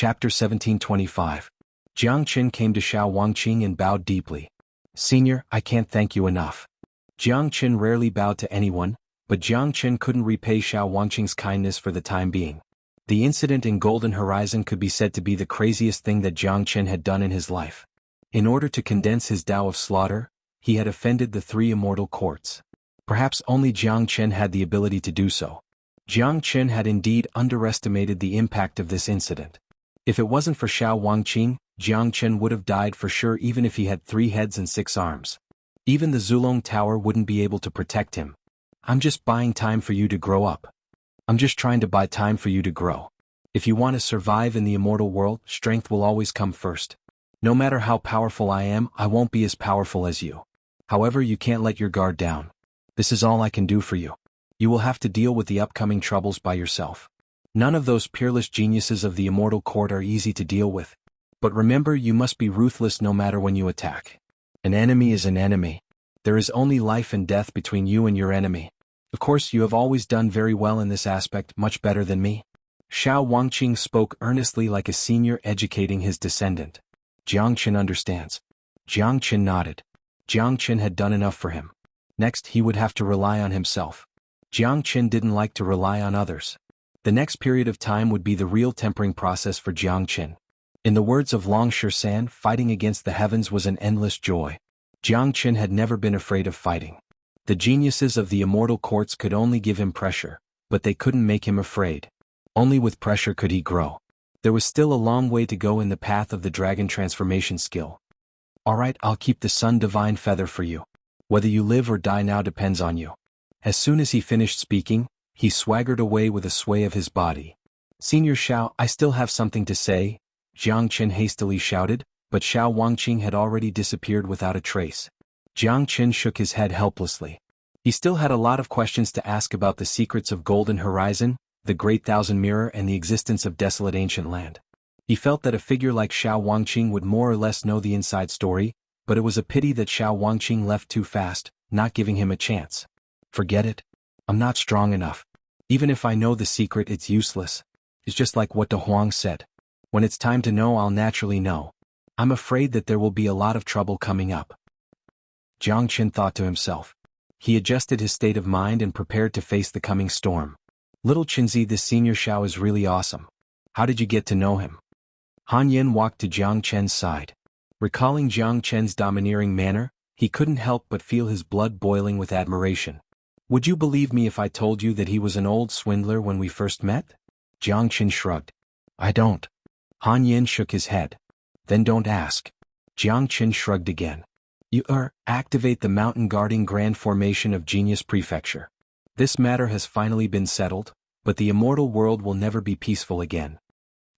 Chapter 1725. Jiang Qin came to Xiao Wangqing and bowed deeply. Senior, I can't thank you enough. Jiang Qin rarely bowed to anyone, but Jiang Qin couldn't repay Xiao Wangqing's kindness for the time being. The incident in Golden Horizon could be said to be the craziest thing that Jiang Qin had done in his life. In order to condense his Tao of slaughter, he had offended the three immortal courts. Perhaps only Jiang Qin had the ability to do so. Jiang Qin had indeed underestimated the impact of this incident. If it wasn't for Xiao Wangqing, Jiang Qin would have died for sure even if he had 3 heads and 6 arms. Even the Zulong Tower wouldn't be able to protect him. I'm just buying time for you to grow up. I'm just trying to buy time for you to grow. If you want to survive in the immortal world, strength will always come first. No matter how powerful I am, I won't be as powerful as you. However, you can't let your guard down. This is all I can do for you. You will have to deal with the upcoming troubles by yourself. None of those peerless geniuses of the immortal court are easy to deal with. But remember, you must be ruthless no matter when you attack. An enemy is an enemy. There is only life and death between you and your enemy. Of course, you have always done very well in this aspect, much better than me. Xiao Wangqing spoke earnestly like a senior educating his descendant. Jiang Qin understands. Jiang Qin nodded. Jiang Qin had done enough for him. Next, he would have to rely on himself. Jiang Qin didn't like to rely on others. The next period of time would be the real tempering process for Jiang Qin. In the words of Long San, fighting against the heavens was an endless joy. Jiang Qin had never been afraid of fighting. The geniuses of the immortal courts could only give him pressure, but they couldn't make him afraid. Only with pressure could he grow. There was still a long way to go in the path of the dragon transformation skill. Alright, I'll keep the sun divine feather for you. Whether you live or die now depends on you. As soon as he finished speaking, he swaggered away with a sway of his body. Senior Xiao, I still have something to say, Jiang Qin hastily shouted, but Xiao Wangqing had already disappeared without a trace. Jiang Qin shook his head helplessly. He still had a lot of questions to ask about the secrets of Golden Horizon, the Great Thousand Mirror, and the existence of desolate ancient land. He felt that a figure like Xiao Wangqing would more or less know the inside story, but it was a pity that Xiao Wangqing left too fast, not giving him a chance. Forget it. I'm not strong enough. Even if I know the secret, it's useless. It's just like what De Huang said. When it's time to know, I'll naturally know. I'm afraid that there will be a lot of trouble coming up. Jiang Qin thought to himself. He adjusted his state of mind and prepared to face the coming storm. Little Qinzi, this senior Xiao is really awesome. How did you get to know him? Han Yin walked to Jiang Chen's side. Recalling Jiang Chen's domineering manner, he couldn't help but feel his blood boiling with admiration. Would you believe me if I told you that he was an old swindler when we first met? Jiang Qin shrugged. I don't. Han Yin shook his head. Then don't ask. Jiang Qin shrugged again. You activate the mountain guarding grand formation of Genius Prefecture. This matter has finally been settled, but the immortal world will never be peaceful again.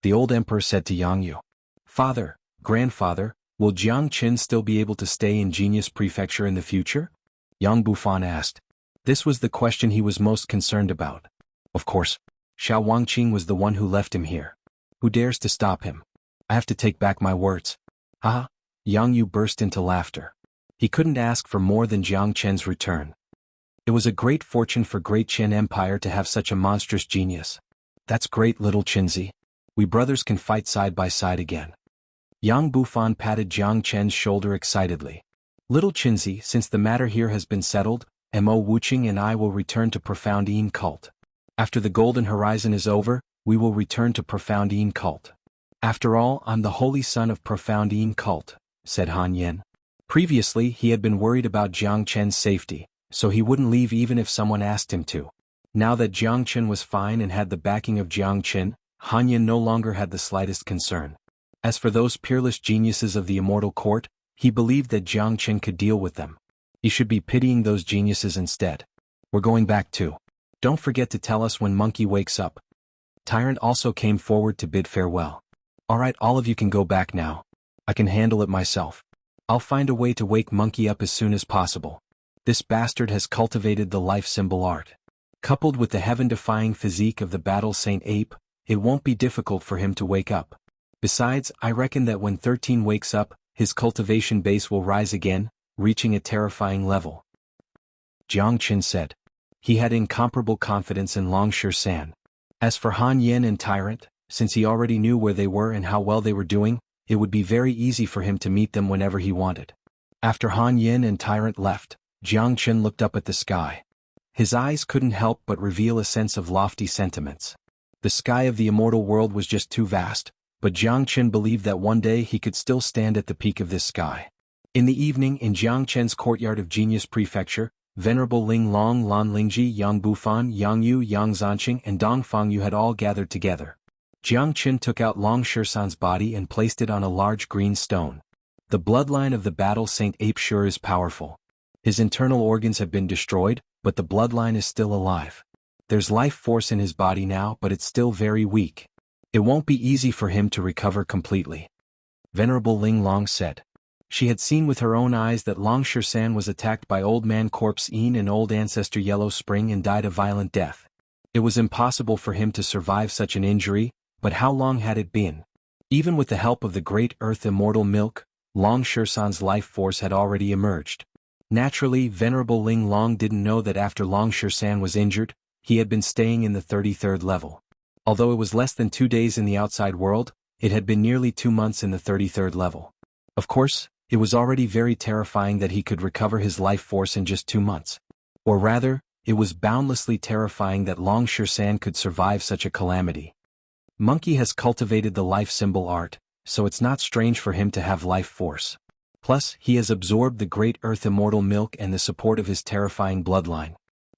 The old emperor said to Yang Yu. Father, grandfather, will Jiang Qin still be able to stay in Genius Prefecture in the future? Yang Bufan asked. This was the question he was most concerned about. Of course. Xiao Wangqing was the one who left him here. Who dares to stop him? I have to take back my words. Haha. Yang Yu burst into laughter. He couldn't ask for more than Jiang Chen's return. It was a great fortune for Great Qin Empire to have such a monstrous genius. That's great, little Qinzi. We brothers can fight side by side again. Yang Bufan patted Jiang Chen's shoulder excitedly. Little Qinzi, since the matter here has been settled, Mo Wuqing and I will return to Profound Yin Cult. After the Golden Horizon is over, we will return to Profound Yin Cult. After all, I'm the holy son of Profound Yin Cult, said Han Yin. Previously, he had been worried about Jiang Chen's safety, so he wouldn't leave even if someone asked him to. Now that Jiang Chen was fine and had the backing of Jiang Chen, Han Yin no longer had the slightest concern. As for those peerless geniuses of the immortal court, he believed that Jiang Chen could deal with them. He should be pitying those geniuses instead. We're going back too. Don't forget to tell us when Monkey wakes up. Tyrant also came forward to bid farewell. Alright, all of you can go back now. I can handle it myself. I'll find a way to wake Monkey up as soon as possible. This bastard has cultivated the life symbol art. Coupled with the heaven-defying physique of the battle Saint Ape, it won't be difficult for him to wake up. Besides, I reckon that when 13 wakes up, his cultivation base will rise again, reaching a terrifying level. Jiang Qin said. He had incomparable confidence in Long San. As for Han Yin and Tyrant, Since he already knew where they were and how well they were doing, it would be very easy for him to meet them whenever he wanted. After Han Yin and Tyrant left, Jiang Qin looked up at the sky. His eyes couldn't help but reveal a sense of lofty sentiments. The sky of the immortal world was just too vast, but Jiang Qin believed that one day he could still stand at the peak of this sky. In the evening in Jiang Qin's courtyard of Genius Prefecture, Venerable Ling Long, Lan Lingji, Yang Bufan, Yang Yu, Yang Zanqing and Dong Fangyu had all gathered together. Jiang Qin took out Long Shisan's body and placed it on a large green stone. The bloodline of the battle Saint Ape sure is powerful. His internal organs have been destroyed, but the bloodline is still alive. There's life force in his body now, but it's still very weak. It won't be easy for him to recover completely. Venerable Ling Long said. She had seen with her own eyes that Long Shisan was attacked by Old Man Corpse Een and Old Ancestor Yellow Spring and died a violent death. It was impossible for him to survive such an injury, but how long had it been? Even with the help of the Great Earth Immortal Milk, Long Shisan's life force had already emerged. Naturally, Venerable Ling Long didn't know that after Long Shisan was injured, he had been staying in the 33rd level. Although it was less than 2 days in the outside world, it had been nearly 2 months in the 33rd level. Of course, it was already very terrifying that he could recover his life force in just 2 months. Or rather, it was boundlessly terrifying that Long Shisan could survive such a calamity. Monkey has cultivated the life symbol art, so it's not strange for him to have life force. Plus, he has absorbed the Great Earth Immortal Milk and the support of his terrifying bloodline.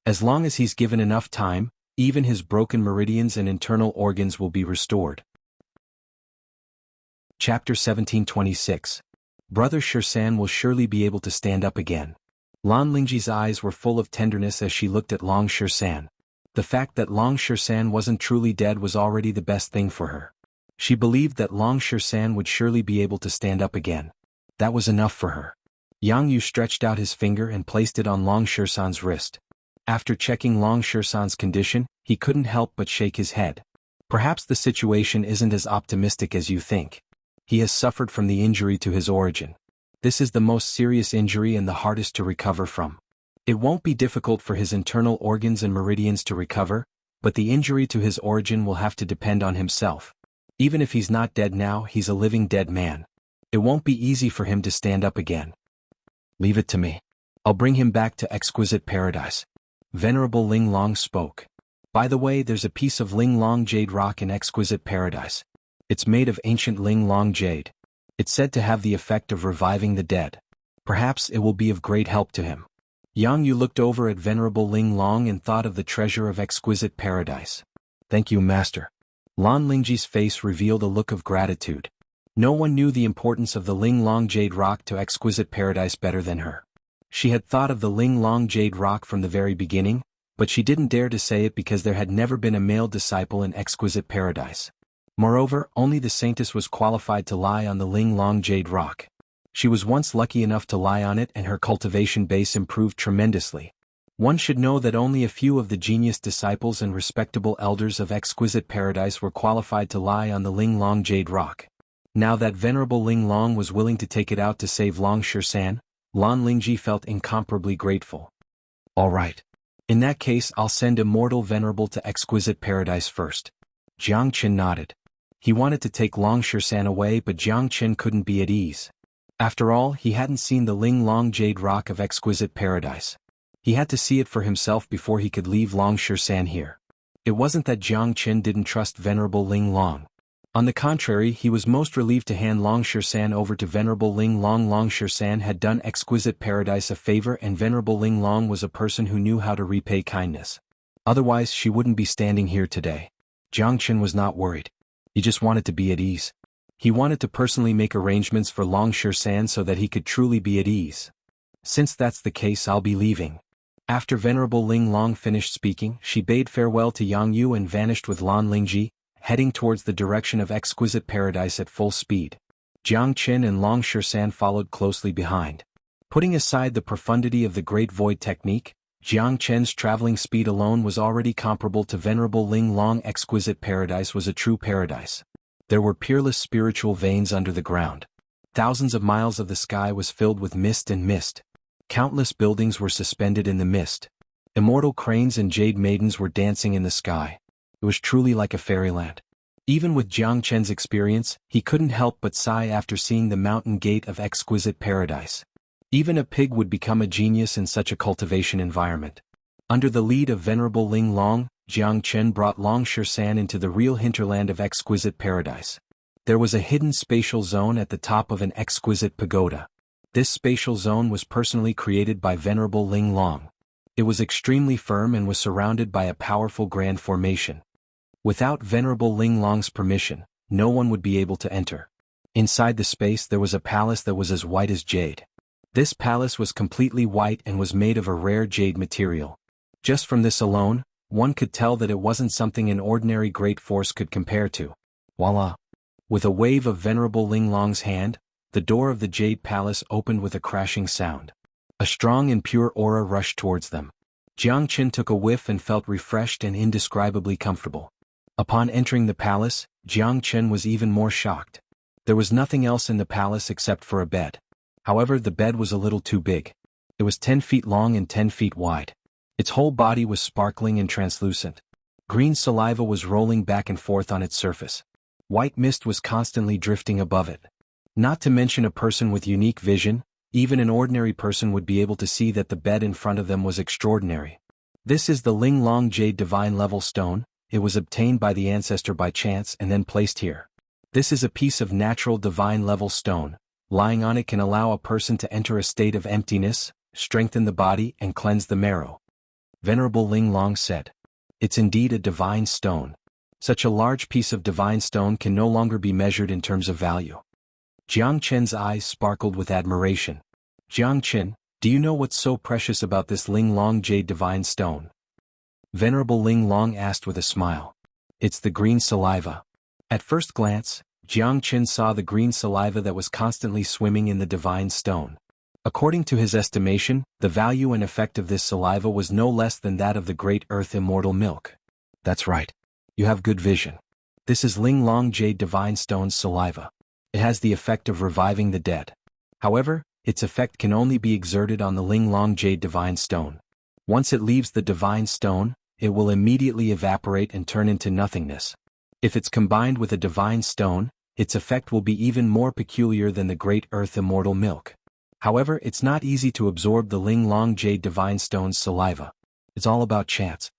As long as he's given enough time, even his broken meridians and internal organs will be restored. Chapter 1726. Brother Shisan will surely be able to stand up again. Lan Lingji's eyes were full of tenderness as she looked at Long Shisan. The fact that Long Shisan wasn't truly dead was already the best thing for her. She believed that Long Shisan would surely be able to stand up again. That was enough for her. Yang Yu stretched out his finger and placed it on Long Shisan's wrist. After checking Long Shisan's condition, he couldn't help but shake his head. Perhaps the situation isn't as optimistic as you think. He has suffered from the injury to his origin. This is the most serious injury and the hardest to recover from. It won't be difficult for his internal organs and meridians to recover, but the injury to his origin will have to depend on himself. Even if he's not dead now, he's a living dead man. It won't be easy for him to stand up again. Leave it to me. I'll bring him back to exquisite paradise. Venerable Ling Long spoke. By the way, there's a piece of Ling Long jade rock in exquisite paradise. It's made of ancient Ling Long jade. It's said to have the effect of reviving the dead. Perhaps it will be of great help to him. Yang Yu looked over at Venerable Ling Long and thought of the treasure of exquisite paradise. Thank you, Master. Lan Lingji's face revealed a look of gratitude. No one knew the importance of the Ling Long jade rock to exquisite paradise better than her. She had thought of the Ling Long jade rock from the very beginning, but she didn't dare to say it because there had never been a male disciple in exquisite paradise. Moreover, only the saintess was qualified to lie on the Ling Long jade rock. She was once lucky enough to lie on it and her cultivation base improved tremendously. One should know that only a few of the genius disciples and respectable elders of exquisite paradise were qualified to lie on the Ling Long jade rock. Now that Venerable Ling Long was willing to take it out to save Long Shisan, Lan Lingji felt incomparably grateful. All right. In that case, I'll send Immortal Venerable to exquisite paradise first. Jiang Qin nodded. He wanted to take Long Shisan away, but Jiang Qin couldn't be at ease. After all, he hadn't seen the Ling Long jade rock of exquisite paradise. He had to see it for himself before he could leave Long Shisan here. It wasn't that Jiang Qin didn't trust Venerable Ling Long. On the contrary, he was most relieved to hand Long Shisan over to Venerable Ling Long. Long Shisan had done exquisite paradise a favor, and Venerable Ling Long was a person who knew how to repay kindness. Otherwise, she wouldn't be standing here today. Jiang Qin was not worried. He just wanted to be at ease. He wanted to personally make arrangements for Long Shisan so that he could truly be at ease. Since that's the case, I'll be leaving. After Venerable Ling Long finished speaking, she bade farewell to Yang Yu and vanished with Lan Lingji, heading towards the direction of exquisite paradise at full speed. Jiang Qin and Long Shisan followed closely behind. Putting aside the profundity of the Great Void technique, Jiang Qin's traveling speed alone was already comparable to Venerable Ling Long. Exquisite paradise was a true paradise. There were peerless spiritual veins under the ground. Thousands of miles of the sky was filled with mist and mist. Countless buildings were suspended in the mist. Immortal cranes and jade maidens were dancing in the sky. It was truly like a fairyland. Even with Jiang Chen's experience, he couldn't help but sigh after seeing the mountain gate of exquisite paradise. Even a pig would become a genius in such a cultivation environment. Under the lead of Venerable Ling Long, Jiang Chen brought Long Shan into the real hinterland of exquisite paradise. There was a hidden spatial zone at the top of an exquisite pagoda. This spatial zone was personally created by Venerable Ling Long. It was extremely firm and was surrounded by a powerful grand formation. Without Venerable Ling Long's permission, no one would be able to enter. Inside the space there was a palace that was as white as jade. This palace was completely white and was made of a rare jade material. Just from this alone, one could tell that it wasn't something an ordinary great force could compare to. Voila! With a wave of Venerable Ling Long's hand, the door of the jade palace opened with a crashing sound. A strong and pure aura rushed towards them. Jiang Chen took a whiff and felt refreshed and indescribably comfortable. Upon entering the palace, Jiang Chen was even more shocked. There was nothing else in the palace except for a bed. However, the bed was a little too big. It was 10 feet long and 10 feet wide. Its whole body was sparkling and translucent. Green saliva was rolling back and forth on its surface. White mist was constantly drifting above it. Not to mention a person with unique vision, even an ordinary person would be able to see that the bed in front of them was extraordinary. This is the Ling Long Jade Divine Level Stone. It was obtained by the ancestor by chance and then placed here. This is a piece of natural divine level stone. Lying on it can allow a person to enter a state of emptiness, strengthen the body and cleanse the marrow. Venerable Ling Long said. It's indeed a divine stone. Such a large piece of divine stone can no longer be measured in terms of value. Jiang Chen's eyes sparkled with admiration. Jiang Chen, do you know what's so precious about this Ling Long Jade Divine Stone? Venerable Ling Long asked with a smile. It's the green saliva. At first glance, Jiang Chen saw the green saliva that was constantly swimming in the divine stone. According to his estimation, the value and effect of this saliva was no less than that of the great earth immortal milk. That's right. You have good vision. This is Ling Long Jade Divine Stone's saliva. It has the effect of reviving the dead. However, its effect can only be exerted on the Ling Long Jade Divine Stone. Once it leaves the divine stone, it will immediately evaporate and turn into nothingness. If it's combined with a divine stone, its effect will be even more peculiar than the great earth immortal milk. However, it's not easy to absorb the Ling Long Jade Divine Stone's saliva. It's all about chance.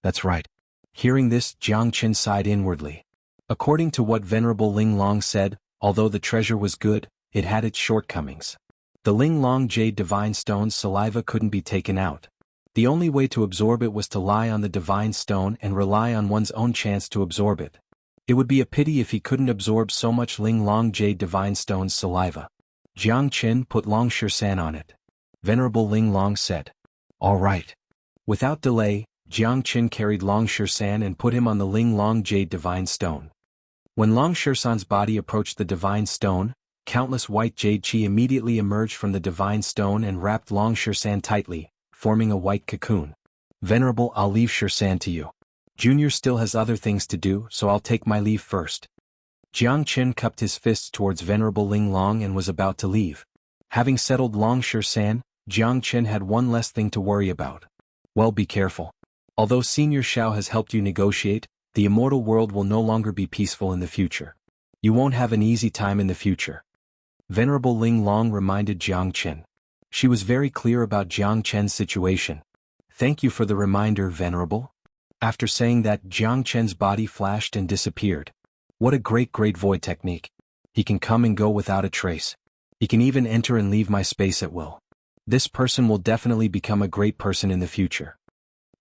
That's right. Hearing this, Jiang Chen sighed inwardly. According to what Venerable Ling Long said, although the treasure was good, it had its shortcomings. The Ling Long Jade Divine Stone's saliva couldn't be taken out. The only way to absorb it was to lie on the divine stone and rely on one's own chance to absorb it. It would be a pity if he couldn't absorb so much Ling Long Jade Divine Stone's saliva. Jiang Chen put Long Shan on it. Venerable Ling Long said. All right. Without delay, Jiang Chen carried Long Shan and put him on the Ling Long Jade Divine Stone. When Long Shan's body approached the divine stone, countless white jade chi immediately emerged from the divine stone and wrapped Long Shan tightly, forming a white cocoon. Venerable, I'll leave Shan to you. Junior still has other things to do, so I'll take my leave first. Jiang Chen cupped his fists towards Venerable Ling Long and was about to leave. Having settled Long Shan, Jiang Chen had one less thing to worry about. Well, be careful. Although Senior Xiao has helped you negotiate, the immortal world will no longer be peaceful in the future. You won't have an easy time in the future. Venerable Ling Long reminded Jiang Chen. She was very clear about Jiang Chen's situation. Thank you for the reminder, Venerable. After saying that, Jiang Chen's body flashed and disappeared. What a great void technique. He can come and go without a trace. He can even enter and leave my space at will. This person will definitely become a great person in the future.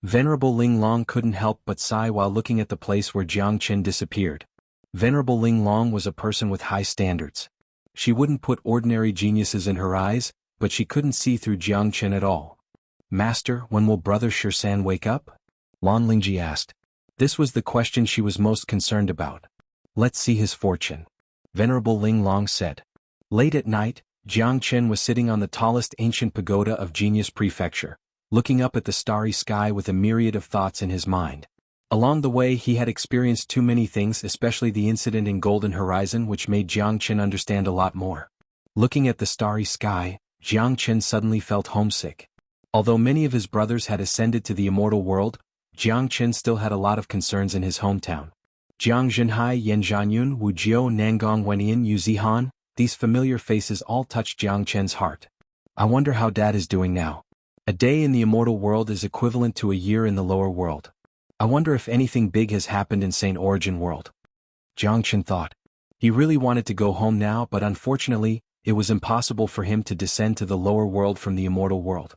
Venerable Ling Long couldn't help but sigh while looking at the place where Jiang Chen disappeared. Venerable Ling Long was a person with high standards. She wouldn't put ordinary geniuses in her eyes, but she couldn't see through Jiang Chen at all. Master, when will Brother Shan wake up? Lan Lingji asked. This was the question she was most concerned about. Let's see his fortune. Venerable Ling Long said. Late at night, Jiang Chen was sitting on the tallest ancient pagoda of Genius Prefecture, looking up at the starry sky with a myriad of thoughts in his mind. Along the way he had experienced too many things, especially the incident in Golden Horizon, which made Jiang Chen understand a lot more. Looking at the starry sky, Jiang Chen suddenly felt homesick. Although many of his brothers had ascended to the immortal world, Jiang Chen still had a lot of concerns in his hometown. Jianghu, Yanzhanyun, Wujiao, Nangong, Wenian, Yuzihan, these familiar faces all touched Jiang Chen's heart. I wonder how Dad is doing now. A day in the immortal world is equivalent to a year in the lower world. I wonder if anything big has happened in St. Origin World. Jiang Chen thought. He really wanted to go home now, but unfortunately, it was impossible for him to descend to the lower world from the immortal world.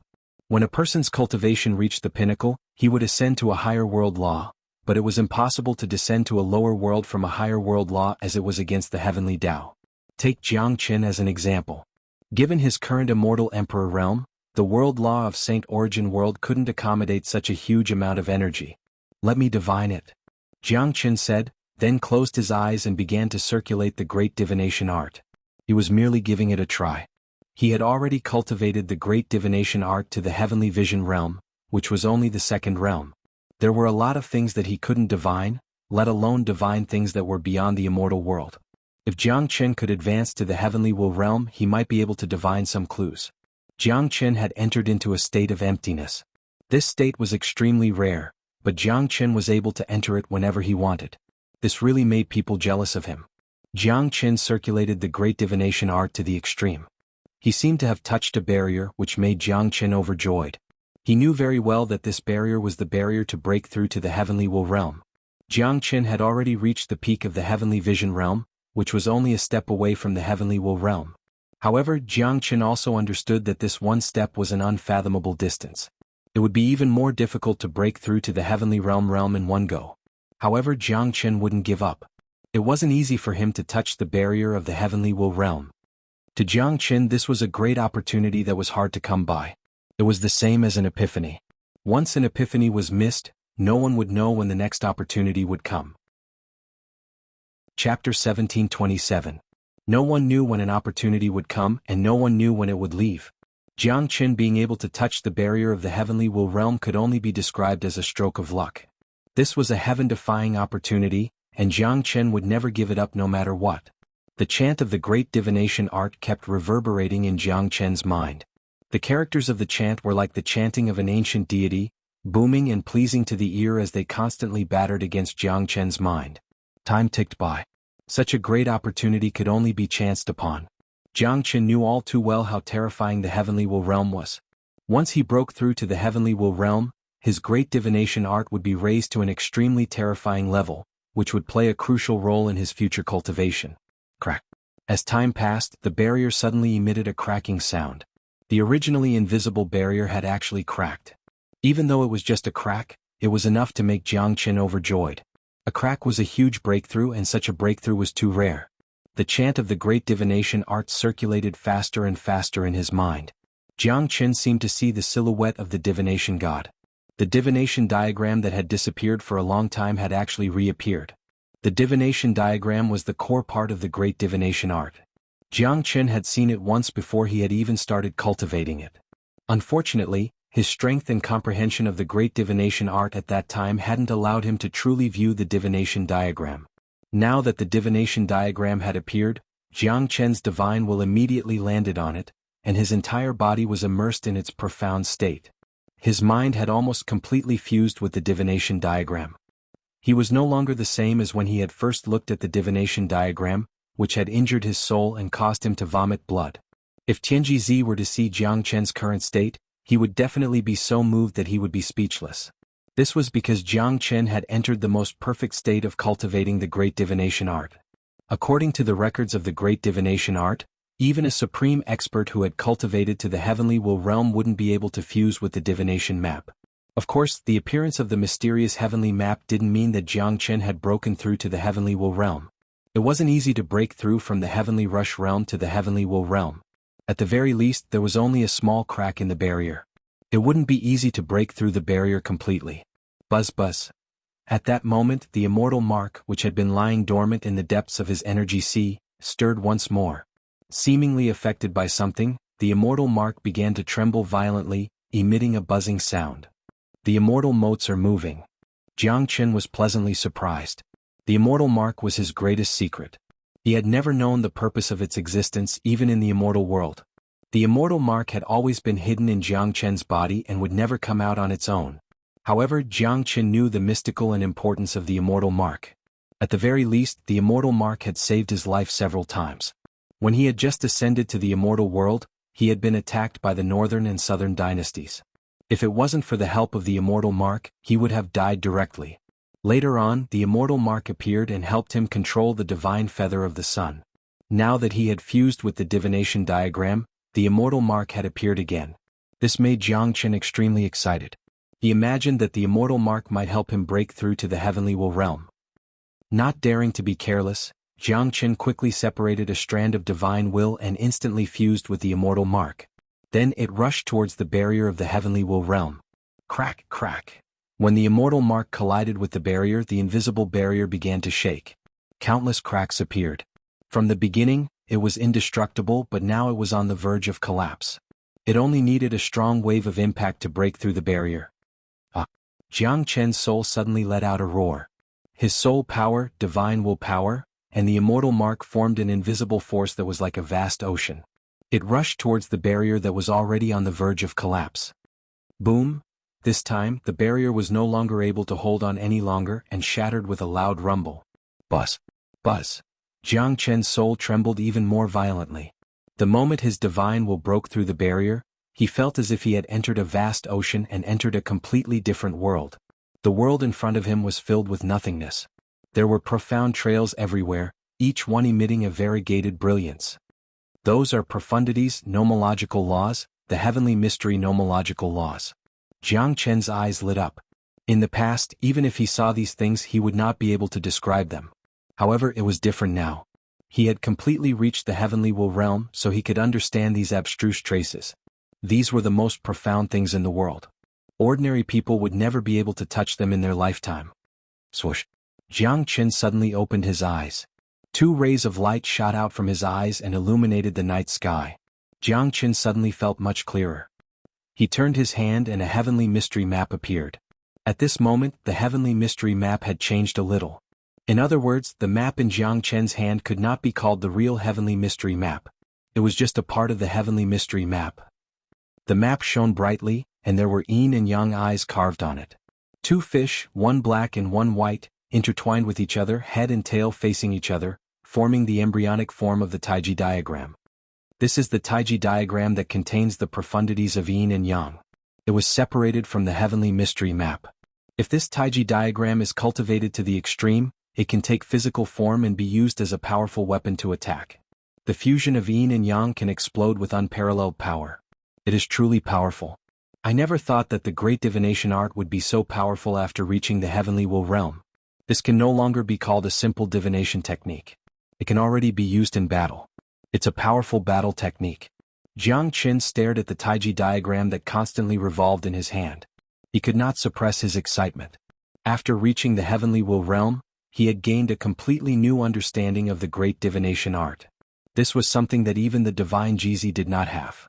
When a person's cultivation reached the pinnacle, he would ascend to a higher world law, but it was impossible to descend to a lower world from a higher world law as it was against the heavenly Tao. Take Jiang Chen as an example. Given his current immortal emperor realm, the world law of St. Origin World couldn't accommodate such a huge amount of energy. Let me divine it, Jiang Chen said, then closed his eyes and began to circulate the great divination art. He was merely giving it a try. He had already cultivated the great divination art to the heavenly vision realm, which was only the second realm. There were a lot of things that he couldn't divine, let alone divine things that were beyond the immortal world. If Jiang Chen could advance to the heavenly will realm, he might be able to divine some clues. Jiang Chen had entered into a state of emptiness. This state was extremely rare, but Jiang Chen was able to enter it whenever he wanted. This really made people jealous of him. Jiang Chen circulated the great divination art to the extreme. He seemed to have touched a barrier which made Jiang Chen overjoyed. He knew very well that this barrier was the barrier to break through to the heavenly will realm. Jiang Chen had already reached the peak of the heavenly vision realm, which was only a step away from the heavenly will realm. However, Jiang Chen also understood that this one step was an unfathomable distance. It would be even more difficult to break through to the heavenly realm in one go. However, Jiang Chen wouldn't give up. It wasn't easy for him to touch the barrier of the heavenly will realm. To Jiang Chen, this was a great opportunity that was hard to come by. It was the same as an epiphany. Once an epiphany was missed, no one would know when the next opportunity would come. Chapter 1727. No one knew when an opportunity would come, and no one knew when it would leave. Jiang Chen being able to touch the barrier of the heavenly will realm could only be described as a stroke of luck. This was a heaven-defying opportunity, and Jiang Chen would never give it up no matter what. The chant of the great divination art kept reverberating in Jiang Chen's mind. The characters of the chant were like the chanting of an ancient deity, booming and pleasing to the ear as they constantly battered against Jiang Chen's mind. Time ticked by. Such a great opportunity could only be chanced upon. Jiang Chen knew all too well how terrifying the heavenly will realm was. Once he broke through to the heavenly will realm, his great divination art would be raised to an extremely terrifying level, which would play a crucial role in his future cultivation. Crack. As time passed, the barrier suddenly emitted a cracking sound. The originally invisible barrier had actually cracked. Even though it was just a crack, it was enough to make Jiang Chen overjoyed. A crack was a huge breakthrough, and such a breakthrough was too rare. The chant of the great divination art circulated faster and faster in his mind. Jiang Chen seemed to see the silhouette of the divination god. The divination diagram that had disappeared for a long time had actually reappeared. The divination diagram was the core part of the great divination art. Jiang Chen had seen it once before he had even started cultivating it. Unfortunately, his strength and comprehension of the great divination art at that time hadn't allowed him to truly view the divination diagram. Now that the divination diagram had appeared, Jiang Chen's divine will immediately landed on it, and his entire body was immersed in its profound state. His mind had almost completely fused with the divination diagram. He was no longer the same as when he had first looked at the divination diagram, which had injured his soul and caused him to vomit blood. If Tianji were to see Jiang Chen's current state, he would definitely be so moved that he would be speechless. This was because Jiang Chen had entered the most perfect state of cultivating the great divination art. According to the records of the great divination art, even a supreme expert who had cultivated to the heavenly will realm wouldn't be able to fuse with the divination map. Of course, the appearance of the mysterious heavenly map didn't mean that Jiang Chen had broken through to the heavenly will realm. It wasn't easy to break through from the heavenly rush realm to the heavenly will realm. At the very least, there was only a small crack in the barrier. It wouldn't be easy to break through the barrier completely. Buzz buzz. At that moment, the immortal mark, which had been lying dormant in the depths of his energy sea, stirred once more. Seemingly affected by something, the immortal mark began to tremble violently, emitting a buzzing sound. The immortal motes are moving. Jiang Chen was pleasantly surprised. The immortal mark was his greatest secret. He had never known the purpose of its existence even in the immortal world. The immortal mark had always been hidden in Jiang Chen's body and would never come out on its own. However, Jiang Chen knew the mystical and importance of the immortal mark. At the very least, the immortal mark had saved his life several times. When he had just ascended to the immortal world, he had been attacked by the northern and southern dynasties. If it wasn't for the help of the immortal mark, he would have died directly. Later on, the immortal mark appeared and helped him control the divine feather of the sun. Now that he had fused with the divination diagram, the immortal mark had appeared again. This made Jiangchen extremely excited. He imagined that the immortal mark might help him break through to the heavenly will realm. Not daring to be careless, Jiangchen quickly separated a strand of divine will and instantly fused with the immortal mark. Then it rushed towards the barrier of the heavenly will realm. Crack, crack. When the immortal mark collided with the invisible barrier began to shake. Countless cracks appeared. From the beginning, it was indestructible, but now it was on the verge of collapse. It only needed a strong wave of impact to break through the barrier. Jiangchen's soul suddenly let out a roar. His soul power, divine will power, and the immortal mark formed an invisible force that was like a vast ocean. It rushed towards the barrier that was already on the verge of collapse. Boom! This time, the barrier was no longer able to hold on any longer and shattered with a loud rumble. Buzz! Buzz! Jiangchen's soul trembled even more violently. The moment his divine will broke through the barrier, he felt as if he had entered a vast ocean and entered a completely different world. The world in front of him was filled with nothingness. There were profound trails everywhere, each one emitting a variegated brilliance. Those are profundities, nomological laws, the heavenly mystery nomological laws. Jiangchen's eyes lit up. In the past, even if he saw these things, he would not be able to describe them. However, it was different now. He had completely reached the heavenly will realm, so he could understand these abstruse traces. These were the most profound things in the world. Ordinary people would never be able to touch them in their lifetime. Swoosh! Jiangchen suddenly opened his eyes. 2 rays of light shot out from his eyes and illuminated the night sky. Jiangchen suddenly felt much clearer. He turned his hand and a heavenly mystery map appeared. At this moment, the heavenly mystery map had changed a little. In other words, the map in Jiangchen's hand could not be called the real heavenly mystery map. It was just a part of the heavenly mystery map. The map shone brightly, and there were yin and yang eyes carved on it. 2 fish, one black and one white, intertwined with each other, head and tail facing each other, forming the embryonic form of the Taiji diagram. This is the Taiji diagram that contains the profundities of yin and yang. It was separated from the heavenly mystery map. If this Taiji diagram is cultivated to the extreme, it can take physical form and be used as a powerful weapon to attack. The fusion of yin and yang can explode with unparalleled power. It is truly powerful. I never thought that the great divination art would be so powerful after reaching the heavenly will realm. This can no longer be called a simple divination technique. It can already be used in battle. It's a powerful battle technique. Jiang Qin stared at the Taiji diagram that constantly revolved in his hand. He could not suppress his excitement. After reaching the heavenly will realm, he had gained a completely new understanding of the great divination art. This was something that even the divine Jizi did not have.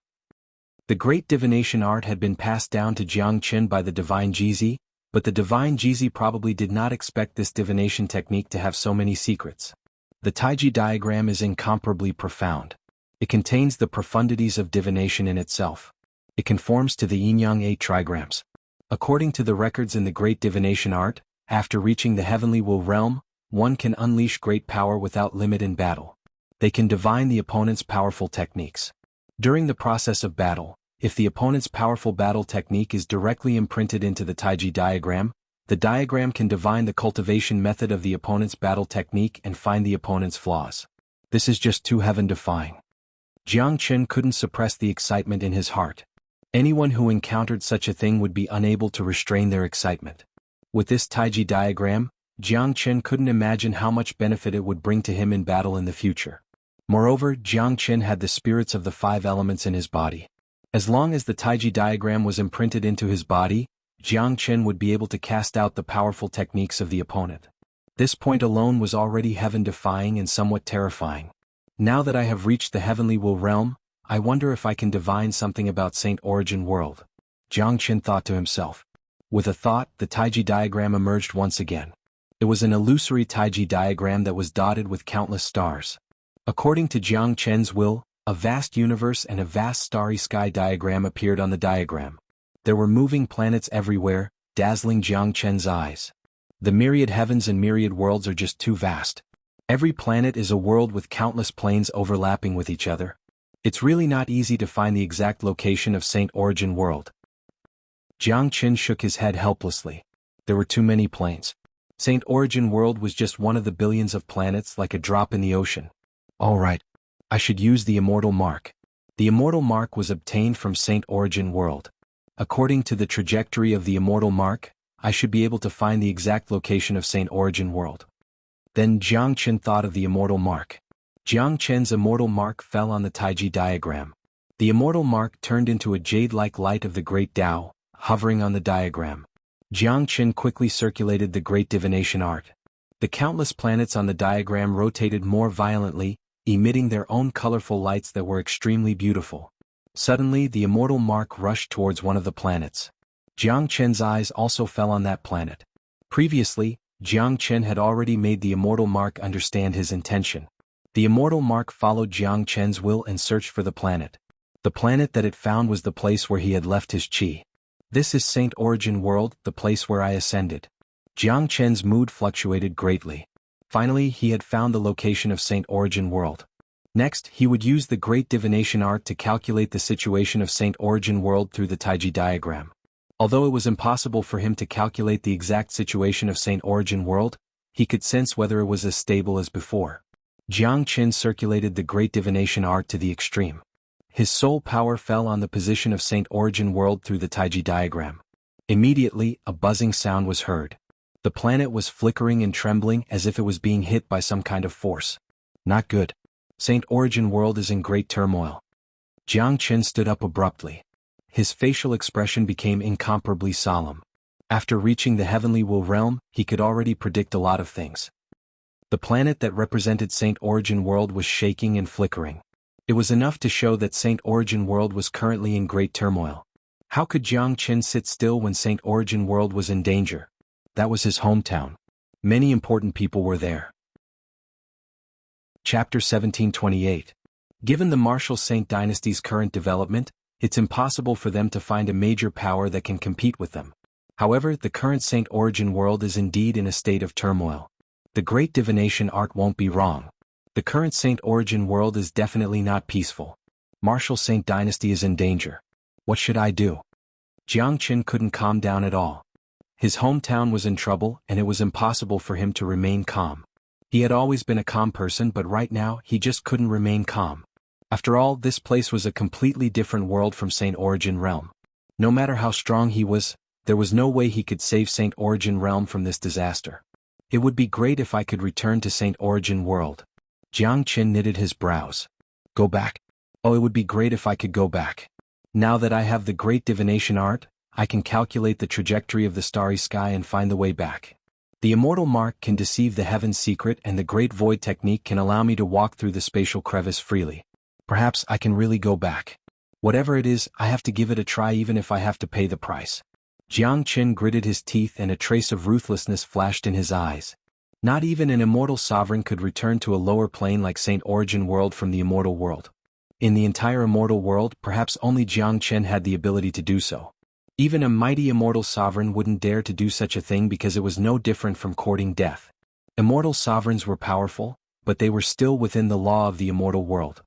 The great divination art had been passed down to Jiang Qin by the divine Jizi, but the divine Jizi probably did not expect this divination technique to have so many secrets. The Taiji diagram is incomparably profound. It contains the profundities of divination in itself. It conforms to the yin-yang 8 trigrams. According to the records in the great divination art, after reaching the heavenly will realm, one can unleash great power without limit in battle. They can divine the opponent's powerful techniques. During the process of battle, if the opponent's powerful battle technique is directly imprinted into the Taiji diagram, the diagram can divine the cultivation method of the opponent's battle technique and find the opponent's flaws. This is just too heaven-defying. Jiang Qin couldn't suppress the excitement in his heart. Anyone who encountered such a thing would be unable to restrain their excitement. With this Taiji diagram, Jiang Qin couldn't imagine how much benefit it would bring to him in battle in the future. Moreover, Jiang Qin had the spirits of the 5 elements in his body. As long as the Taiji diagram was imprinted into his body, Jiang Qin would be able to cast out the powerful techniques of the opponent. This point alone was already heaven-defying and somewhat terrifying. Now that I have reached the heavenly will realm, I wonder if I can divine something about Saint Origin World. Jiang Qin thought to himself. With a thought, the Taiji diagram emerged once again. It was an illusory Taiji diagram that was dotted with countless stars. According to Jiang Qin's will, a vast universe and a vast starry sky diagram appeared on the diagram. There were moving planets everywhere, dazzling Jiang Qin's eyes. The myriad heavens and myriad worlds are just too vast. Every planet is a world with countless planes overlapping with each other. It's really not easy to find the exact location of Saint Origin World. Jiang Qin shook his head helplessly. There were too many planes. Saint Origin World was just one of the billions of planets, like a drop in the ocean. All right. I should use the immortal mark. The immortal mark was obtained from Saint Origin World. According to the trajectory of the immortal mark, I should be able to find the exact location of Saint Origin World. Then Jiang Qin thought of the immortal mark. Jiang Qin's immortal mark fell on the Taiji diagram. The immortal mark turned into a jade-like light of the Great Tao, hovering on the diagram. Jiang Qin quickly circulated the great divination art. The countless planets on the diagram rotated more violently, emitting their own colorful lights that were extremely beautiful. Suddenly, the immortal mark rushed towards one of the planets. Jiang Qin's eyes also fell on that planet. Previously, Jiang Qin had already made the immortal mark understand his intention. The immortal mark followed Jiang Qin's will and searched for the planet. The planet that it found was the place where he had left his qi. This is Saint Origin World, the place where I ascended. Jiang Qin's mood fluctuated greatly. Finally, he had found the location of Saint Origin World. Next, he would use the great divination art to calculate the situation of Saint Origin World through the Taiji diagram. Although it was impossible for him to calculate the exact situation of Saint Origin World, he could sense whether it was as stable as before. Jiang Qin circulated the great divination art to the extreme. His soul power fell on the position of Saint Origin World through the Taiji diagram. Immediately, a buzzing sound was heard. The planet was flickering and trembling as if it was being hit by some kind of force. Not good. Saint Origin World is in great turmoil. Jiang Qin stood up abruptly. His facial expression became incomparably solemn. After reaching the heavenly will realm, he could already predict a lot of things. The planet that represented Saint Origin World was shaking and flickering. It was enough to show that Saint Origin World was currently in great turmoil. How could Jiang Qin sit still when Saint Origin World was in danger? That was his hometown. Many important people were there. Chapter 1728. Given the martial Saint dynasty's current development, it's impossible for them to find a major power that can compete with them. However, the current Saint Origin World is indeed in a state of turmoil. The great divination art won't be wrong. The current Saint Origin World is definitely not peaceful. Martial Saint dynasty is in danger. What should I do? Jiang Qin couldn't calm down at all. His hometown was in trouble and it was impossible for him to remain calm. He had always been a calm person, but right now he just couldn't remain calm. After all, this place was a completely different world from Saint Origin Realm. No matter how strong he was, there was no way he could save Saint Origin Realm from this disaster. It would be great if I could return to Saint Origin World. Jiang Qin knitted his brows. Go back? Oh, it would be great if I could go back. Now that I have the great divination art, I can calculate the trajectory of the starry sky and find the way back. The immortal mark can deceive the heaven's secret, and the great void technique can allow me to walk through the spatial crevice freely. Perhaps I can really go back. Whatever it is, I have to give it a try even if I have to pay the price. Jiang Qin gritted his teeth and a trace of ruthlessness flashed in his eyes. Not even an immortal sovereign could return to a lower plane like Saint Origin World from the immortal world. In the entire immortal world, perhaps only Jiang Qin had the ability to do so. Even a mighty immortal sovereign wouldn't dare to do such a thing because it was no different from courting death. Immortal sovereigns were powerful, but they were still within the law of the immortal world.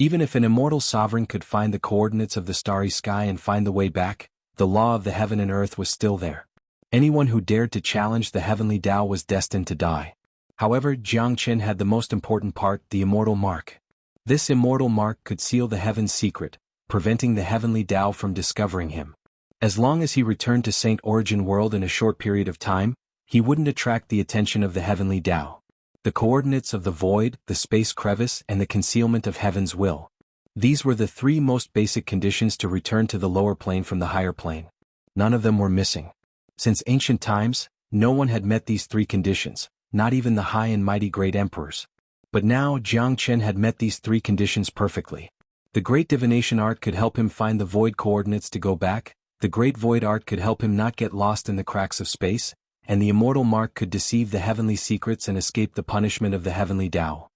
Even if an immortal sovereign could find the coordinates of the starry sky and find the way back, the law of the heaven and earth was still there. Anyone who dared to challenge the heavenly Tao was destined to die. However, Jiang Qin had the most important part, the immortal mark. This immortal mark could seal the heaven's secret, preventing the heavenly Tao from discovering him. As long as he returned to Saint Origin World in a short period of time, he wouldn't attract the attention of the heavenly Tao. The coordinates of the void, the space crevice, and the concealment of heaven's will. These were the three most basic conditions to return to the lower plane from the higher plane. None of them were missing. Since ancient times, no one had met these three conditions, not even the high and mighty great emperors. But now Jiang Qin had met these three conditions perfectly. The great divination art could help him find the void coordinates to go back, the great void art could help him not get lost in the cracks of space, and the immortal mark could deceive the heavenly secrets and escape the punishment of the heavenly Tao.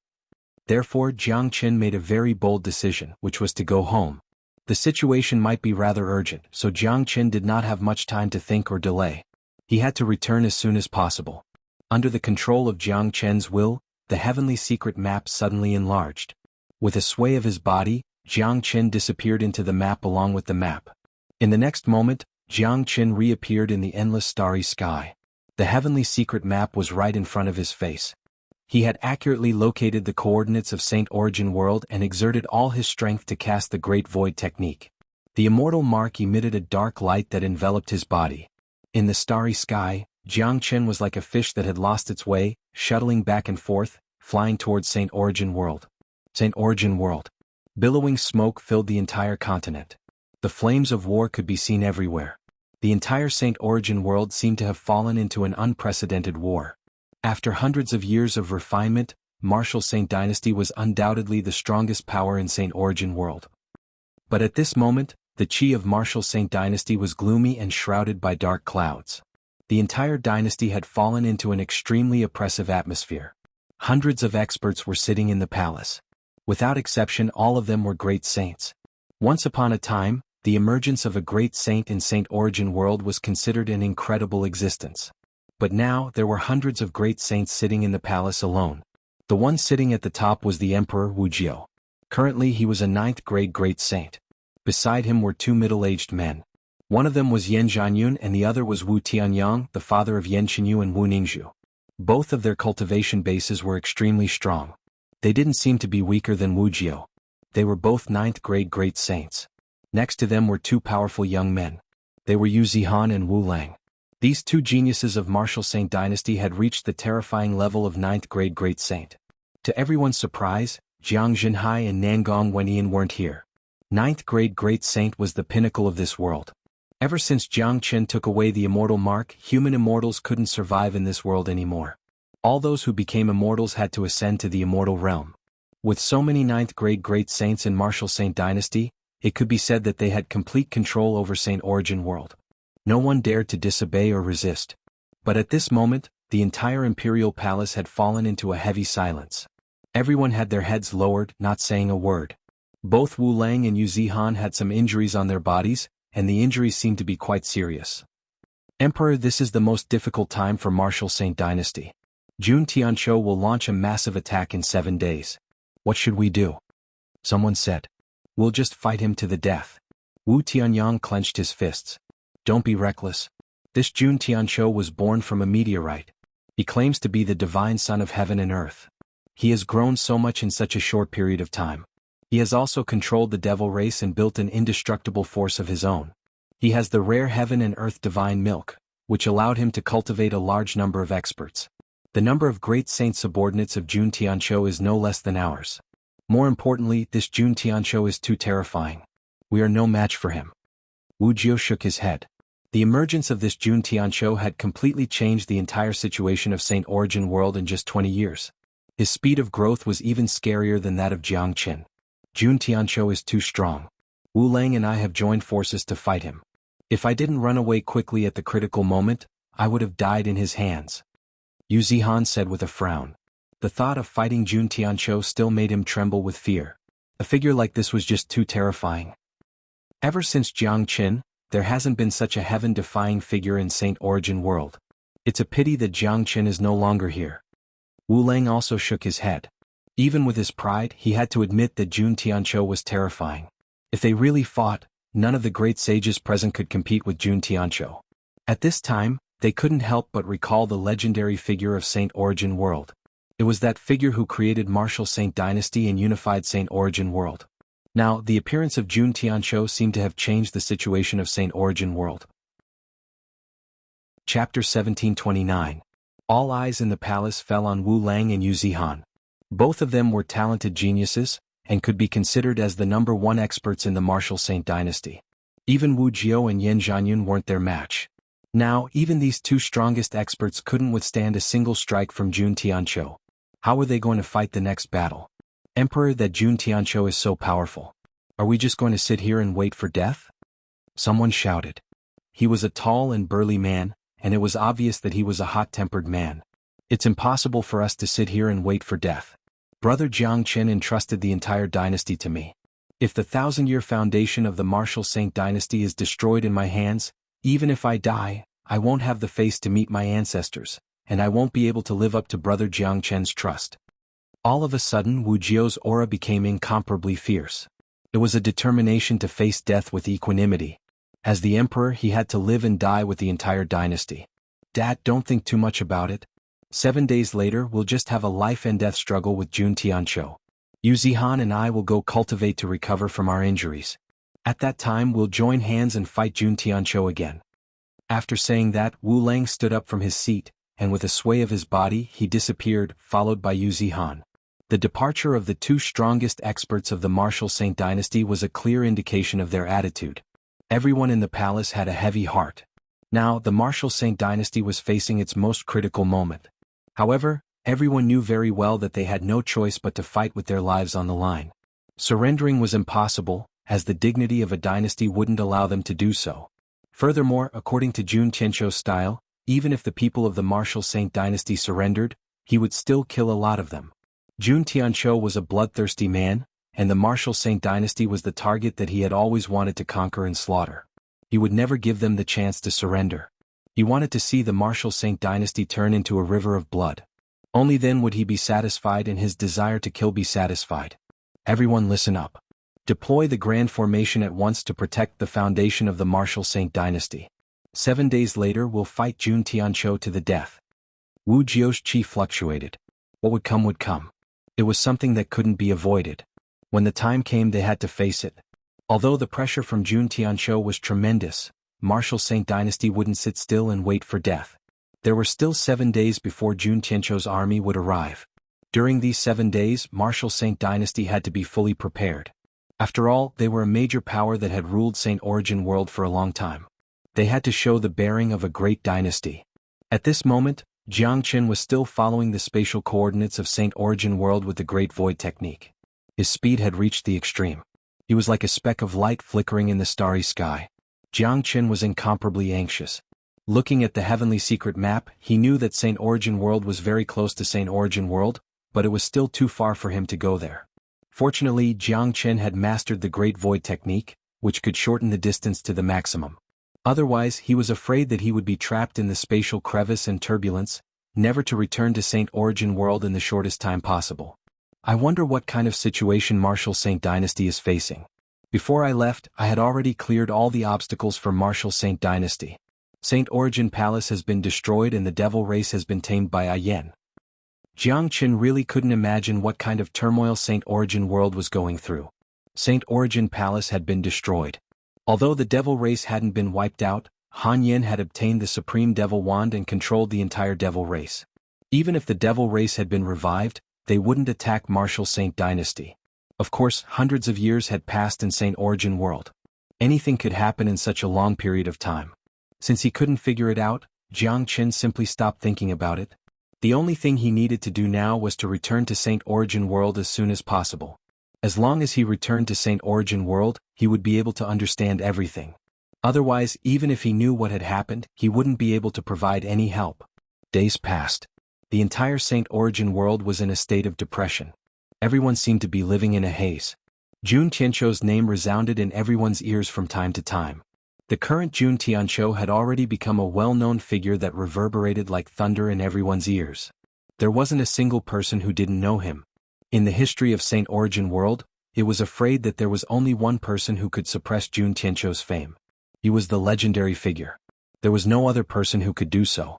Therefore, Jiang Qin made a very bold decision, which was to go home. The situation might be rather urgent, so Jiang Qin did not have much time to think or delay. He had to return as soon as possible. Under the control of Jiang Chen's will, the heavenly secret map suddenly enlarged. With a sway of his body, Jiang Chen disappeared into the map along with the map. In the next moment, Jiang Chen reappeared in the endless starry sky. The heavenly secret map was right in front of his face. He had accurately located the coordinates of Saint Origin World and exerted all his strength to cast the Great Void technique. The immortal mark emitted a dark light that enveloped his body. In the starry sky, Jiang Chen was like a fish that had lost its way, shuttling back and forth, flying towards Saint Origin World. Saint Origin World. Billowing smoke filled the entire continent. The flames of war could be seen everywhere. The entire Saint Origin World seemed to have fallen into an unprecedented war. After hundreds of years of refinement, Martial Saint Dynasty was undoubtedly the strongest power in Saint Origin World. But at this moment, the chi of Martial Saint Dynasty was gloomy and shrouded by dark clouds. The entire dynasty had fallen into an extremely oppressive atmosphere. Hundreds of experts were sitting in the palace. Without exception, all of them were great saints. Once upon a time, the emergence of a great saint in Saint Origin World was considered an incredible existence. But now, there were hundreds of great saints sitting in the palace alone. The one sitting at the top was the Emperor Wuxiao. Currently he was a 9th grade great saint. Beside him were 2 middle-aged men. One of them was Yan Xuanhuan and the other was Wu Tianyang, the father of Yan Qinyu and Wu Ningzhu. Both of their cultivation bases were extremely strong. They didn't seem to be weaker than Wuxiao. They were both 9th grade great saints. Next to them were 2 powerful young men. They were Xuanhuan and Wu Lang. These 2 geniuses of Martial Saint Dynasty had reached the terrifying level of 9th grade great saint. To everyone's surprise, Jiang Zhenhai and Nangong Wenyan weren't here. 9th grade great saint was the pinnacle of this world. Ever since Jiang Chen took away the immortal mark, human immortals couldn't survive in this world anymore. All those who became immortals had to ascend to the immortal realm. With so many 9th grade great saints in Martial Saint Dynasty, it could be said that they had complete control over Saint Origin World. No one dared to disobey or resist. But at this moment, the entire imperial palace had fallen into a heavy silence. Everyone had their heads lowered, not saying a word. Both Wu Lang and Yu Zihan had some injuries on their bodies, and the injuries seemed to be quite serious. Emperor, this is the most difficult time for Martial Saint Dynasty. Jun Tianqiu will launch a massive attack in 7 days. What should we do? Someone said. We'll just fight him to the death. Wu Tianyang clenched his fists. Don't be reckless. This Jun Tianqiu was born from a meteorite. He claims to be the divine son of heaven and earth. He has grown so much in such a short period of time. He has also controlled the devil race and built an indestructible force of his own. He has the rare heaven and earth divine milk, which allowed him to cultivate a large number of experts. The number of great saint subordinates of Jun Tianqiu is no less than ours. More importantly, this Jun Tianqiu is too terrifying. We are no match for him. Wu Jiao shook his head. The emergence of this Jun Tianqiu had completely changed the entire situation of Saint Origin World in just 20 years. His speed of growth was even scarier than that of Jiang Chen. Jun Tianqiu is too strong. Wu Lang and I have joined forces to fight him. If I didn't run away quickly at the critical moment, I would have died in his hands. Yu Zihan said with a frown. The thought of fighting Jun Tianqiu still made him tremble with fear. A figure like this was just too terrifying. Ever since Jiang Chen, there hasn't been such a heaven-defying figure in Saint Origin World. It's a pity that Jiang Chen is no longer here. Wu Lang also shook his head. Even with his pride, he had to admit that Jun Tianqiu was terrifying. If they really fought, none of the great sages present could compete with Jun Tianqiu. At this time, they couldn't help but recall the legendary figure of Saint Origin World. It was that figure who created Martial Saint Dynasty and unified Saint Origin World. Now, the appearance of Jun Tianqiu seemed to have changed the situation of Saint Origin World. Chapter 1729. All eyes in the palace fell on Wu Lang and Yu Zihan. Both of them were talented geniuses, and could be considered as the #1 experts in the Martial Saint Dynasty. Even Wu Jiao and Yan Zhanyun weren't their match. Now, even these 2 strongest experts couldn't withstand a single strike from Jun Tianqiu. How were they going to fight the next battle? Emperor, that Jun Tianqiu is so powerful. Are we just going to sit here and wait for death? Someone shouted. He was a tall and burly man, and it was obvious that he was a hot-tempered man. It's impossible for us to sit here and wait for death. Brother Jiang Chen entrusted the entire dynasty to me. If the 1,000-year foundation of the Martial Saint Dynasty is destroyed in my hands, even if I die, I won't have the face to meet my ancestors, and I won't be able to live up to Brother Jiang Chen's trust. All of a sudden Wu Jio's aura became incomparably fierce. It was a determination to face death with equanimity. As the emperor, he had to live and die with the entire dynasty. Dad, don't think too much about it. 7 days later we'll just have a life and death struggle with Jun Tianqiu. Yu Zihan and I will go cultivate to recover from our injuries. At that time we'll join hands and fight Jun Tianqiu again. After saying that, Wu Lang stood up from his seat, and with a sway of his body he disappeared, followed by Yu Zihan. The departure of the two strongest experts of the martial Saint dynasty was a clear indication of their attitude. Everyone in the palace had a heavy heart. Now, the martial Saint dynasty was facing its most critical moment. However, everyone knew very well that they had no choice but to fight with their lives on the line. Surrendering was impossible, as the dignity of a dynasty wouldn't allow them to do so. Furthermore, according to Jun Tianqiu's style, even if the people of the martial Saint dynasty surrendered, he would still kill a lot of them. Jun Tianqiu was a bloodthirsty man, and the martial Saint dynasty was the target that he had always wanted to conquer and slaughter. He would never give them the chance to surrender. He wanted to see the martial Saint dynasty turn into a river of blood. Only then would he be satisfied and his desire to kill be satisfied. Everyone listen up. Deploy the grand formation at once to protect the foundation of the martial Saint dynasty. 7 days later we'll fight Jun Tianqiu to the death. Wu Jio's chi fluctuated. What would come would come. It was something that couldn't be avoided. When the time came they had to face it. Although the pressure from Jun Tianqiu was tremendous, martial Saint dynasty wouldn't sit still and wait for death. There were still 7 days before Jun Tianqiu's army would arrive. During these 7 days, martial Saint dynasty had to be fully prepared. After all, they were a major power that had ruled Saint Origin World for a long time. They had to show the bearing of a great dynasty. At this moment, Jiang Qin was still following the spatial coordinates of Saint Origin World with the Great Void technique. His speed had reached the extreme. He was like a speck of light flickering in the starry sky. Jiang Qin was incomparably anxious. Looking at the heavenly secret map, he knew that Saint Origin World was very close to Saint Origin World, but it was still too far for him to go there. Fortunately, Jiang Qin had mastered the Great Void technique, which could shorten the distance to the maximum. Otherwise, he was afraid that he would be trapped in the spatial crevice and turbulence, never to return to Saint Origin World in the shortest time possible. I wonder what kind of situation martial Saint dynasty is facing. Before I left, I had already cleared all the obstacles for martial Saint dynasty. Saint Origin Palace has been destroyed and the devil race has been tamed by Ayen. Jiang Qin really couldn't imagine what kind of turmoil Saint Origin World was going through. Saint Origin Palace had been destroyed. Although the devil race hadn't been wiped out, Han Yin had obtained the supreme devil wand and controlled the entire devil race. Even if the devil race had been revived, they wouldn't attack martial Saint dynasty. Of course, hundreds of years had passed in Saint Origin World. Anything could happen in such a long period of time. Since he couldn't figure it out, Jiang Qin simply stopped thinking about it. The only thing he needed to do now was to return to Saint Origin World as soon as possible. As long as he returned to Saint Origin World, he would be able to understand everything. Otherwise, even if he knew what had happened, he wouldn't be able to provide any help. Days passed. The entire Saint Origin World was in a state of depression. Everyone seemed to be living in a haze. Jun Tianqiu's name resounded in everyone's ears from time to time. The current Jun Tianqiu had already become a well-known figure that reverberated like thunder in everyone's ears. There wasn't a single person who didn't know him. In the history of Saint Origin World, it was afraid that there was only one person who could suppress Jun Tianqiu's fame. He was the legendary figure. There was no other person who could do so.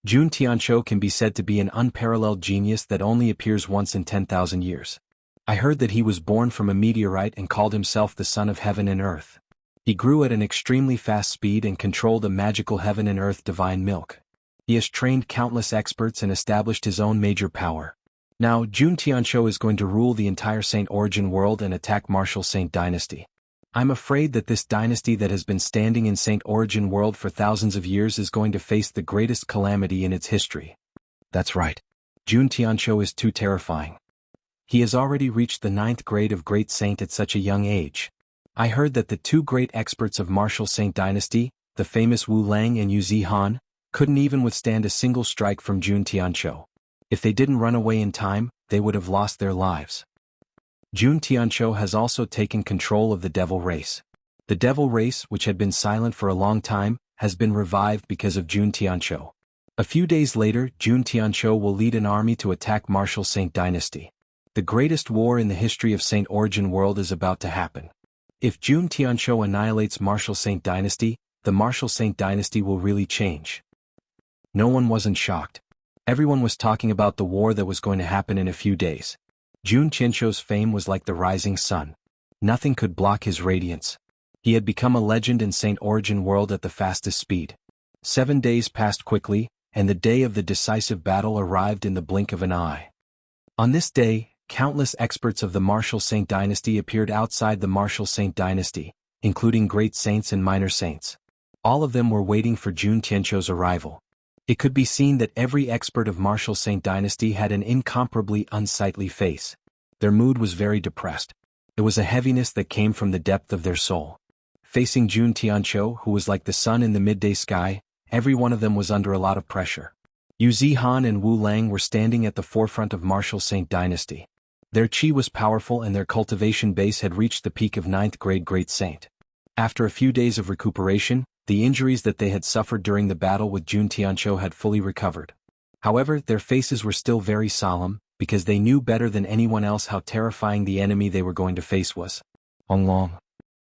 Jun Tianqiu can be said to be an unparalleled genius that only appears once in 10,000 years. I heard that he was born from a meteorite and called himself the son of heaven and earth. He grew at an extremely fast speed and controlled a magical heaven and earth divine milk. He has trained countless experts and established his own major power. Now, Jun Tianqiu is going to rule the entire Saint Origin World and attack martial Saint dynasty. I'm afraid that this dynasty that has been standing in Saint Origin World for thousands of years is going to face the greatest calamity in its history. That's right. Jun Tianqiu is too terrifying. He has already reached the 9th grade of Great Saint at such a young age. I heard that the two great experts of martial Saint dynasty, the famous Wu Lang and Yu Zihan, couldn't even withstand a single strike from Jun Tianqiu. If they didn't run away in time, they would have lost their lives. Jun Tianqiu has also taken control of the devil race. The devil race, which had been silent for a long time, has been revived because of Jun Tianqiu. A few days later, Jun Tianqiu will lead an army to attack Martial Saint Dynasty. The greatest war in the history of Saint Origin World is about to happen. If Jun Tianqiu annihilates Martial Saint Dynasty, the Martial Saint Dynasty will really change. No one wasn't shocked. Everyone was talking about the war that was going to happen in a few days. Jun Tianqiu's fame was like the rising sun. Nothing could block his radiance. He had become a legend in Saint Origin World at the fastest speed. 7 days passed quickly, and the day of the decisive battle arrived in the blink of an eye. On this day, countless experts of the Martial Saint Dynasty appeared outside the Martial Saint Dynasty, including great saints and minor saints. All of them were waiting for Jun Tianqiu's arrival. It could be seen that every expert of Martial Saint Dynasty had an incomparably unsightly face. Their mood was very depressed. It was a heaviness that came from the depth of their soul. Facing Jun Tianqiu, who was like the sun in the midday sky, every one of them was under a lot of pressure. Yu Zihan and Wu Lang were standing at the forefront of Martial Saint Dynasty. Their qi was powerful and their cultivation base had reached the peak of 9th grade Great Saint. After a few days of recuperation, the injuries that they had suffered during the battle with Jun Tianqiu had fully recovered. However, their faces were still very solemn, because they knew better than anyone else how terrifying the enemy they were going to face was. Long.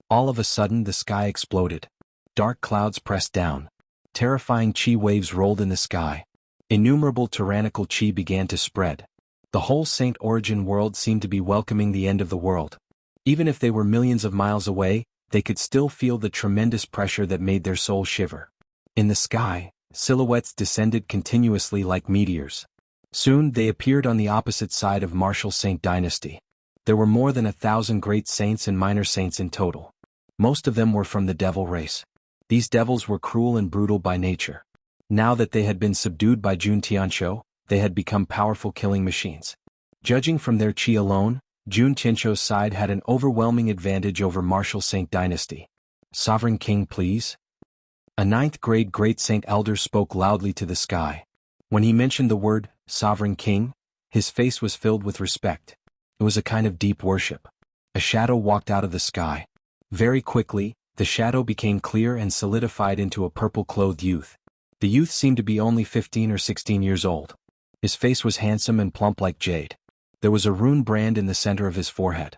All of a sudden the sky exploded. Dark clouds pressed down. Terrifying qi waves rolled in the sky. Innumerable tyrannical qi began to spread. The whole Saint Origin World seemed to be welcoming the end of the world. Even if they were millions of miles away, they could still feel the tremendous pressure that made their soul shiver. In the sky, silhouettes descended continuously like meteors. Soon they appeared on the opposite side of Martial Saint Dynasty. There were more than 1,000 great saints and minor saints in total. Most of them were from the devil race. These devils were cruel and brutal by nature. Now that they had been subdued by Jun Tianqiu, they had become powerful killing machines. Judging from their qi alone, Jun Tianqiu's side had an overwhelming advantage over Martial Saint Dynasty. "Sovereign King, please?" A 9th grade Great Saint Elder spoke loudly to the sky. When he mentioned the word, "Sovereign King," his face was filled with respect. It was a kind of deep worship. A shadow walked out of the sky. Very quickly, the shadow became clear and solidified into a purple-clothed youth. The youth seemed to be only 15 or 16 years old. His face was handsome and plump like jade. There was a rune brand in the center of his forehead.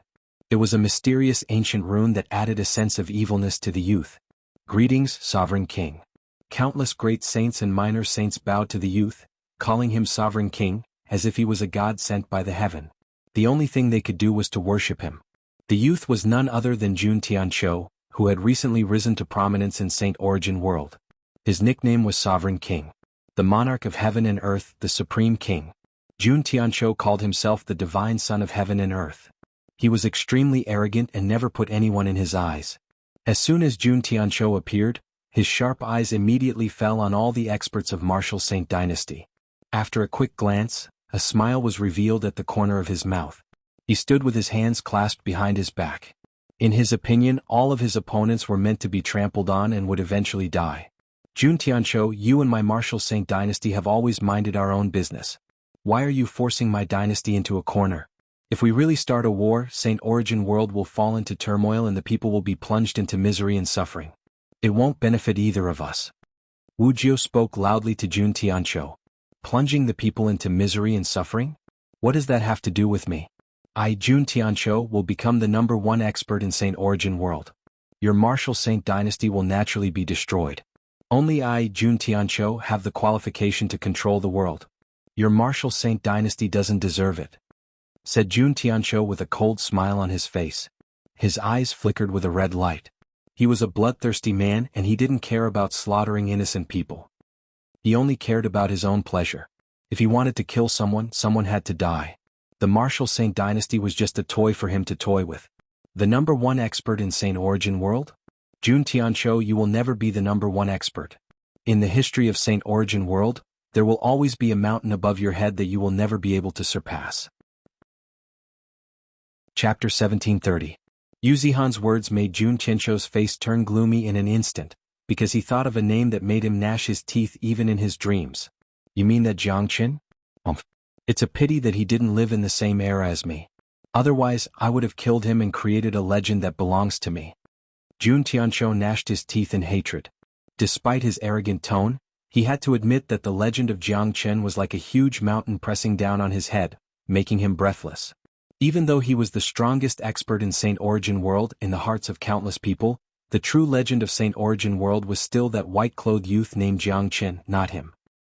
It was a mysterious ancient rune that added a sense of evilness to the youth. "Greetings, Sovereign King." Countless great saints and minor saints bowed to the youth, calling him Sovereign King, as if he was a god sent by the heaven. The only thing they could do was to worship him. The youth was none other than Jun Tianqiu, who had recently risen to prominence in Saint Origin World. His nickname was Sovereign King. The monarch of heaven and earth, the supreme king. Jun Tianqiu called himself the divine son of heaven and earth. He was extremely arrogant and never put anyone in his eyes. As soon as Jun Tianqiu appeared, his sharp eyes immediately fell on all the experts of Martial Saint Dynasty. After a quick glance, a smile was revealed at the corner of his mouth. He stood with his hands clasped behind his back. In his opinion, all of his opponents were meant to be trampled on and would eventually die. "Jun Tianqiu, you and my Martial Saint Dynasty have always minded our own business. Why are you forcing my dynasty into a corner? If we really start a war, Saint Origin World will fall into turmoil and the people will be plunged into misery and suffering. It won't benefit either of us." Wu Jiu spoke loudly to Jun Tianqiu. "Plunging the people into misery and suffering? What does that have to do with me? I, Jun Tianqiu, will become the #1 expert in Saint Origin World. Your Martial Saint Dynasty will naturally be destroyed. Only I, Jun Tianqiu, have the qualification to control the world. Your Martial Saint Dynasty doesn't deserve it," said Jun Tianqiu with a cold smile on his face. His eyes flickered with a red light. He was a bloodthirsty man and he didn't care about slaughtering innocent people. He only cared about his own pleasure. If he wanted to kill someone, someone had to die. The Martial Saint Dynasty was just a toy for him to toy with. The #1 expert in Saint Origin World? Jun Tianqiu, you will never be the #1 expert. In the history of Saint Origin World, there will always be a mountain above your head that you will never be able to surpass. Chapter 1730. Yu Zihan's words made Jun Tianqiu's face turn gloomy in an instant, because he thought of a name that made him gnash his teeth even in his dreams. "You mean that Jiangqin? It's a pity that he didn't live in the same era as me. Otherwise, I would have killed him and created a legend that belongs to me." Jun Tianqiu gnashed his teeth in hatred. Despite his arrogant tone, he had to admit that the legend of Jiang Chen was like a huge mountain pressing down on his head, making him breathless. Even though he was the strongest expert in Saint Origin World in the hearts of countless people, the true legend of Saint Origin World was still that white-clothed youth named Jiang Chen, not him.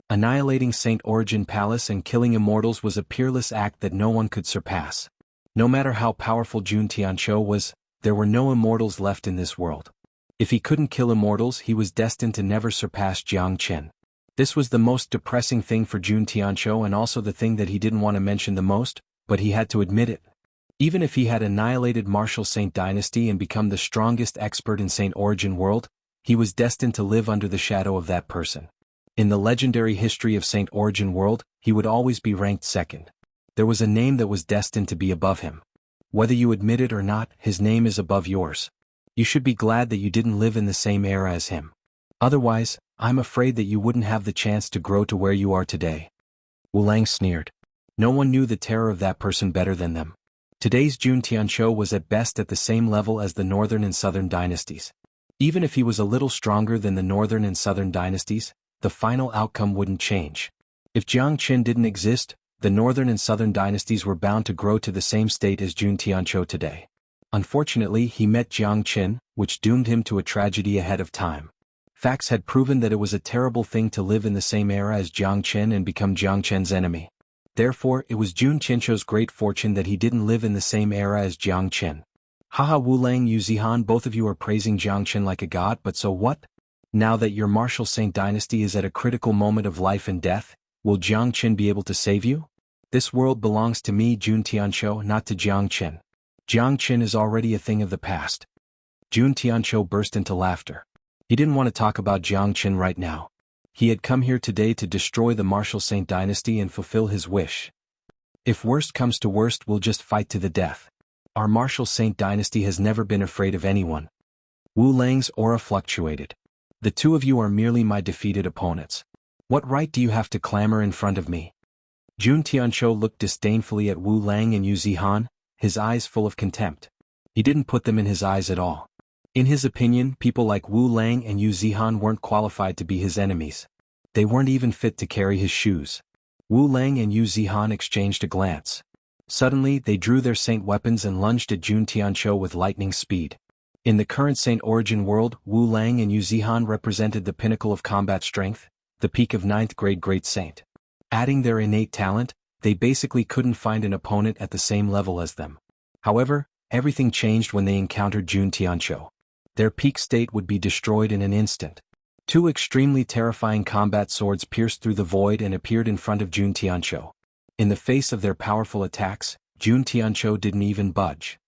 Annihilating Saint Origin Palace and killing immortals was a peerless act that no one could surpass. No matter how powerful Jun Tianqiu was, there were no immortals left in this world. If he couldn't kill immortals, he was destined to never surpass Jiang Chen. This was the most depressing thing for Jun Tianqiu and also the thing that he didn't want to mention the most, but he had to admit it. Even if he had annihilated martial Saint Dynasty and become the strongest expert in Saint Origin World, he was destined to live under the shadow of that person. In the legendary history of Saint Origin World, he would always be ranked second. There was a name that was destined to be above him. Whether you admit it or not, his name is above yours. You should be glad that you didn't live in the same era as him. Otherwise, I'm afraid that you wouldn't have the chance to grow to where you are today. Wu Lang sneered. No one knew the terror of that person better than them. Today's Jun Tianqiu was at best at the same level as the northern and southern dynasties. Even if he was a little stronger than the northern and southern dynasties, the final outcome wouldn't change. If Jiang Chen didn't exist, the northern and southern dynasties were bound to grow to the same state as Jun Tianqiu today. Unfortunately, he met Jiang Chen, which doomed him to a tragedy ahead of time. Facts had proven that it was a terrible thing to live in the same era as Jiang Chen and become Jiang Chen's enemy. Therefore, it was Jun Tianqiu's great fortune that he didn't live in the same era as Jiang Chen. Haha, Wu Lang, Yu Zihan, both of you are praising Jiang Chen like a god, but so what? Now that your martial Saint Dynasty is at a critical moment of life and death, will Jiang Chen be able to save you? This world belongs to me, Jun Tianqiu, not to Jiang Chen. Jiang Chen is already a thing of the past. Jun Tianqiu burst into laughter. He didn't want to talk about Jiang Chen right now. He had come here today to destroy the martial Saint Dynasty and fulfill his wish. If worst comes to worst, we'll just fight to the death. Our martial Saint Dynasty has never been afraid of anyone. Wu Lang's aura fluctuated. The two of you are merely my defeated opponents. What right do you have to clamor in front of me? Jun Tianqiu looked disdainfully at Wu Lang and Yu Zihan, his eyes full of contempt. He didn't put them in his eyes at all. In his opinion, people like Wu Lang and Yu Zihan weren't qualified to be his enemies. They weren't even fit to carry his shoes. Wu Lang and Yu Zihan exchanged a glance. Suddenly, they drew their saint weapons and lunged at Jun Tianqiu with lightning speed. In the current Saint Origin World, Wu Lang and Yu Zihan represented the pinnacle of combat strength, the peak of 9th grade great saint. Adding their innate talent, they basically couldn't find an opponent at the same level as them. However, everything changed when they encountered Jun Tianqiu. Their peak state would be destroyed in an instant. Two extremely terrifying combat swords pierced through the void and appeared in front of Jun Tianqiu. In the face of their powerful attacks, Jun Tianqiu didn't even budge.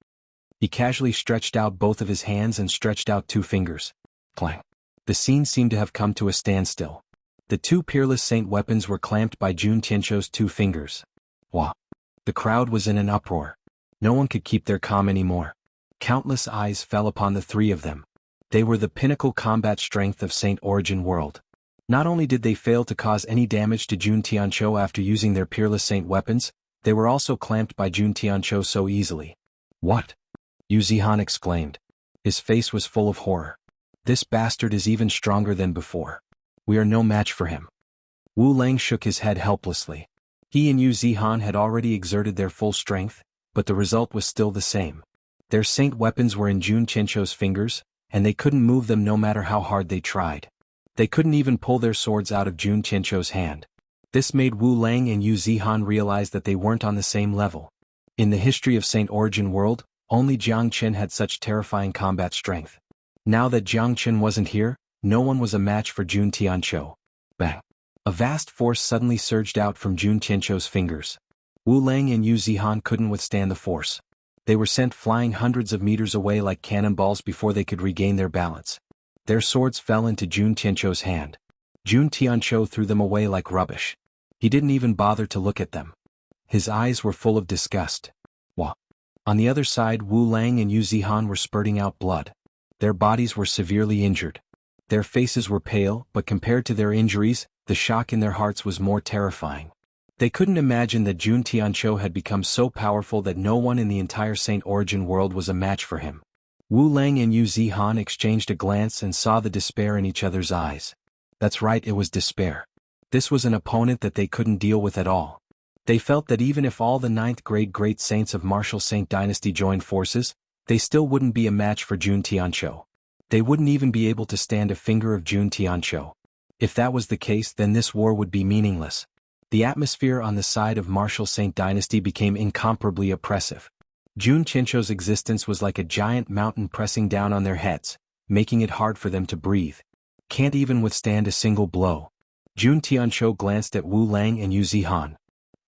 He casually stretched out both of his hands and stretched out 2 fingers. Clang. The scene seemed to have come to a standstill. The 2 peerless saint weapons were clamped by Jun Tianqiu's 2 fingers. Wah! The crowd was in an uproar. No one could keep their calm anymore. Countless eyes fell upon the 3 of them. They were the pinnacle combat strength of Saint Origin World. Not only did they fail to cause any damage to Jun Tianqiu after using their peerless saint weapons, they were also clamped by Jun Tianqiu so easily. What? Yu Zihan exclaimed. His face was full of horror. This bastard is even stronger than before. We are no match for him. Wu Lang shook his head helplessly. He and Yu Zihan had already exerted their full strength, but the result was still the same. Their saint weapons were in Jun Tianqiu's fingers, and they couldn't move them no matter how hard they tried. They couldn't even pull their swords out of Jun Tianqiu's hand. This made Wu Lang and Yu Zihan realize that they weren't on the same level. In the history of Saint Origin World, only Jiang Chen had such terrifying combat strength. Now that Jiang Chen wasn't here, no one was a match for Jun Tianqiu. Bang! A vast force suddenly surged out from Jun Tianqiu's fingers. Wu Lang and Yu Zihan couldn't withstand the force. They were sent flying hundreds of meters away like cannonballs before they could regain their balance. Their swords fell into Jun Tianqiu's hand. Jun Tianqiu threw them away like rubbish. He didn't even bother to look at them. His eyes were full of disgust. Wah! On the other side, Wu Lang and Yu Zihan were spurting out blood. Their bodies were severely injured. Their faces were pale, but compared to their injuries, the shock in their hearts was more terrifying. They couldn't imagine that Jun Tianqiu had become so powerful that no one in the entire Saint Origin World was a match for him. Wu Lang and Yu Zihan exchanged a glance and saw the despair in each other's eyes. That's right, it was despair. This was an opponent that they couldn't deal with at all. They felt that even if all the 9th grade great saints of Martial Saint Dynasty joined forces, they still wouldn't be a match for Jun Tianqiu. They wouldn't even be able to stand a finger of Jun Tianqiu. If that was the case, then this war would be meaningless. The atmosphere on the side of Martial Saint Dynasty became incomparably oppressive. Jun Tianqiu's existence was like a giant mountain pressing down on their heads, making it hard for them to breathe. Can't even withstand a single blow. Jun Tianqiu glanced at Wu Lang and Yu Zihan.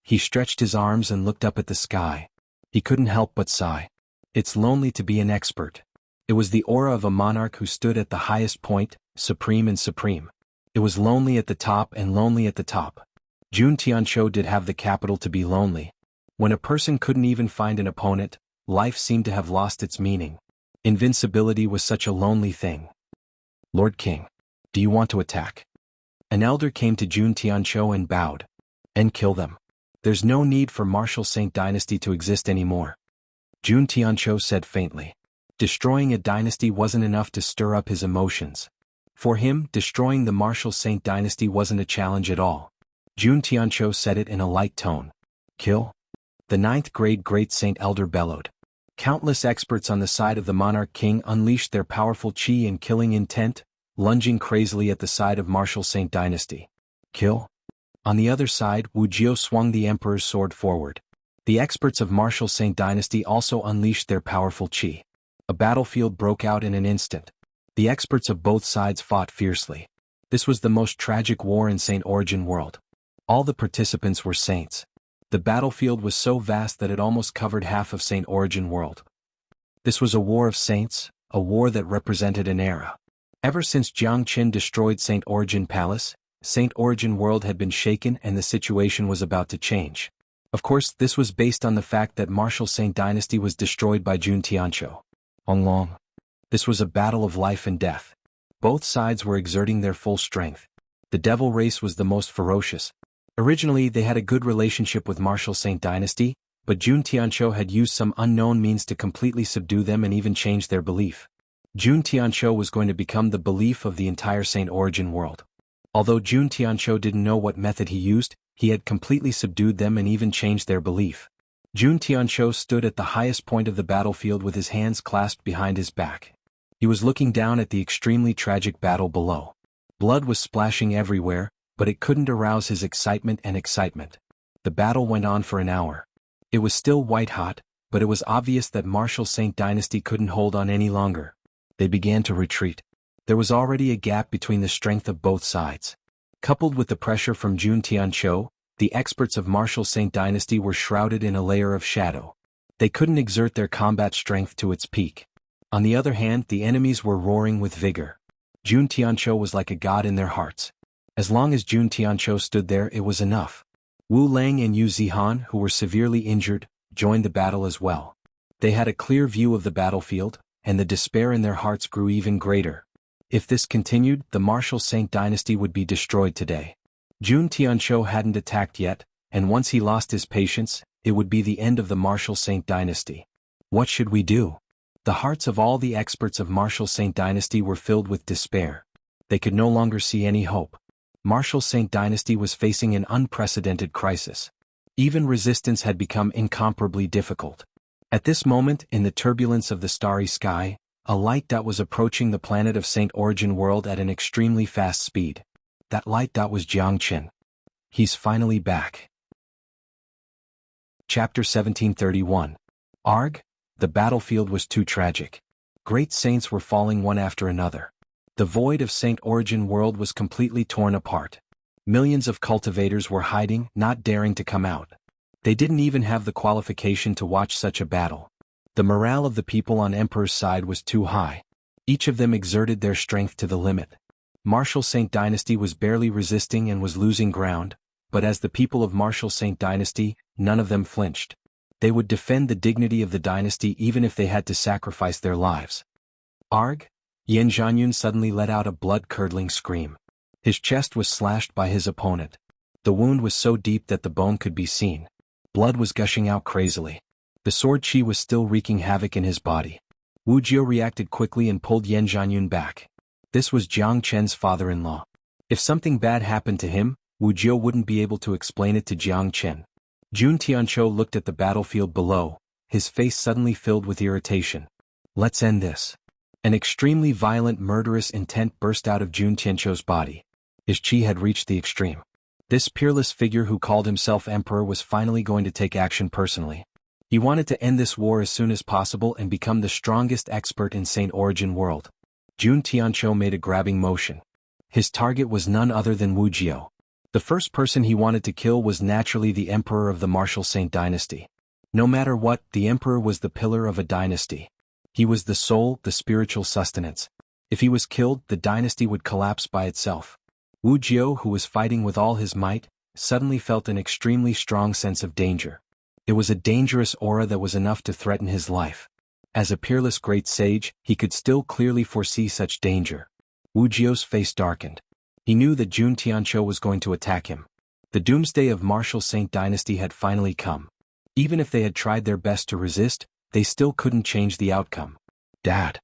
He stretched his arms and looked up at the sky. He couldn't help but sigh. It's lonely to be an expert. It was the aura of a monarch who stood at the highest point, supreme and supreme. It was lonely at the top and lonely at the top. Jun Tianqiu did have the capital to be lonely. When a person couldn't even find an opponent, life seemed to have lost its meaning. Invincibility was such a lonely thing. Lord King, do you want to attack? An elder came to Jun Tianqiu and bowed. And kill them. There's no need for Martial Saint Dynasty to exist anymore. Jun Tianqiu said faintly. Destroying a dynasty wasn't enough to stir up his emotions. For him, destroying the Martial Saint Dynasty wasn't a challenge at all. Jun Tianqiu said it in a light tone. Kill? The 9th grade great saint elder bellowed. Countless experts on the side of the monarch king unleashed their powerful qi and killing intent, lunging crazily at the side of Martial Saint Dynasty. Kill? On the other side, Wu Jio swung the emperor's sword forward. The experts of Martial Saint Dynasty also unleashed their powerful qi. A battlefield broke out in an instant. The experts of both sides fought fiercely. This was the most tragic war in Saint Origin World. All the participants were saints. The battlefield was so vast that it almost covered half of Saint Origin World. This was a war of saints, a war that represented an era. Ever since Jiang Qin destroyed Saint Origin Palace, Saint Origin World had been shaken and the situation was about to change. Of course, this was based on the fact that Martial Saint Dynasty was destroyed by Jun Tianqiu. Honglong. This was a battle of life and death. Both sides were exerting their full strength. The devil race was the most ferocious. Originally, they had a good relationship with Martial Saint Dynasty, but Jun Tianqiu had used some unknown means to completely subdue them and even change their belief. Jun Tianqiu was going to become the belief of the entire Saint Origin World. Although Jun Tianqiu didn't know what method he used, he had completely subdued them and even changed their belief. Jun Tianqiu stood at the highest point of the battlefield with his hands clasped behind his back. He was looking down at the extremely tragic battle below. Blood was splashing everywhere, but it couldn't arouse his excitement. The battle went on for an hour. It was still white-hot, but it was obvious that Martial Saint Dynasty couldn't hold on any longer. They began to retreat. There was already a gap between the strength of both sides. Coupled with the pressure from Jun Tianqiu, the experts of Martial Saint Dynasty were shrouded in a layer of shadow. They couldn't exert their combat strength to its peak. On the other hand, the enemies were roaring with vigor. Jun Tianqiu was like a god in their hearts. As long as Jun Tianqiu stood there, it was enough. Wu Lang and Yu Zihan, who were severely injured, joined the battle as well. They had a clear view of the battlefield, and the despair in their hearts grew even greater. If this continued, the Martial Saint Dynasty would be destroyed today. Jun Tianqiu hadn't attacked yet, and once he lost his patience, it would be the end of the Martial Saint Dynasty. What should we do? The hearts of all the experts of Martial Saint Dynasty were filled with despair. They could no longer see any hope. Martial Saint Dynasty was facing an unprecedented crisis. Even resistance had become incomparably difficult. At this moment, in the turbulence of the starry sky, a light dot was approaching the planet of Saint Origin World at an extremely fast speed. That light dot was Jiang Qin. He's finally back. Chapter 1731. Arg? The battlefield was too tragic. Great saints were falling one after another. The void of Saint Origin World was completely torn apart. Millions of cultivators were hiding, not daring to come out. They didn't even have the qualification to watch such a battle. The morale of the people on Emperor's side was too high. Each of them exerted their strength to the limit. Martial Saint Dynasty was barely resisting and was losing ground, but as the people of Martial Saint Dynasty, none of them flinched. They would defend the dignity of the dynasty even if they had to sacrifice their lives. Arg? Xuanhuan suddenly let out a blood-curdling scream. His chest was slashed by his opponent. The wound was so deep that the bone could be seen. Blood was gushing out crazily. The sword chi was still wreaking havoc in his body. Wu Jio reacted quickly and pulled Yan Zhanyun back. This was Jiang Chen's father-in-law. If something bad happened to him, Wu Jio wouldn't be able to explain it to Jiang Chen. Jun Tianqiu looked at the battlefield below, his face suddenly filled with irritation. Let's end this. An extremely violent murderous intent burst out of Jun Tianqiu's body. His chi had reached the extreme. This peerless figure who called himself emperor was finally going to take action personally. He wanted to end this war as soon as possible and become the strongest expert in Saint Origin World. Jun Tianqiu made a grabbing motion. His target was none other than Wu Jio. The first person he wanted to kill was naturally the emperor of the martial Saint dynasty. No matter what, the emperor was the pillar of a dynasty. He was the soul, the spiritual sustenance. If he was killed, the dynasty would collapse by itself. Wu Jio, who was fighting with all his might, suddenly felt an extremely strong sense of danger. It was a dangerous aura that was enough to threaten his life. As a peerless great sage, he could still clearly foresee such danger. Wu Jio's face darkened. He knew that Jun Tianqiu was going to attack him. The doomsday of martial Saint dynasty had finally come. Even if they had tried their best to resist, they still couldn't change the outcome. Dad.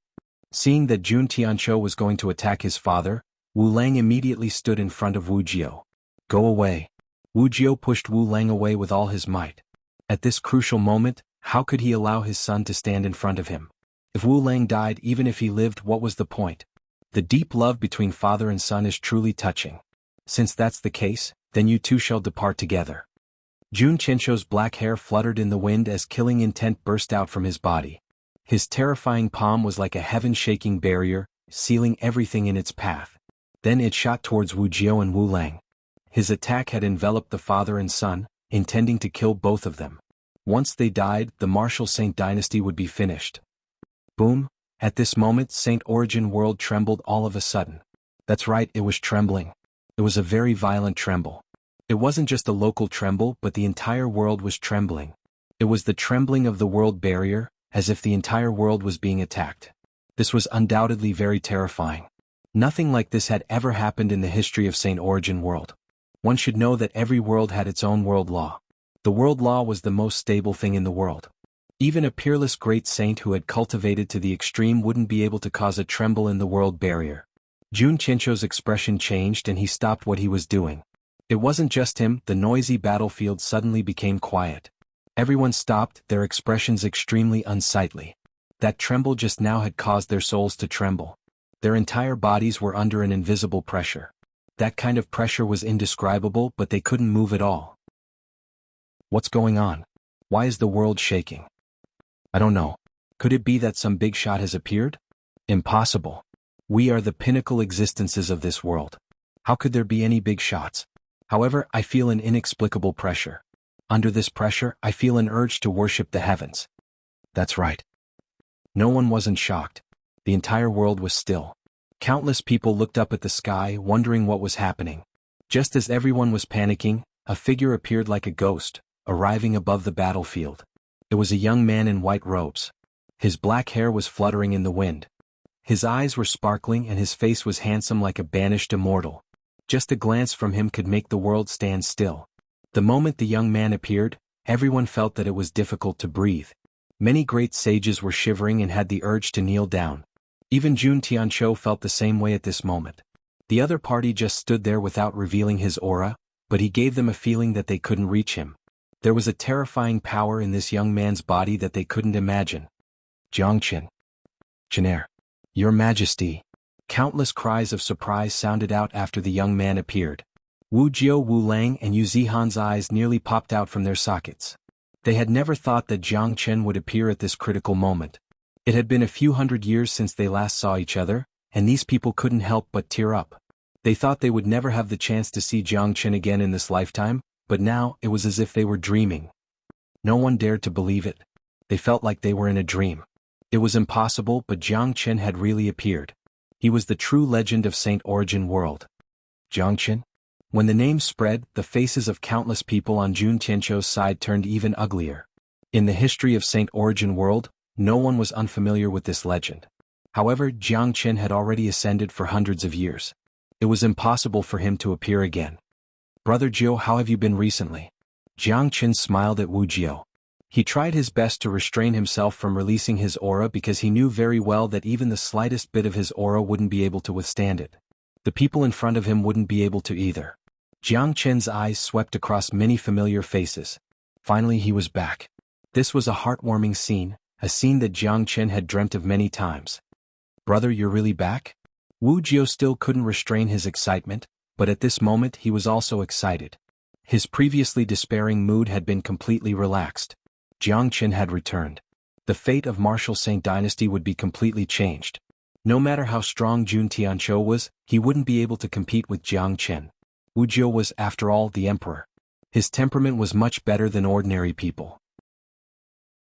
Seeing that Jun Tianqiu was going to attack his father, Wu Lang immediately stood in front of Wu Jio. Go away. Wu Jio pushed Wu Lang away with all his might. At this crucial moment, how could he allow his son to stand in front of him? If Wu Lang died, even if he lived, what was the point? The deep love between father and son is truly touching. Since that's the case, then you two shall depart together. Jun Tianqiu's black hair fluttered in the wind as killing intent burst out from his body. His terrifying palm was like a heaven-shaking barrier, sealing everything in its path. Then it shot towards Wu Jio and Wu Lang. His attack had enveloped the father and son, intending to kill both of them. Once they died, the martial Saint dynasty would be finished. Boom! At this moment, Saint Origin World trembled all of a sudden. That's right, it was trembling. It was a very violent tremble. It wasn't just a local tremble, but the entire world was trembling. It was the trembling of the world barrier, as if the entire world was being attacked. This was undoubtedly very terrifying. Nothing like this had ever happened in the history of Saint Origin World. One should know that every world had its own world law. The world law was the most stable thing in the world. Even a peerless great saint who had cultivated to the extreme wouldn't be able to cause a tremble in the world barrier. Jun Tianqiu's expression changed and he stopped what he was doing. It wasn't just him, the noisy battlefield suddenly became quiet. Everyone stopped, their expressions extremely unsightly. That tremble just now had caused their souls to tremble. Their entire bodies were under an invisible pressure. That kind of pressure was indescribable, but they couldn't move at all. What's going on? Why is the world shaking? I don't know. Could it be that some big shot has appeared? Impossible. We are the pinnacle existences of this world. How could there be any big shots? However, I feel an inexplicable pressure. Under this pressure, I feel an urge to worship the heavens. That's right. No one wasn't shocked. The entire world was still. Countless people looked up at the sky, wondering what was happening. Just as everyone was panicking, a figure appeared like a ghost, arriving above the battlefield. It was a young man in white robes. His black hair was fluttering in the wind. His eyes were sparkling and his face was handsome like a banished immortal. Just a glance from him could make the world stand still. The moment the young man appeared, everyone felt that it was difficult to breathe. Many great sages were shivering and had the urge to kneel down. Even Jun Tianqiu felt the same way at this moment. The other party just stood there without revealing his aura, but he gave them a feeling that they couldn't reach him. There was a terrifying power in this young man's body that they couldn't imagine. Jiangqin. Chenair. Your Majesty. Countless cries of surprise sounded out after the young man appeared. Wu Jio, Wu Lang and Yu Zihan's eyes nearly popped out from their sockets. They had never thought that Jiang Chen would appear at this critical moment. It had been a few hundred years since they last saw each other, and these people couldn't help but tear up. They thought they would never have the chance to see Jiang Chen again in this lifetime, but now it was as if they were dreaming. No one dared to believe it. They felt like they were in a dream. It was impossible, but Jiang Chen had really appeared. He was the true legend of Saint Origin World. Jiang Chen? When the name spread, the faces of countless people on Jun Tianqiu's side turned even uglier. In the history of Saint Origin World, no one was unfamiliar with this legend. However, Jiang Chen had already ascended for hundreds of years. It was impossible for him to appear again. Brother Jio, how have you been recently? Jiang Chen smiled at Wu Jio. He tried his best to restrain himself from releasing his aura because he knew very well that even the slightest bit of his aura wouldn't be able to withstand it. The people in front of him wouldn't be able to either. Jiang Qin's eyes swept across many familiar faces. Finally he was back. This was a heartwarming scene, a scene that Jiang Qin had dreamt of many times. "Brother, you're really back?" Wu Jiao still couldn't restrain his excitement, but at this moment he was also excited. His previously despairing mood had been completely relaxed. Jiang Qin had returned. The fate of martial Saint Dynasty would be completely changed. No matter how strong Jun Tianqiu was, he wouldn't be able to compete with Jiang Qin. Wu Jiao was, after all, the emperor. His temperament was much better than ordinary people.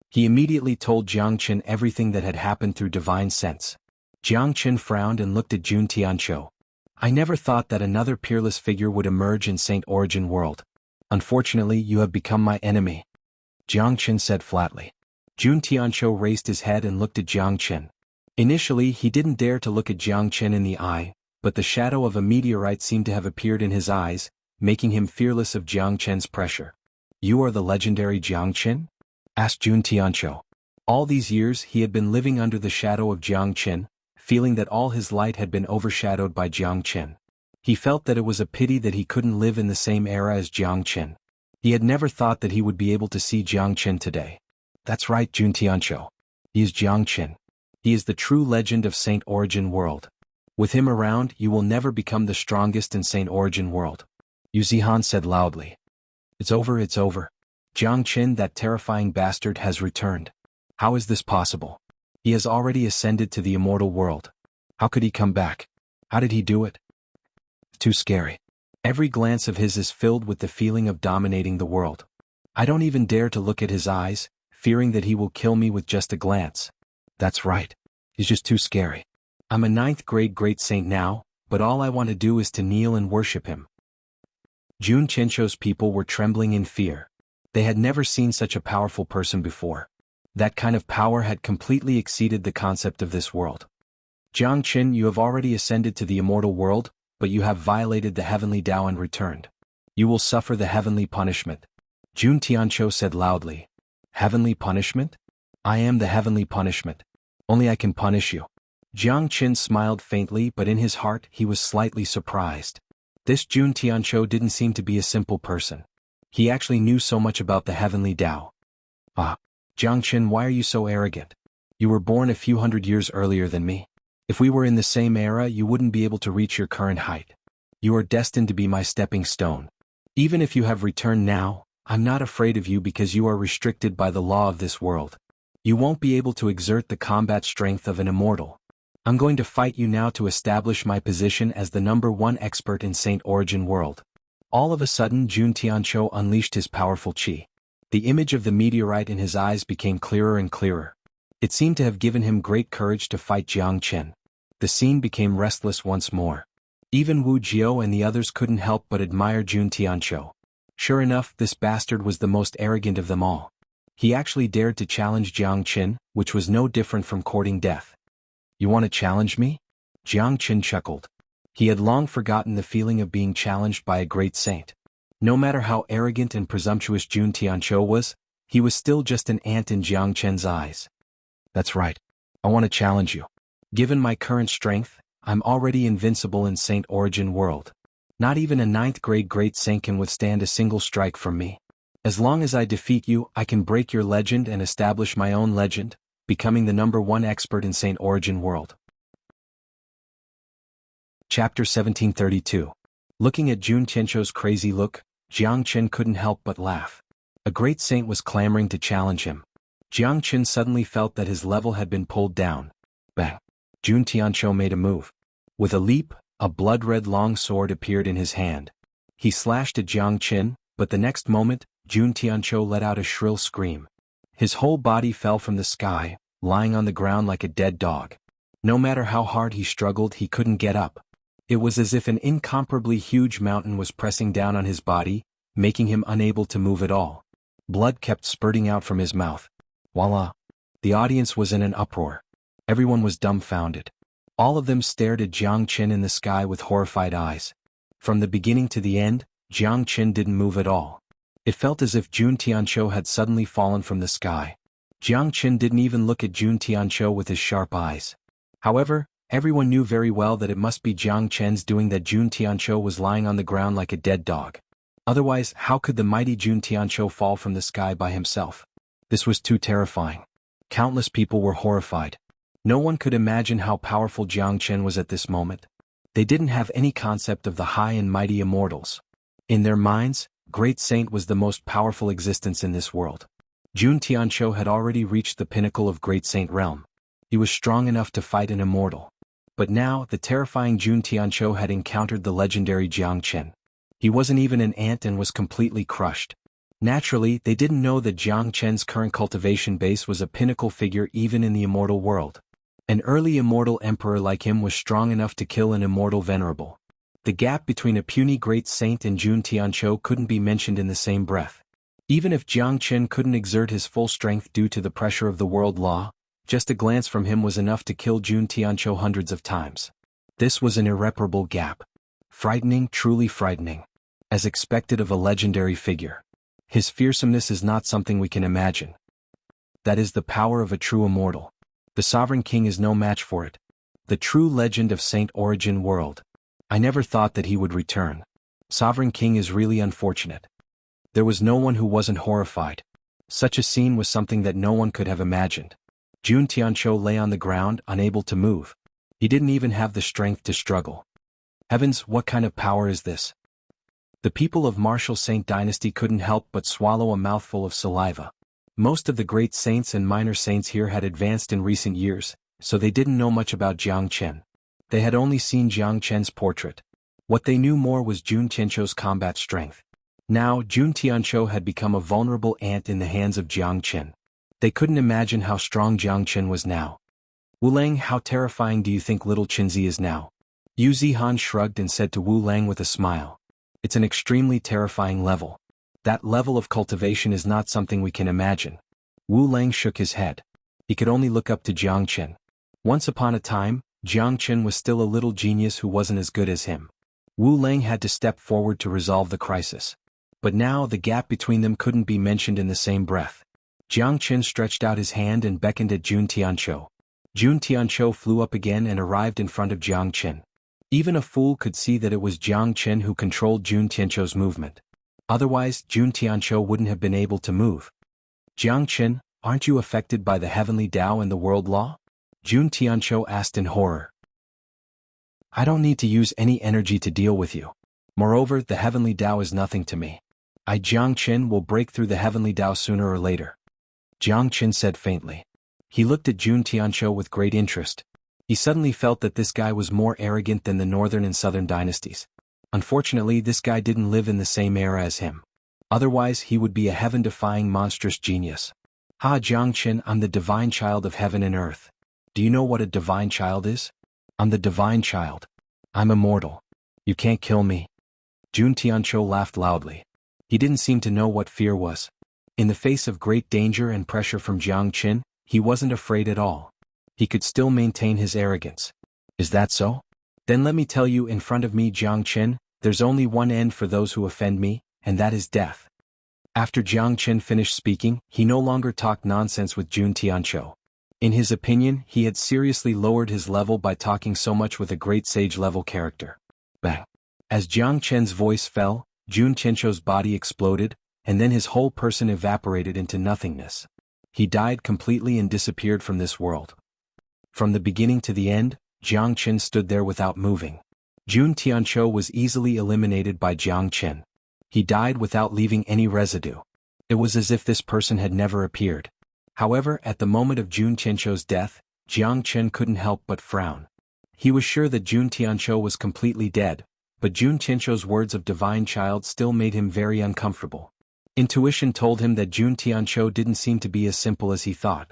He immediately told Jiang Qin everything that had happened through divine sense. Jiang Qin frowned and looked at Jun Tianqiu. "I never thought that another peerless figure would emerge in Saint Origin World. Unfortunately, you have become my enemy," Jiang Qin said flatly. Jun Tianqiu raised his head and looked at Jiang Qin. Initially he didn't dare to look at Jiang Qin in the eye, but the shadow of a meteorite seemed to have appeared in his eyes, making him fearless of Jiang Qin's pressure. "You are the legendary Jiang Qin?" asked Jun Tianqiu. All these years he had been living under the shadow of Jiang Qin, feeling that all his light had been overshadowed by Jiang Qin. He felt that it was a pity that he couldn't live in the same era as Jiang Qin. He had never thought that he would be able to see Jiang Qin today. "That's right, Jun Tianqiu. He is Jiang Qin. He is the true legend of Saint Origin World. With him around, you will never become the strongest in Saint Origin World," Xuanhuan said loudly. It's over. Jiang Qin, that terrifying bastard, has returned. How is this possible? He has already ascended to the immortal world. How could he come back? How did he do it? Too scary. Every glance of his is filled with the feeling of dominating the world. I don't even dare to look at his eyes, fearing that he will kill me with just a glance. That's right. He's just too scary. I'm a 9th grade great saint now, but all I want to do is to kneel and worship him. Jun Tianqiu's people were trembling in fear. They had never seen such a powerful person before. That kind of power had completely exceeded the concept of this world. "Jiang Qin, you have already ascended to the immortal world, but you have violated the heavenly Tao and returned. You will suffer the heavenly punishment," Jun Tianqiu said loudly. "Heavenly punishment? I am the heavenly punishment. Only I can punish you." Jiang Qin smiled faintly, but in his heart he was slightly surprised. This Jun Tianqiu didn't seem to be a simple person. He actually knew so much about the heavenly Tao. "Ah, Jiang Qin, why are you so arrogant? You were born a few hundred years earlier than me. If we were in the same era, you wouldn't be able to reach your current height. You are destined to be my stepping stone. Even if you have returned now, I'm not afraid of you because you are restricted by the law of this world. You won't be able to exert the combat strength of an immortal. I'm going to fight you now to establish my position as the #1 expert in Saint Origin World." All of a sudden Jun Tianqiu unleashed his powerful qi. The image of the meteorite in his eyes became clearer and clearer. It seemed to have given him great courage to fight Jiang Qin. The scene became restless once more. Even Wu Jiao and the others couldn't help but admire Jun Tianqiu. Sure enough, this bastard was the most arrogant of them all. He actually dared to challenge Jiang Qin, which was no different from courting death. "You want to challenge me?" Jiang Qin chuckled. He had long forgotten the feeling of being challenged by a great saint. No matter how arrogant and presumptuous Jun Tianqiu was, he was still just an ant in Jiang Qin's eyes. "That's right. I want to challenge you. Given my current strength, I'm already invincible in Saint Origin World. Not even a 9th grade great saint can withstand a single strike from me. As long as I defeat you, I can break your legend and establish my own legend, becoming the #1 expert in Saint Origin World." Chapter 1732. Looking at Jun Tianqiu's crazy look, Jiang Qin couldn't help but laugh. A great saint was clamoring to challenge him. Jiang Qin suddenly felt that his level had been pulled down. Bang! Jun Tianqiu made a move. With a leap, a blood-red long sword appeared in his hand. He slashed at Jiang Qin, but the next moment, Jun Tianqiu let out a shrill scream. His whole body fell from the sky, lying on the ground like a dead dog. No matter how hard he struggled, he couldn't get up. It was as if an incomparably huge mountain was pressing down on his body, making him unable to move at all. Blood kept spurting out from his mouth. Voila! The audience was in an uproar. Everyone was dumbfounded. All of them stared at Jiang Qin in the sky with horrified eyes. From the beginning to the end, Jiang Qin didn't move at all. It felt as if Jun Tianqiu had suddenly fallen from the sky. Jiang Qin didn't even look at Jun Tianqiu with his sharp eyes. However, everyone knew very well that it must be Jiang Chen's doing that Jun Tianqiu was lying on the ground like a dead dog. Otherwise, how could the mighty Jun Tianqiu fall from the sky by himself? This was too terrifying. Countless people were horrified. No one could imagine how powerful Jiang Chen was at this moment. They didn't have any concept of the high and mighty immortals. In their minds, Great Saint was the most powerful existence in this world. Jun Tianqiu had already reached the pinnacle of Great Saint realm. He was strong enough to fight an immortal. But now, the terrifying Jun Tianqiu had encountered the legendary Jiang Chen. He wasn't even an ant and was completely crushed. Naturally, they didn't know that Jiang Chen's current cultivation base was a pinnacle figure even in the immortal world. An early immortal emperor like him was strong enough to kill an immortal venerable. The gap between a puny Great Saint and Jun Tianqiu couldn't be mentioned in the same breath. Even if Jiang Chen couldn't exert his full strength due to the pressure of the world law, just a glance from him was enough to kill Jun Tianqiu hundreds of times. This was an irreparable gap. Frightening, truly frightening. As expected of a legendary figure. His fearsomeness is not something we can imagine. That is the power of a true immortal. The Sovereign King is no match for it. The true legend of Saint Origin World. I never thought that he would return. Sovereign King is really unfortunate. There was no one who wasn't horrified. Such a scene was something that no one could have imagined. Jun Tianqiu lay on the ground, unable to move. He didn't even have the strength to struggle. Heavens, what kind of power is this? The people of Martial Saint Dynasty couldn't help but swallow a mouthful of saliva. Most of the great saints and minor saints here had advanced in recent years, so they didn't know much about Jiang Chen. They had only seen Jiang Chen's portrait. What they knew more was Jun Tianqiu's combat strength. Now, Jun Tianqiu had become a vulnerable ant in the hands of Jiang Chen. They couldn't imagine how strong Jiang Chen was now. Wu Lang, how terrifying do you think little Qinzi is now? Yu Zihan shrugged and said to Wu Lang with a smile. It's an extremely terrifying level. That level of cultivation is not something we can imagine. Wu Lang shook his head. He could only look up to Jiang Chen. Once upon a time, Jiang Chen was still a little genius who wasn't as good as him. Wu Lang had to step forward to resolve the crisis. But now the gap between them couldn't be mentioned in the same breath. Jiang Chen stretched out his hand and beckoned at Jun Tianqiu. Jun Tianqiu flew up again and arrived in front of Jiang Chen. Even a fool could see that it was Jiang Chen who controlled Jun Tianqiu's movement. Otherwise, Jun Tianqiu wouldn't have been able to move. Jiang Chen, aren't you affected by the heavenly Tao and the world law? Jun Tianqiu asked in horror. I don't need to use any energy to deal with you. Moreover, the heavenly Tao is nothing to me. I, Jiang Chen, will break through the heavenly Tao sooner or later. Jiang Chen said faintly. He looked at Jun Tianqiu with great interest. He suddenly felt that this guy was more arrogant than the northern and southern dynasties. Unfortunately, this guy didn't live in the same era as him. Otherwise, he would be a heaven-defying monstrous genius. Ha, Jiang Chen, I'm the divine child of heaven and earth. Do you know what a divine child is? I'm the divine child. I'm immortal. You can't kill me. Jun Tianqiu laughed loudly. He didn't seem to know what fear was. In the face of great danger and pressure from Jiang Chen, he wasn't afraid at all. He could still maintain his arrogance. Is that so? Then let me tell you in front of me, Jiang Chen, there's only one end for those who offend me, and that is death. After Jiang Chen finished speaking, he no longer talked nonsense with Jun Tianqiu. In his opinion, he had seriously lowered his level by talking so much with a great sage-level character. Bang! As Jiang Chen's voice fell, Jun Tianqiu's body exploded, and then his whole person evaporated into nothingness. He died completely and disappeared from this world. From the beginning to the end, Jiang Chen stood there without moving. Jun Tianqiu was easily eliminated by Jiang Chen. He died without leaving any residue. It was as if this person had never appeared. However, at the moment of Jun Tianqiu's death, Jiang Chen couldn't help but frown. He was sure that Jun Tianqiu was completely dead, but Jun Tianqiu's words of divine child still made him very uncomfortable. Intuition told him that Jun Tianqiu didn't seem to be as simple as he thought.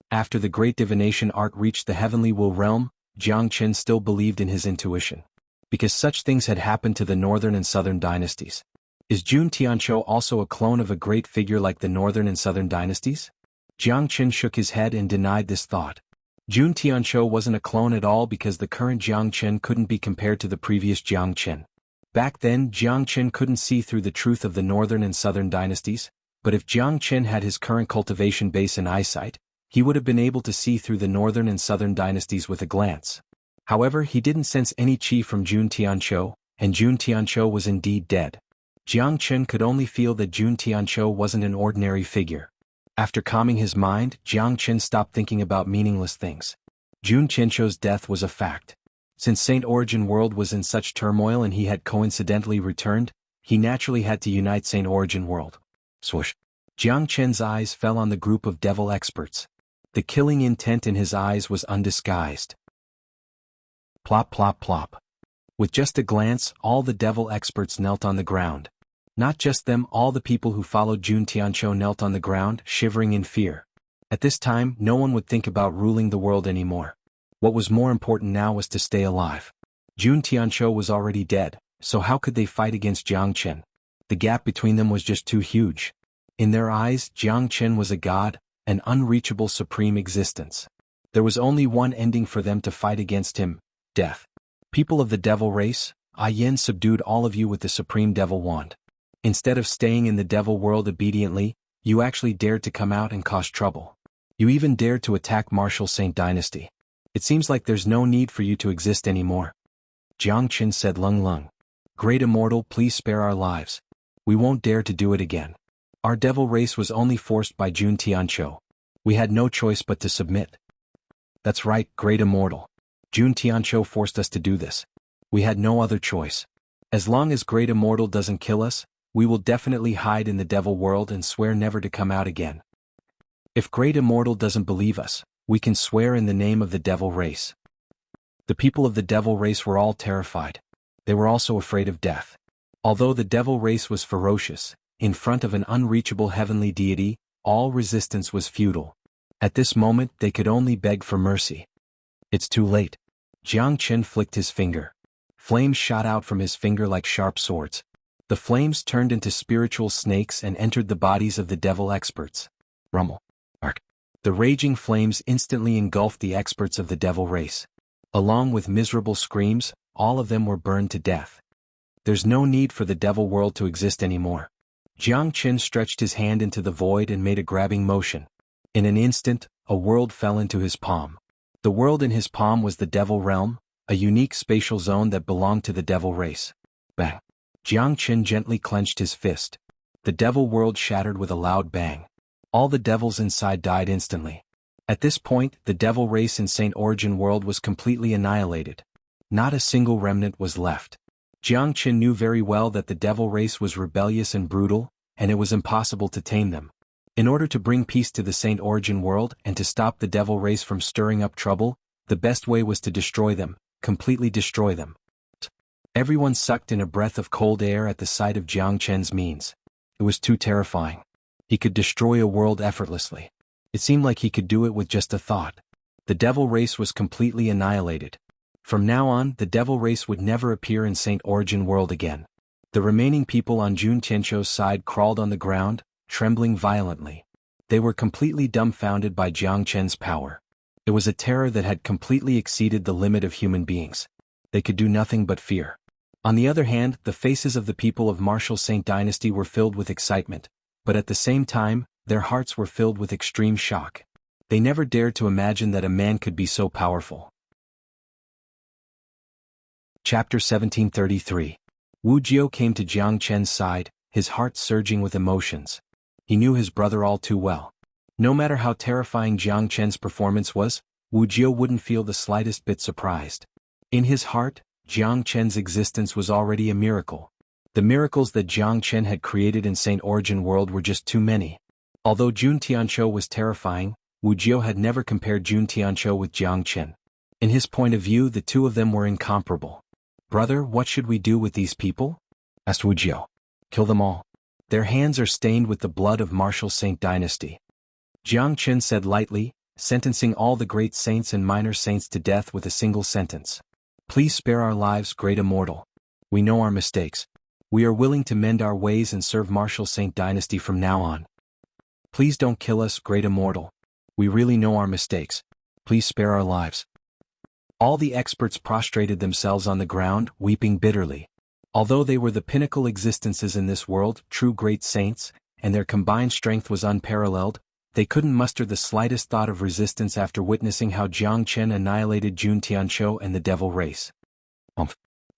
After the great divination art reached the heavenly Wu realm, Jiang Chen still believed in his intuition. Because such things had happened to the northern and southern dynasties. Is Jun Tianqiu also a clone of a great figure like the northern and southern dynasties? Jiang Chen shook his head and denied this thought. Jun Tianqiu wasn't a clone at all because the current Jiang Chen couldn't be compared to the previous Jiang Chen. Back then Jiang Qin couldn't see through the truth of the northern and southern dynasties, but if Jiang Qin had his current cultivation base and eyesight, he would have been able to see through the northern and southern dynasties with a glance. However, he didn't sense any qi from Jun Tianqiu, and Jun Tianqiu was indeed dead. Jiang Qin could only feel that Jun Tianqiu wasn't an ordinary figure. After calming his mind, Jiang Qin stopped thinking about meaningless things. Jun Tianqiu's death was a fact. Since Saint Origin World was in such turmoil and he had coincidentally returned, he naturally had to unite Saint Origin World. Swoosh. Jiang Qin's eyes fell on the group of devil experts. The killing intent in his eyes was undisguised. Plop plop plop. With just a glance, all the devil experts knelt on the ground. Not just them, all the people who followed Jun Tianqiu knelt on the ground, shivering in fear. At this time, no one would think about ruling the world anymore. What was more important now was to stay alive. Jun Tianqiu was already dead, so how could they fight against Jiang Qin? The gap between them was just too huge. In their eyes, Jiang Qin was a god, an unreachable supreme existence. There was only one ending for them to fight against him: death. People of the devil race, I Yin subdued all of you with the supreme devil wand. Instead of staying in the devil world obediently, you actually dared to come out and cause trouble. You even dared to attack Martial Saint Dynasty. It seems like there's no need for you to exist anymore. Jiang Qin said, Lung Lung. Great Immortal, please spare our lives. We won't dare to do it again. Our devil race was only forced by Jun Tianqiu. We had no choice but to submit. That's right, Great Immortal. Jun Tianqiu forced us to do this. We had no other choice. As long as Great Immortal doesn't kill us, we will definitely hide in the devil world and swear never to come out again. If Great Immortal doesn't believe us, we can swear in the name of the devil race. The people of the devil race were all terrified. They were also afraid of death. Although the devil race was ferocious, in front of an unreachable heavenly deity, all resistance was futile. At this moment, they could only beg for mercy. It's too late. Jiang Qin flicked his finger. Flames shot out from his finger like sharp swords. The flames turned into spiritual snakes and entered the bodies of the devil experts. Rumble. Arc. The raging flames instantly engulfed the experts of the devil race. Along with miserable screams, all of them were burned to death. There's no need for the devil world to exist anymore. Jiang Qin stretched his hand into the void and made a grabbing motion. In an instant, a world fell into his palm. The world in his palm was the devil realm, a unique spatial zone that belonged to the devil race. Bang! Jiang Qin gently clenched his fist. The devil world shattered with a loud bang. All the devils inside died instantly. At this point, the devil race in Saint Origin World was completely annihilated. Not a single remnant was left. Jiang Qin knew very well that the devil race was rebellious and brutal, and it was impossible to tame them. In order to bring peace to the Saint Origin World and to stop the devil race from stirring up trouble, the best way was to destroy them, completely destroy them. Everyone sucked in a breath of cold air at the sight of Jiang Qin's means. It was too terrifying. He could destroy a world effortlessly. It seemed like he could do it with just a thought. The devil race was completely annihilated. From now on, the devil race would never appear in Saint Origin World again. The remaining people on Jun Tianqiu's side crawled on the ground, trembling violently. They were completely dumbfounded by Jiang Qin's power. It was a terror that had completely exceeded the limit of human beings. They could do nothing but fear. On the other hand, the faces of the people of Martial Saint Dynasty were filled with excitement, but at the same time, their hearts were filled with extreme shock. They never dared to imagine that a man could be so powerful. Chapter 1733. Wu Jiao came to Jiang Qin's side, his heart surging with emotions. He knew his brother all too well. No matter how terrifying Jiang Qin's performance was, Wu Jiao wouldn't feel the slightest bit surprised. In his heart, Jiang Qin's existence was already a miracle. The miracles that Jiang Qin had created in Saint Origin World were just too many. Although Jun Tianqiu was terrifying, Wu Jiao had never compared Jun Tianqiu with Jiang Qin. In his point of view, the two of them were incomparable. Brother, what should we do with these people? Asked Wu Jiao. Kill them all. Their hands are stained with the blood of Martial Saint Dynasty. Jiang Qin said lightly, sentencing all the great saints and minor saints to death with a single sentence. Please spare our lives, Great Immortal. We know our mistakes. We are willing to mend our ways and serve Martial Saint Dynasty from now on. Please don't kill us, Great Immortal. We really know our mistakes. Please spare our lives. All the experts prostrated themselves on the ground, weeping bitterly. Although they were the pinnacle existences in this world, true great saints, and their combined strength was unparalleled, they couldn't muster the slightest thought of resistance after witnessing how Jiang Chen annihilated Jun Tianqiu and the devil race.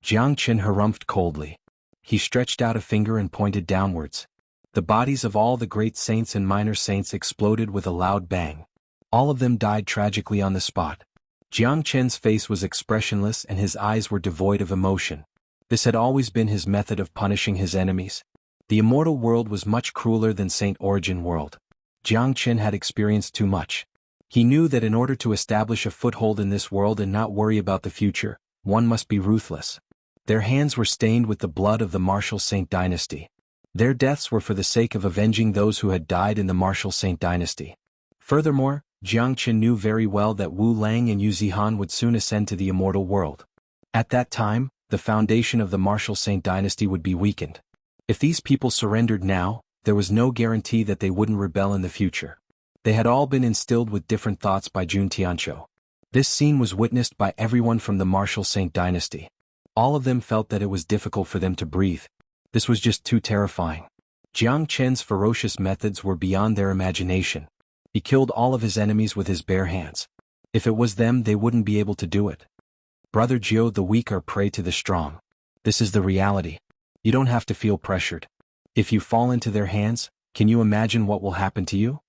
Jiang Chen harumphed coldly. He stretched out a finger and pointed downwards. The bodies of all the great saints and minor saints exploded with a loud bang. All of them died tragically on the spot. Jiang Chen's face was expressionless and his eyes were devoid of emotion. This had always been his method of punishing his enemies. The immortal world was much crueler than Saint Origin World. Jiang Chen had experienced too much. He knew that in order to establish a foothold in this world and not worry about the future, one must be ruthless. Their hands were stained with the blood of the martial Saint dynasty. Their deaths were for the sake of avenging those who had died in the martial Saint dynasty. Furthermore, Jiang Chen knew very well that Wu Lang and Yu Zihan would soon ascend to the immortal world. At that time, the foundation of the martial Saint dynasty would be weakened. If these people surrendered now, there was no guarantee that they wouldn't rebel in the future. They had all been instilled with different thoughts by Jun Tianqiu. This scene was witnessed by everyone from the martial Saint dynasty. All of them felt that it was difficult for them to breathe. This was just too terrifying. Jiang Chen's ferocious methods were beyond their imagination. He killed all of his enemies with his bare hands. If it was them, they wouldn't be able to do it. Brother Jiu, the weak are prey to the strong. This is the reality. You don't have to feel pressured. If you fall into their hands, can you imagine what will happen to you?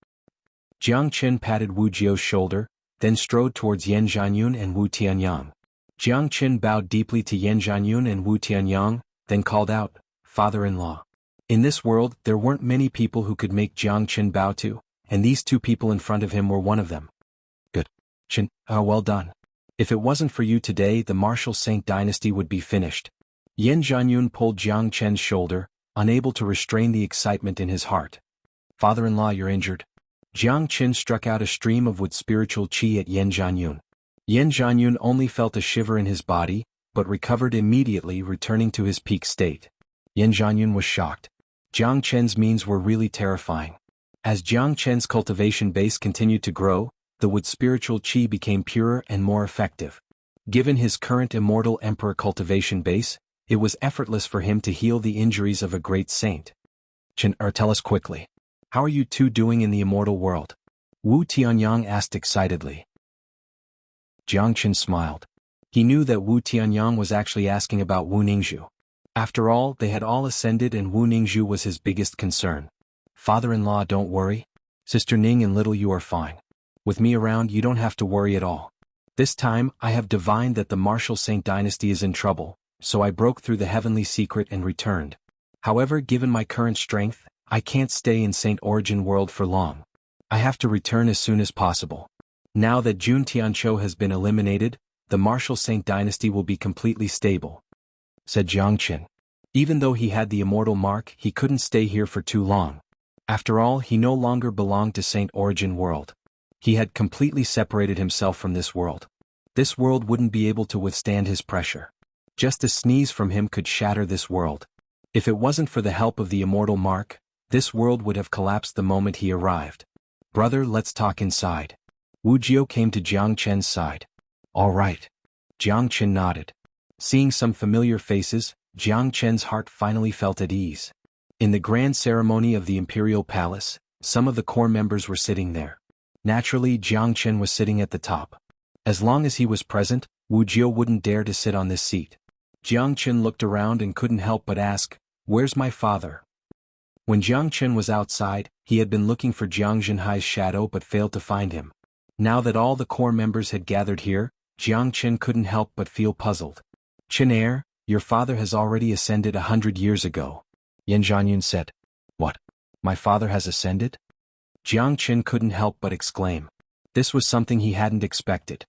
Jiang Chen patted Wu Jiu's shoulder, then strode towards Yan Zhanyun and Wu Tianyang. Jiang Chen bowed deeply to Yan Zhanyun and Wu Tianyang, then called out, "Father-in-law." In this world, there weren't many people who could make Jiang Chen bow to, and these two people in front of him were one of them. Good. Chen, well done. If it wasn't for you today, the martial Saint dynasty would be finished. Yan Zhanyun pulled Jiang Chen's shoulder, unable to restrain the excitement in his heart. Father-in-law, you're injured. Jiang Chen struck out a stream of wood spiritual qi at Yan Zhanyun. Yan Zhanyun only felt a shiver in his body, but recovered immediately, returning to his peak state. Yan Zhanyun was shocked. Jiang Chen's means were really terrifying. As Jiang Chen's cultivation base continued to grow, the wood spiritual qi became purer and more effective. Given his current immortal emperor cultivation base, it was effortless for him to heal the injuries of a great saint. Chen, tell us quickly. How are you two doing in the immortal world? Wu Tianyang asked excitedly. Jiang Chen smiled. He knew that Wu Tianyang was actually asking about Wu Ningzhu. After all, they had all ascended and Wu Ningzhu was his biggest concern. Father-in-law, don't worry. Sister Ning and little you are fine. With me around, you don't have to worry at all. This time, I have divined that the martial Saint dynasty is in trouble, so I broke through the heavenly secret and returned. However, given my current strength, I can't stay in Saint Origin World for long. I have to return as soon as possible. Now that Jun Tianqiu has been eliminated, the martial Saint dynasty will be completely stable, said Jiang Chen. Even though he had the immortal mark, he couldn't stay here for too long. After all, he no longer belonged to Saint Origin World. He had completely separated himself from this world. This world wouldn't be able to withstand his pressure. Just a sneeze from him could shatter this world. If it wasn't for the help of the immortal mark, this world would have collapsed the moment he arrived. Brother, let's talk inside. Wu Jiu came to Jiang Chen's side. All right. Jiang Chen nodded. Seeing some familiar faces, Jiang Chen's heart finally felt at ease. In the grand ceremony of the imperial palace, some of the core members were sitting there. Naturally, Jiang Chen was sitting at the top. As long as he was present, Wu Jiu wouldn't dare to sit on this seat. Jiang Chen looked around and couldn't help but ask, "Where's my father?" When Jiang Chen was outside, he had been looking for Jiang Zhenhai's shadow but failed to find him. Now that all the core members had gathered here, Jiang Chen couldn't help but feel puzzled. "Chen heir, your father has already ascended 100 years ago," Yan Zhanyun said. "What? My father has ascended?" Jiang Chen couldn't help but exclaim. This was something he hadn't expected.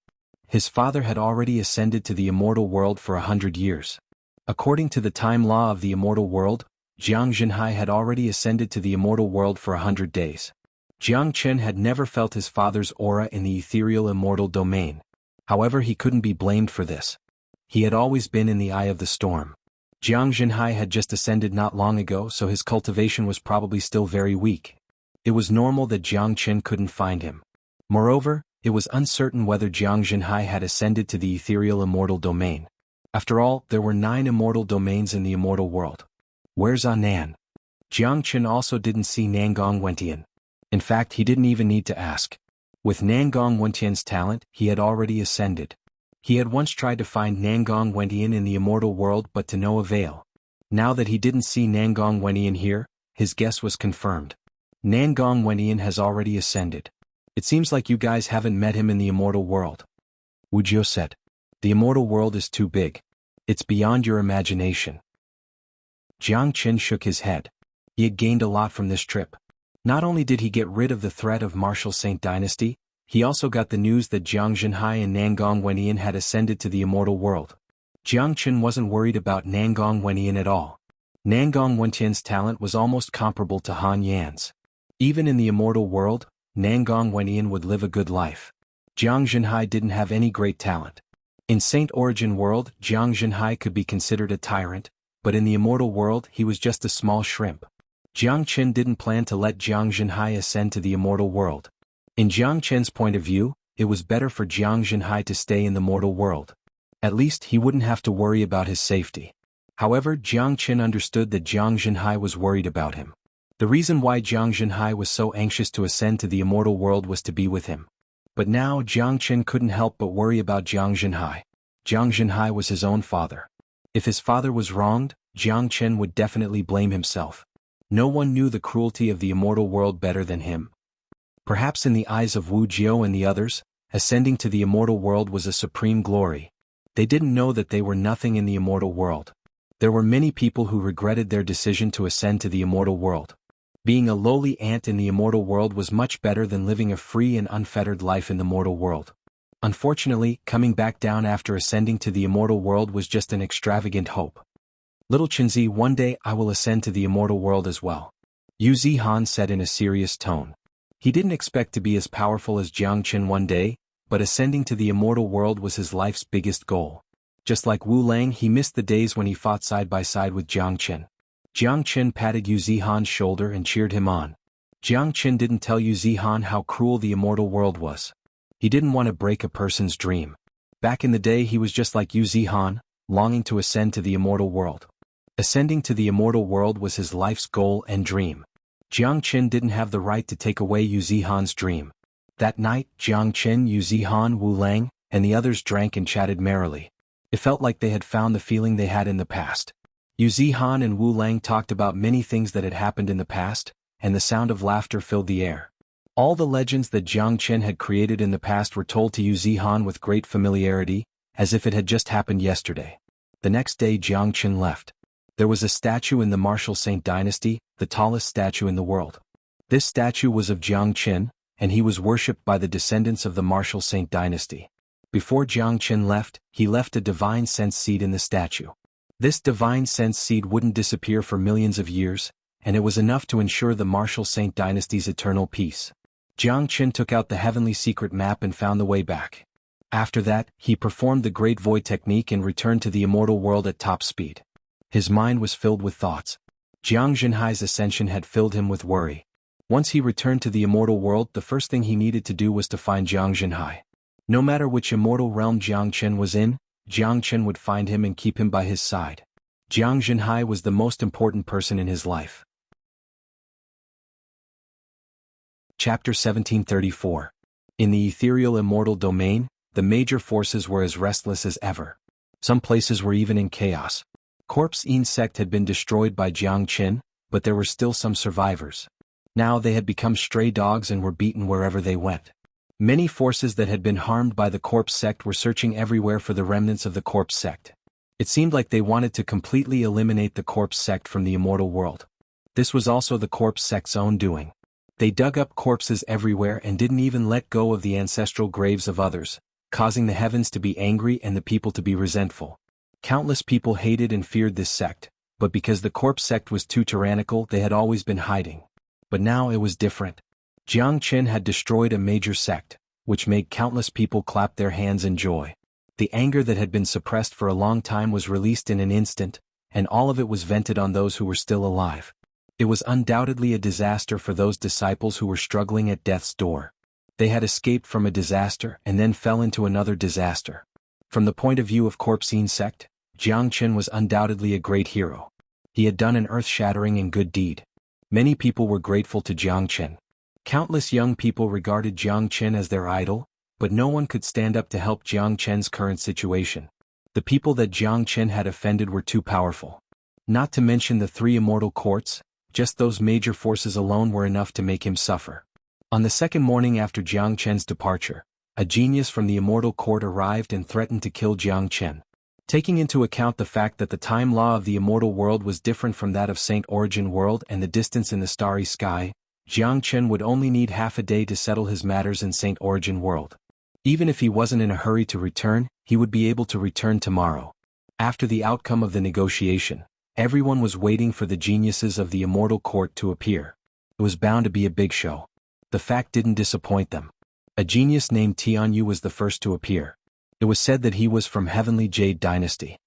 His father had already ascended to the immortal world for 100 years. According to the time law of the immortal world, Jiang Zhenhai had already ascended to the immortal world for 100 days. Jiang Chen had never felt his father's aura in the ethereal immortal domain. However, he couldn't be blamed for this. He had always been in the eye of the storm. Jiang Zhenhai had just ascended not long ago, so his cultivation was probably still very weak. It was normal that Jiang Chen couldn't find him. Moreover, it was uncertain whether Jiang Zhenhai had ascended to the ethereal immortal domain. After all, there were 9 immortal domains in the immortal world. Where's Nan? Jiang Qin also didn't see Nangong Wentian. In fact, he didn't even need to ask. With Nangong Wentian's talent, he had already ascended. He had once tried to find Nangong Wentian in the immortal world but to no avail. Now that he didn't see Nangong Wentian here, his guess was confirmed. Nangong Wentian has already ascended. It seems like you guys haven't met him in the immortal world. Wu Jiao said. The immortal world is too big. It's beyond your imagination. Jiang Qin shook his head. He had gained a lot from this trip. Not only did he get rid of the threat of martial Saint Dynasty, he also got the news that Jiang Zhenhai and Nangong Wentian had ascended to the immortal world. Jiang Qin wasn't worried about Nangong Wentian at all. Nangong Wentian's talent was almost comparable to Han Yan's. Even in the immortal world, Nangong Wentian would live a good life. Jiang Zhenhai didn't have any great talent. In Saint Origin world, Jiang Zhenhai could be considered a tyrant, but in the immortal world he was just a small shrimp. Jiang Qin didn't plan to let Jiang Zhenhai ascend to the immortal world. In Jiang Qin's point of view, it was better for Jiang Zhenhai to stay in the mortal world. At least he wouldn't have to worry about his safety. However, Jiang Qin understood that Jiang Zhenhai was worried about him. The reason why Jiang Zhenhai was so anxious to ascend to the immortal world was to be with him. But now Jiang Qin couldn't help but worry about Jiang Zhenhai. Jiang Zhenhai was his own father. If his father was wronged, Jiang Qin would definitely blame himself. No one knew the cruelty of the immortal world better than him. Perhaps in the eyes of Wu Jiao and the others, ascending to the immortal world was a supreme glory. They didn't know that they were nothing in the immortal world. There were many people who regretted their decision to ascend to the immortal world. Being a lowly ant in the immortal world was much better than living a free and unfettered life in the mortal world. Unfortunately, coming back down after ascending to the immortal world was just an extravagant hope. Little Qinzi, one day I will ascend to the immortal world as well. Yu Zihan said in a serious tone. He didn't expect to be as powerful as Jiang Qin one day, but ascending to the immortal world was his life's biggest goal. Just like Wu Lang, he missed the days when he fought side by side with Jiang Qin. Jiang Qin patted Yu Zihan's shoulder and cheered him on. Jiang Qin didn't tell Yu Zihan how cruel the immortal world was. He didn't want to break a person's dream. Back in the day he was just like Yu Zihan, longing to ascend to the immortal world. Ascending to the immortal world was his life's goal and dream. Jiang Qin didn't have the right to take away Yu Zihan's dream. That night, Jiang Qin, Yu Zihan, Wu Lang, and the others drank and chatted merrily. It felt like they had found the feeling they had in the past. Yu Zihan and Wu Lang talked about many things that had happened in the past, and the sound of laughter filled the air. All the legends that Jiang Qin had created in the past were told to Yu Zihan with great familiarity, as if it had just happened yesterday. The next day Jiang Qin left. There was a statue in the martial Saint Dynasty, the tallest statue in the world. This statue was of Jiang Qin, and he was worshipped by the descendants of the martial Saint Dynasty. Before Jiang Qin left, he left a divine sense seed in the statue. This divine sense seed wouldn't disappear for millions of years, and it was enough to ensure the martial Saint Dynasty's eternal peace. Jiang Qin took out the heavenly secret map and found the way back. After that, he performed the Great Void technique and returned to the immortal world at top speed. His mind was filled with thoughts. Jiang Zhenhai's ascension had filled him with worry. Once he returned to the immortal world, the first thing he needed to do was to find Jiang Zhenhai. No matter which immortal realm Jiang Qin was in, Jiang Qin would find him and keep him by his side. Jiang Zhenhai was the most important person in his life. Chapter 1734. In the ethereal immortal domain, the major forces were as restless as ever. Some places were even in chaos. Corpse insect had been destroyed by Jiang Qin, but there were still some survivors. Now they had become stray dogs and were beaten wherever they went. Many forces that had been harmed by the corpse sect were searching everywhere for the remnants of the corpse sect. It seemed like they wanted to completely eliminate the corpse sect from the immortal world. This was also the corpse sect's own doing. They dug up corpses everywhere and didn't even let go of the ancestral graves of others, causing the heavens to be angry and the people to be resentful. Countless people hated and feared this sect, but because the corpse sect was too tyrannical, they had always been hiding. But now it was different. Jiang Qin had destroyed a major sect, which made countless people clap their hands in joy. The anger that had been suppressed for a long time was released in an instant, and all of it was vented on those who were still alive. It was undoubtedly a disaster for those disciples who were struggling at death's door. They had escaped from a disaster and then fell into another disaster. From the point of view of corpse insect, Jiang Qin was undoubtedly a great hero. He had done an earth-shattering and good deed. Many people were grateful to Jiang Qin. Countless young people regarded Jiang Qin as their idol, but no one could stand up to help Jiang Qin's current situation. The people that Jiang Qin had offended were too powerful. Not to mention the 3 immortal courts, just those major forces alone were enough to make him suffer. On the second morning after Jiang Qin's departure, a genius from the immortal court arrived and threatened to kill Jiang Qin. Taking into account the fact that the time law of the immortal world was different from that of Saint Origin World and the distance in the starry sky, Jiang Qin would only need half a day to settle his matters in Saint Origin World. Even if he wasn't in a hurry to return, he would be able to return tomorrow. After the outcome of the negotiation, everyone was waiting for the geniuses of the immortal court to appear. It was bound to be a big show. The fact didn't disappoint them. A genius named Tianyu was the first to appear. It was said that he was from Heavenly Jade Dynasty.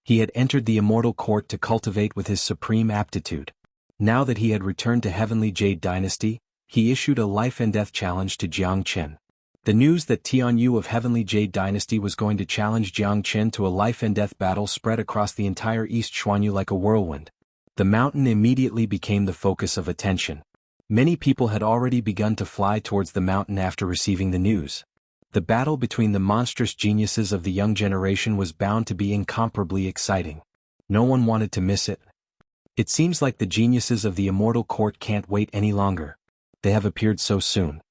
He had entered the immortal court to cultivate with his supreme aptitude. Now that he had returned to Heavenly Jade Dynasty, he issued a life-and-death challenge to Jiang Qin. The news that Tianyu of Heavenly Jade Dynasty was going to challenge Jiang Qin to a life-and-death battle spread across the entire East Xuanhu like a whirlwind. The mountain immediately became the focus of attention. Many people had already begun to fly towards the mountain after receiving the news. The battle between the monstrous geniuses of the young generation was bound to be incomparably exciting. No one wanted to miss it. It seems like the geniuses of the immortal court can't wait any longer. They have appeared so soon.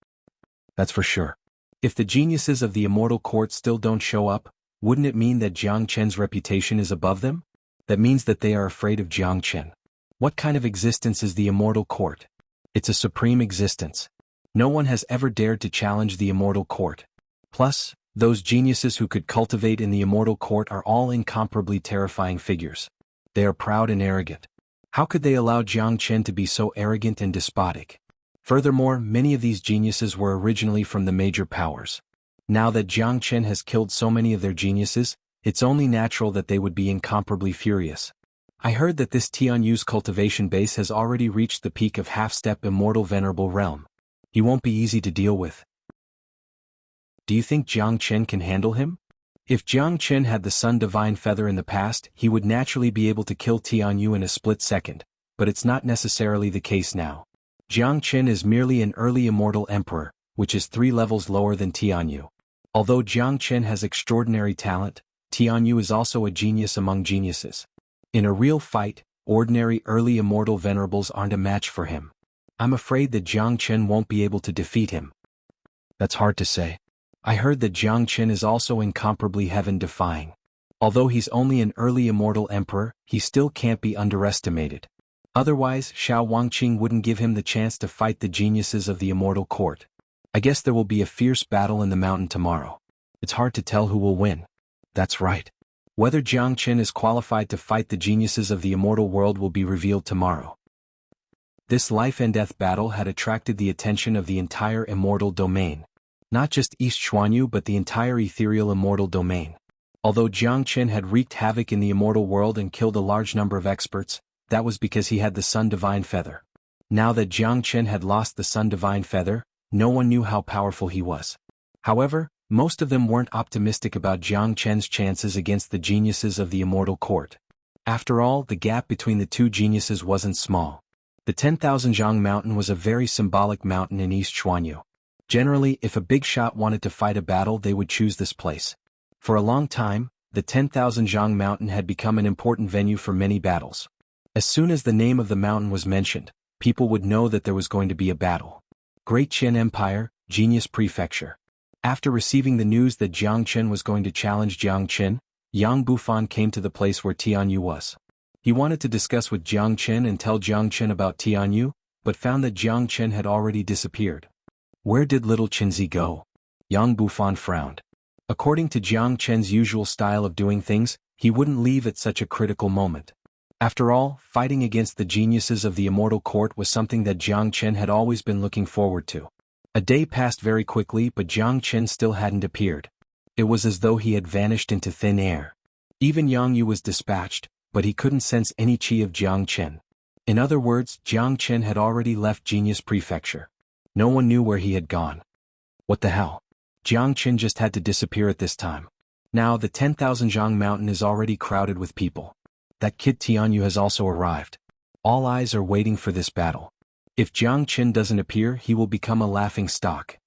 That's for sure. If the geniuses of the immortal court still don't show up, wouldn't it mean that Jiang Qin's reputation is above them? That means that they are afraid of Jiang Qin. What kind of existence is the immortal court? It's a supreme existence. No one has ever dared to challenge the immortal court. Plus, those geniuses who could cultivate in the immortal court are all incomparably terrifying figures. They are proud and arrogant. How could they allow Jiang Qin to be so arrogant and despotic? Furthermore, many of these geniuses were originally from the major powers. Now that Jiang Qin has killed so many of their geniuses, it's only natural that they would be incomparably furious. I heard that this Tianyu's cultivation base has already reached the peak of half-step immortal venerable realm. He won't be easy to deal with. Do you think Jiang Qin can handle him? If Jiang Qin had the Sun Divine Feather in the past, he would naturally be able to kill Tianyu in a split second, but it's not necessarily the case now. Jiang Qin is merely an early immortal emperor, which is 3 levels lower than Tianyu. Although Jiang Qin has extraordinary talent, Tianyu is also a genius among geniuses. In a real fight, ordinary early immortal venerables aren't a match for him. I'm afraid that Jiang Qin won't be able to defeat him. That's hard to say. I heard that Jiang Qin is also incomparably heaven-defying. Although he's only an early immortal emperor, he still can't be underestimated. Otherwise, Xiao Wangqing wouldn't give him the chance to fight the geniuses of the immortal court. I guess there will be a fierce battle in the mountain tomorrow. It's hard to tell who will win. That's right. Whether Jiang Qin is qualified to fight the geniuses of the immortal world will be revealed tomorrow. This life-and-death battle had attracted the attention of the entire immortal domain. Not just East Xuanhu but the entire ethereal immortal domain. Although Jiang Qin had wreaked havoc in the immortal world and killed a large number of experts, that was because he had the Sun Divine Feather. Now that Jiang Qin had lost the Sun Divine Feather, no one knew how powerful he was. However, most of them weren't optimistic about Jiang Qin's chances against the geniuses of the immortal court. After all, the gap between the two geniuses wasn't small. The 10,000 Zhang Mountain was a very symbolic mountain in East Xuanhu. Generally, if a big shot wanted to fight a battle, they would choose this place. For a long time, the 10,000 Zhang Mountain had become an important venue for many battles. As soon as the name of the mountain was mentioned, people would know that there was going to be a battle. Great Qin Empire, Genius Prefecture. After receiving the news that Jiang Qin was going to challenge Jiang Qin, Yang Bufan came to the place where Tianyu was. He wanted to discuss with Jiang Qin and tell Jiang Qin about Tianyu, but found that Jiang Qin had already disappeared. Where did little Qinzi go? Yang Bufan frowned. According to Jiang Qin's usual style of doing things, he wouldn't leave at such a critical moment. After all, fighting against the geniuses of the immortal court was something that Jiang Qin had always been looking forward to. A day passed very quickly, but Jiang Qin still hadn't appeared. It was as though he had vanished into thin air. Even Yang Yu was dispatched, but he couldn't sense any qi of Jiang Qin. In other words, Jiang Qin had already left Genius Prefecture. No one knew where he had gone. What the hell? Jiang Qin just had to disappear at this time. Now the 10,000 Zhang mountain is already crowded with people. That kid Tianyu has also arrived. All eyes are waiting for this battle. If Jiang Qin doesn't appear, he will become a laughing stock.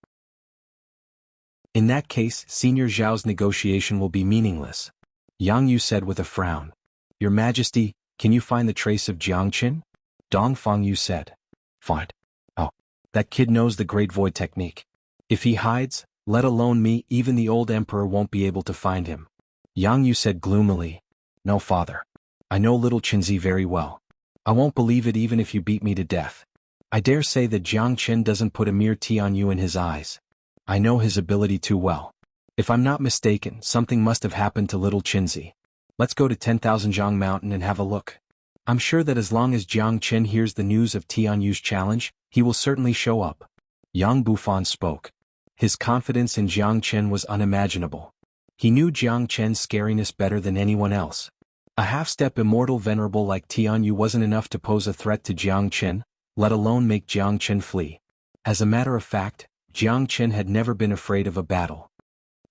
In that case, Senior Zhao's negotiation will be meaningless. Yang Yu said with a frown. Your Majesty, can you find the trace of Jiang Qin? Dong Feng Yu said. Find. Oh, that kid knows the Great Void technique. If he hides, let alone me, even the old emperor won't be able to find him. Yang Yu said gloomily. No, father. I know little Qinzi very well. I won't believe it even if you beat me to death. I dare say that Jiang Qin doesn't put a mere Tianyu in his eyes. I know his ability too well. If I'm not mistaken, something must have happened to little Qinzi. Let's go to 10,000 Zhang Mountain and have a look. I'm sure that as long as Jiang Qin hears the news of Tianyu's challenge, he will certainly show up. Yang Bufan spoke. His confidence in Jiang Qin was unimaginable. He knew Jiang Qin's scariness better than anyone else. A half-step immortal venerable like Tianyu wasn't enough to pose a threat to Jiang Qin, let alone make Jiang Qin flee. As a matter of fact, Jiang Qin had never been afraid of a battle.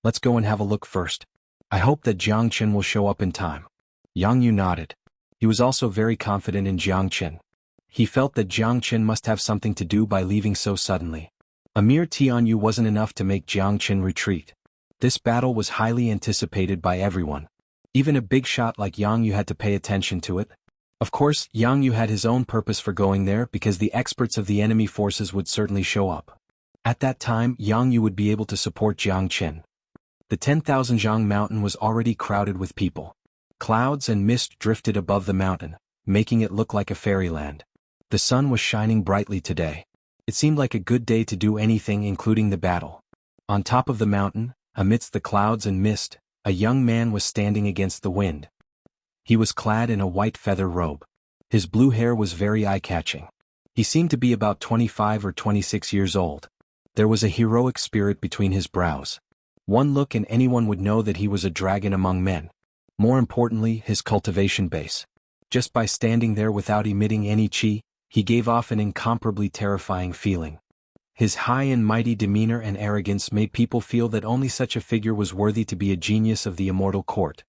Let's go and have a look first. I hope that Jiang Qin will show up in time. Yang Yu nodded. He was also very confident in Jiang Qin. He felt that Jiang Qin must have something to do by leaving so suddenly. A mere Tianyu wasn't enough to make Jiang Qin retreat. This battle was highly anticipated by everyone. Even a big shot like Yang Yu had to pay attention to it. Of course, Yang Yu had his own purpose for going there because the experts of the enemy forces would certainly show up. At that time, Yang Yu would be able to support Jiang Qin. The 10,000 Zhang mountain was already crowded with people. Clouds and mist drifted above the mountain, making it look like a fairyland. The sun was shining brightly today. It seemed like a good day to do anything, including the battle. On top of the mountain, amidst the clouds and mist, a young man was standing against the wind. He was clad in a white feather robe. His blue hair was very eye-catching. He seemed to be about 25 or 26 years old. There was a heroic spirit between his brows. One look and anyone would know that he was a dragon among men. More importantly, his cultivation base. Just by standing there without emitting any qi, he gave off an incomparably terrifying feeling. His high and mighty demeanor and arrogance made people feel that only such a figure was worthy to be a genius of the immortal court.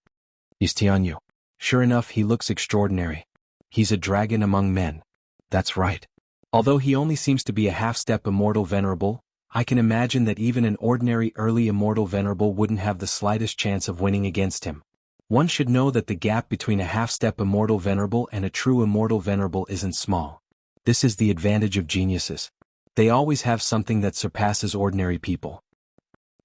He's Tianyu. Sure enough, he looks extraordinary. He's a dragon among men. That's right. Although he only seems to be a half-step immortal venerable, I can imagine that even an ordinary early immortal venerable wouldn't have the slightest chance of winning against him. One should know that the gap between a half-step immortal venerable and a true immortal venerable isn't small. This is the advantage of geniuses. They always have something that surpasses ordinary people.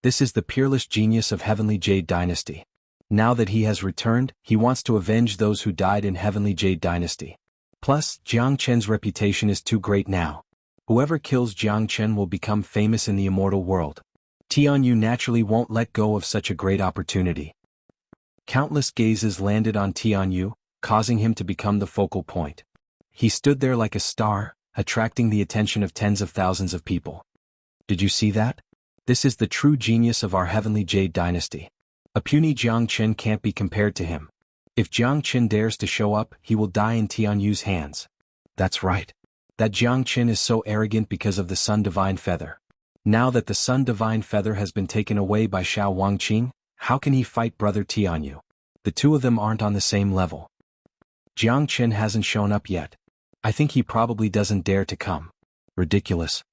This is the peerless genius of Heavenly Jade Dynasty. Now that he has returned, he wants to avenge those who died in Heavenly Jade Dynasty. Plus, Jiang Qin's reputation is too great now. Whoever kills Jiang Qin will become famous in the immortal world. Tianyu naturally won't let go of such a great opportunity. Countless gazes landed on Tianyu, causing him to become the focal point. He stood there like a star, attracting the attention of tens of thousands of people. Did you see that? This is the true genius of our Heavenly Jade Dynasty. A puny Jiang Qin can't be compared to him. If Jiang Qin dares to show up, he will die in Tianyu's hands. That's right. That Jiang Qin is so arrogant because of the Sun Divine Feather. Now that the Sun Divine Feather has been taken away by Xiao Wangqing, how can he fight brother Tianyu? The two of them aren't on the same level. Jiang Qin hasn't shown up yet. I think he probably doesn't dare to come. Ridiculous.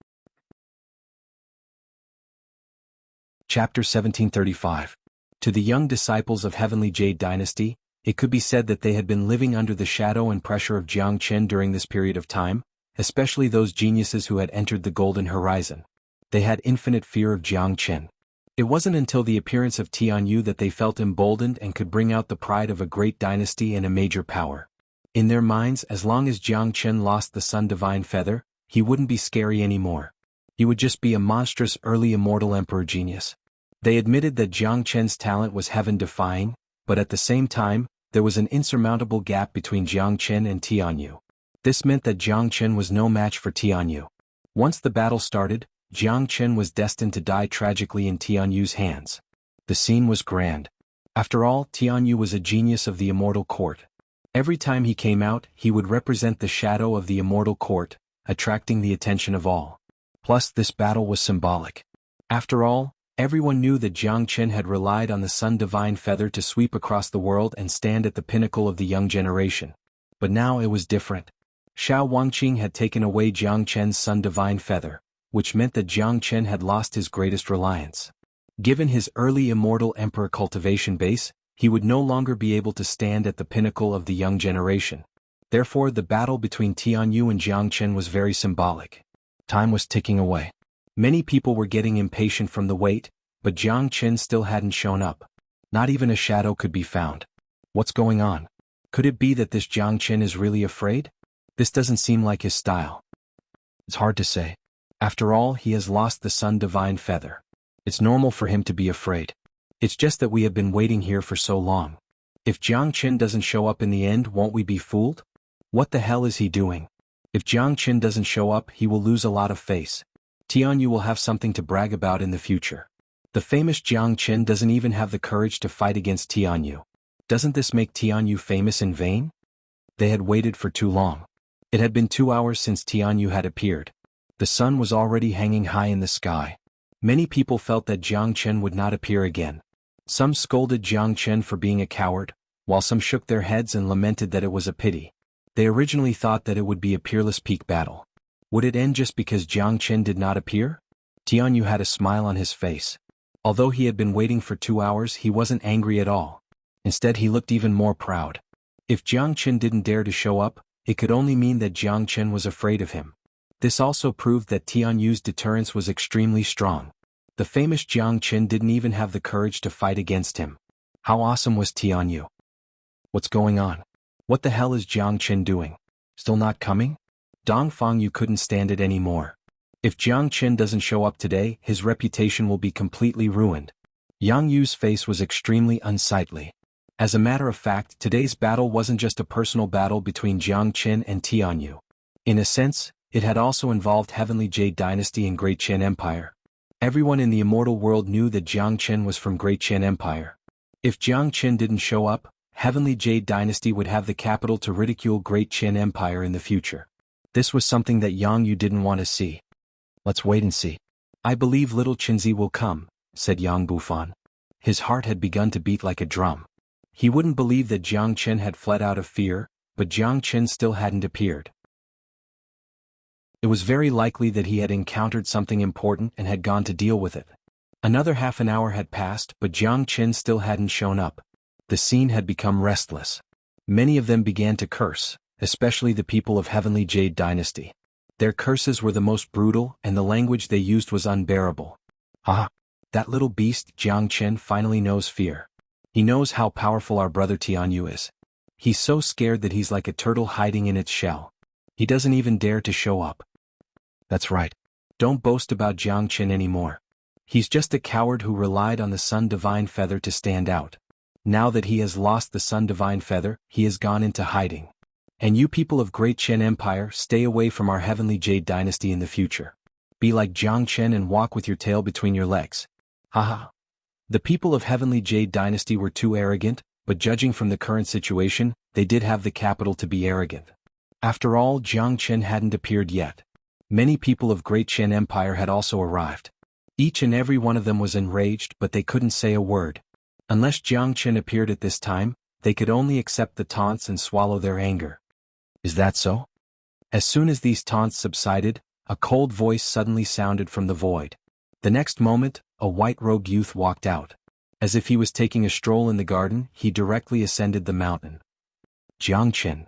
Chapter 1735. To the young disciples of Heavenly Jade Dynasty, it could be said that they had been living under the shadow and pressure of Jiang Qin during this period of time, especially those geniuses who had entered the Golden Horizon. They had infinite fear of Jiang Qin. It wasn't until the appearance of Tianyu that they felt emboldened and could bring out the pride of a great dynasty and a major power. In their minds, as long as Jiang Qin lost the Sun Divine Feather, he wouldn't be scary anymore. He would just be a monstrous early immortal emperor genius. They admitted that Jiang Qin's talent was heaven-defying, but at the same time, there was an insurmountable gap between Jiang Qin and Tianyu. This meant that Jiang Qin was no match for Tianyu. Once the battle started, Jiang Qin was destined to die tragically in Tianyu's hands. The scene was grand. After all, Tianyu was a genius of the immortal court. Every time he came out, he would represent the shadow of the immortal court, attracting the attention of all. Plus, this battle was symbolic. After all, Everyone knew that Jiang Chen had relied on the sun divine feather to sweep across the world and stand at the pinnacle of the young generation. But now it was different. Xiao Wangqing had taken away Jiang Chen's sun divine feather, which meant that Jiang Chen had lost his greatest reliance. Given his early immortal emperor cultivation base, he would no longer be able to stand at the pinnacle of the young generation. Therefore, the battle between Tianyu and Jiang Chen was very symbolic. Time was ticking away. Many people were getting impatient from the wait, but Jiang Chen still hadn't shown up. Not even a shadow could be found. What's going on? Could it be that this Jiang Chen is really afraid? This doesn't seem like his style. It's hard to say. After all, he has lost the sun divine feather. It's normal for him to be afraid. It's just that we have been waiting here for so long. If Jiang Chen doesn't show up in the end, won't we be fooled? What the hell is he doing? If Jiang Chen doesn't show up, he will lose a lot of face. Tianyu will have something to brag about in the future. The famous Jiang Chen doesn't even have the courage to fight against Tianyu. Doesn't this make Tianyu famous in vain? They had waited for too long. It had been 2 hours since Tianyu had appeared. The sun was already hanging high in the sky. Many people felt that Jiang Chen would not appear again. Some scolded Jiang Chen for being a coward, while some shook their heads and lamented that it was a pity. They originally thought that it would be a peerless peak battle. Would it end just because Jiang Chen did not appear? Tianyu had a smile on his face. Although he had been waiting for 2 hours, he wasn't angry at all. Instead, he looked even more proud. If Jiang Chen didn't dare to show up, it could only mean that Jiang Chen was afraid of him. This also proved that Tianyu's deterrence was extremely strong. The famous Jiang Chen didn't even have the courage to fight against him. How awesome was Tianyu? What's going on? What the hell is Jiang Chen doing? Still not coming? Dong Fangyu couldn't stand it anymore. If Jiang Chen doesn't show up today, his reputation will be completely ruined. Yang Yu's face was extremely unsightly. As a matter of fact, today's battle wasn't just a personal battle between Jiang Chen and Tianyu. In a sense, it had also involved Heavenly Jade Dynasty and Great Qian Empire. Everyone in the immortal world knew that Jiang Chen was from Great Qian Empire. If Jiang Chen didn't show up, Heavenly Jade Dynasty would have the capital to ridicule Great Qian Empire in the future. This was something that Yang Yu didn't want to see. Let's wait and see. I believe little Qinzi will come, said Yang Bufan. His heart had begun to beat like a drum. He wouldn't believe that Jiang Chen had fled out of fear, but Jiang Chen still hadn't appeared. It was very likely that he had encountered something important and had gone to deal with it. Another half an hour had passed, but Jiang Chen still hadn't shown up. The scene had become restless. Many of them began to curse, especially the people of Heavenly Jade Dynasty. Their curses were the most brutal, and the language they used was unbearable. Ah, that little beast Jiang Chen finally knows fear. He knows how powerful our brother Tianyu is. He's so scared that he's like a turtle hiding in its shell. He doesn't even dare to show up. That's right. Don't boast about Jiang Chen anymore. He's just a coward who relied on the sun divine feather to stand out. Now that he has lost the sun divine feather, he has gone into hiding. And you people of Great Qian Empire, stay away from our Heavenly Jade Dynasty in the future. Be like Jiang Chen and walk with your tail between your legs. Haha. The people of Heavenly Jade Dynasty were too arrogant, but judging from the current situation, they did have the capital to be arrogant. After all, Jiang Chen hadn't appeared yet. Many people of Great Qian Empire had also arrived. Each and every one of them was enraged, but they couldn't say a word. Unless Jiang Chen appeared at this time, they could only accept the taunts and swallow their anger. Is that so? As soon as these taunts subsided, a cold voice suddenly sounded from the void. The next moment, a white-robed youth walked out. As if he was taking a stroll in the garden, he directly ascended the mountain. Jiang Chen.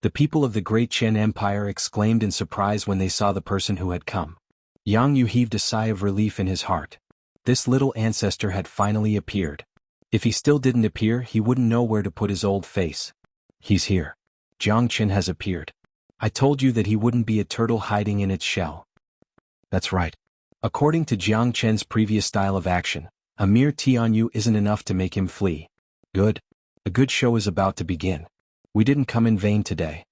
The people of the Great Qian Empire exclaimed in surprise when they saw the person who had come. Yang Yu heaved a sigh of relief in his heart. This little ancestor had finally appeared. If he still didn't appear, he wouldn't know where to put his old face. He's here. Jiang Chen has appeared. I told you that he wouldn't be a turtle hiding in its shell. That's right. According to Jiang Chen's previous style of action, a mere Tianyu isn't enough to make him flee. Good. A good show is about to begin. We didn't come in vain today.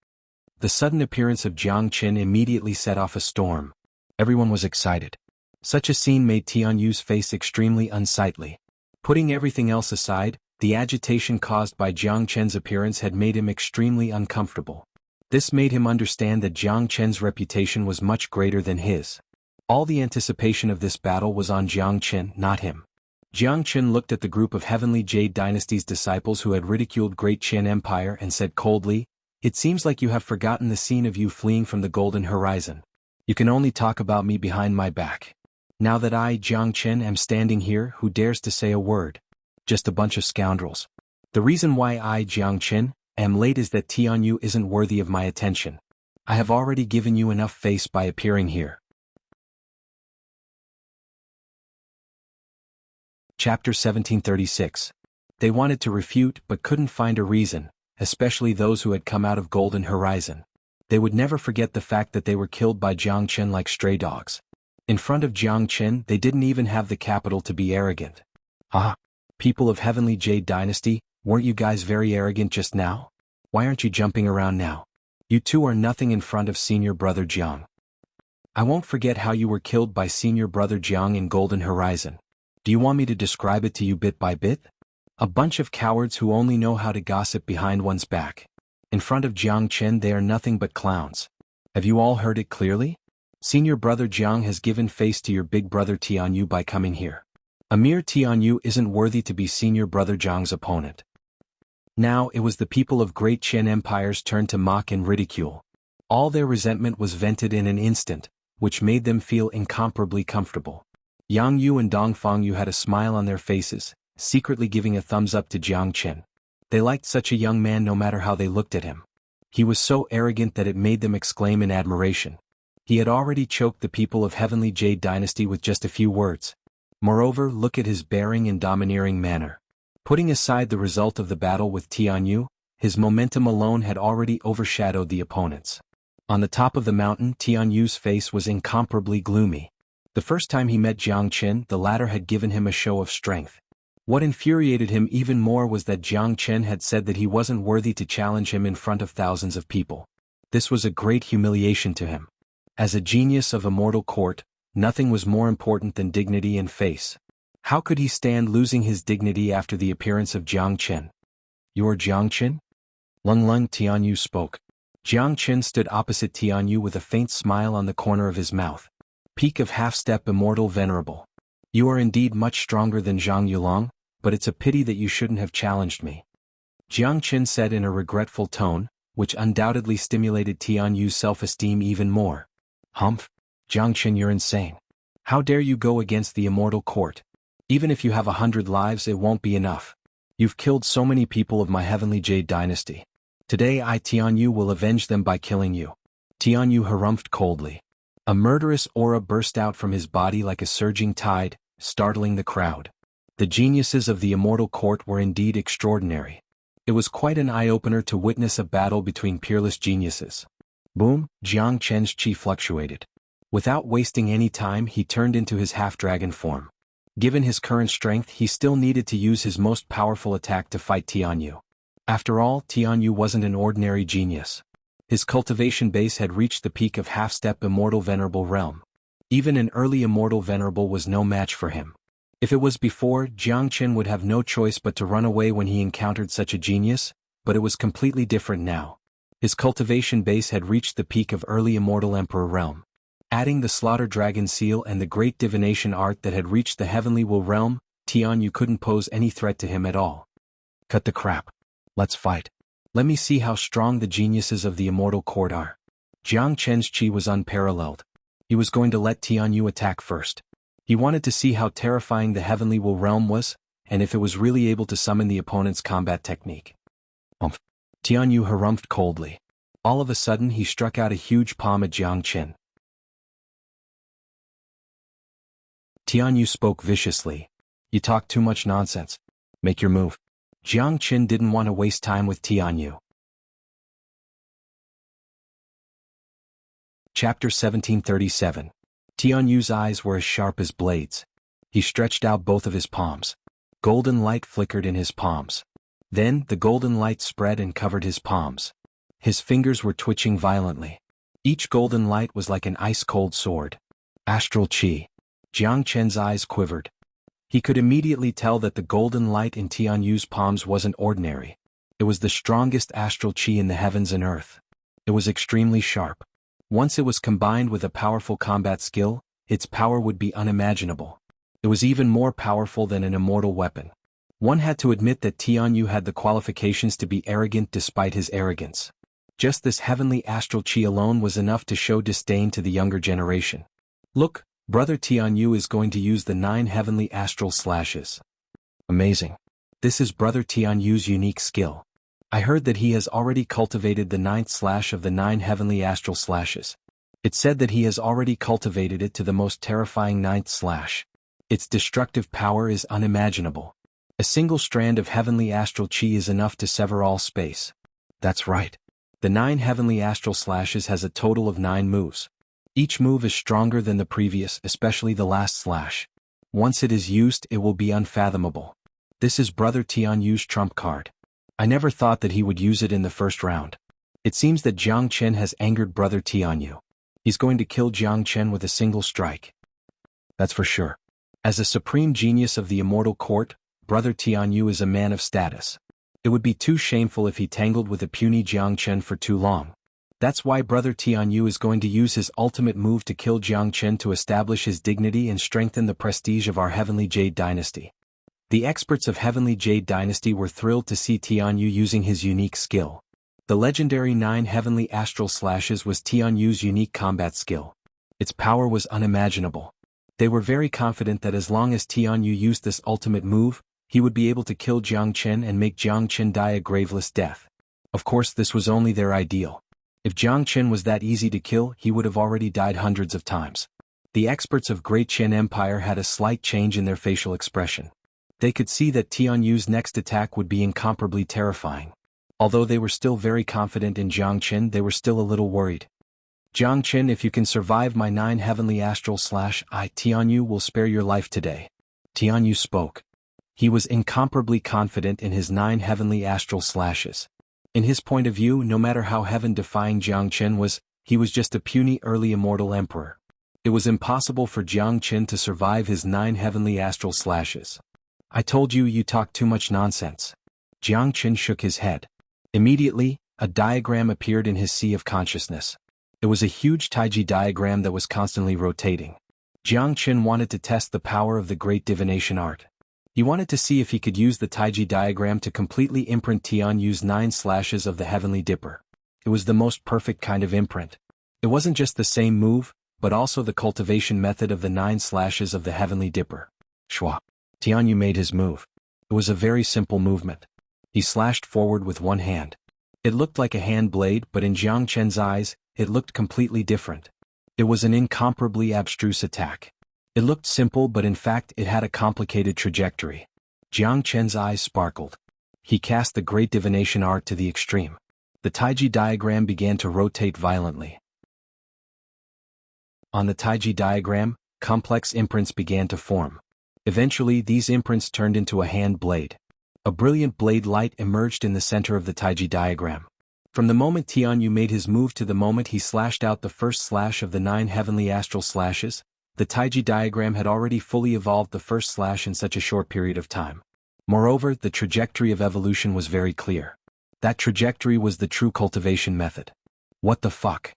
The sudden appearance of Jiang Chen immediately set off a storm. Everyone was excited. Such a scene made Tianyu's face extremely unsightly. Putting everything else aside, the agitation caused by Jiang Chen's appearance had made him extremely uncomfortable. This made him understand that Jiang Chen's reputation was much greater than his. All the anticipation of this battle was on Jiang Qin, not him. Jiang Qin looked at the group of Heavenly Jade Dynasty's disciples who had ridiculed Great Qin Empire and said coldly, "It seems like you have forgotten the scene of you fleeing from the Golden Horizon. You can only talk about me behind my back. Now that I, Jiang Qin, am standing here, who dares to say a word? Just a bunch of scoundrels. The reason why I, Jiang Qin, am late is that Tianyu isn't worthy of my attention. I have already given you enough face by appearing here." Chapter 1736. They wanted to refute but couldn't find a reason, especially those who had come out of Golden Horizon. They would never forget the fact that they were killed by Jiang Qin like stray dogs. In front of Jiang Qin, they didn't even have the capital to be arrogant. Ah, people of Heavenly Jade Dynasty, weren't you guys very arrogant just now? Why aren't you jumping around now? You two are nothing in front of Senior Brother Jiang. I won't forget how you were killed by Senior Brother Jiang in Golden Horizon. Do you want me to describe it to you bit by bit? A bunch of cowards who only know how to gossip behind one's back. In front of Jiang Qin they are nothing but clowns. Have you all heard it clearly? Senior Brother Jiang has given face to your big brother Tianyu by coming here. A mere Tianyu isn't worthy to be Senior Brother Jiang's opponent. Now it was the people of Great Qin Empire's turn to mock and ridicule. All their resentment was vented in an instant, which made them feel incomparably comfortable. Yang Yu and Dong Fangyu had a smile on their faces, secretly giving a thumbs up to Jiang Qin. They liked such a young man no matter how they looked at him. He was so arrogant that it made them exclaim in admiration. He had already choked the people of Heavenly Jade Dynasty with just a few words. Moreover, look at his bearing and domineering manner. Putting aside the result of the battle with Tianyu, his momentum alone had already overshadowed the opponents. On the top of the mountain, Tianyu's face was incomparably gloomy. The first time he met Jiang Qin, the latter had given him a show of strength. What infuriated him even more was that Jiang Qin had said that he wasn't worthy to challenge him in front of thousands of people. This was a great humiliation to him. As a genius of immortal court, nothing was more important than dignity and face. How could he stand losing his dignity after the appearance of Jiang Qin? "You are Jiang Qin?" Lung Tianyu spoke. Jiang Qin stood opposite Tianyu with a faint smile on the corner of his mouth. "Peak of half-step immortal venerable. You are indeed much stronger than Zhang Yulong, but it's a pity that you shouldn't have challenged me," Jiang Qin said in a regretful tone, which undoubtedly stimulated Tianyu's self-esteem even more. "Humph! Jiang Qin, you're insane. How dare you go against the immortal court? Even if you have 100 lives it won't be enough. You've killed so many people of my Heavenly Jade Dynasty. Today I, Tianyu, will avenge them by killing you." Tianyu harumphed coldly. A murderous aura burst out from his body like a surging tide, startling the crowd. The geniuses of the immortal court were indeed extraordinary. It was quite an eye-opener to witness a battle between peerless geniuses. Boom! Jiang Qin's chi fluctuated. Without wasting any time he turned into his half-dragon form. Given his current strength he still needed to use his most powerful attack to fight Tianyu. After all, Tianyu wasn't an ordinary genius. His cultivation base had reached the peak of half-step immortal venerable realm. Even an early immortal venerable was no match for him. If it was before, Jiang Qin would have no choice but to run away when he encountered such a genius, but it was completely different now. His cultivation base had reached the peak of early immortal emperor realm. Adding the slaughter dragon seal and the great divination art that had reached the heavenly will realm, Tianyu couldn't pose any threat to him at all. "Cut the crap. Let's fight. Let me see how strong the geniuses of the immortal court are." Jiang Qin's chi was unparalleled. He was going to let Tianyu attack first. He wanted to see how terrifying the heavenly will realm was, and if it was really able to summon the opponent's combat technique. Umph! Tianyu harumphed coldly. All of a sudden he struck out a huge palm at Jiang Qin. Tianyu spoke viciously. "You talk too much nonsense. Make your move." Jiang Qin didn't want to waste time with Tianyu. Chapter 1737. Tianyu's eyes were as sharp as blades. He stretched out both of his palms. Golden light flickered in his palms. Then, the golden light spread and covered his palms. His fingers were twitching violently. Each golden light was like an ice-cold sword. Astral chi. Jiang Qin's eyes quivered. He could immediately tell that the golden light in Tianyu's palms wasn't ordinary. It was the strongest astral chi in the heavens and earth. It was extremely sharp. Once it was combined with a powerful combat skill, its power would be unimaginable. It was even more powerful than an immortal weapon. One had to admit that Tianyu had the qualifications to be arrogant despite his arrogance. Just this heavenly astral chi alone was enough to show disdain to the younger generation. Look, brother Tianyu is going to use the 9 heavenly astral slashes. Amazing. This is brother Tianyu's unique skill. I heard that he has already cultivated the 9th slash of the 9 heavenly astral slashes. It said that he has already cultivated it to the most terrifying 9th slash. Its destructive power is unimaginable. A single strand of heavenly astral chi is enough to sever all space. That's right. The 9 heavenly astral slashes has a total of 9 moves. Each move is stronger than the previous, especially the last slash. Once it is used, it will be unfathomable. This is brother Tianyu's trump card. I never thought that he would use it in the first round. It seems that Jiang Chen has angered brother Tianyu. He's going to kill Jiang Chen with a single strike. That's for sure. As a supreme genius of the immortal court, brother Tianyu is a man of status. It would be too shameful if he tangled with a puny Jiang Chen for too long. That's why brother Tianyu is going to use his ultimate move to kill Jiang Chen to establish his dignity and strengthen the prestige of our Heavenly Jade Dynasty. The experts of Heavenly Jade Dynasty were thrilled to see Tianyu using his unique skill. The legendary 9 heavenly astral slashes was Tianyu's unique combat skill. Its power was unimaginable. They were very confident that as long as Tianyu used this ultimate move, he would be able to kill Jiang Chen and make Jiang Chen die a graveless death. Of course, this was only their ideal. If Jiang Chen was that easy to kill, he would have already died hundreds of times. The experts of Great Chen Empire had a slight change in their facial expression. They could see that Tianyu's next attack would be incomparably terrifying. Although they were still very confident in Jiang Chen, they were still a little worried. Jiang Chen, if you can survive my 9 heavenly astral slash, Tianyu will spare your life today. Tianyu spoke. He was incomparably confident in his 9 heavenly astral slashes. In his point of view, no matter how heaven-defying Jiang Chen was, he was just a puny early immortal emperor. It was impossible for Jiang Chen to survive his 9 heavenly astral slashes. I told you, you talk too much nonsense. Jiang Chen shook his head. Immediately, a diagram appeared in his sea of consciousness. It was a huge Taiji diagram that was constantly rotating. Jiang Chen wanted to test the power of the great divination art. He wanted to see if he could use the Taiji diagram to completely imprint Tianyu's 9 slashes of the Heavenly Dipper. It was the most perfect kind of imprint. It wasn't just the same move, but also the cultivation method of the 9 slashes of the Heavenly Dipper. Shwa. Tianyu made his move. It was a very simple movement. He slashed forward with one hand. It looked like a hand blade, but in Jiang Chen's eyes, it looked completely different. It was an incomparably abstruse attack. It looked simple, but in fact it had a complicated trajectory. Jiang Chen's eyes sparkled. He cast the great divination art to the extreme. The Taiji diagram began to rotate violently. On the Taiji diagram, complex imprints began to form. Eventually, these imprints turned into a hand blade. A brilliant blade light emerged in the center of the Taiji diagram. From the moment Tianyu made his move to the moment he slashed out the first slash of the 9 heavenly astral slashes, the Taiji diagram had already fully evolved the first slash in such a short period of time. Moreover, the trajectory of evolution was very clear. That trajectory was the true cultivation method. What the fuck?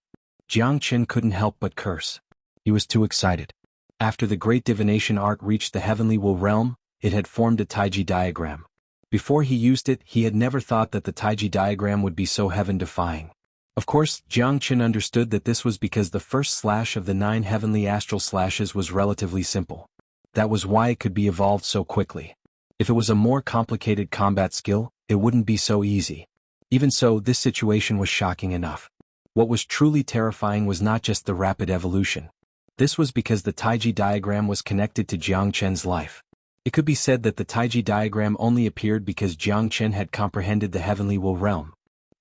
Jiang Chen couldn't help but curse. He was too excited. After the great divination art reached the heavenly Wu realm, it had formed a Taiji diagram. Before he used it, he had never thought that the Taiji diagram would be so heaven-defying. Of course, Jiang Chen understood that this was because the first slash of the 9 heavenly astral slashes was relatively simple. That was why it could be evolved so quickly. If it was a more complicated combat skill, it wouldn't be so easy. Even so, this situation was shocking enough. What was truly terrifying was not just the rapid evolution. This was because the Taiji diagram was connected to Jiang Chen's life. It could be said that the Taiji diagram only appeared because Jiang Chen had comprehended the heavenly Wu realm.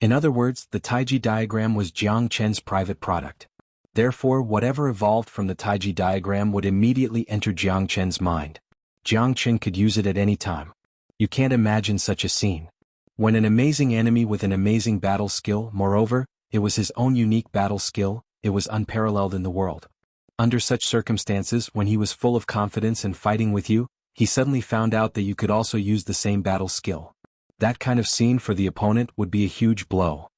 In other words, the Taiji diagram was Jiang Chen's private product. Therefore, whatever evolved from the Taiji diagram would immediately enter Jiang Chen's mind. Jiang Chen could use it at any time. You can't imagine such a scene. When an amazing enemy with an amazing battle skill, moreover, it was his own unique battle skill, it was unparalleled in the world. Under such circumstances, when he was full of confidence and fighting with you, he suddenly found out that you could also use the same battle skill. That kind of scene for the opponent would be a huge blow.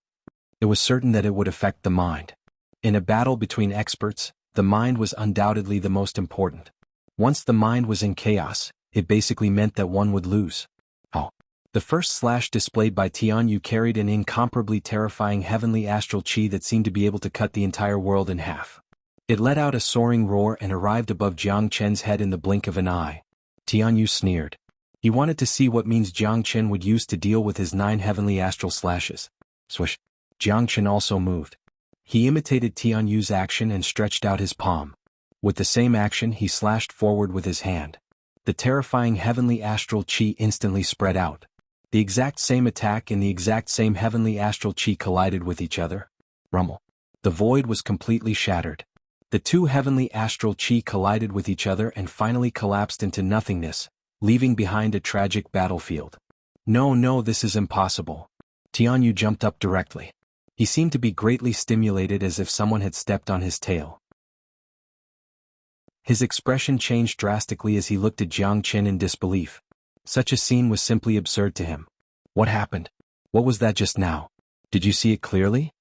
It was certain that it would affect the mind. In a battle between experts, the mind was undoubtedly the most important. Once the mind was in chaos, it basically meant that one would lose. Oh. The first slash displayed by Tianyu carried an incomparably terrifying heavenly astral chi that seemed to be able to cut the entire world in half. It let out a soaring roar and arrived above Jiang Chen's head in the blink of an eye. Tianyu sneered. He wanted to see what means Jiang Chen would use to deal with his 9 heavenly astral slashes. Swish. Jiang Chen also moved. He imitated Tianyu's action and stretched out his palm. With the same action he slashed forward with his hand. The terrifying heavenly astral chi instantly spread out. The exact same attack and the exact same heavenly astral chi collided with each other. Rumble. The void was completely shattered. The 2 heavenly astral chi collided with each other and finally collapsed into nothingness, leaving behind a tragic battlefield. No, this is impossible. Tianyu jumped up directly. He seemed to be greatly stimulated, as if someone had stepped on his tail. His expression changed drastically as he looked at Jiang Chen in disbelief. Such a scene was simply absurd to him. What happened? What was that just now? Did you see it clearly?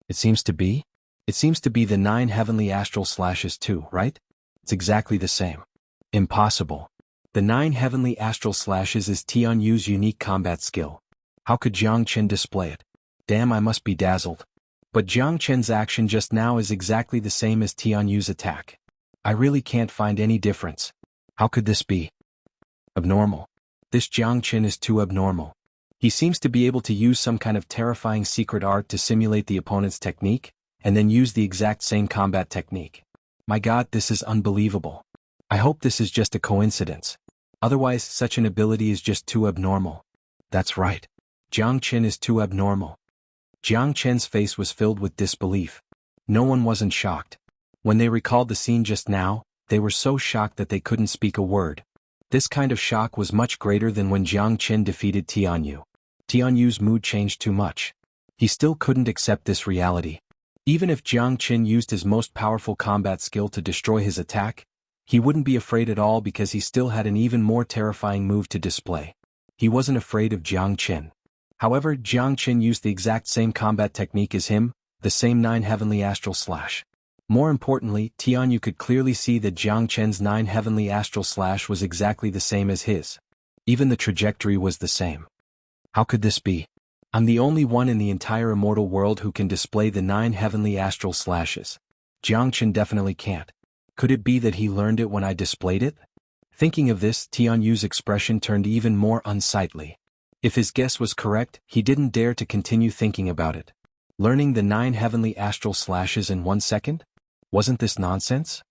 It seems to be the 9 heavenly astral slashes too, right? It's exactly the same. Impossible. The 9 heavenly astral slashes is Tianyu's unique combat skill. How could Jiang Chen display it? Damn, I must be dazzled. But Jiang Chen's action just now is exactly the same as Tianyu's attack. I really can't find any difference. How could this be? Abnormal. This Jiang Chen is too abnormal. He seems to be able to use some kind of terrifying secret art to simulate the opponent's technique, and then use the exact same combat technique. My God, this is unbelievable. I hope this is just a coincidence. Otherwise, such an ability is just too abnormal. That's right. Jiang Chen is too abnormal. Jiang Chen's face was filled with disbelief. No one wasn't shocked. When they recalled the scene just now, they were so shocked that they couldn't speak a word. This kind of shock was much greater than when Jiang Chen defeated Tianyu. Tianyu's mood changed too much. He still couldn't accept this reality. Even if Jiang Chen used his most powerful combat skill to destroy his attack, he wouldn't be afraid at all because he still had an even more terrifying move to display. He wasn't afraid of Jiang Chen. However, Jiang Chen used the exact same combat technique as him, the same 9 heavenly astral slash. More importantly, Tianyu could clearly see that Jiang Chen's 9 heavenly astral slash was exactly the same as his. Even the trajectory was the same. How could this be? I'm the only one in the entire immortal world who can display the 9 heavenly astral slashes. Jiang Chen definitely can't. Could it be that he learned it when I displayed it? Thinking of this, Tianyu's expression turned even more unsightly. If his guess was correct, he didn't dare to continue thinking about it. Learning the 9 heavenly astral slashes in 1 second? Wasn't this nonsense?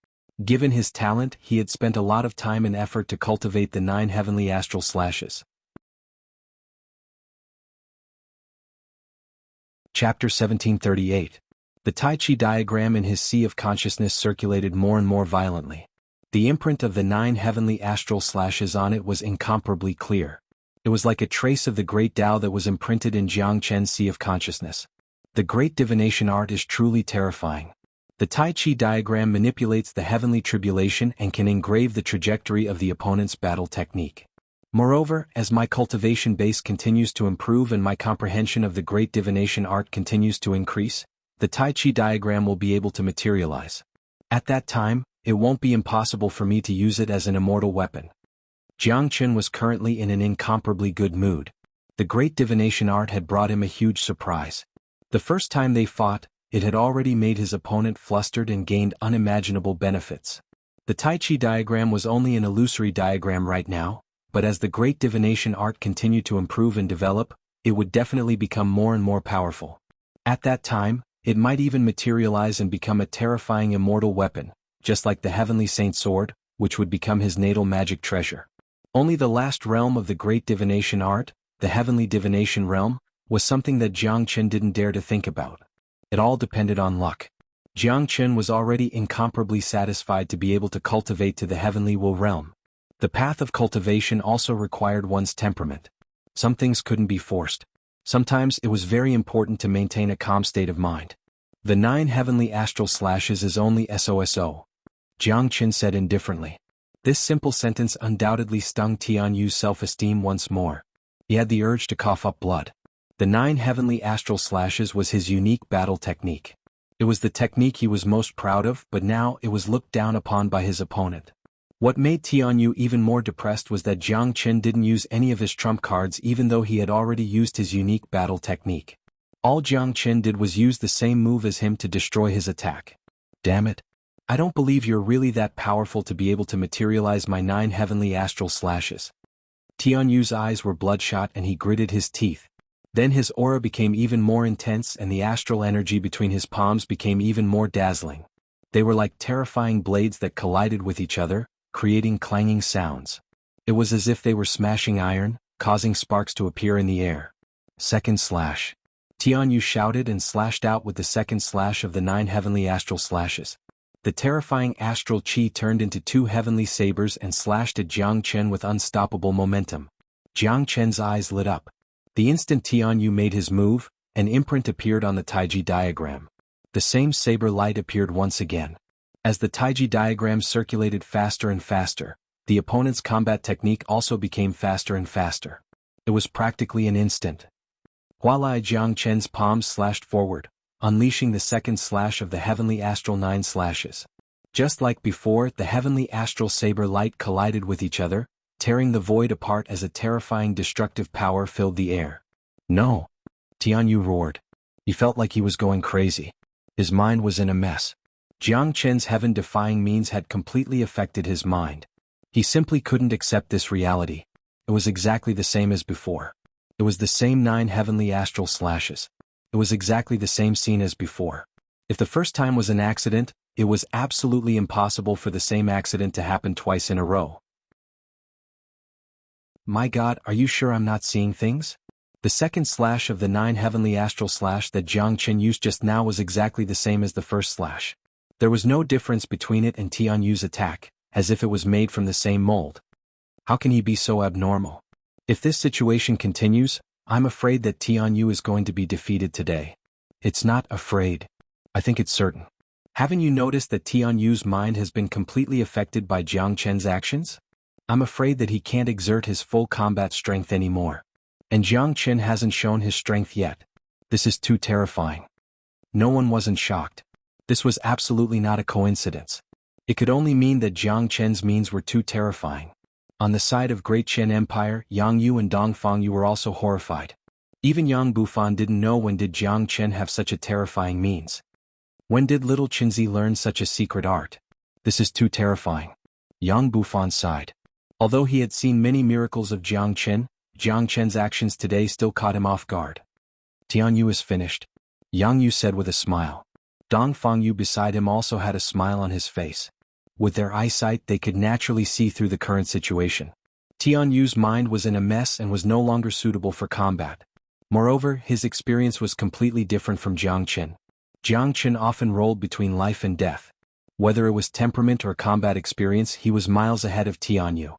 Given his talent, he had spent a lot of time and effort to cultivate the 9 heavenly astral slashes. Chapter 1738. The Tai Chi diagram in his sea of consciousness circulated more and more violently. The imprint of the 9 heavenly astral slashes on it was incomparably clear. It was like a trace of the great Tao that was imprinted in Jiang Chen's sea of consciousness. The great divination art is truly terrifying. The Tai Chi diagram manipulates the heavenly tribulation and can engrave the trajectory of the opponent's battle technique. Moreover, as my cultivation base continues to improve and my comprehension of the great divination art continues to increase, the Tai Chi diagram will be able to materialize. At that time, it won't be impossible for me to use it as an immortal weapon. Jiang Chen was currently in an incomparably good mood. The great divination art had brought him a huge surprise. The first time they fought, it had already made his opponent flustered and gained unimaginable benefits. The Tai Chi diagram was only an illusory diagram right now, but as the great divination art continued to improve and develop, it would definitely become more and more powerful. At that time, it might even materialize and become a terrifying immortal weapon, just like the heavenly saint sword, which would become his natal magic treasure. Only the last realm of the great divination art, the heavenly divination realm, was something that Jiang Chen didn't dare to think about. It all depended on luck. Jiang Chen was already incomparably satisfied to be able to cultivate to the heavenly Wu realm. The path of cultivation also required one's temperament. Some things couldn't be forced. Sometimes it was very important to maintain a calm state of mind. The 9 heavenly astral slashes is only SOSO. Jiang Chen said indifferently. This simple sentence undoubtedly stung Tianyu's self-esteem once more. He had the urge to cough up blood. The 9 heavenly astral slashes was his unique battle technique. It was the technique he was most proud of, but now it was looked down upon by his opponent. What made Tianyu even more depressed was that Jiang Qin didn't use any of his trump cards even though he had already used his unique battle technique. All Jiang Qin did was use the same move as him to destroy his attack. Damn it. I don't believe you're really that powerful to be able to materialize my 9 heavenly astral slashes. Tianyu's eyes were bloodshot and he gritted his teeth. Then his aura became even more intense and the astral energy between his palms became even more dazzling. They were like terrifying blades that collided with each other, creating clanging sounds. It was as if they were smashing iron, causing sparks to appear in the air. Second slash. Tianyu shouted and slashed out with the second slash of the 9 heavenly astral slashes. The terrifying astral chi turned into 2 heavenly sabers and slashed at Jiang Chen with unstoppable momentum. Jiang Chen's eyes lit up. The instant Tianyu made his move, an imprint appeared on the Taiji diagram. The same saber light appeared once again. As the Taiji diagram circulated faster and faster, the opponent's combat technique also became faster and faster. It was practically an instant. Hualai Jiang Chen's palms slashed forward, unleashing the second slash of the heavenly astral 9 slashes. Just like before, the heavenly astral saber light collided with each other, tearing the void apart as a terrifying destructive power filled the air. No! Tianyu roared. He felt like he was going crazy. His mind was in a mess. Jiang Chen's heaven-defying means had completely affected his mind. He simply couldn't accept this reality. It was exactly the same as before. It was the same 9 heavenly astral slashes. It was exactly the same scene as before. If the first time was an accident, it was absolutely impossible for the same accident to happen twice in a row. My God, are you sure I'm not seeing things? The second slash of the 9 heavenly astral slash that Jiang Qin used just now was exactly the same as the first slash. There was no difference between it and Tianyu's attack, as if it was made from the same mold. How can he be so abnormal? If this situation continues, I'm afraid that Tianyu is going to be defeated today. It's not afraid. I think it's certain. Haven't you noticed that Tianyu's mind has been completely affected by Jiang Chen's actions? I'm afraid that he can't exert his full combat strength anymore. And Jiang Chen hasn't shown his strength yet. This is too terrifying. No one wasn't shocked. This was absolutely not a coincidence. It could only mean that Jiang Chen's means were too terrifying. On the side of Great Chen Empire, Yang Yu and Dong Fangyu were also horrified. Even Yang Bufan didn't know when did Jiang Chen have such a terrifying means. When did little Qinzi learn such a secret art? This is too terrifying. Yang Bufan sighed. Although he had seen many miracles of Jiang Chen's actions today still caught him off guard. Tianyu is finished, Yang Yu said with a smile. Dong Fangyu beside him also had a smile on his face. With their eyesight they could naturally see through the current situation. Tianyu's mind was in a mess and was no longer suitable for combat. Moreover, his experience was completely different from Jiang Chen. Jiang Chen often rolled between life and death. Whether it was temperament or combat experience, he was miles ahead of Tianyu.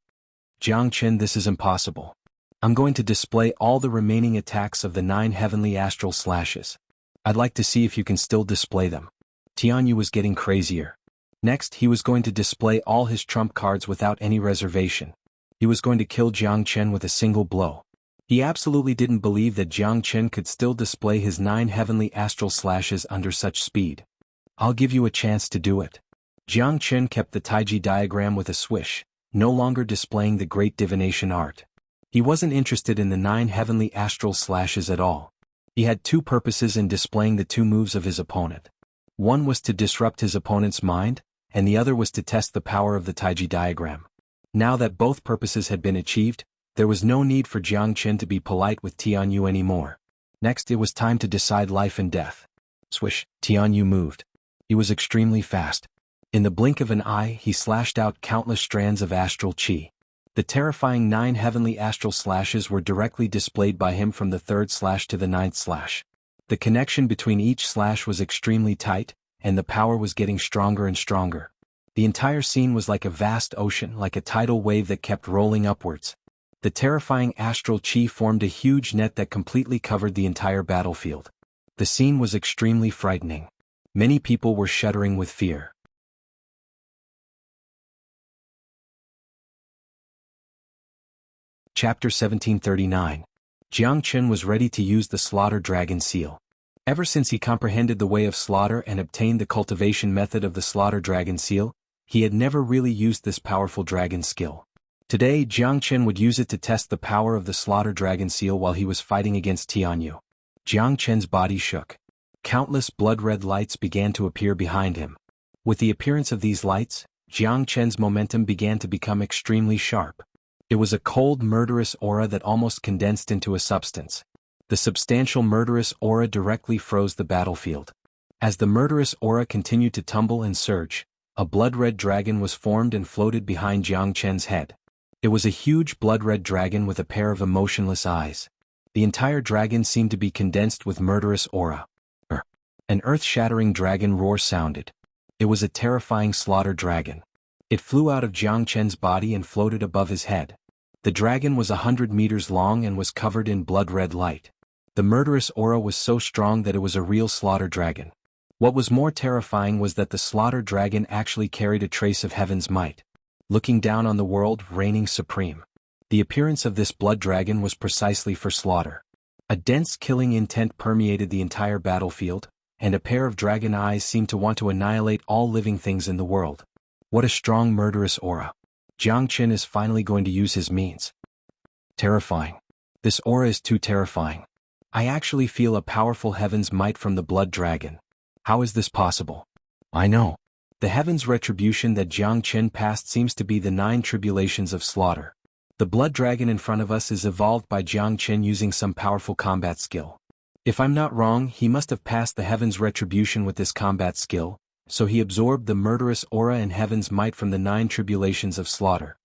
Jiang Chen, this is impossible. I'm going to display all the remaining attacks of the 9 heavenly astral slashes. I'd like to see if you can still display them. Tianyu was getting crazier. Next, he was going to display all his trump cards without any reservation. He was going to kill Jiang Chen with a single blow. He absolutely didn't believe that Jiang Chen could still display his 9 heavenly astral slashes under such speed. I'll give you a chance to do it. Jiang Chen kept the Taiji diagram with a swish, no longer displaying the great divination art. He wasn't interested in the 9 heavenly astral slashes at all. He had 2 purposes in displaying the 2 moves of his opponent. One was to disrupt his opponent's mind, and the other was to test the power of the Taiji diagram. Now that both purposes had been achieved, there was no need for Jiang Chen to be polite with Tianyu anymore. Next, it was time to decide life and death. Swish, Tianyu moved. He was extremely fast. In the blink of an eye, he slashed out countless strands of astral chi. The terrifying 9 heavenly astral slashes were directly displayed by him from the 3rd slash to the 9th slash. The connection between each slash was extremely tight, and the power was getting stronger and stronger. The entire scene was like a vast ocean, like a tidal wave that kept rolling upwards. The terrifying astral chi formed a huge net that completely covered the entire battlefield. The scene was extremely frightening. Many people were shuddering with fear. Chapter 1739. Jiang Chen was ready to use the slaughter dragon seal. Ever since he comprehended the way of slaughter and obtained the cultivation method of the slaughter dragon seal, he had never really used this powerful dragon skill. Today Jiang Chen would use it to test the power of the slaughter dragon seal while he was fighting against Tianyu. Jiang Chen's body shook. Countless blood-red lights began to appear behind him. With the appearance of these lights, Jiang Chen's momentum began to become extremely sharp. It was a cold, murderous aura that almost condensed into a substance. The substantial murderous aura directly froze the battlefield. As the murderous aura continued to tumble and surge, a blood-red dragon was formed and floated behind Jiang Chen's head. It was a huge blood-red dragon with a pair of emotionless eyes. The entire dragon seemed to be condensed with murderous aura. An earth-shattering dragon roar sounded. It was a terrifying slaughter dragon. It flew out of Jiang Chen's body and floated above his head. The dragon was 100 meters long and was covered in blood-red light. The murderous aura was so strong that it was a real slaughter dragon. What was more terrifying was that the slaughter dragon actually carried a trace of heaven's might, looking down on the world, reigning supreme. The appearance of this blood dragon was precisely for slaughter. A dense killing intent permeated the entire battlefield, and a pair of dragon eyes seemed to want to annihilate all living things in the world. What a strong murderous aura. Jiang Chen is finally going to use his means. Terrifying. This aura is too terrifying. I actually feel a powerful heaven's might from the blood dragon. How is this possible? I know. The heaven's retribution that Jiang Chen passed seems to be the 9 tribulations of slaughter. The blood dragon in front of us is evolved by Jiang Chen using some powerful combat skill. If I'm not wrong, he must have passed the heaven's retribution with this combat skill, so he absorbed the murderous aura and heaven's might from the 9 tribulations of slaughter.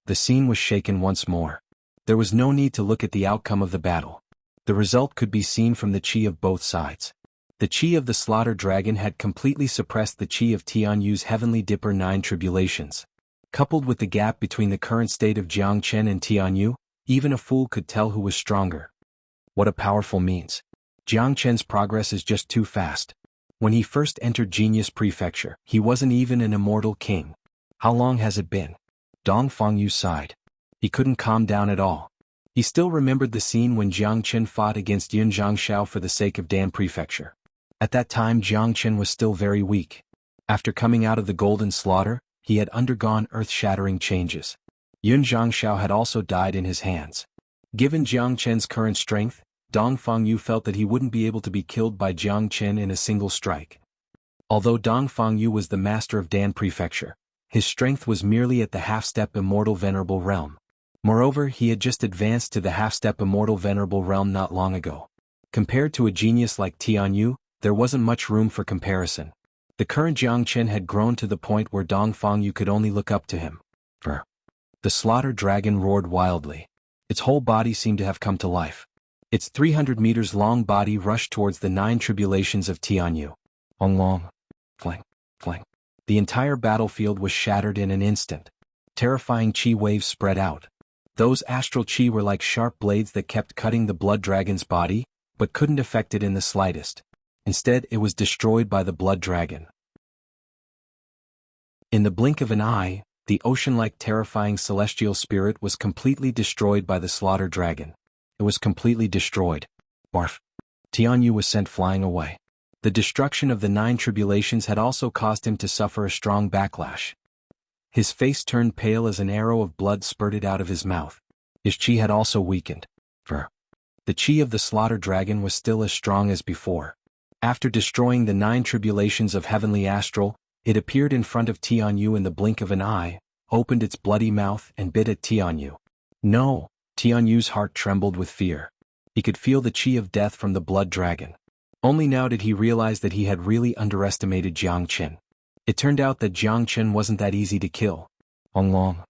The scene was shaken once more. There was no need to look at the outcome of the battle. The result could be seen from the chi of both sides. The chi of the slaughter dragon had completely suppressed the chi of Tianyu's heavenly dipper 9 tribulations. Coupled with the gap between the current state of Jiang Chen and Tianyu, even a fool could tell who was stronger. What a powerful means. Jiang Chen's progress is just too fast. When he first entered Genius Prefecture, he wasn't even an immortal king. How long has it been? Dong Fengyu sighed. He couldn't calm down at all. He still remembered the scene when Jiang Chen fought against Yun Zhangxiao for the sake of Dan Prefecture. At that time Jiang Chen was still very weak. After coming out of the Golden Slaughter, he had undergone earth-shattering changes. Yun Zhangxiao had also died in his hands. Given Jiang Chen's current strength, Dong Fengyu felt that he wouldn't be able to be killed by Jiang Chen in a single strike. Although Dong Fengyu was the master of Dan Prefecture, his strength was merely at the half-step immortal venerable realm. Moreover, he had just advanced to the half-step immortal venerable realm not long ago. Compared to a genius like Tianyu, there wasn't much room for comparison. The current Jiang Chen had grown to the point where Dong Fengyu could only look up to him. The slaughter dragon roared wildly. Its whole body seemed to have come to life. Its 300 meters long body rushed towards the 9 tribulations of Tianyu. Long, fling, fling. The entire battlefield was shattered in an instant. Terrifying chi waves spread out. Those astral chi were like sharp blades that kept cutting the blood dragon's body, but couldn't affect it in the slightest. Instead, it was destroyed by the blood dragon. In the blink of an eye, the ocean-like terrifying celestial spirit was completely destroyed by the slaughter dragon. It was completely destroyed. Barf. Tianyu was sent flying away. The destruction of the 9 tribulations had also caused him to suffer a strong backlash. His face turned pale as an arrow of blood spurted out of his mouth. His chi had also weakened. The chi of the slaughter dragon was still as strong as before. After destroying the 9 tribulations of heavenly astral, it appeared in front of Tianyu in the blink of an eye, opened its bloody mouth and bit at Tianyu. No! Tianyu's heart trembled with fear. He could feel the chi of death from the blood dragon. Only now did he realize that he had really underestimated Jiang Chen. It turned out that Jiang Chen wasn't that easy to kill. Long.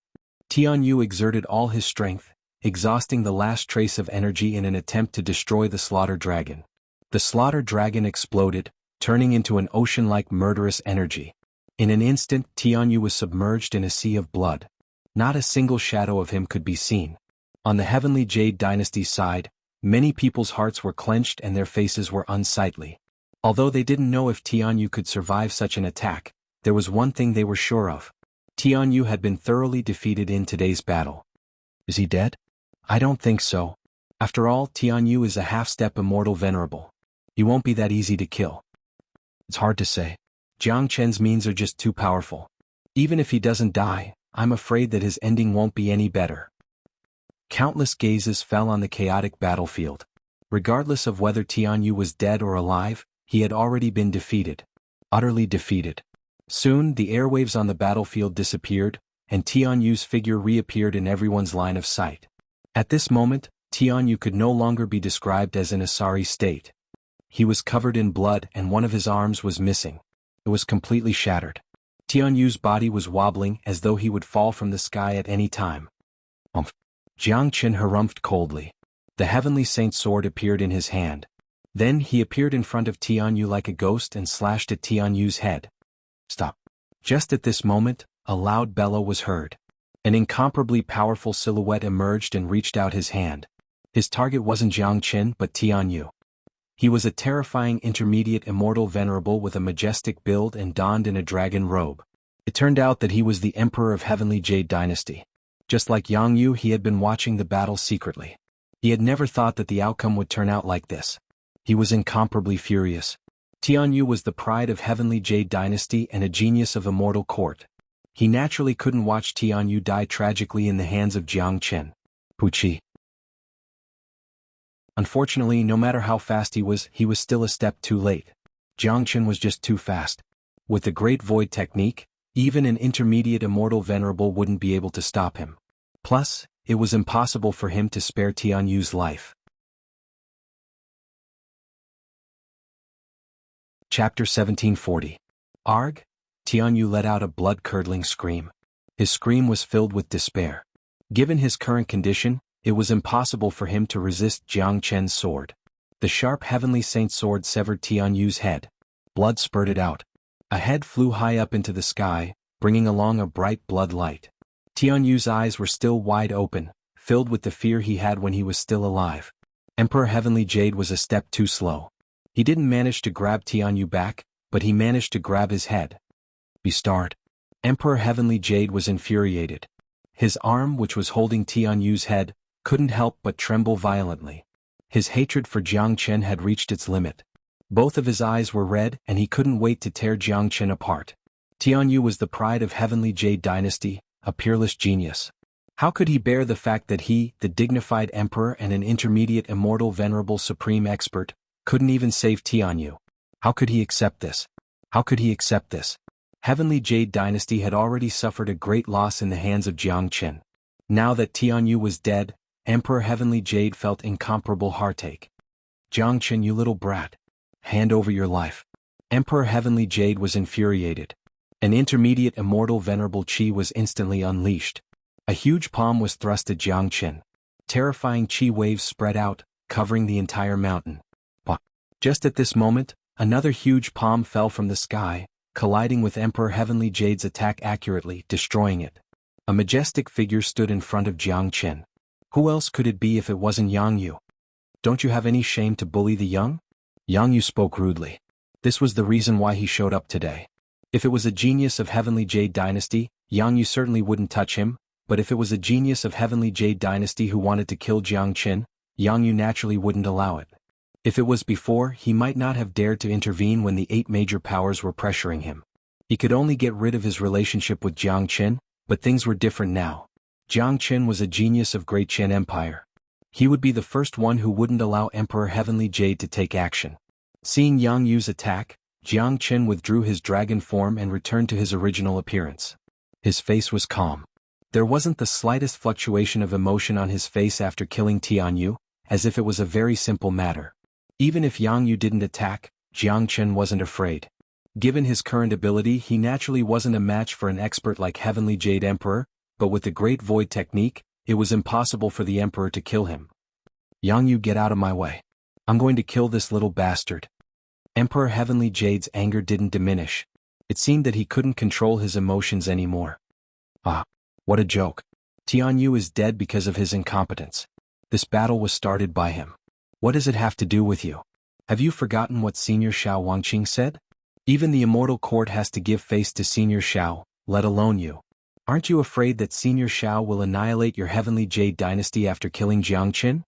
Tianyu exerted all his strength, exhausting the last trace of energy in an attempt to destroy the slaughter dragon. The slaughter dragon exploded, turning into an ocean-like murderous energy. In an instant, Tianyu was submerged in a sea of blood. Not a single shadow of him could be seen. On the Heavenly Jade Dynasty's side, many people's hearts were clenched and their faces were unsightly. Although they didn't know if Tianyu could survive such an attack, there was one thing they were sure of. Tianyu had been thoroughly defeated in today's battle. Is he dead? I don't think so. After all, Tianyu is a half-step immortal venerable. He won't be that easy to kill. It's hard to say. Jiang Chen's means are just too powerful. Even if he doesn't die, I'm afraid that his ending won't be any better. Countless gazes fell on the chaotic battlefield. Regardless of whether Tianyu was dead or alive, he had already been defeated. Utterly defeated. Soon, the airwaves on the battlefield disappeared, and Tianyu's figure reappeared in everyone's line of sight. At this moment, Tianyu could no longer be described as in a sorry state. He was covered in blood and one of his arms was missing. It was completely shattered. Tianyu's body was wobbling as though he would fall from the sky at any time. Jiang Qin harumphed coldly. The heavenly saint's sword appeared in his hand. Then he appeared in front of Tianyu like a ghost and slashed at Tianyu's head. Stop. Just at this moment, a loud bellow was heard. An incomparably powerful silhouette emerged and reached out his hand. His target wasn't Jiang Qin but Tianyu. He was a terrifying intermediate immortal venerable with a majestic build and donned in a dragon robe. It turned out that he was the Emperor of Heavenly Jade Dynasty. Just like Xianxia, he had been watching the battle secretly. He had never thought that the outcome would turn out like this. He was incomparably furious. Tianyu was the pride of Heavenly Jade Dynasty and a genius of immortal court. He naturally couldn't watch Tianyu die tragically in the hands of Jiang Qin. Puchi. Unfortunately, no matter how fast he was still a step too late. Jiang Qin was just too fast. With the Great Void technique, even an intermediate immortal venerable wouldn't be able to stop him. Plus, it was impossible for him to spare Tianyu's life. Chapter 1740. Arg! Tianyu let out a blood-curdling scream. His scream was filled with despair. Given his current condition, it was impossible for him to resist Jiang Chen's sword. The sharp heavenly saint sword severed Tianyu's head. Blood spurted out. A head flew high up into the sky, bringing along a bright blood light. Tianyu's eyes were still wide open, filled with the fear he had when he was still alive. Emperor Heavenly Jade was a step too slow. He didn't manage to grab Tianyu back, but he managed to grab his head. Bestard. Emperor Heavenly Jade was infuriated. His arm, which was holding Tianyu's head, couldn't help but tremble violently. His hatred for Jiang Qin had reached its limit. Both of his eyes were red and he couldn't wait to tear Jiang Qin apart. Tianyu was the pride of Heavenly Jade Dynasty, a peerless genius. How could he bear the fact that he, the dignified emperor and an intermediate immortal venerable supreme expert, couldn't even save Tianyu? How could he accept this? How could he accept this? Heavenly Jade Dynasty had already suffered a great loss in the hands of Jiang Qin. Now that Tianyu was dead, Emperor Heavenly Jade felt incomparable heartache. Jiang Qin, you little brat. Hand over your life. Emperor Heavenly Jade was infuriated. An intermediate immortal venerable chi was instantly unleashed. A huge palm was thrust at Jiang Qin. Terrifying chi waves spread out, covering the entire mountain. But just at this moment, another huge palm fell from the sky, colliding with Emperor Heavenly Jade's attack accurately, destroying it. A majestic figure stood in front of Jiang Qin. Who else could it be if it wasn't Xianxia? Don't you have any shame to bully the young? Xianxia spoke rudely. This was the reason why he showed up today. If it was a genius of Heavenly Jade Dynasty, Xianxia certainly wouldn't touch him, but if it was a genius of Heavenly Jade Dynasty who wanted to kill Jiang Qin, Xianxia naturally wouldn't allow it. If it was before, he might not have dared to intervene when the 8 major powers were pressuring him. He could only get rid of his relationship with Jiang Qin, but things were different now. Jiang Qin was a genius of Great Qin Empire. He would be the first one who wouldn't allow Emperor Heavenly Jade to take action. Seeing Xiangxia's attack, Jiang Qin withdrew his dragon form and returned to his original appearance. His face was calm. There wasn't the slightest fluctuation of emotion on his face after killing Tianyu, as if it was a very simple matter. Even if Xianxia didn't attack, Jiang Qin wasn't afraid. Given his current ability, he naturally wasn't a match for an expert like Heavenly Jade Emperor, but with the Great Void technique, it was impossible for the Emperor to kill him. Xianxia, get out of my way. I'm going to kill this little bastard. Emperor Heavenly Jade's anger didn't diminish. It seemed that he couldn't control his emotions anymore. Ah, what a joke. Tianyu is dead because of his incompetence. This battle was started by him. What does it have to do with you? Have you forgotten what Senior Xiao Wangqing said? Even the immortal court has to give face to Senior Xiao, let alone you. Aren't you afraid that Senior Xiao will annihilate your Heavenly Jade Dynasty after killing Jiang Qin?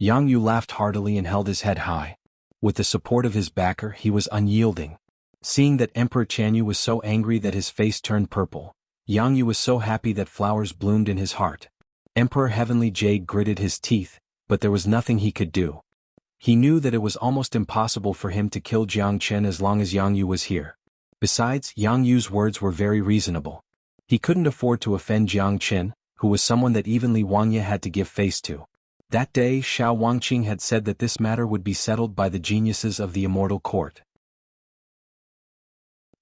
Xianxia laughed heartily and held his head high. With the support of his backer, he was unyielding. Seeing that Emperor Xianyu was so angry that his face turned purple, Xianyu was so happy that flowers bloomed in his heart. Emperor Heavenly Jade gritted his teeth, but there was nothing he could do. He knew that it was almost impossible for him to kill Jiang Chen as long as Xianyu was here. Besides, Yang Yu's words were very reasonable. He couldn't afford to offend Jiang Chen, who was someone that even Li Wangye had to give face to. That day, Xiao Wangqing had said that this matter would be settled by the geniuses of the immortal court.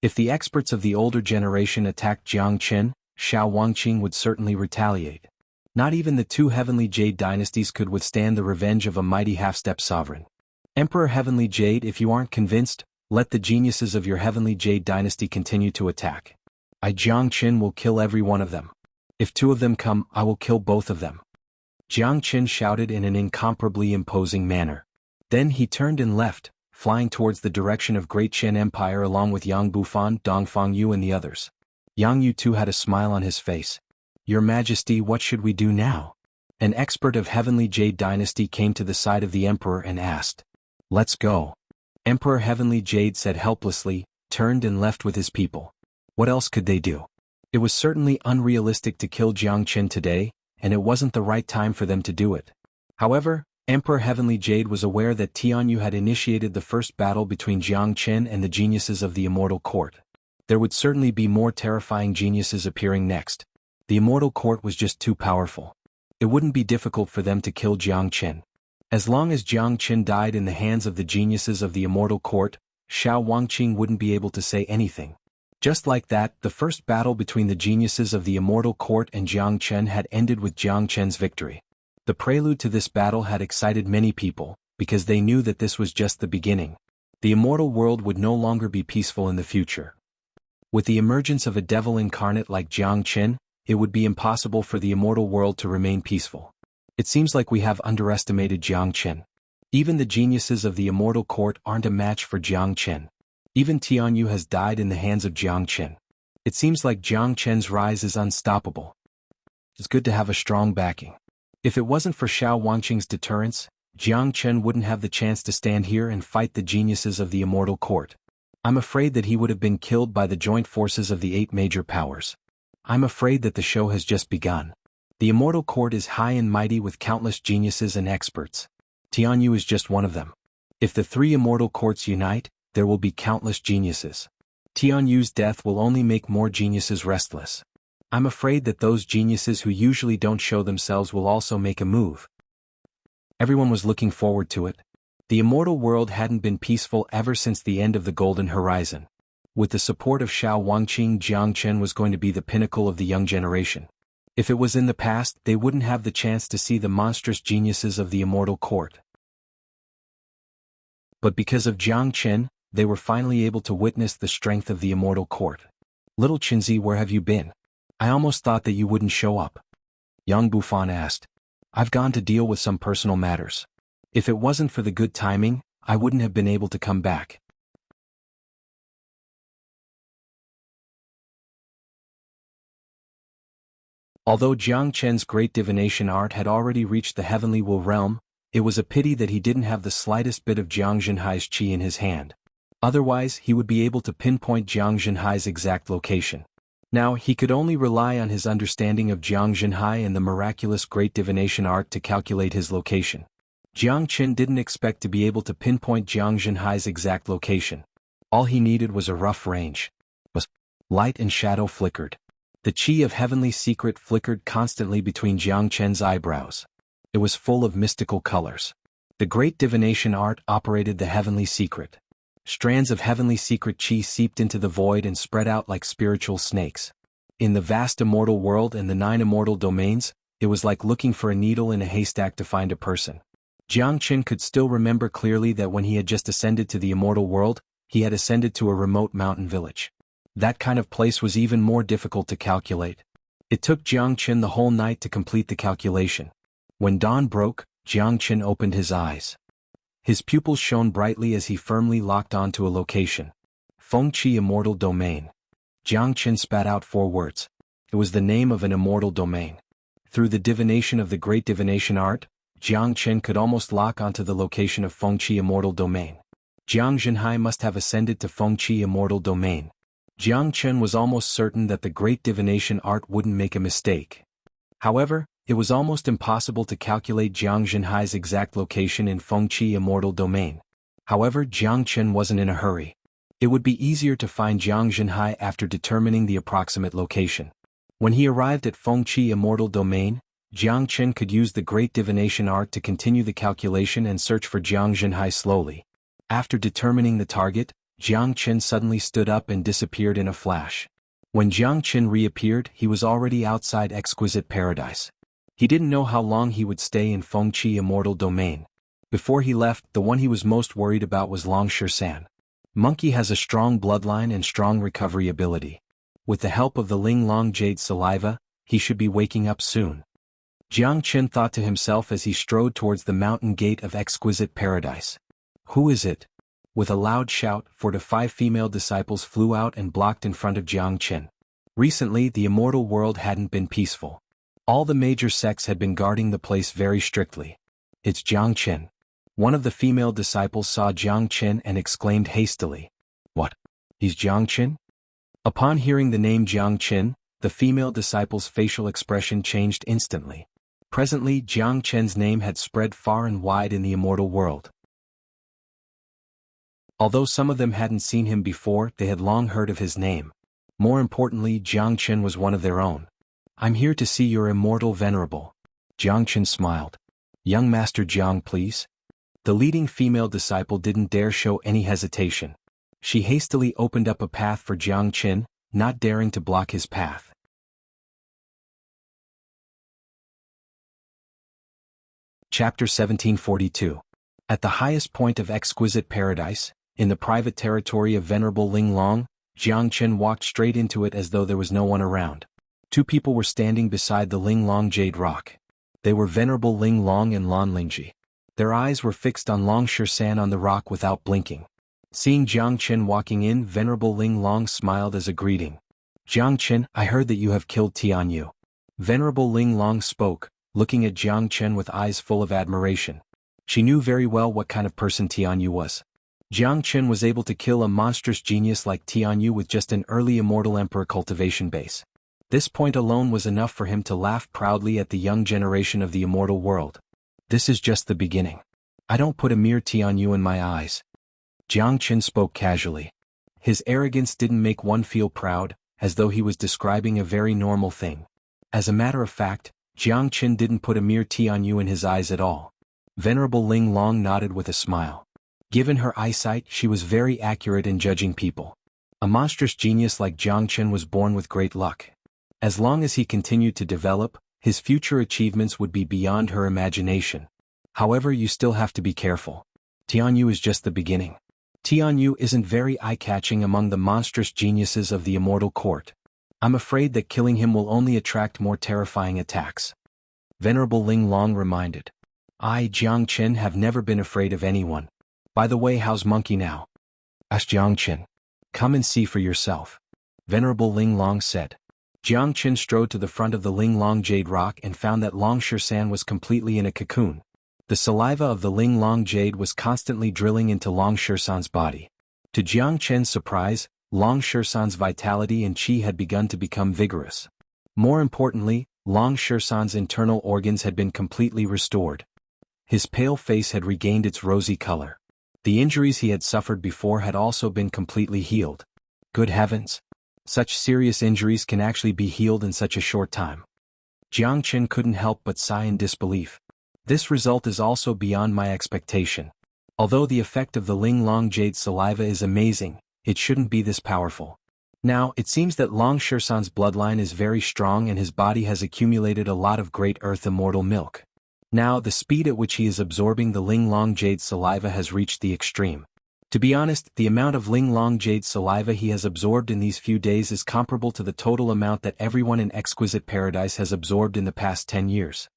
If the experts of the older generation attacked Jiang Chen, Xiao Wangqing would certainly retaliate. Not even the two Heavenly Jade dynasties could withstand the revenge of a mighty half-step sovereign. Emperor Heavenly Jade, if you aren't convinced, let the geniuses of your Heavenly Jade dynasty continue to attack. I, Jiang Chen, will kill every one of them. If two of them come, I will kill both of them. Jiang Chen shouted in an incomparably imposing manner. Then he turned and left, flying towards the direction of Great Chen Empire along with Yang Bufan, Dongfang Yu and the others. Yang Yu too had a smile on his face. Your Majesty, what should we do now? An expert of Heavenly Jade dynasty came to the side of the Emperor and asked. Let's go. Emperor Heavenly Jade said helplessly, turned and left with his people. What else could they do? It was certainly unrealistic to kill Jiang Chen today, and it wasn't the right time for them to do it. However, Emperor Heavenly Jade was aware that Tianyu had initiated the first battle between Jiang Chen and the geniuses of the Immortal Court. There would certainly be more terrifying geniuses appearing next. The Immortal Court was just too powerful. It wouldn't be difficult for them to kill Jiang Chen. As long as Jiang Chen died in the hands of the geniuses of the Immortal Court, Xiao Wangqing wouldn't be able to say anything. Just like that, the first battle between the geniuses of the Immortal Court and Jiang Chen had ended with Jiang Chen's victory. The prelude to this battle had excited many people, because they knew that this was just the beginning. The immortal world would no longer be peaceful in the future. With the emergence of a devil incarnate like Jiang Chen, it would be impossible for the immortal world to remain peaceful. It seems like we have underestimated Jiang Chen. Even the geniuses of the Immortal Court aren't a match for Jiang Chen. Even Tianyu has died in the hands of Jiang Chen. It seems like Jiang Chen's rise is unstoppable. It's good to have a strong backing. If it wasn't for Xiao Wangqing's deterrence, Jiang Chen wouldn't have the chance to stand here and fight the geniuses of the Immortal Court. I'm afraid that he would have been killed by the joint forces of the 8 major powers. I'm afraid that the show has just begun. The Immortal Court is high and mighty with countless geniuses and experts. Tianyu is just one of them. If the 3 Immortal Courts unite, there will be countless geniuses. Tianyu's death will only make more geniuses restless. I'm afraid that those geniuses who usually don't show themselves will also make a move. Everyone was looking forward to it. The immortal world hadn't been peaceful ever since the end of the Golden Horizon. With the support of Xiao Wangqing, Jiang Chen was going to be the pinnacle of the young generation. If it was in the past, they wouldn't have the chance to see the monstrous geniuses of the Immortal Court. But because of Jiang Chen, they were finally able to witness the strength of the Immortal Court. Little Qinzi, where have you been? I almost thought that you wouldn't show up. Yang Bufan asked. I've gone to deal with some personal matters. If it wasn't for the good timing, I wouldn't have been able to come back. Although Jiang Chen's great divination art had already reached the heavenly Wu realm, it was a pity that he didn't have the slightest bit of Jiang Zhenhai's qi in his hand. Otherwise, he would be able to pinpoint Jiang Zhenhai's exact location. Now, he could only rely on his understanding of Jiang Zhenhai and the miraculous great divination art to calculate his location. Jiang Chen didn't expect to be able to pinpoint Jiang Zhenhai's exact location. All he needed was a rough range. Light and shadow flickered. The qi of heavenly secret flickered constantly between Jiang Chen's eyebrows. It was full of mystical colors. The great divination art operated the heavenly secret. Strands of heavenly secret qi seeped into the void and spread out like spiritual snakes. In the vast immortal world and the 9 immortal domains, it was like looking for a needle in a haystack to find a person. Jiang Chen could still remember clearly that when he had just ascended to the immortal world, he had ascended to a remote mountain village. That kind of place was even more difficult to calculate. It took Jiang Chen the whole night to complete the calculation. When dawn broke, Jiang Chen opened his eyes. His pupils shone brightly as he firmly locked onto a location. Fengqi Immortal Domain. Jiang Chen spat out 4 words. It was the name of an immortal domain. Through the divination of the great divination art, Jiang Chen could almost lock onto the location of Fengqi Immortal Domain. Jiang Zhenhai must have ascended to Fengqi immortal domain. Jiang Chen was almost certain that the great divination art wouldn't make a mistake. However, it was almost impossible to calculate Jiang Zhenhai's exact location in Fengqi immortal domain. However, Jiang Chen wasn't in a hurry. It would be easier to find Jiang Zhenhai after determining the approximate location. When he arrived at Fengqi immortal domain, Jiang Chen could use the great divination art to continue the calculation and search for Jiang Zhenhai slowly. After determining the target, Jiang Chen suddenly stood up and disappeared in a flash. When Jiang Chen reappeared, he was already outside Exquisite Paradise. He didn't know how long he would stay in Fengqi immortal domain. Before he left, the one he was most worried about was Long Shisan. Monkey has a strong bloodline and strong recovery ability. With the help of the Ling Long Jade Saliva, he should be waking up soon. Jiang Chen thought to himself as he strode towards the mountain gate of Exquisite Paradise. Who is it? With a loud shout, 4 to 5 female disciples flew out and blocked in front of Jiang Chen. Recently, the immortal world hadn't been peaceful. All the major sects had been guarding the place very strictly. It's Jiang Chen. One of the female disciples saw Jiang Chen and exclaimed hastily. What? He's Jiang Chen? Upon hearing the name Jiang Chen, the female disciple's facial expression changed instantly. Presently, Jiang Chen's name had spread far and wide in the immortal world. Although some of them hadn't seen him before, they had long heard of his name. More importantly, Jiang Chen was one of their own. I'm here to see your immortal venerable. Jiang Chen smiled. Young Master Jiang, please. The leading female disciple didn't dare show any hesitation. She hastily opened up a path for Jiang Chen, not daring to block his path. Chapter 1742. At the highest point of Exquisite Paradise, in the private territory of Venerable Ling Long, Jiang Chen walked straight into it as though there was no one around. 2 people were standing beside the Ling Long Jade Rock. They were Venerable Ling Long and Lan Lingji. Their eyes were fixed on Long Shisan on the rock without blinking. Seeing Jiang Chen walking in, Venerable Ling Long smiled as a greeting. Jiang Chen, I heard that you have killed Tianyu. Venerable Ling Long spoke, looking at Jiang Chen with eyes full of admiration. She knew very well what kind of person Tianyu was. Jiang Chen was able to kill a monstrous genius like Tianyu with just an early immortal emperor cultivation base. This point alone was enough for him to laugh proudly at the young generation of the immortal world. This is just the beginning. I don't put a mere Tianyu in my eyes. Jiang Chen spoke casually. His arrogance didn't make one feel proud, as though he was describing a very normal thing. As a matter of fact, Jiang Chen didn't put a mere Tianyu in his eyes at all. Venerable Ling Long nodded with a smile. Given her eyesight, she was very accurate in judging people. A monstrous genius like Jiang Chen was born with great luck. As long as he continued to develop, his future achievements would be beyond her imagination. However, you still have to be careful. Tianyu is just the beginning. Tianyu isn't very eye-catching among the monstrous geniuses of the immortal court. I'm afraid that killing him will only attract more terrifying attacks. Venerable Ling Long reminded. I, Jiang Chen, have never been afraid of anyone. By the way, how's Monkey now? Asked Jiang Chen. Come and see for yourself. Venerable Ling Long said. Jiang Chen strode to the front of the Ling Long Jade Rock and found that Long Shisan was completely in a cocoon. The saliva of the Ling Long Jade was constantly drilling into Long Shisan's body. To Jiang Chen's surprise, Long Shisan's vitality and qi had begun to become vigorous. More importantly, Long Shisan's internal organs had been completely restored. His pale face had regained its rosy color. The injuries he had suffered before had also been completely healed. Good heavens! Such serious injuries can actually be healed in such a short time. Jiang Chen couldn't help but sigh in disbelief. This result is also beyond my expectation. Although the effect of the Ling Long Jade saliva is amazing, it shouldn't be this powerful. Now, it seems that Long Shisan's bloodline is very strong and his body has accumulated a lot of great earth immortal milk. Now, the speed at which he is absorbing the Ling Long Jade saliva has reached the extreme. To be honest, the amount of Ling Long Jade saliva he has absorbed in these few days is comparable to the total amount that everyone in Exquisite Paradise has absorbed in the past 10 years.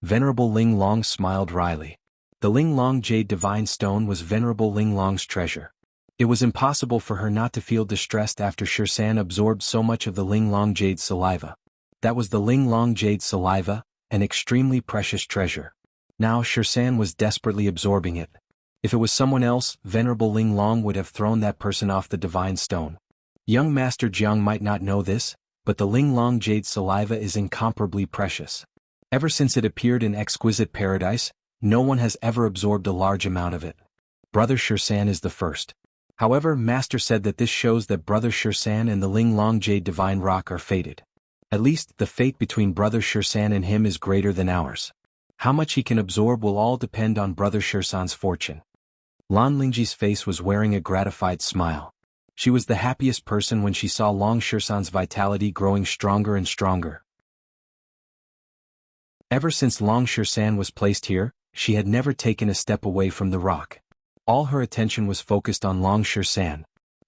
Venerable Ling Long smiled wryly. The Ling Long Jade Divine Stone was Venerable Ling Long's treasure. It was impossible for her not to feel distressed after Shisan absorbed so much of the Ling Long Jade saliva. That was the Ling Long Jade saliva, an extremely precious treasure. Now Shisan was desperately absorbing it. If it was someone else, Venerable Ling Long would have thrown that person off the divine stone. Young Master Jiang might not know this, but the Ling Long jade saliva is incomparably precious. Ever since it appeared in Exquisite Paradise, no one has ever absorbed a large amount of it. Brother Shirsan is the first. However, Master said that this shows that Brother Shirsan and the Ling Long jade divine rock are fated. At least, the fate between Brother Shirsan and him is greater than ours. How much he can absorb will all depend on Brother Shirsan's fortune. Lan Lingji's face was wearing a gratified smile. She was the happiest person when she saw Long Shirsan's vitality growing stronger and stronger. Ever since Long Shirsan was placed here, she had never taken a step away from the rock. All her attention was focused on Long Shirsan.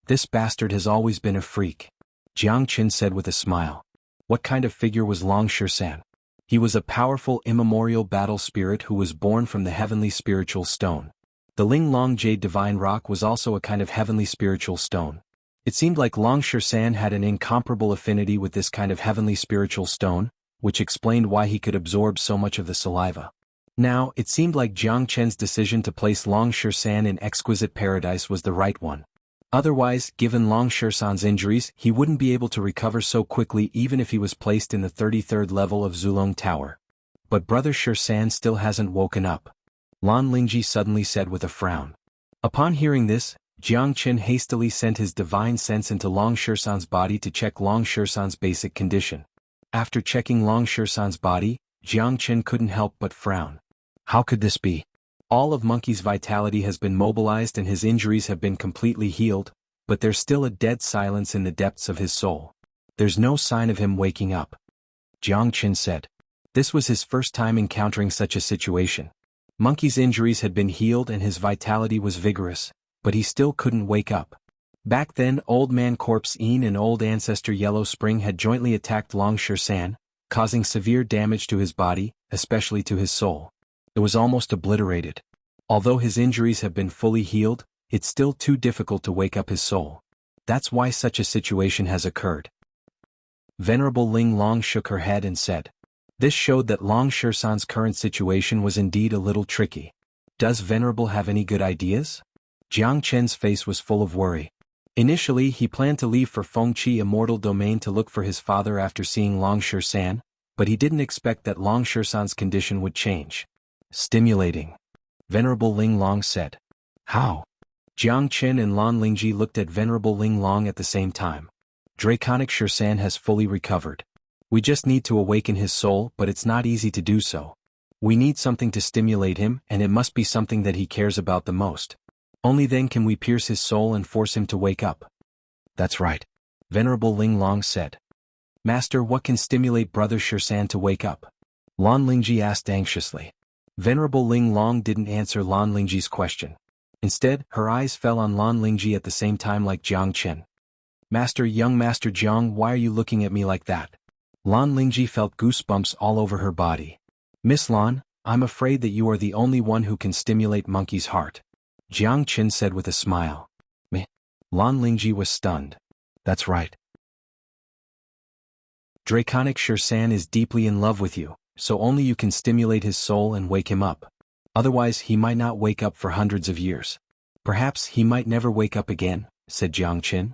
This bastard has always been a freak. Jiang Qin said with a smile. What kind of figure was Long Shirsan? He was a powerful immemorial battle spirit who was born from the heavenly spiritual stone. The Ling Long jade divine rock was also a kind of heavenly spiritual stone. It seemed like Long Shirsan had an incomparable affinity with this kind of heavenly spiritual stone, which explained why he could absorb so much of the saliva. Now, it seemed like Jiang Chen's decision to place Long Shirsan in Exquisite Paradise was the right one. Otherwise, given Long Shirsan's injuries, he wouldn't be able to recover so quickly even if he was placed in the 33rd level of Zulong Tower. But Brother Shirsan still hasn't woken up. Lan Lingji suddenly said with a frown. Upon hearing this, Jiang Qin hastily sent his divine sense into Long Shirsan's body to check Long Shirsan's basic condition. After checking Long Shirsan's body, Jiang Qin couldn't help but frown. How could this be? All of Monkey's vitality has been mobilized and his injuries have been completely healed, but there's still a dead silence in the depths of his soul. There's no sign of him waking up. Jiang Qin said. This was his first time encountering such a situation. Monkey's injuries had been healed and his vitality was vigorous, but he still couldn't wake up. Back then, Old Man Corpse Een and Old Ancestor Yellow Spring had jointly attacked Long Shirsan, causing severe damage to his body, especially to his soul. It was almost obliterated. Although his injuries have been fully healed, it's still too difficult to wake up his soul. That's why such a situation has occurred. Venerable Ling Long shook her head and said. This showed that Long Shirsan's current situation was indeed a little tricky. Does Venerable have any good ideas? Jiang Chen's face was full of worry. Initially, he planned to leave for Fengqi Immortal Domain to look for his father after seeing Long Shirsan, but he didn't expect that Long Shirsan's condition would change. Stimulating. Venerable Ling Long said. How? Jiang Qin and Lan Lingji looked at Venerable Ling Long at the same time. Draconic Shirsan has fully recovered. We just need to awaken his soul, but it's not easy to do so. We need something to stimulate him, and it must be something that he cares about the most. Only then can we pierce his soul and force him to wake up. That's right. Venerable Ling Long said. Master, what can stimulate Brother Shirsan to wake up? Lan Lingji asked anxiously. Venerable Ling Long didn't answer Lan Lingji's question. Instead, her eyes fell on Lan Lingji at the same time like Jiang Qin. Master, young Master Jiang, why are you looking at me like that? Lan Lingji felt goosebumps all over her body. Miss Lan, I'm afraid that you are the only one who can stimulate Monkey's heart. Jiang Qin said with a smile. Meh. Lan Lingji was stunned. That's right. Draconic Shirsan is deeply in love with you, so only you can stimulate his soul and wake him up. Otherwise, he might not wake up for hundreds of years. Perhaps he might never wake up again, said Jiang Qin.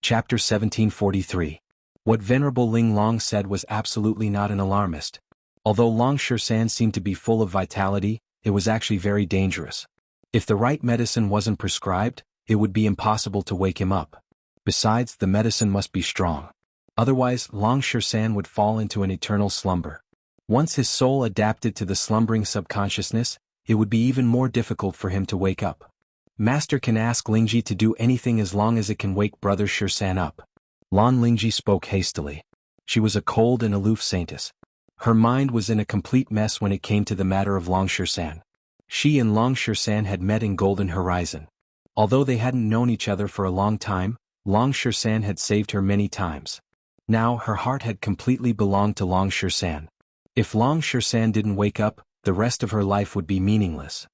Chapter 1743. What Venerable Ling Long said was absolutely not an alarmist. Although Long Shirsan seemed to be full of vitality, it was actually very dangerous. If the right medicine wasn't prescribed, it would be impossible to wake him up. Besides, the medicine must be strong. Otherwise, Long Shirsan would fall into an eternal slumber. Once his soul adapted to the slumbering subconsciousness, it would be even more difficult for him to wake up. Master can ask Lingji to do anything as long as it can wake Brother Shirsan up. Lan Lingji spoke hastily. She was a cold and aloof saintess. Her mind was in a complete mess when it came to the matter of Long Shirsan. She and Long Shirsan had met in Golden Horizon. Although they hadn't known each other for a long time, Long Shirsan had saved her many times. Now her heart had completely belonged to Long Shirsan. If Long Shirsan didn't wake up, the rest of her life would be meaningless.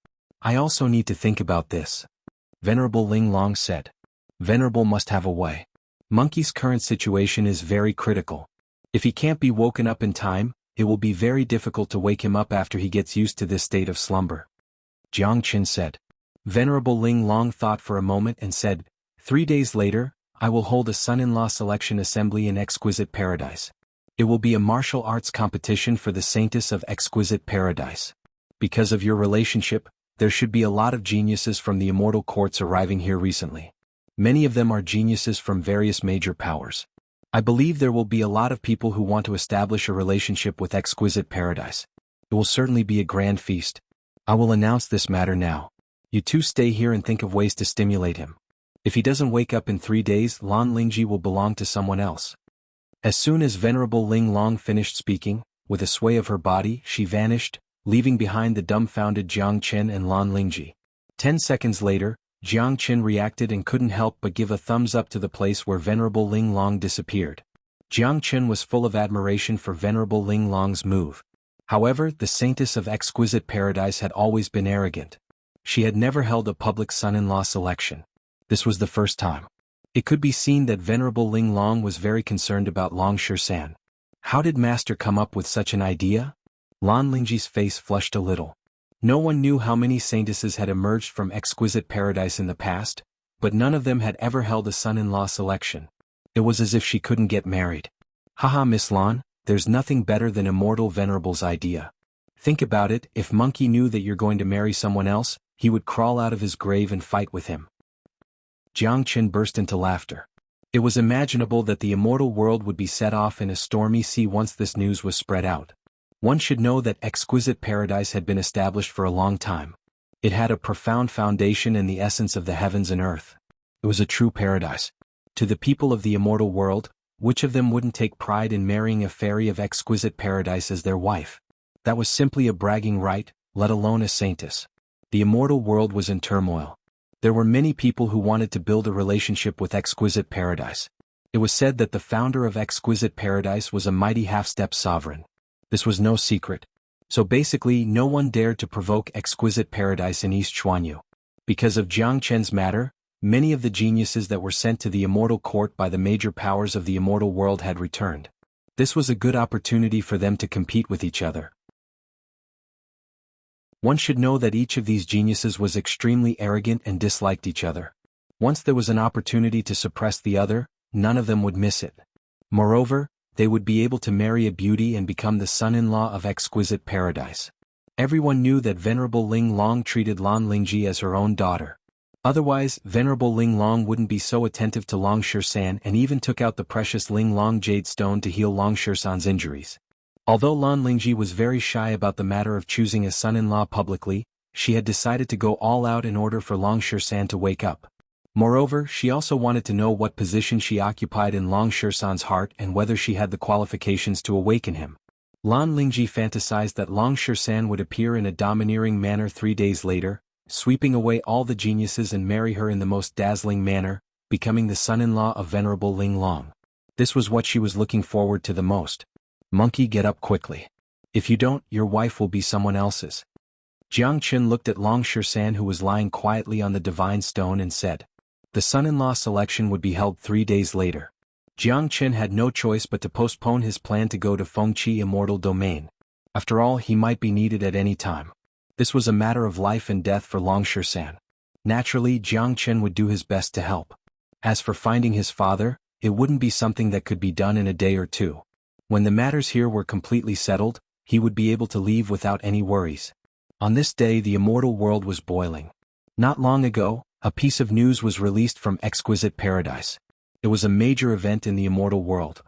I also need to think about this. Venerable Ling Long said. Venerable must have a way. Monkey's current situation is very critical. If he can't be woken up in time, it will be very difficult to wake him up after he gets used to this state of slumber. Jiang Qin said. Venerable Ling Long thought for a moment and said, 3 days later, I will hold a son-in-law selection assembly in Exquisite Paradise. It will be a martial arts competition for the Saintess of Exquisite Paradise. Because of your relationship, there should be a lot of geniuses from the immortal courts arriving here recently. Many of them are geniuses from various major powers. I believe there will be a lot of people who want to establish a relationship with Exquisite Paradise. It will certainly be a grand feast. I will announce this matter now. You two stay here and think of ways to stimulate him. If he doesn't wake up in 3 days, Lan Lingji will belong to someone else. As soon as Venerable Ling Long finished speaking, with a sway of her body, she vanished, leaving behind the dumbfounded Jiang Qin and Lan Lingji. 10 seconds later, Jiang Qin reacted and couldn't help but give a thumbs up to the place where Venerable Ling Long disappeared. Jiang Qin was full of admiration for Venerable Ling Long's move. However, the Saintess of Exquisite Paradise had always been arrogant. She had never held a public son-in-law selection. This was the first time. It could be seen that Venerable Ling Long was very concerned about Long Shisan. How did Master come up with such an idea? Lan Lingji's face flushed a little. No one knew how many saintesses had emerged from Exquisite Paradise in the past, but none of them had ever held a son-in-law selection. It was as if she couldn't get married. Haha, Miss Lan, there's nothing better than Immortal Venerable's idea. Think about it, if Monkey knew that you're going to marry someone else, he would crawl out of his grave and fight with him. Jiang Qin burst into laughter. It was imaginable that the immortal world would be set off in a stormy sea once this news was spread out. One should know that Exquisite Paradise had been established for a long time. It had a profound foundation in the essence of the heavens and earth. It was a true paradise. To the people of the immortal world, which of them wouldn't take pride in marrying a fairy of Exquisite Paradise as their wife? That was simply a bragging right, let alone a saintess. The immortal world was in turmoil. There were many people who wanted to build a relationship with Exquisite Paradise. It was said that the founder of Exquisite Paradise was a mighty half-step sovereign. This was no secret. So basically no one dared to provoke Exquisite Paradise in East Xuanhu. Because of Jiang Qin's matter, many of the geniuses that were sent to the immortal court by the major powers of the immortal world had returned. This was a good opportunity for them to compete with each other. One should know that each of these geniuses was extremely arrogant and disliked each other. Once there was an opportunity to suppress the other, none of them would miss it. Moreover, they would be able to marry a beauty and become the son-in-law of Exquisite Paradise. Everyone knew that Venerable Ling Long treated Lan Lingji as her own daughter. Otherwise, Venerable Ling Long wouldn't be so attentive to Long Shisan and even took out the precious Ling Long Jade Stone to heal Long Shisan's injuries. Although Lan Lingji was very shy about the matter of choosing a son-in-law publicly, she had decided to go all out in order for Long Shisan to wake up. Moreover, she also wanted to know what position she occupied in Long Shisan's heart and whether she had the qualifications to awaken him. Lan Lingji fantasized that Long Shisan would appear in a domineering manner 3 days later, sweeping away all the geniuses and marry her in the most dazzling manner, becoming the son-in-law of Venerable Ling Long. This was what she was looking forward to the most. Monkey, get up quickly. If you don't, your wife will be someone else's. Jiang Qin looked at Long Shisan, who was lying quietly on the divine stone, and said, the son-in-law selection would be held 3 days later. Jiang Qin had no choice but to postpone his plan to go to Fengqi Immortal Domain. After all, he might be needed at any time. This was a matter of life and death for Long Shisan. Naturally, Jiang Qin would do his best to help. As for finding his father, it wouldn't be something that could be done in a day or two. When the matters here were completely settled, he would be able to leave without any worries. On this day, the immortal world was boiling. Not long ago, a piece of news was released from Exquisite Paradise. It was a major event in the immortal world.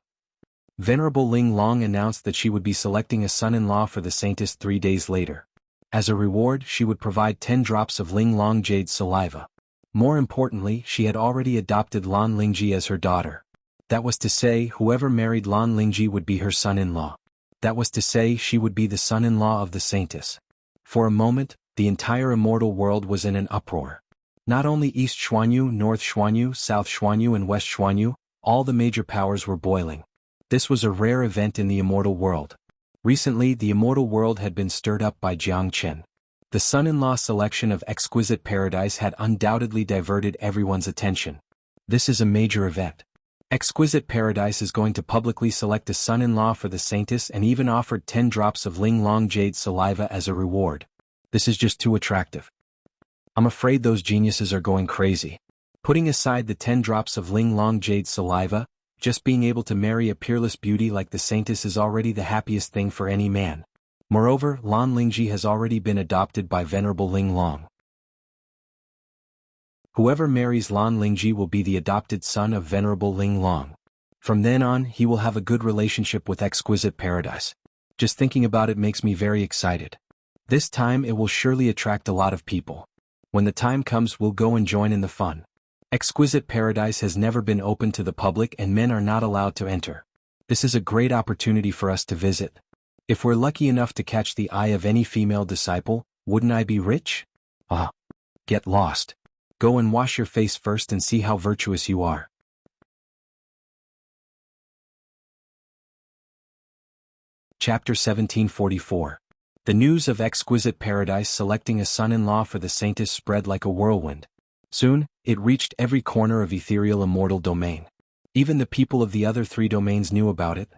Venerable Ling Long announced that she would be selecting a son-in-law for the saintess 3 days later. As a reward, she would provide 10 drops of Ling Long Jade's saliva. More importantly, she had already adopted Lan Lingji as her daughter. That was to say, whoever married Lan Lingji would be her son-in-law. That was to say, she would be the son-in-law of the saintess. For a moment, the entire immortal world was in an uproar. Not only East Xuanhu, North Xuanhu, South Xuanhu and West Xuanhu, all the major powers were boiling. This was a rare event in the immortal world. Recently, the immortal world had been stirred up by Jiang Qin. The son-in-law selection of Exquisite Paradise had undoubtedly diverted everyone's attention. This is a major event. Exquisite Paradise is going to publicly select a son-in-law for the saintess and even offered 10 drops of Ling Long Jade saliva as a reward. This is just too attractive. I'm afraid those geniuses are going crazy. Putting aside the 10 drops of Ling Long Jade saliva, just being able to marry a peerless beauty like the saintess is already the happiest thing for any man. Moreover, Lan Lingji has already been adopted by Venerable Ling Long. Whoever marries Lan Lingji will be the adopted son of Venerable Ling Long. From then on, he will have a good relationship with Exquisite Paradise. Just thinking about it makes me very excited. This time it will surely attract a lot of people. When the time comes, we'll go and join in the fun. Exquisite Paradise has never been open to the public and men are not allowed to enter. This is a great opportunity for us to visit. If we're lucky enough to catch the eye of any female disciple, wouldn't I be rich? Ah. Get lost. Go and wash your face first and see how virtuous you are. Chapter 1744. The news of Exquisite Paradise selecting a son-in-law for the saintess spread like a whirlwind. Soon, it reached every corner of ethereal immortal domain. Even the people of the other 3 domains knew about it.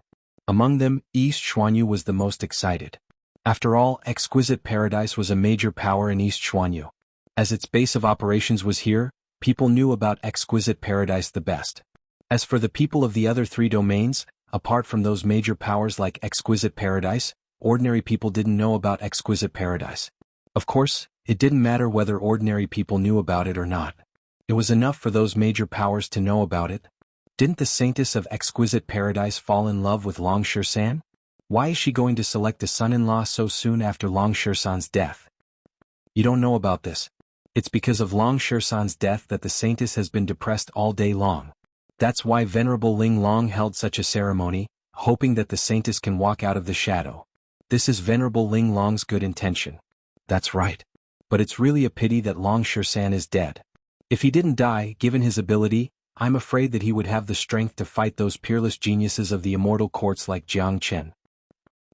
Among them, East Xuanhu was the most excited. After all, Exquisite Paradise was a major power in East Xuanhu. As its base of operations was here, people knew about Exquisite Paradise the best. As for the people of the other 3 domains, apart from those major powers like Exquisite Paradise, ordinary people didn't know about Exquisite Paradise. Of course, it didn't matter whether ordinary people knew about it or not. It was enough for those major powers to know about it. Didn't the saintess of Exquisite Paradise fall in love with Long Shursan? Why is she going to select a son-in-law so soon after Long Shursan's death? You don't know about this. It's because of Long Shursan's death that the saintess has been depressed all day long. That's why Venerable Ling Long held such a ceremony, hoping that the saintess can walk out of the shadow. This is Venerable Ling Long's good intention. That's right. But it's really a pity that Long Shursan is dead. If he didn't die, given his ability, I'm afraid that he would have the strength to fight those peerless geniuses of the immortal courts like Jiang Chen.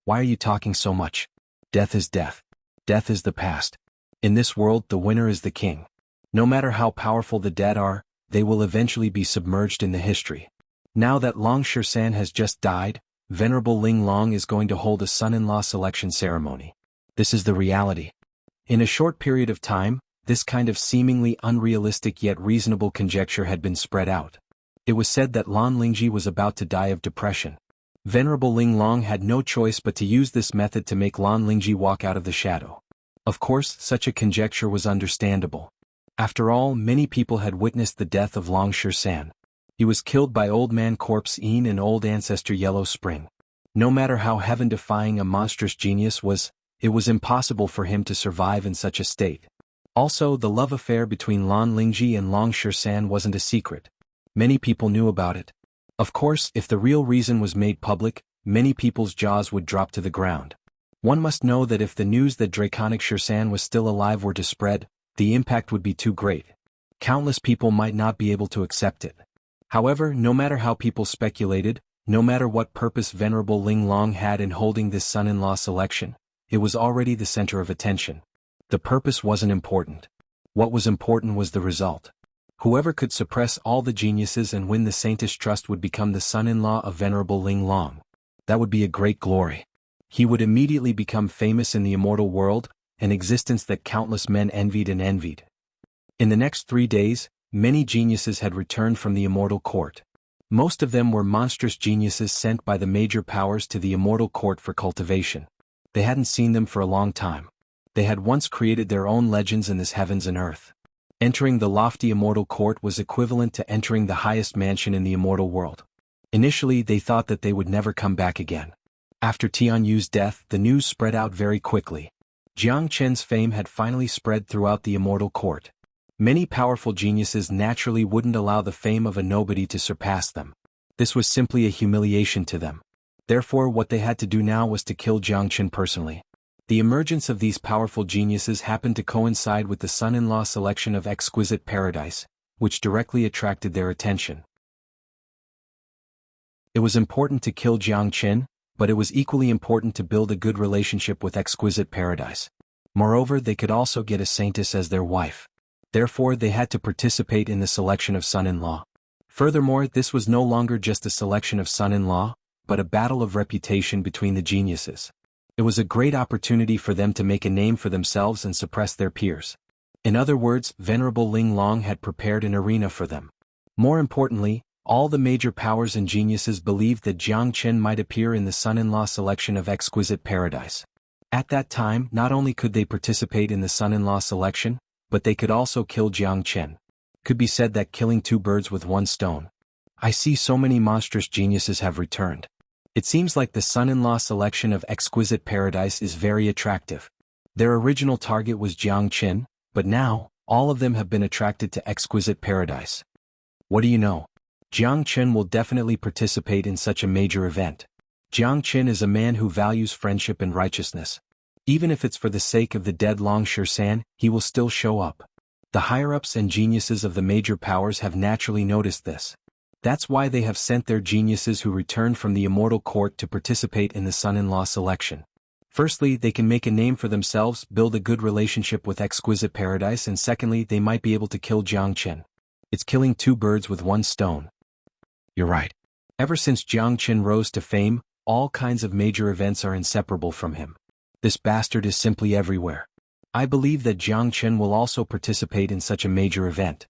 Why are you talking so much? Death is death. Death is the past. In this world, the winner is the king. No matter how powerful the dead are, they will eventually be submerged in the history. Now that Long Shursan has just died, Venerable Ling Long is going to hold a son-in-law selection ceremony. This is the reality. In a short period of time, this kind of seemingly unrealistic yet reasonable conjecture had been spread out. It was said that Lan Lingji was about to die of depression. Venerable Ling Long had no choice but to use this method to make Lan Lingji walk out of the shadow. Of course, such a conjecture was understandable. After all, many people had witnessed the death of Long Shursan. He was killed by Old Man Corpse Een and Old Ancestor Yellow Spring. No matter how heaven-defying a monstrous genius was, it was impossible for him to survive in such a state. Also, the love affair between Lan Lingji and Long Shursan wasn't a secret. Many people knew about it. Of course, if the real reason was made public, many people's jaws would drop to the ground. One must know that if the news that Draconic Shursan was still alive were to spread, the impact would be too great. Countless people might not be able to accept it. However, no matter how people speculated, no matter what purpose Venerable Ling Long had in holding this son-in-law selection, it was already the center of attention. The purpose wasn't important. What was important was the result. Whoever could suppress all the geniuses and win the saintess trust would become the son-in-law of Venerable Ling Long. That would be a great glory. He would immediately become famous in the immortal world, an existence that countless men envied and envied. In the next 3 days, many geniuses had returned from the immortal court. Most of them were monstrous geniuses sent by the major powers to the immortal court for cultivation. They hadn't seen them for a long time. They had once created their own legends in this heavens and earth. Entering the lofty immortal court was equivalent to entering the highest mansion in the immortal world. Initially, they thought that they would never come back again. After Tianyu's death, the news spread out very quickly. Jiang Chen's fame had finally spread throughout the immortal court. Many powerful geniuses naturally wouldn't allow the fame of a nobody to surpass them. This was simply a humiliation to them. Therefore, what they had to do now was to kill Jiang Chen personally. The emergence of these powerful geniuses happened to coincide with the son-in-law selection of Exquisite Paradise, which directly attracted their attention. It was important to kill Jiang Chen, but it was equally important to build a good relationship with Exquisite Paradise. Moreover, they could also get a saintess as their wife. Therefore, they had to participate in the selection of son-in-law. Furthermore, this was no longer just a selection of son-in-law, but a battle of reputation between the geniuses. It was a great opportunity for them to make a name for themselves and suppress their peers. In other words, Venerable Ling Long had prepared an arena for them. More importantly, all the major powers and geniuses believed that Jiang Qin might appear in the son-in-law selection of Exquisite Paradise. At that time, not only could they participate in the son-in-law selection, but they could also kill Jiang Qin. Could be said that killing two birds with one stone. I see so many monstrous geniuses have returned. It seems like the son-in-law selection of Exquisite Paradise is very attractive. Their original target was Jiang Qin, but now, all of them have been attracted to Exquisite Paradise. What do you know? Jiang Qin will definitely participate in such a major event. Jiang Qin is a man who values friendship and righteousness. Even if it's for the sake of the dead Long San, he will still show up. The higher-ups and geniuses of the major powers have naturally noticed this. That's why they have sent their geniuses who returned from the immortal court to participate in the son-in-law selection. Firstly, they can make a name for themselves, build a good relationship with Exquisite Paradise, and secondly, they might be able to kill Jiang Qin. It's killing two birds with one stone. You're right. Ever since Jiang Qin rose to fame, all kinds of major events are inseparable from him. This bastard is simply everywhere. I believe that Jiang Qin will also participate in such a major event.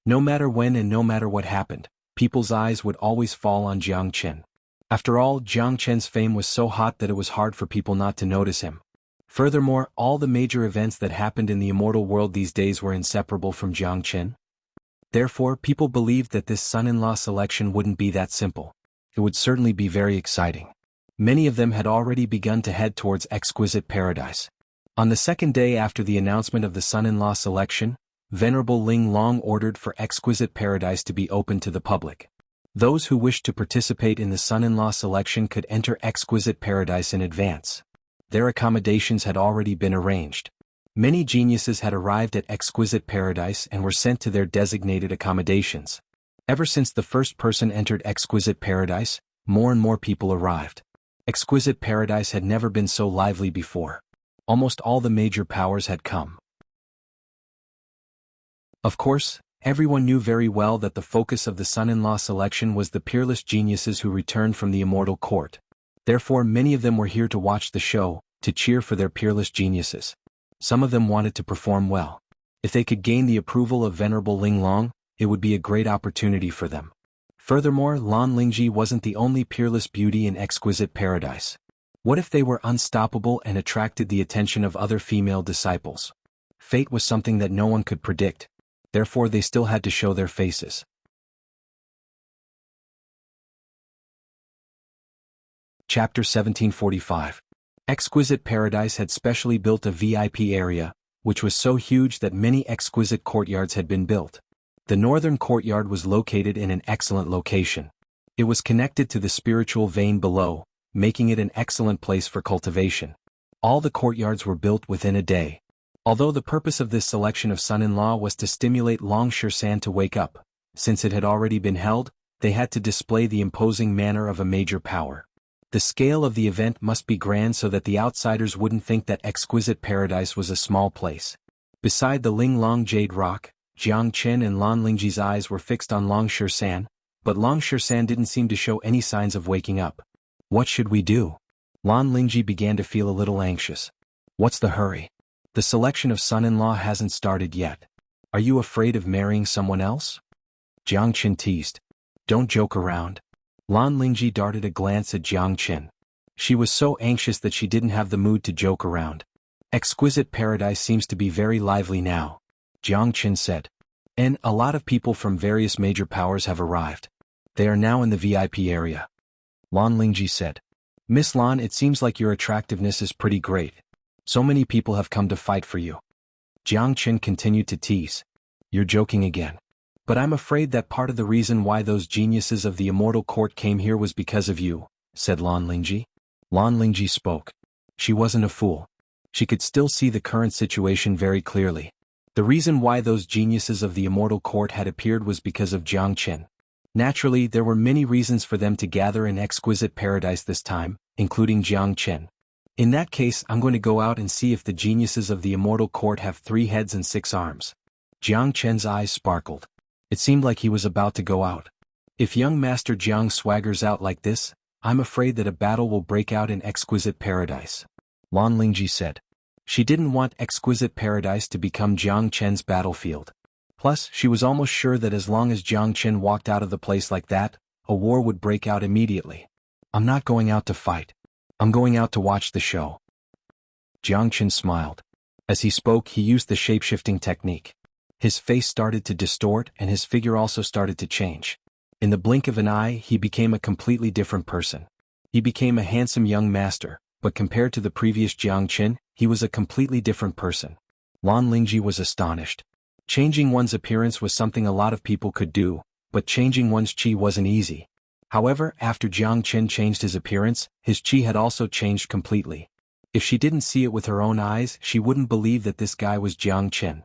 No matter when and no matter what happened, people's eyes would always fall on Jiang Qin. After all, Jiang Qin's fame was so hot that it was hard for people not to notice him. Furthermore, all the major events that happened in the immortal world these days were inseparable from Jiang Qin. Therefore, people believed that this son-in-law selection wouldn't be that simple. It would certainly be very exciting. Many of them had already begun to head towards Exquisite Paradise. On the second day after the announcement of the son-in-law selection, Venerable Ling Long ordered for Exquisite Paradise to be open to the public. Those who wished to participate in the son-in-law selection could enter Exquisite Paradise in advance. Their accommodations had already been arranged. Many geniuses had arrived at Exquisite Paradise and were sent to their designated accommodations. Ever since the first person entered Exquisite Paradise, more and more people arrived. Exquisite Paradise had never been so lively before. Almost all the major powers had come. Of course, everyone knew very well that the focus of the son-in-law selection was the peerless geniuses who returned from the immortal court. Therefore, many of them were here to watch the show, to cheer for their peerless geniuses. Some of them wanted to perform well. If they could gain the approval of Venerable Ling Long, it would be a great opportunity for them. Furthermore, Lan Lingji wasn't the only peerless beauty in Exquisite Paradise. What if they were unstoppable and attracted the attention of other female disciples? Fate was something that no one could predict. Therefore, they still had to show their faces. Chapter 1745. Exquisite Paradise had specially built a VIP area, which was so huge that many exquisite courtyards had been built. The northern courtyard was located in an excellent location. It was connected to the spiritual vein below, making it an excellent place for cultivation. All the courtyards were built within a day. Although the purpose of this selection of son-in-law was to stimulate Long San to wake up, since it had already been held, they had to display the imposing manner of a major power. The scale of the event must be grand so that the outsiders wouldn't think that Exquisite Paradise was a small place. Beside the Ling Long Jade Rock, Jiang Qin and Lan Lingji's eyes were fixed on Long San, but Long San didn't seem to show any signs of waking up. What should we do? Lan Lingji began to feel a little anxious. What's the hurry? The selection of son-in-law hasn't started yet. Are you afraid of marrying someone else? Jiang Qin teased. Don't joke around. Lan Lingji darted a glance at Jiang Qin. She was so anxious that she didn't have the mood to joke around. Exquisite Paradise seems to be very lively now, Jiang Qin said. And a lot of people from various major powers have arrived. They are now in the VIP area. Lan Lingji said. Miss Lan, it seems like your attractiveness is pretty great. So many people have come to fight for you. Jiang Qin continued to tease. You're joking again. But I'm afraid that part of the reason why those geniuses of the immortal court came here was because of you, said Lan Lingji. Lan Lingji spoke. She wasn't a fool. She could still see the current situation very clearly. The reason why those geniuses of the immortal court had appeared was because of Jiang Qin. Naturally, there were many reasons for them to gather in Exquisite Paradise this time, including Jiang Qin. In that case, I'm going to go out and see if the geniuses of the immortal court have 3 heads and 6 arms. Jiang Qin's eyes sparkled. It seemed like he was about to go out. If young Master Jiang swaggers out like this, I'm afraid that a battle will break out in Exquisite Paradise, Lan Lingji said. She didn't want Exquisite Paradise to become Jiang Chen's battlefield. Plus, she was almost sure that as long as Jiang Chen walked out of the place like that, a war would break out immediately. I'm not going out to fight. I'm going out to watch the show. Jiang Chen smiled. As he spoke, he used the shape-shifting technique. His face started to distort and his figure also started to change. In the blink of an eye, he became a completely different person. He became a handsome young master, but compared to the previous Jiang Chen, he was a completely different person. Lan Lingji was astonished. Changing one's appearance was something a lot of people could do, but changing one's qi wasn't easy. However, after Jiang Chen changed his appearance, his qi had also changed completely. If she didn't see it with her own eyes, she wouldn't believe that this guy was Jiang Chen.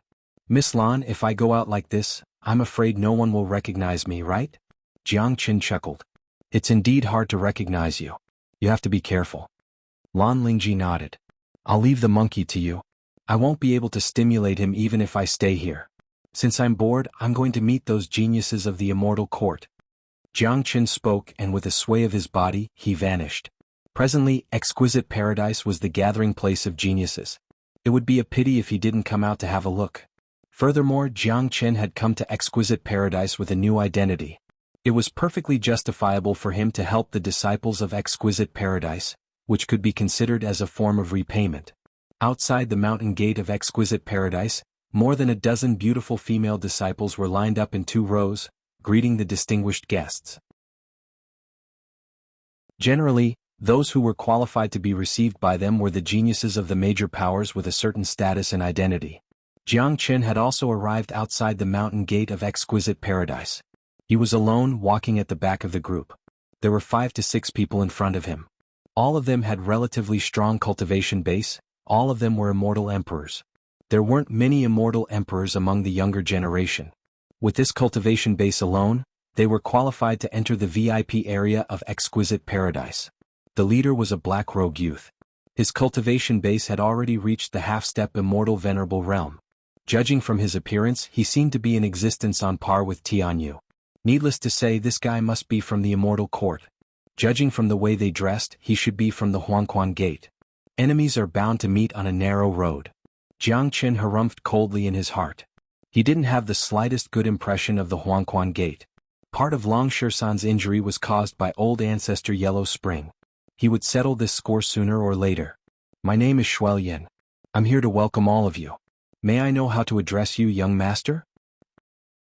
Miss Lan, if I go out like this, I'm afraid no one will recognize me, right? Jiang Chen chuckled. It's indeed hard to recognize you. You have to be careful. Lan Lingji nodded. I'll leave the monkey to you. I won't be able to stimulate him even if I stay here. Since I'm bored, I'm going to meet those geniuses of the immortal court. Jiang Chen spoke and with a sway of his body, he vanished. Presently, Exquisite Paradise was the gathering place of geniuses. It would be a pity if he didn't come out to have a look. Furthermore, Jiang Chen had come to Exquisite Paradise with a new identity. It was perfectly justifiable for him to help the disciples of Exquisite Paradise, which could be considered as a form of repayment. Outside the mountain gate of Exquisite Paradise, more than a dozen beautiful female disciples were lined up in 2 rows, greeting the distinguished guests. Generally, those who were qualified to be received by them were the geniuses of the major powers with a certain status and identity. Jiang Chen had also arrived outside the mountain gate of Exquisite Paradise. He was alone, walking at the back of the group. There were 5 to 6 people in front of him. All of them had relatively strong cultivation base, all of them were immortal emperors. There weren't many immortal emperors among the younger generation. With this cultivation base alone, they were qualified to enter the VIP area of Exquisite Paradise. The leader was a black rogue youth. His cultivation base had already reached the half-step immortal venerable realm. Judging from his appearance, he seemed to be in existence on par with Tianyu. Needless to say, this guy must be from the immortal court. Judging from the way they dressed, he should be from the Xuanhuan gate. Enemies are bound to meet on a narrow road. Jiang Chen harumphed coldly in his heart. He didn't have the slightest good impression of the Xuanhuan gate. Part of Long Shisan's injury was caused by old ancestor Yellow Spring. He would settle this score sooner or later. My name is Xuelian. I'm here to welcome all of you. May I know how to address you, young master?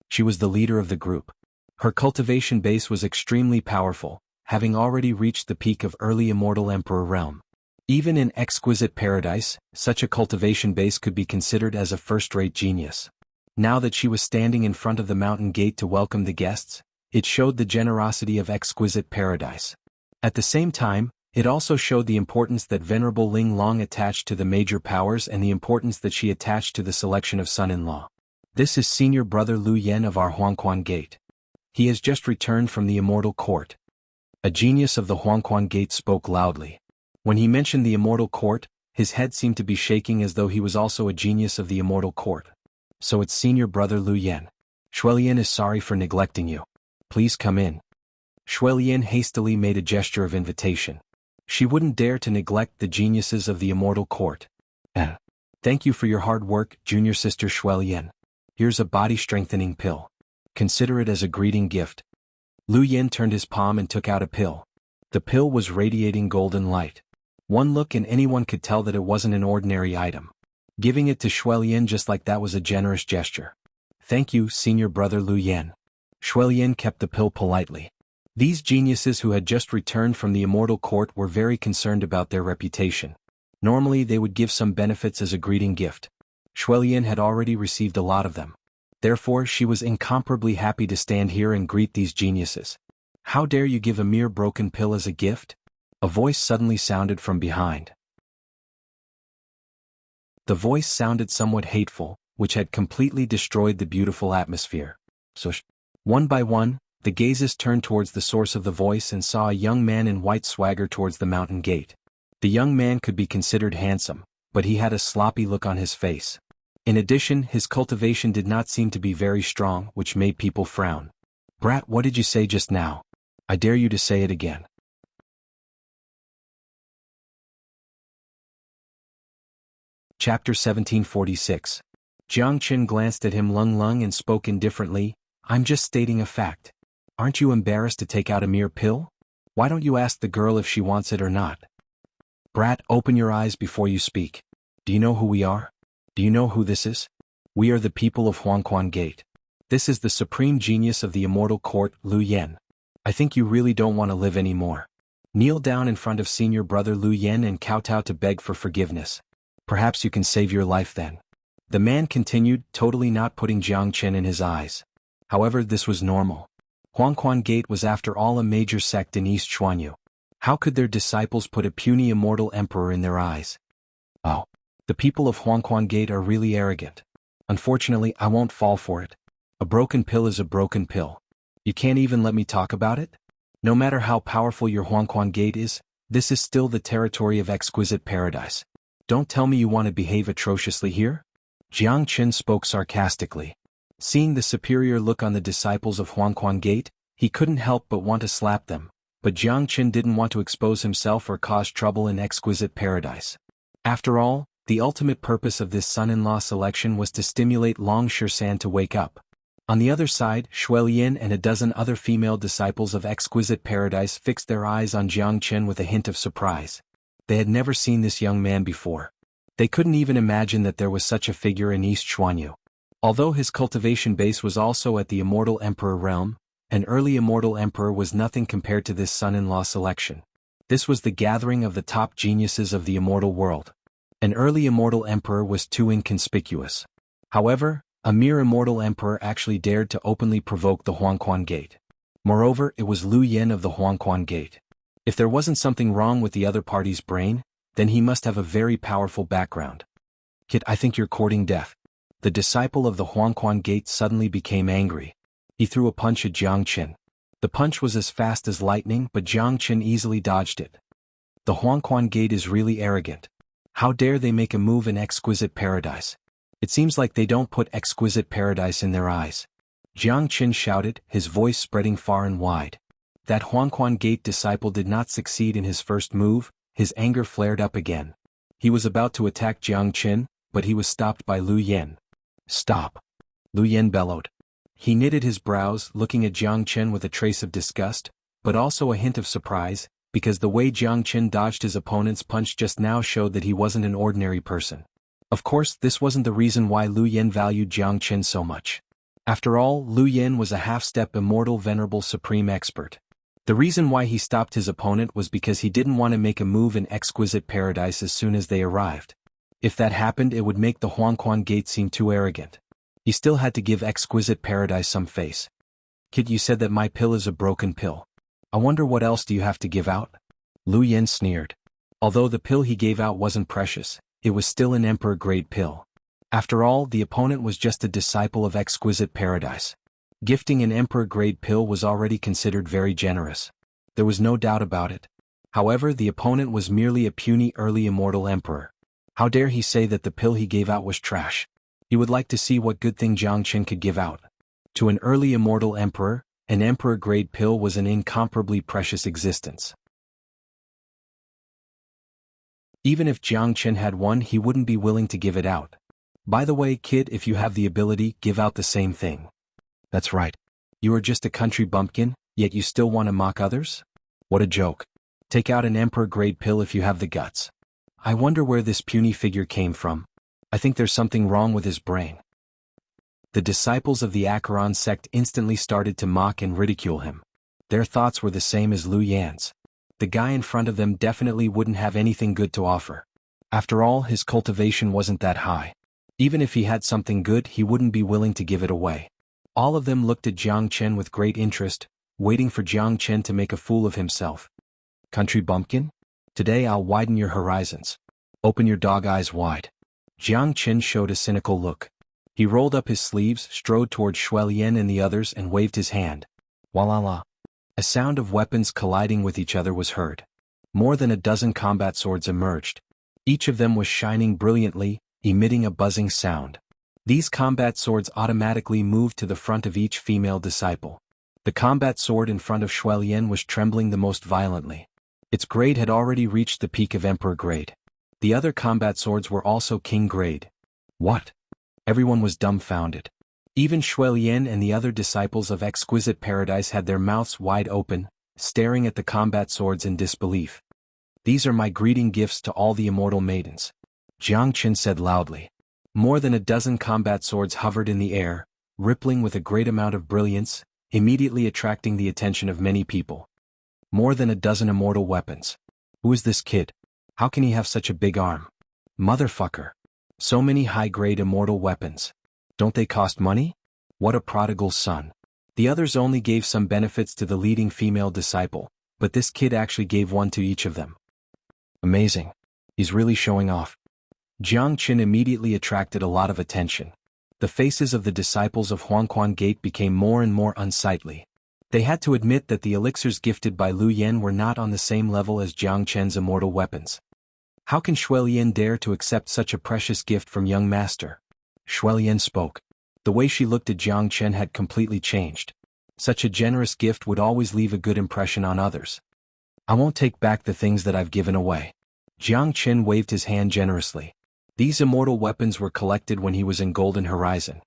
She was the leader of the group. Her cultivation base was extremely powerful, having already reached the peak of early immortal emperor realm. Even in Exquisite Paradise, such a cultivation base could be considered as a first-rate genius. Now that she was standing in front of the mountain gate to welcome the guests, it showed the generosity of Exquisite Paradise. At the same time, it also showed the importance that Venerable Ling Long attached to the major powers and the importance that she attached to the selection of son-in-law. This is Senior Brother Lu Yen of our Xuanhuan Gate. He has just returned from the immortal court. A genius of the Xuanhuan Gate spoke loudly. When he mentioned the immortal court, his head seemed to be shaking as though he was also a genius of the immortal court. So it's Senior Brother Lu Yen. Xuelian is sorry for neglecting you. Please come in. Xuelian hastily made a gesture of invitation. She wouldn't dare to neglect the geniuses of the immortal court. Thank you for your hard work, junior sister Xuelian. Here's a body-strengthening pill. Consider it as a greeting gift. Lu Yen turned his palm and took out a pill. The pill was radiating golden light. One look and anyone could tell that it wasn't an ordinary item. Giving it to Xuelian just like that was a generous gesture. Thank you, Senior Brother Lu Yen. Xuelian kept the pill politely. These geniuses who had just returned from the immortal court were very concerned about their reputation. Normally they would give some benefits as a greeting gift. Xuelian had already received a lot of them. Therefore she was incomparably happy to stand here and greet these geniuses. How dare you give a mere broken pill as a gift? A voice suddenly sounded from behind. The voice sounded somewhat hateful, which had completely destroyed the beautiful atmosphere. So one by one, the gazes turned towards the source of the voice and saw a young man in white swagger towards the mountain gate. The young man could be considered handsome, but he had a sloppy look on his face. In addition, his cultivation did not seem to be very strong, which made people frown. "Brat, what did you say just now? I dare you to say it again." Chapter 1746. Jiangchen glanced at him Lung and spoke indifferently, "I'm just stating a fact. Aren't you embarrassed to take out a mere pill? Why don't you ask the girl if she wants it or not?" "Brat, open your eyes before you speak. Do you know who we are? Do you know who this is? We are the people of Xuanhuan Gate. This is the supreme genius of the immortal court, Lu Yen. I think you really don't want to live anymore. Kneel down in front of senior brother Lu Yen and kowtow to beg for forgiveness. Perhaps you can save your life then." The man continued, totally not putting Jiangchen in his eyes. However, this was normal. Xuanhuan Gate was after all a major sect in East Xuanyu. How could their disciples put a puny immortal emperor in their eyes? Oh, the people of Xuanhuan Gate are really arrogant. Unfortunately, I won't fall for it. A broken pill is a broken pill. You can't even let me talk about it? No matter how powerful your Xuanhuan Gate is, this is still the territory of exquisite paradise. Don't tell me you want to behave atrociously here? Jiangchen spoke sarcastically. Seeing the superior look on the disciples of Xuanhuan Gate, he couldn't help but want to slap them, but Jiangchen didn't want to expose himself or cause trouble in exquisite paradise. After all, the ultimate purpose of this son-in-law selection was to stimulate Long Shisan to wake up. On the other side, Shuelian and a dozen other female disciples of exquisite paradise fixed their eyes on Jiangchen with a hint of surprise. They had never seen this young man before. They couldn't even imagine that there was such a figure in East Xuanyu. Although his cultivation base was also at the Immortal Emperor realm, an early Immortal Emperor was nothing compared to this son-in-law selection. This was the gathering of the top geniuses of the immortal world. An early Immortal Emperor was too inconspicuous. However, a mere Immortal Emperor actually dared to openly provoke the Xuanhuan Gate. Moreover, it was Lu Yen of the Xuanhuan Gate. If there wasn't something wrong with the other party's brain, then he must have a very powerful background. "Kid, I think you're courting death." The disciple of the Xuanhuan Gate suddenly became angry. He threw a punch at Jiangchen. The punch was as fast as lightning, but Jiangchen easily dodged it. The Xuanhuan Gate is really arrogant. How dare they make a move in exquisite paradise? It seems like they don't put exquisite paradise in their eyes. Jiangchen shouted, his voice spreading far and wide. That Xuanhuan Gate disciple did not succeed in his first move. His anger flared up again. He was about to attack Jiangchen, but he was stopped by Lu Yen. "Stop!" Lu Yen bellowed. He knitted his brows, looking at Jiangchen with a trace of disgust, but also a hint of surprise, because the way Jiangchen dodged his opponent's punch just now showed that he wasn't an ordinary person. Of course, this wasn't the reason why Lu Yen valued Jiangchen so much. After all, Lu Yen was a half-step immortal venerable supreme expert. The reason why he stopped his opponent was because he didn't want to make a move in exquisite paradise as soon as they arrived. If that happened, it would make the Xuanhuan Gate seem too arrogant. He still had to give exquisite paradise some face. "Kid, you said that my pill is a broken pill. I wonder what else do you have to give out?" Lu Yen sneered. Although the pill he gave out wasn't precious, it was still an emperor-grade pill. After all, the opponent was just a disciple of exquisite paradise. Gifting an emperor-grade pill was already considered very generous. There was no doubt about it. However, the opponent was merely a puny early immortal emperor. How dare he say that the pill he gave out was trash? He would like to see what good thing Jiangchen could give out. To an early immortal emperor, an emperor-grade pill was an incomparably precious existence. Even if Jiangchen had one, he wouldn't be willing to give it out. By the way, kid, if you have the ability, give out the same thing. That's right. You are just a country bumpkin, yet you still want to mock others? What a joke. Take out an emperor-grade pill if you have the guts. I wonder where this puny figure came from. I think there's something wrong with his brain. The disciples of the Acheron sect instantly started to mock and ridicule him. Their thoughts were the same as Lu Yan's. The guy in front of them definitely wouldn't have anything good to offer. After all, his cultivation wasn't that high. Even if he had something good, he wouldn't be willing to give it away. All of them looked at Jiangchen with great interest, waiting for Jiangchen to make a fool of himself. Country bumpkin? Today I'll widen your horizons. Open your dog eyes wide. Jiangchen showed a cynical look. He rolled up his sleeves, strode toward Shuelian and the others and waved his hand. Walala. A sound of weapons colliding with each other was heard. More than a dozen combat swords emerged. Each of them was shining brilliantly, emitting a buzzing sound. These combat swords automatically moved to the front of each female disciple. The combat sword in front of Xuelian was trembling the most violently. Its grade had already reached the peak of Emperor grade. The other combat swords were also King grade. What? Everyone was dumbfounded. Even Xuelian and the other disciples of Exquisite Paradise had their mouths wide open, staring at the combat swords in disbelief. These are my greeting gifts to all the immortal maidens, Jiang Qin said loudly. More than a dozen combat swords hovered in the air, rippling with a great amount of brilliance, immediately attracting the attention of many people. More than a dozen immortal weapons. Who is this kid? How can he have such a big arm? Motherfucker. So many high-grade immortal weapons. Don't they cost money? What a prodigal son. The others only gave some benefits to the leading female disciple, but this kid actually gave one to each of them. Amazing. He's really showing off. Jiang Qin immediately attracted a lot of attention. The faces of the disciples of Xuanhuan Gate became more and more unsightly. They had to admit that the elixirs gifted by Lu Yan were not on the same level as Jiang Chen's immortal weapons. How can Xuelian dare to accept such a precious gift from young master? Xuelian spoke. The way she looked at Jiang Chen had completely changed. Such a generous gift would always leave a good impression on others. I won't take back the things that I've given away. Jiang Chen waved his hand generously. These immortal weapons were collected when he was in Golden Horizon.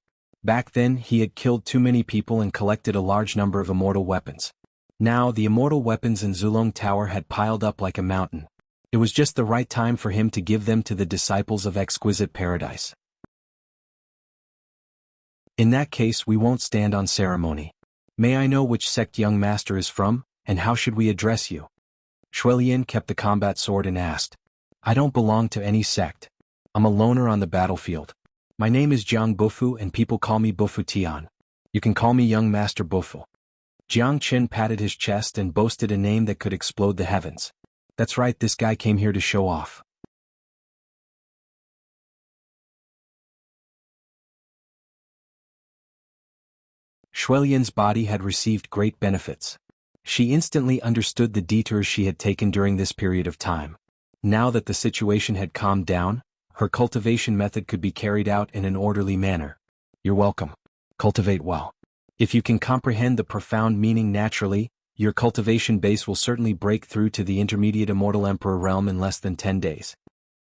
Back then he had killed too many people and collected a large number of immortal weapons. Now the immortal weapons in Zulong Tower had piled up like a mountain. It was just the right time for him to give them to the disciples of Exquisite Paradise. In that case we won't stand on ceremony. May I know which sect young master is from, and how should we address you? Xuelian kept the combat sword and asked. I don't belong to any sect. I'm a loner on the battlefield. My name is Jiang Bufu and people call me Bufu Tian. You can call me young master Bufu. Jiang Qin patted his chest and boasted a name that could explode the heavens. That's right, this guy came here to show off. Xuelian's body had received great benefits. She instantly understood the detours she had taken during this period of time. Now that the situation had calmed down, her cultivation method could be carried out in an orderly manner. You're welcome. Cultivate well. If you can comprehend the profound meaning naturally, your cultivation base will certainly break through to the intermediate immortal emperor realm in less than 10 days.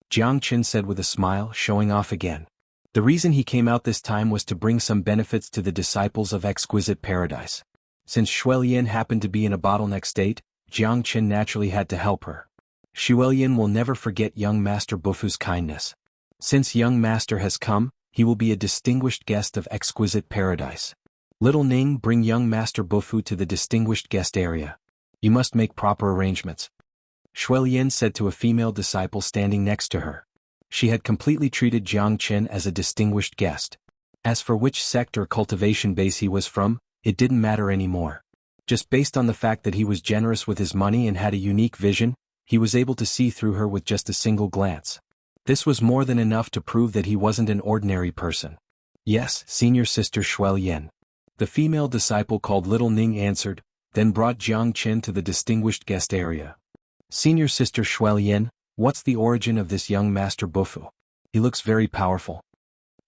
Jiang Qin said with a smile, showing off again. The reason he came out this time was to bring some benefits to the disciples of Exquisite Paradise. Since Xuelian happened to be in a bottleneck state, Jiang Qin naturally had to help her. Xuelian will never forget young Master Bufu's kindness. Since young master has come, he will be a distinguished guest of Exquisite Paradise. Little Ning, bring young Master Bufu to the distinguished guest area. You must make proper arrangements. Xuelian said to a female disciple standing next to her. She had completely treated Jiang Qin as a distinguished guest. As for which sect or cultivation base he was from, it didn't matter anymore. Just based on the fact that he was generous with his money and had a unique vision, he was able to see through her with just a single glance. This was more than enough to prove that he wasn't an ordinary person. Yes, senior sister Xuelian. The female disciple called Little Ning answered, then brought Jiang Qin to the distinguished guest area. Senior sister Xuelian, what's the origin of this young master Bufu? He looks very powerful.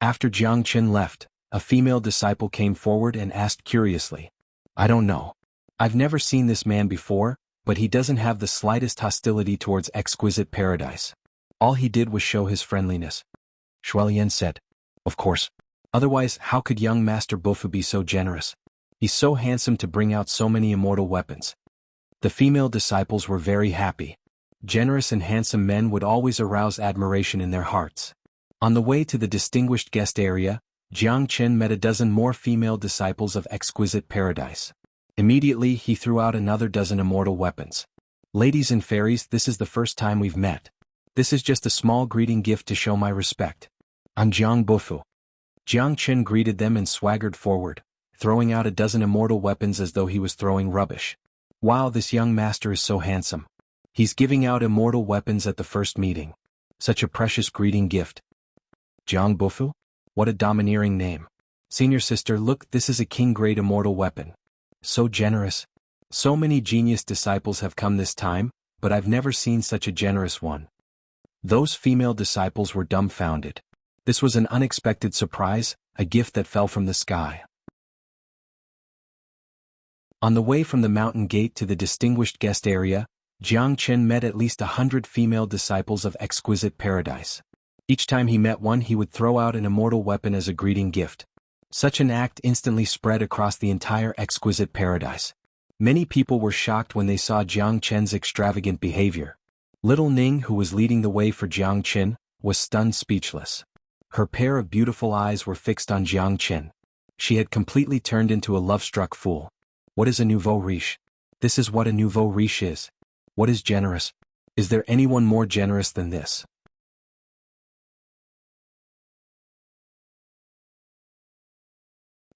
After Jiang Qin left, a female disciple came forward and asked curiously. I don't know. I've never seen this man before, but he doesn't have the slightest hostility towards Exquisite Paradise. All he did was show his friendliness. Xuelian said. Of course. Otherwise, how could young Master Bufu be so generous? He's so handsome to bring out so many immortal weapons. The female disciples were very happy. Generous and handsome men would always arouse admiration in their hearts. On the way to the distinguished guest area, Jiang Qin met a dozen more female disciples of Exquisite Paradise. Immediately he threw out another dozen immortal weapons. Ladies and fairies, this is the first time we've met. This is just a small greeting gift to show my respect. I'm Jiang Bufu. Jiang Qin greeted them and swaggered forward, throwing out a dozen immortal weapons as though he was throwing rubbish. Wow, this young master is so handsome. He's giving out immortal weapons at the first meeting. Such a precious greeting gift. Jiang Bufu? What a domineering name. Senior sister, look, this is a king-grade immortal weapon. So generous. So many genius disciples have come this time, but I've never seen such a generous one. Those female disciples were dumbfounded. This was an unexpected surprise, a gift that fell from the sky. On the way from the mountain gate to the distinguished guest area, Jiang Qin met at least 100 female disciples of exquisite paradise. Each time he met one, he would throw out an immortal weapon as a greeting gift. Such an act instantly spread across the entire exquisite paradise. Many people were shocked when they saw Jiang Qin's extravagant behavior. Little Ning, who was leading the way for Jiang Qin, was stunned speechless. Her pair of beautiful eyes were fixed on Jiang Qin. She had completely turned into a love-struck fool. What is a nouveau riche? This is what a nouveau riche is. What is generous? Is there anyone more generous than this?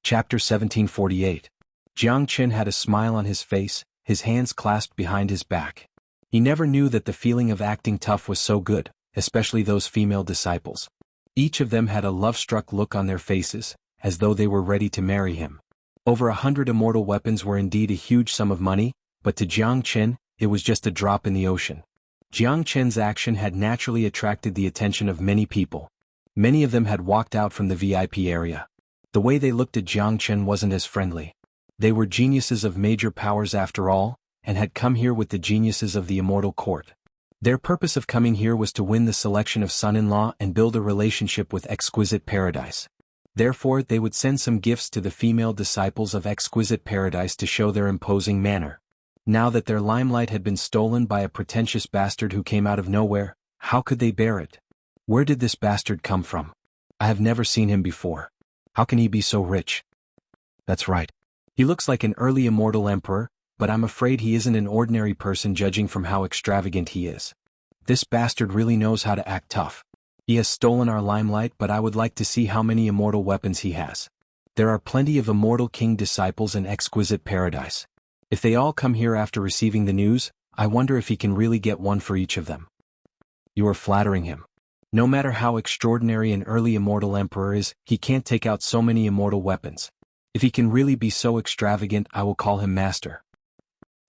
Chapter 1748. Jiang Qin had a smile on his face, his hands clasped behind his back. He never knew that the feeling of acting tough was so good, especially those female disciples. Each of them had a love-struck look on their faces, as though they were ready to marry him. Over 100 immortal weapons were indeed a huge sum of money, but to Jiang Qin, it was just a drop in the ocean. Jiang Qin's action had naturally attracted the attention of many people. Many of them had walked out from the VIP area. The way they looked at Jiang Qin wasn't as friendly. They were geniuses of major powers after all, and had come here with the geniuses of the immortal court. Their purpose of coming here was to win the selection of son-in-law and build a relationship with exquisite paradise. Therefore, they would send some gifts to the female disciples of exquisite paradise to show their imposing manner. Now that their limelight had been stolen by a pretentious bastard who came out of nowhere, how could they bear it? Where did this bastard come from? I have never seen him before. How can he be so rich? That's right. He looks like an early immortal emperor, but I'm afraid he isn't an ordinary person judging from how extravagant he is. This bastard really knows how to act tough. He has stolen our limelight, but I would like to see how many immortal weapons he has. There are plenty of immortal king disciples in exquisite paradise. If they all come here after receiving the news, I wonder if he can really get one for each of them. You are flattering him. No matter how extraordinary an early immortal emperor is, he can't take out so many immortal weapons. If he can really be so extravagant, I will call him master.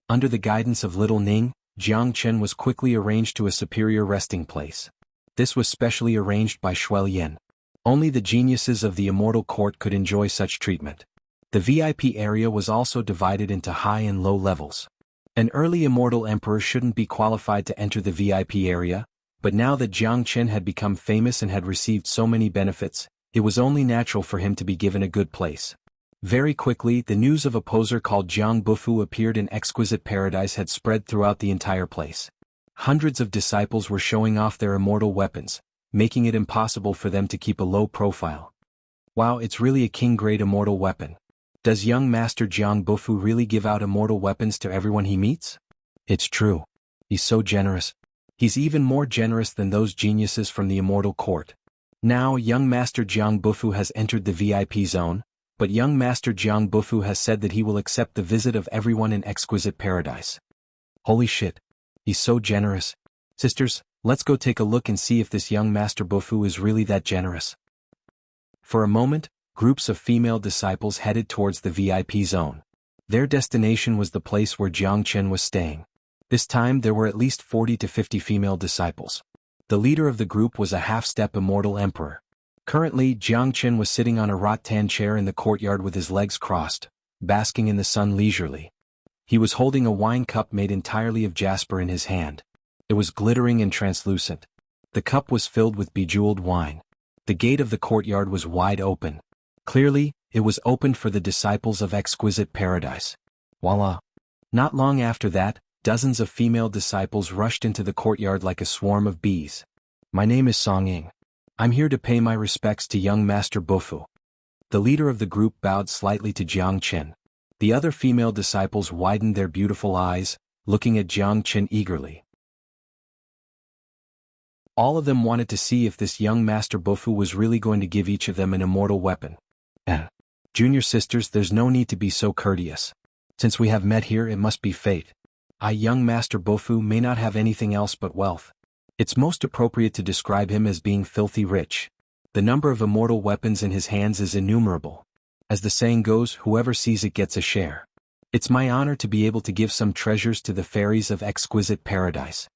Under the guidance of little Ning, Jiang Qin was quickly arranged to a superior resting place. This was specially arranged by Shuai Yan. Only the geniuses of the immortal court could enjoy such treatment. The VIP area was also divided into high and low levels. An early immortal emperor shouldn't be qualified to enter the VIP area, but now that Jiang Qin had become famous and had received so many benefits, it was only natural for him to be given a good place. Very quickly, the news of a poser called Jiang Bufu appeared in exquisite paradise had spread throughout the entire place. Hundreds of disciples were showing off their immortal weapons, making it impossible for them to keep a low profile. Wow, it's really a king-grade immortal weapon. Does young Master Jiang Bufu really give out immortal weapons to everyone he meets? It's true. He's so generous. He's even more generous than those geniuses from the immortal court. Now, young Master Jiang Bufu has entered the VIP zone, but young Master Jiang Bufu has said that he will accept the visit of everyone in exquisite paradise. Holy shit. He's so generous. Sisters, let's go take a look and see if this young Master Bufu is really that generous. For a moment, groups of female disciples headed towards the VIP zone. Their destination was the place where Jiang Qin was staying. This time there were at least 40 to 50 female disciples. The leader of the group was a half-step immortal emperor. Currently, Jiang Qin was sitting on a rattan chair in the courtyard with his legs crossed, basking in the sun leisurely. He was holding a wine cup made entirely of jasper in his hand. It was glittering and translucent. The cup was filled with bejeweled wine. The gate of the courtyard was wide open. Clearly, it was opened for the disciples of exquisite paradise. Voila! Not long after that, dozens of female disciples rushed into the courtyard like a swarm of bees. My name is Song Ying. I'm here to pay my respects to young Master Bufu. The leader of the group bowed slightly to Jiang Qin. The other female disciples widened their beautiful eyes, looking at Jiang Qin eagerly. All of them wanted to see if this young Master Bufu was really going to give each of them an immortal weapon. Junior sisters, there's no need to be so courteous. Since we have met here, it must be fate. Young Master Bufu may not have anything else but wealth. It's most appropriate to describe him as being filthy rich. The number of immortal weapons in his hands is innumerable. As the saying goes, whoever sees it gets a share. It's my honor to be able to give some treasures to the fairies of exquisite paradise.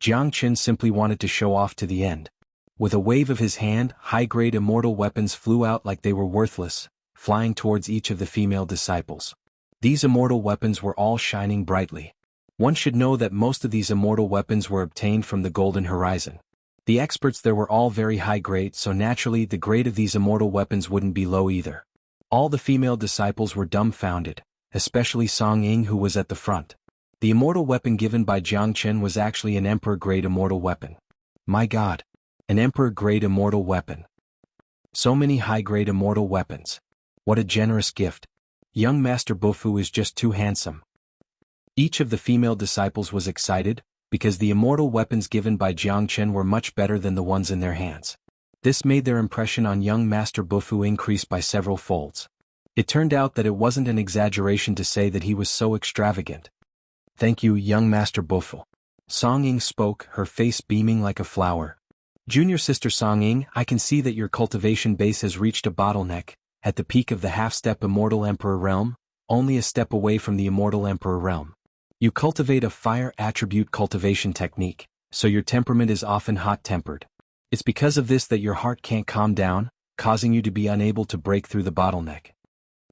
Jiang Qin simply wanted to show off to the end. With a wave of his hand, high-grade immortal weapons flew out like they were worthless, flying towards each of the female disciples. These immortal weapons were all shining brightly. One should know that most of these immortal weapons were obtained from the Golden Horizon. The experts there were all very high grade, so naturally the grade of these immortal weapons wouldn't be low either. All the female disciples were dumbfounded, especially Song Ying, who was at the front. The immortal weapon given by Jiang Chen was actually an emperor-grade immortal weapon. My god! An emperor-grade immortal weapon. So many high-grade immortal weapons. What a generous gift. Young Master Bufu is just too handsome. Each of the female disciples was excited, because the immortal weapons given by Jiang Chen were much better than the ones in their hands. This made their impression on young Master Bufu increase by several folds. It turned out that it wasn't an exaggeration to say that he was so extravagant. Thank you, young Master Bufu. Song Ying spoke, her face beaming like a flower. Junior sister Song Ying, I can see that your cultivation base has reached a bottleneck, at the peak of the half-step Immortal Emperor realm, only a step away from the Immortal Emperor realm. You cultivate a fire attribute cultivation technique, so your temperament is often hot-tempered. It's because of this that your heart can't calm down, causing you to be unable to break through the bottleneck.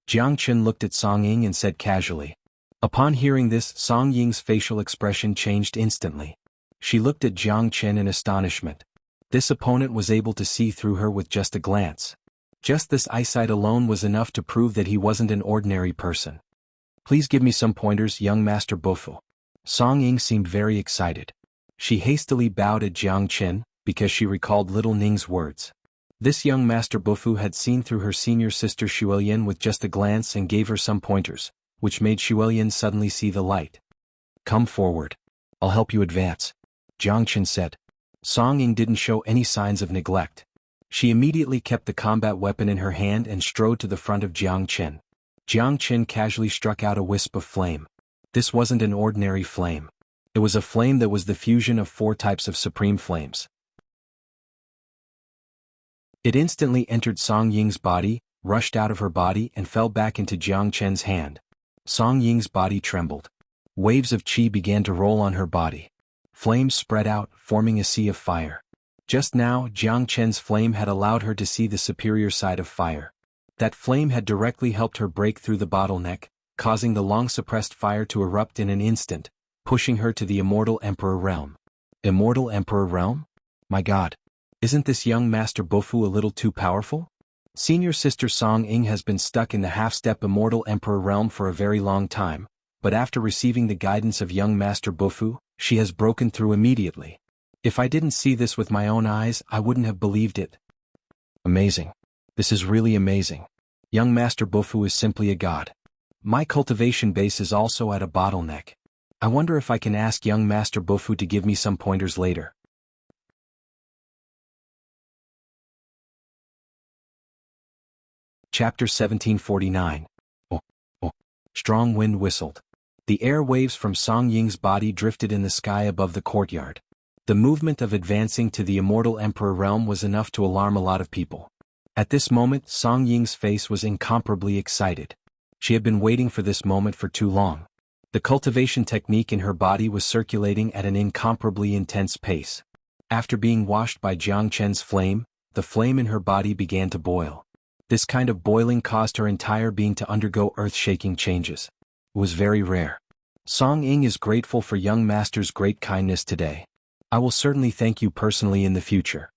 Jiang Chen looked at Song Ying and said casually. Upon hearing this, Song Ying's facial expression changed instantly. She looked at Jiang Chen in astonishment. This opponent was able to see through her with just a glance. Just this eyesight alone was enough to prove that he wasn't an ordinary person. Please give me some pointers, young Master Bufu. Song Ying seemed very excited. She hastily bowed at Jiang Chen, because she recalled little Ning's words. This young Master Bufu had seen through her senior sister Xuelian with just a glance and gave her some pointers, which made Xuelian suddenly see the light. Come forward. I'll help you advance, Jiang Chen said. Song Ying didn't show any signs of neglect. She immediately kept the combat weapon in her hand and strode to the front of Jiang Chen. Jiang Chen casually struck out a wisp of flame. This wasn't an ordinary flame. It was a flame that was the fusion of 4 types of supreme flames. It instantly entered Song Ying's body, rushed out of her body and fell back into Jiang Chen's hand. Song Ying's body trembled. Waves of qi began to roll on her body. Flames spread out, forming a sea of fire. Just now, Jiang Chen's flame had allowed her to see the superior side of fire. That flame had directly helped her break through the bottleneck, causing the long-suppressed fire to erupt in an instant, pushing her to the Immortal Emperor realm. Immortal Emperor realm? My god. Isn't this young Master Bufu a little too powerful? Senior sister Song Ying has been stuck in the half-step Immortal Emperor realm for a very long time, but after receiving the guidance of young Master Bufu, she has broken through immediately. If I didn't see this with my own eyes, I wouldn't have believed it. Amazing. This is really amazing. Young Master Bufu is simply a god. My cultivation base is also at a bottleneck. I wonder if I can ask young Master Bufu to give me some pointers later. Chapter 1749. Oh. Strong wind whistled. The air waves from Song Ying's body drifted in the sky above the courtyard. The movement of advancing to the Immortal Emperor realm was enough to alarm a lot of people. At this moment, Song Ying's face was incomparably excited. She had been waiting for this moment for too long. The cultivation technique in her body was circulating at an incomparably intense pace. After being washed by Jiang Chen's flame, the flame in her body began to boil. This kind of boiling caused her entire being to undergo earth-shaking changes. It was very rare. Song Ying is grateful for young master's great kindness today. I will certainly thank you personally in the future.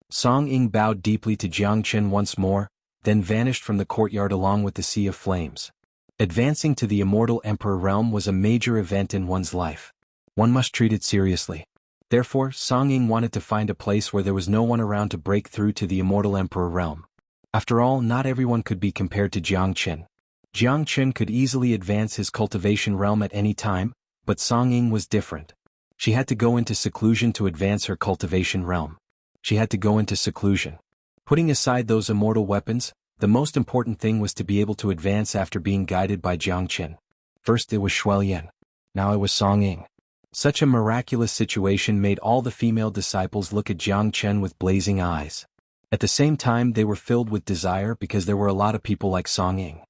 Song Ying bowed deeply to Jiang Chen once more, then vanished from the courtyard along with the sea of flames. Advancing to the Immortal Emperor realm was a major event in one's life. One must treat it seriously. Therefore, Song Ying wanted to find a place where there was no one around to break through to the Immortal Emperor realm. After all, not everyone could be compared to Jiang Chen. Jiang Chen could easily advance his cultivation realm at any time, but Song Ying was different. She had to go into seclusion to advance her cultivation realm. She had to go into seclusion. Putting aside those immortal weapons, the most important thing was to be able to advance after being guided by Jiang Chen. First it was Xuelian. Now it was Song Ying. Such a miraculous situation made all the female disciples look at Jiang Chen with blazing eyes. At the same time they were filled with desire because there were a lot of people like Song Ying.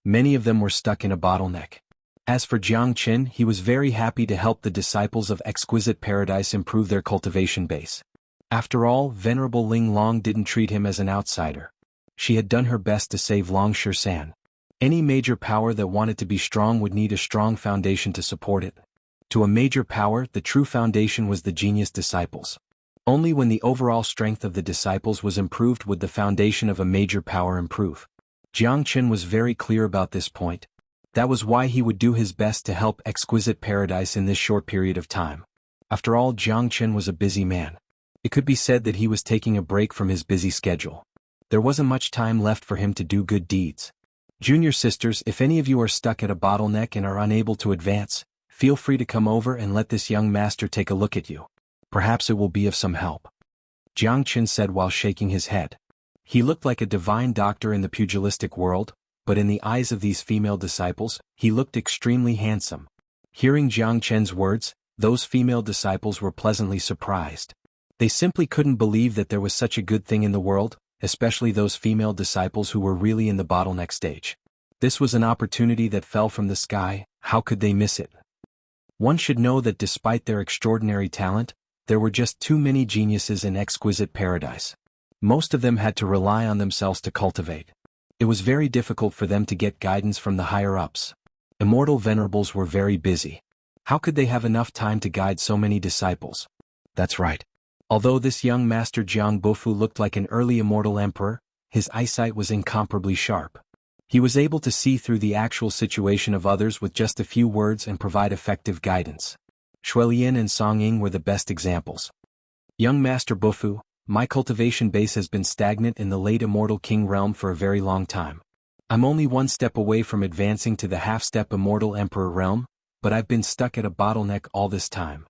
Many of them were stuck in a bottleneck. As for Jiang Chen, he was very happy to help the disciples of Exquisite Paradise improve their cultivation base. After all, Venerable Ling Long didn't treat him as an outsider. She had done her best to save Long San. Any major power that wanted to be strong would need a strong foundation to support it. To a major power, the true foundation was the genius disciples. Only when the overall strength of the disciples was improved would the foundation of a major power improve. Jiang Qin was very clear about this point. That was why he would do his best to help Exquisite Paradise in this short period of time. After all, Jiang Qin was a busy man. It could be said that he was taking a break from his busy schedule. There wasn't much time left for him to do good deeds. Junior sisters, if any of you are stuck at a bottleneck and are unable to advance, feel free to come over and let this young master take a look at you. Perhaps it will be of some help. Jiang Qin said while shaking his head. He looked like a divine doctor in the pugilistic world, but in the eyes of these female disciples, he looked extremely handsome. Hearing Jiang Qin's words, those female disciples were pleasantly surprised. They simply couldn't believe that there was such a good thing in the world, especially those female disciples who were really in the bottleneck stage. This was an opportunity that fell from the sky. How could they miss it? One should know that despite their extraordinary talent, there were just too many geniuses in Exquisite Paradise. Most of them had to rely on themselves to cultivate. It was very difficult for them to get guidance from the higher-ups. Immortal venerables were very busy. How could they have enough time to guide so many disciples? That's right. Although this young master Jiang Bofu looked like an early immortal emperor, his eyesight was incomparably sharp. He was able to see through the actual situation of others with just a few words and provide effective guidance. Shuilian and Songying were the best examples. Young Master Bofu, my cultivation base has been stagnant in the late immortal king realm for a very long time. I'm only one step away from advancing to the half-step immortal emperor realm, but I've been stuck at a bottleneck all this time.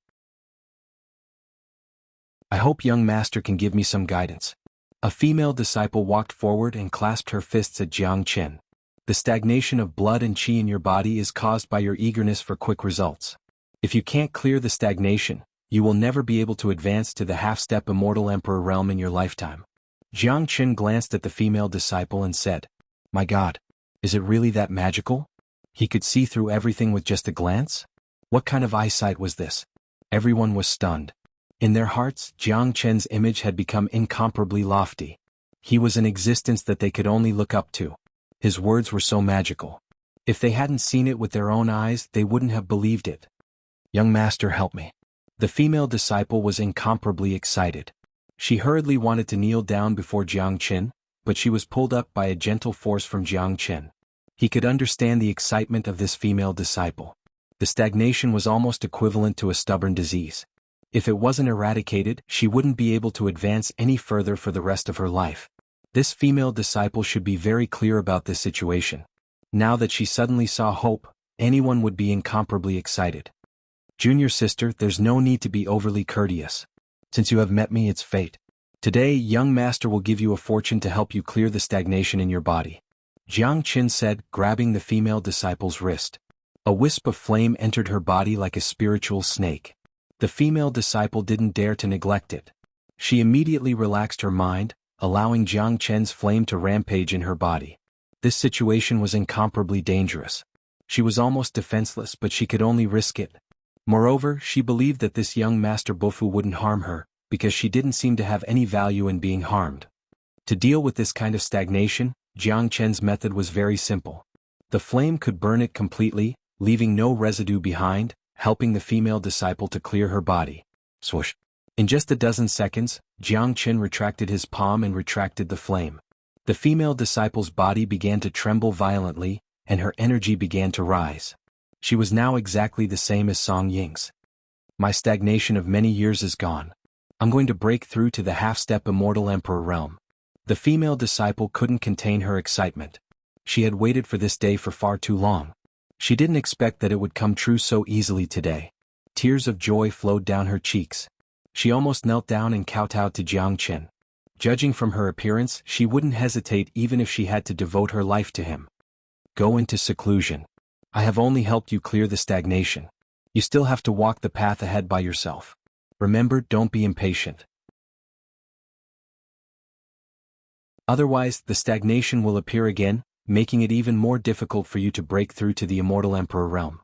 I hope young master can give me some guidance. A female disciple walked forward and clasped her fists at Jiang Qin. The stagnation of blood and qi in your body is caused by your eagerness for quick results. If you can't clear the stagnation, you will never be able to advance to the half-step immortal emperor realm in your lifetime. Jiang Qin glanced at the female disciple and said, "My God, is it really that magical? He could see through everything with just a glance? What kind of eyesight was this?" Everyone was stunned. In their hearts, Jiang Qin's image had become incomparably lofty. He was an existence that they could only look up to. His words were so magical. If they hadn't seen it with their own eyes, they wouldn't have believed it. "Young master, help me." The female disciple was incomparably excited. She hurriedly wanted to kneel down before Jiang Qin, but she was pulled up by a gentle force from Jiang Qin. He could understand the excitement of this female disciple. The stagnation was almost equivalent to a stubborn disease. If it wasn't eradicated, she wouldn't be able to advance any further for the rest of her life. This female disciple should be very clear about this situation. Now that she suddenly saw hope, anyone would be incomparably excited. "Junior sister, there's no need to be overly courteous. Since you have met me, it's fate. Today, young master will give you a fortune to help you clear the stagnation in your body," Jiang Qin said, grabbing the female disciple's wrist. A wisp of flame entered her body like a spiritual snake. The female disciple didn't dare to neglect it. She immediately relaxed her mind, allowing Jiang Qin's flame to rampage in her body. This situation was incomparably dangerous. She was almost defenseless, but she could only risk it. Moreover, she believed that this young Master Bofu wouldn't harm her, because she didn't seem to have any value in being harmed. To deal with this kind of stagnation, Jiang Qin's method was very simple. The flame could burn it completely, leaving no residue behind, helping the female disciple to clear her body. Swoosh! In just a dozen seconds, Jiang Qin retracted his palm and retracted the flame. The female disciple's body began to tremble violently, and her energy began to rise. She was now exactly the same as Song Ying's. "My stagnation of many years is gone. I'm going to break through to the half-step immortal emperor realm." The female disciple couldn't contain her excitement. She had waited for this day for far too long. She didn't expect that it would come true so easily today. Tears of joy flowed down her cheeks. She almost knelt down and kowtowed to Jiang Qin. Judging from her appearance, she wouldn't hesitate even if she had to devote her life to him. "Go into seclusion. I have only helped you clear the stagnation. You still have to walk the path ahead by yourself. Remember, don't be impatient. Otherwise, the stagnation will appear again, making it even more difficult for you to break through to the immortal emperor realm."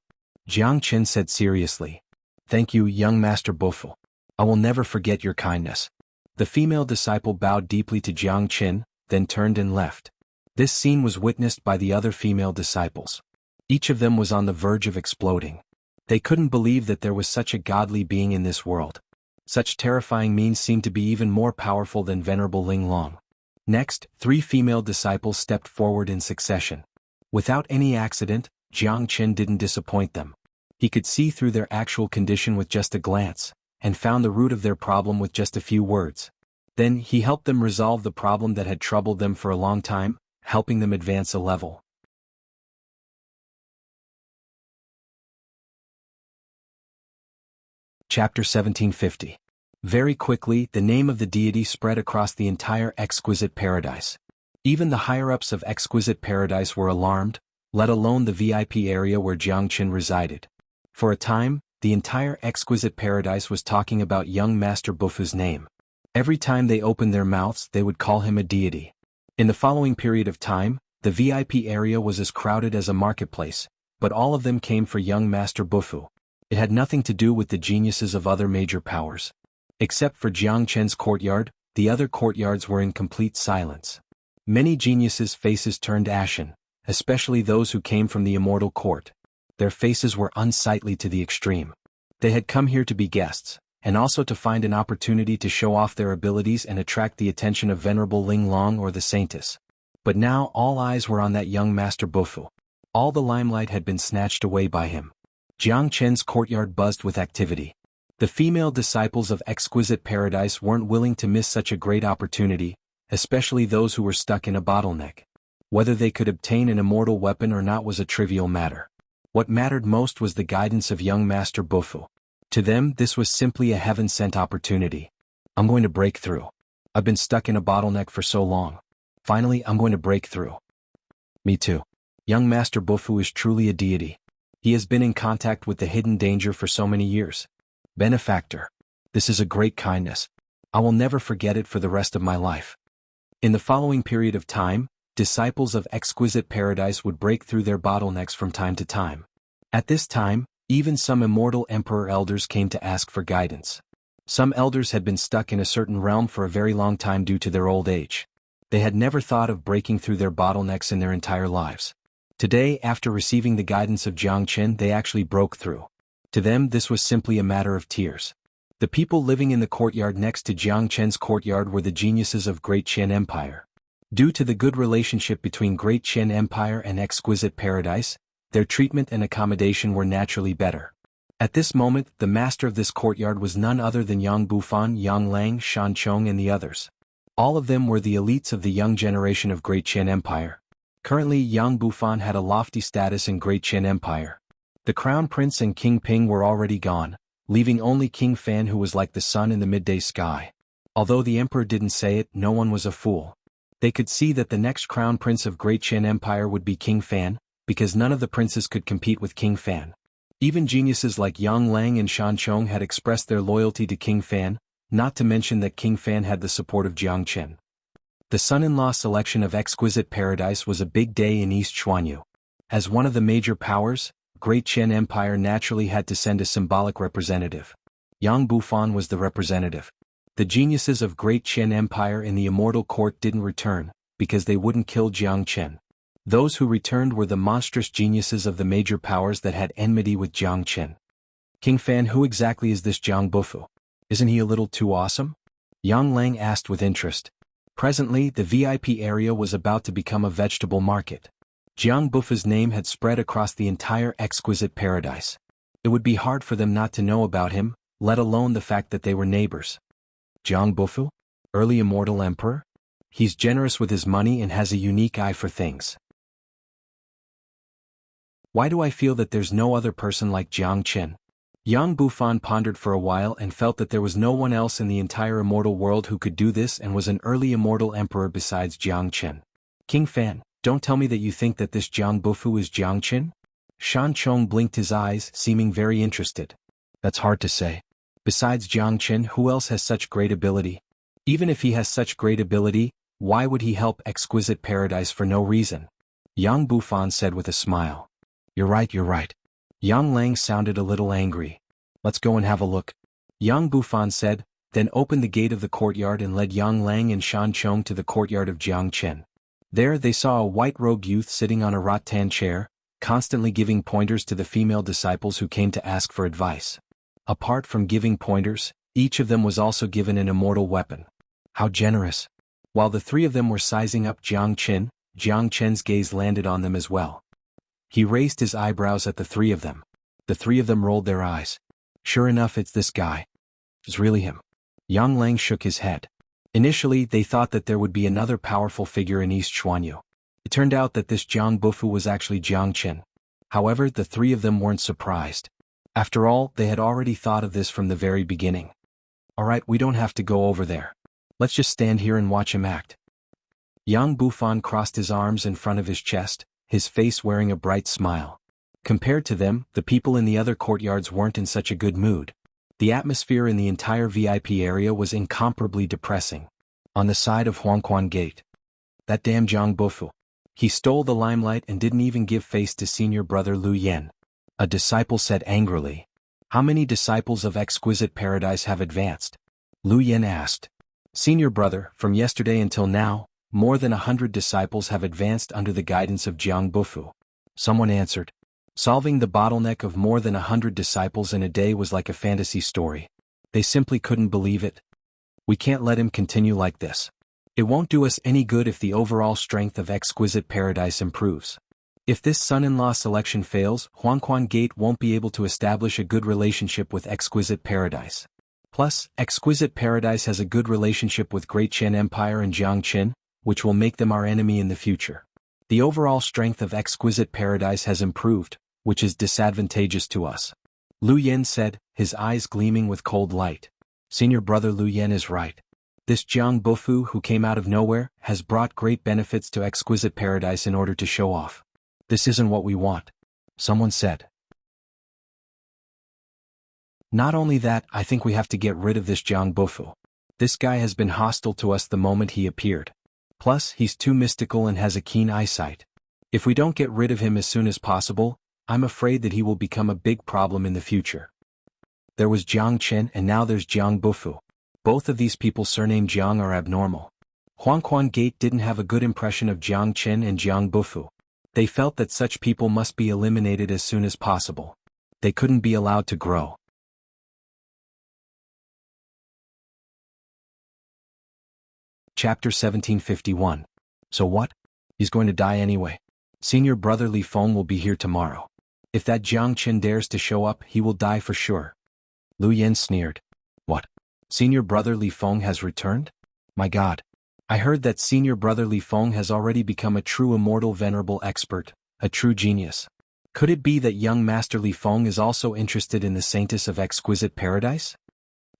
Jiang Qin said seriously. "Thank you, young Master Bofu. I will never forget your kindness. The female disciple bowed deeply to Jiang Qin, then turned and left. This scene was witnessed by the other female disciples. Each of them was on the verge of exploding. They couldn't believe that there was such a godly being in this world. Such terrifying means seemed to be even more powerful than Venerable Ling Long. Next, 3 female disciples stepped forward in succession. Without any accident, Jiang Qin didn't disappoint them. He could see through their actual condition with just a glance, and found the root of their problem with just a few words. Then he helped them resolve the problem that had troubled them for a long time, helping them advance a level. Chapter 1750. Very quickly, the name of the deity spread across the entire exquisite paradise. Even the higher-ups of exquisite paradise were alarmed, let alone the VIP area where Jiang Qin resided. For a time, the entire exquisite paradise was talking about young Master Bufu's name. Every time they opened their mouths, they would call him a deity. In the following period of time, the VIP area was as crowded as a marketplace, but all of them came for young Master Bufu. It had nothing to do with the geniuses of other major powers. Except for Jiang Qin's courtyard, the other courtyards were in complete silence. Many geniuses' faces turned ashen, especially those who came from the immortal court. Their faces were unsightly to the extreme. They had come here to be guests, and also to find an opportunity to show off their abilities and attract the attention of Venerable Ling Long or the Saintess. But now all eyes were on that young Master Bufu. All the limelight had been snatched away by him. Jiang Qin's courtyard buzzed with activity. The female disciples of exquisite paradise weren't willing to miss such a great opportunity, especially those who were stuck in a bottleneck. Whether they could obtain an immortal weapon or not was a trivial matter. What mattered most was the guidance of young Master Bufu. To them, this was simply a heaven-sent opportunity. I'm going to break through. I've been stuck in a bottleneck for so long. Finally, I'm going to break through. Me too. Young Master Bufu is truly a deity. He has been in contact with the hidden danger for so many years. Benefactor. This is a great kindness. I will never forget it for the rest of my life. In the following period of time, disciples of exquisite paradise would break through their bottlenecks from time to time. At this time, even some immortal emperor elders came to ask for guidance. Some elders had been stuck in a certain realm for a very long time due to their old age. They had never thought of breaking through their bottlenecks in their entire lives. Today, after receiving the guidance of Jiang Qin, they actually broke through. To them, this was simply a matter of tears. The people living in the courtyard next to Jiang Qin's courtyard were the geniuses of Great Qian Empire. Due to the good relationship between Great Qian Empire and exquisite paradise, their treatment and accommodation were naturally better. At this moment, the master of this courtyard was none other than Yang Bufan, Yang Lang, Shan Chong and the others. All of them were the elites of the young generation of Great Qian Empire. Currently, Yang Bufan had a lofty status in Great Qian Empire. The Crown Prince and King Ping were already gone, leaving only King Fan, who was like the sun in the midday sky. Although the emperor didn't say it, no one was a fool. They could see that the next Crown Prince of Great Qian Empire would be King Fan, because none of the princes could compete with King Fan. Even geniuses like Yang Lang and Shan Chong had expressed their loyalty to King Fan, not to mention that King Fan had the support of Jiang Qin. The son-in-law selection of exquisite paradise was a big day in East Xuanhu. As one of the major powers, Great Qian Empire naturally had to send a symbolic representative. Yang Bufan was the representative. The geniuses of Great Qian Empire in the immortal court didn't return, because they wouldn't kill Jiang Qin. Those who returned were the monstrous geniuses of the major powers that had enmity with Jiang Qin. King Fan, who exactly is this Jiang Bufu? Isn't he a little too awesome? Yang Lang asked with interest. Presently, the VIP area was about to become a vegetable market. Jiang Bufu's name had spread across the entire exquisite paradise. It would be hard for them not to know about him, let alone the fact that they were neighbors. Jiang Bufu? Early immortal emperor? He's generous with his money and has a unique eye for things. Why do I feel that there's no other person like Jiang Qin? Yang Bufan pondered for a while and felt that there was no one else in the entire immortal world who could do this and was an early immortal emperor besides Jiang Qin. King Fan, don't tell me that you think that this Jiang Bufu is Jiang Qin? Shan Chong blinked his eyes, seeming very interested. That's hard to say. Besides Jiang Qin, who else has such great ability? Even if he has such great ability, why would he help exquisite paradise for no reason? Yang Bufan said with a smile. You're right, you're right. Yang Lang sounded a little angry. Let's go and have a look. Yang Bufan said, then opened the gate of the courtyard and led Yang Lang and Shan Chong to the courtyard of Jiang Chen. There they saw a white-robed youth sitting on a rattan chair, constantly giving pointers to the female disciples who came to ask for advice. Apart from giving pointers, each of them was also given an immortal weapon. How generous! While the three of them were sizing up Jiang Chen's gaze landed on them as well. He raised his eyebrows at the three of them. The three of them rolled their eyes. Sure enough, it's this guy. It's really him. Yang Lang shook his head. Initially, they thought that there would be another powerful figure in East Xuanyu. It turned out that this Jiang Bufu was actually Jiang Chen. However, the three of them weren't surprised. After all, they had already thought of this from the very beginning. Alright, we don't have to go over there. Let's just stand here and watch him act. Yang Bufan crossed his arms in front of his chest, his face wearing a bright smile. Compared to them, the people in the other courtyards weren't in such a good mood. The atmosphere in the entire VIP area was incomparably depressing. On the side of Xuanhuan Gate. That damn Jiang Bufu. He stole the limelight and didn't even give face to senior brother Lu Yen. A disciple said angrily. How many disciples of Exquisite Paradise have advanced? Lu Yen asked. Senior brother, from yesterday until now, more than 100 disciples have advanced under the guidance of Jiang Bufu. Someone answered. Solving the bottleneck of more than 100 disciples in a day was like a fantasy story. They simply couldn't believe it. We can't let him continue like this. It won't do us any good if the overall strength of Exquisite Paradise improves. If this son-in-law selection fails, Xuanhuan Gate won't be able to establish a good relationship with Exquisite Paradise. Plus, Exquisite Paradise has a good relationship with Great Chen Empire and Jiang Chen, which will make them our enemy in the future. The overall strength of Exquisite Paradise has improved, which is disadvantageous to us. Lu Yen said, his eyes gleaming with cold light. Senior brother Lu Yen is right. This Jiang Bufu who came out of nowhere has brought great benefits to Exquisite Paradise in order to show off. This isn't what we want. Someone said. Not only that, I think we have to get rid of this Jiang Bufu. This guy has been hostile to us the moment he appeared. Plus, he's too mystical and has a keen eyesight. If we don't get rid of him as soon as possible, I'm afraid that he will become a big problem in the future. There was Jiang Chen and now there's Jiang Bufu. Both of these people surnamed Jiang are abnormal. Xuanhuan Gate didn't have a good impression of Jiang Chen and Jiang Bufu. They felt that such people must be eliminated as soon as possible. They couldn't be allowed to grow. Chapter 1751. So what? He's going to die anyway. Senior brother Li Feng will be here tomorrow. If that Jiang Chen dares to show up, he will die for sure. Lu Yen sneered. What? Senior brother Li Feng has returned? My god. I heard that senior brother Li Feng has already become a true immortal venerable expert, a true genius. Could it be that young master Li Feng is also interested in the saintess of Exquisite Paradise?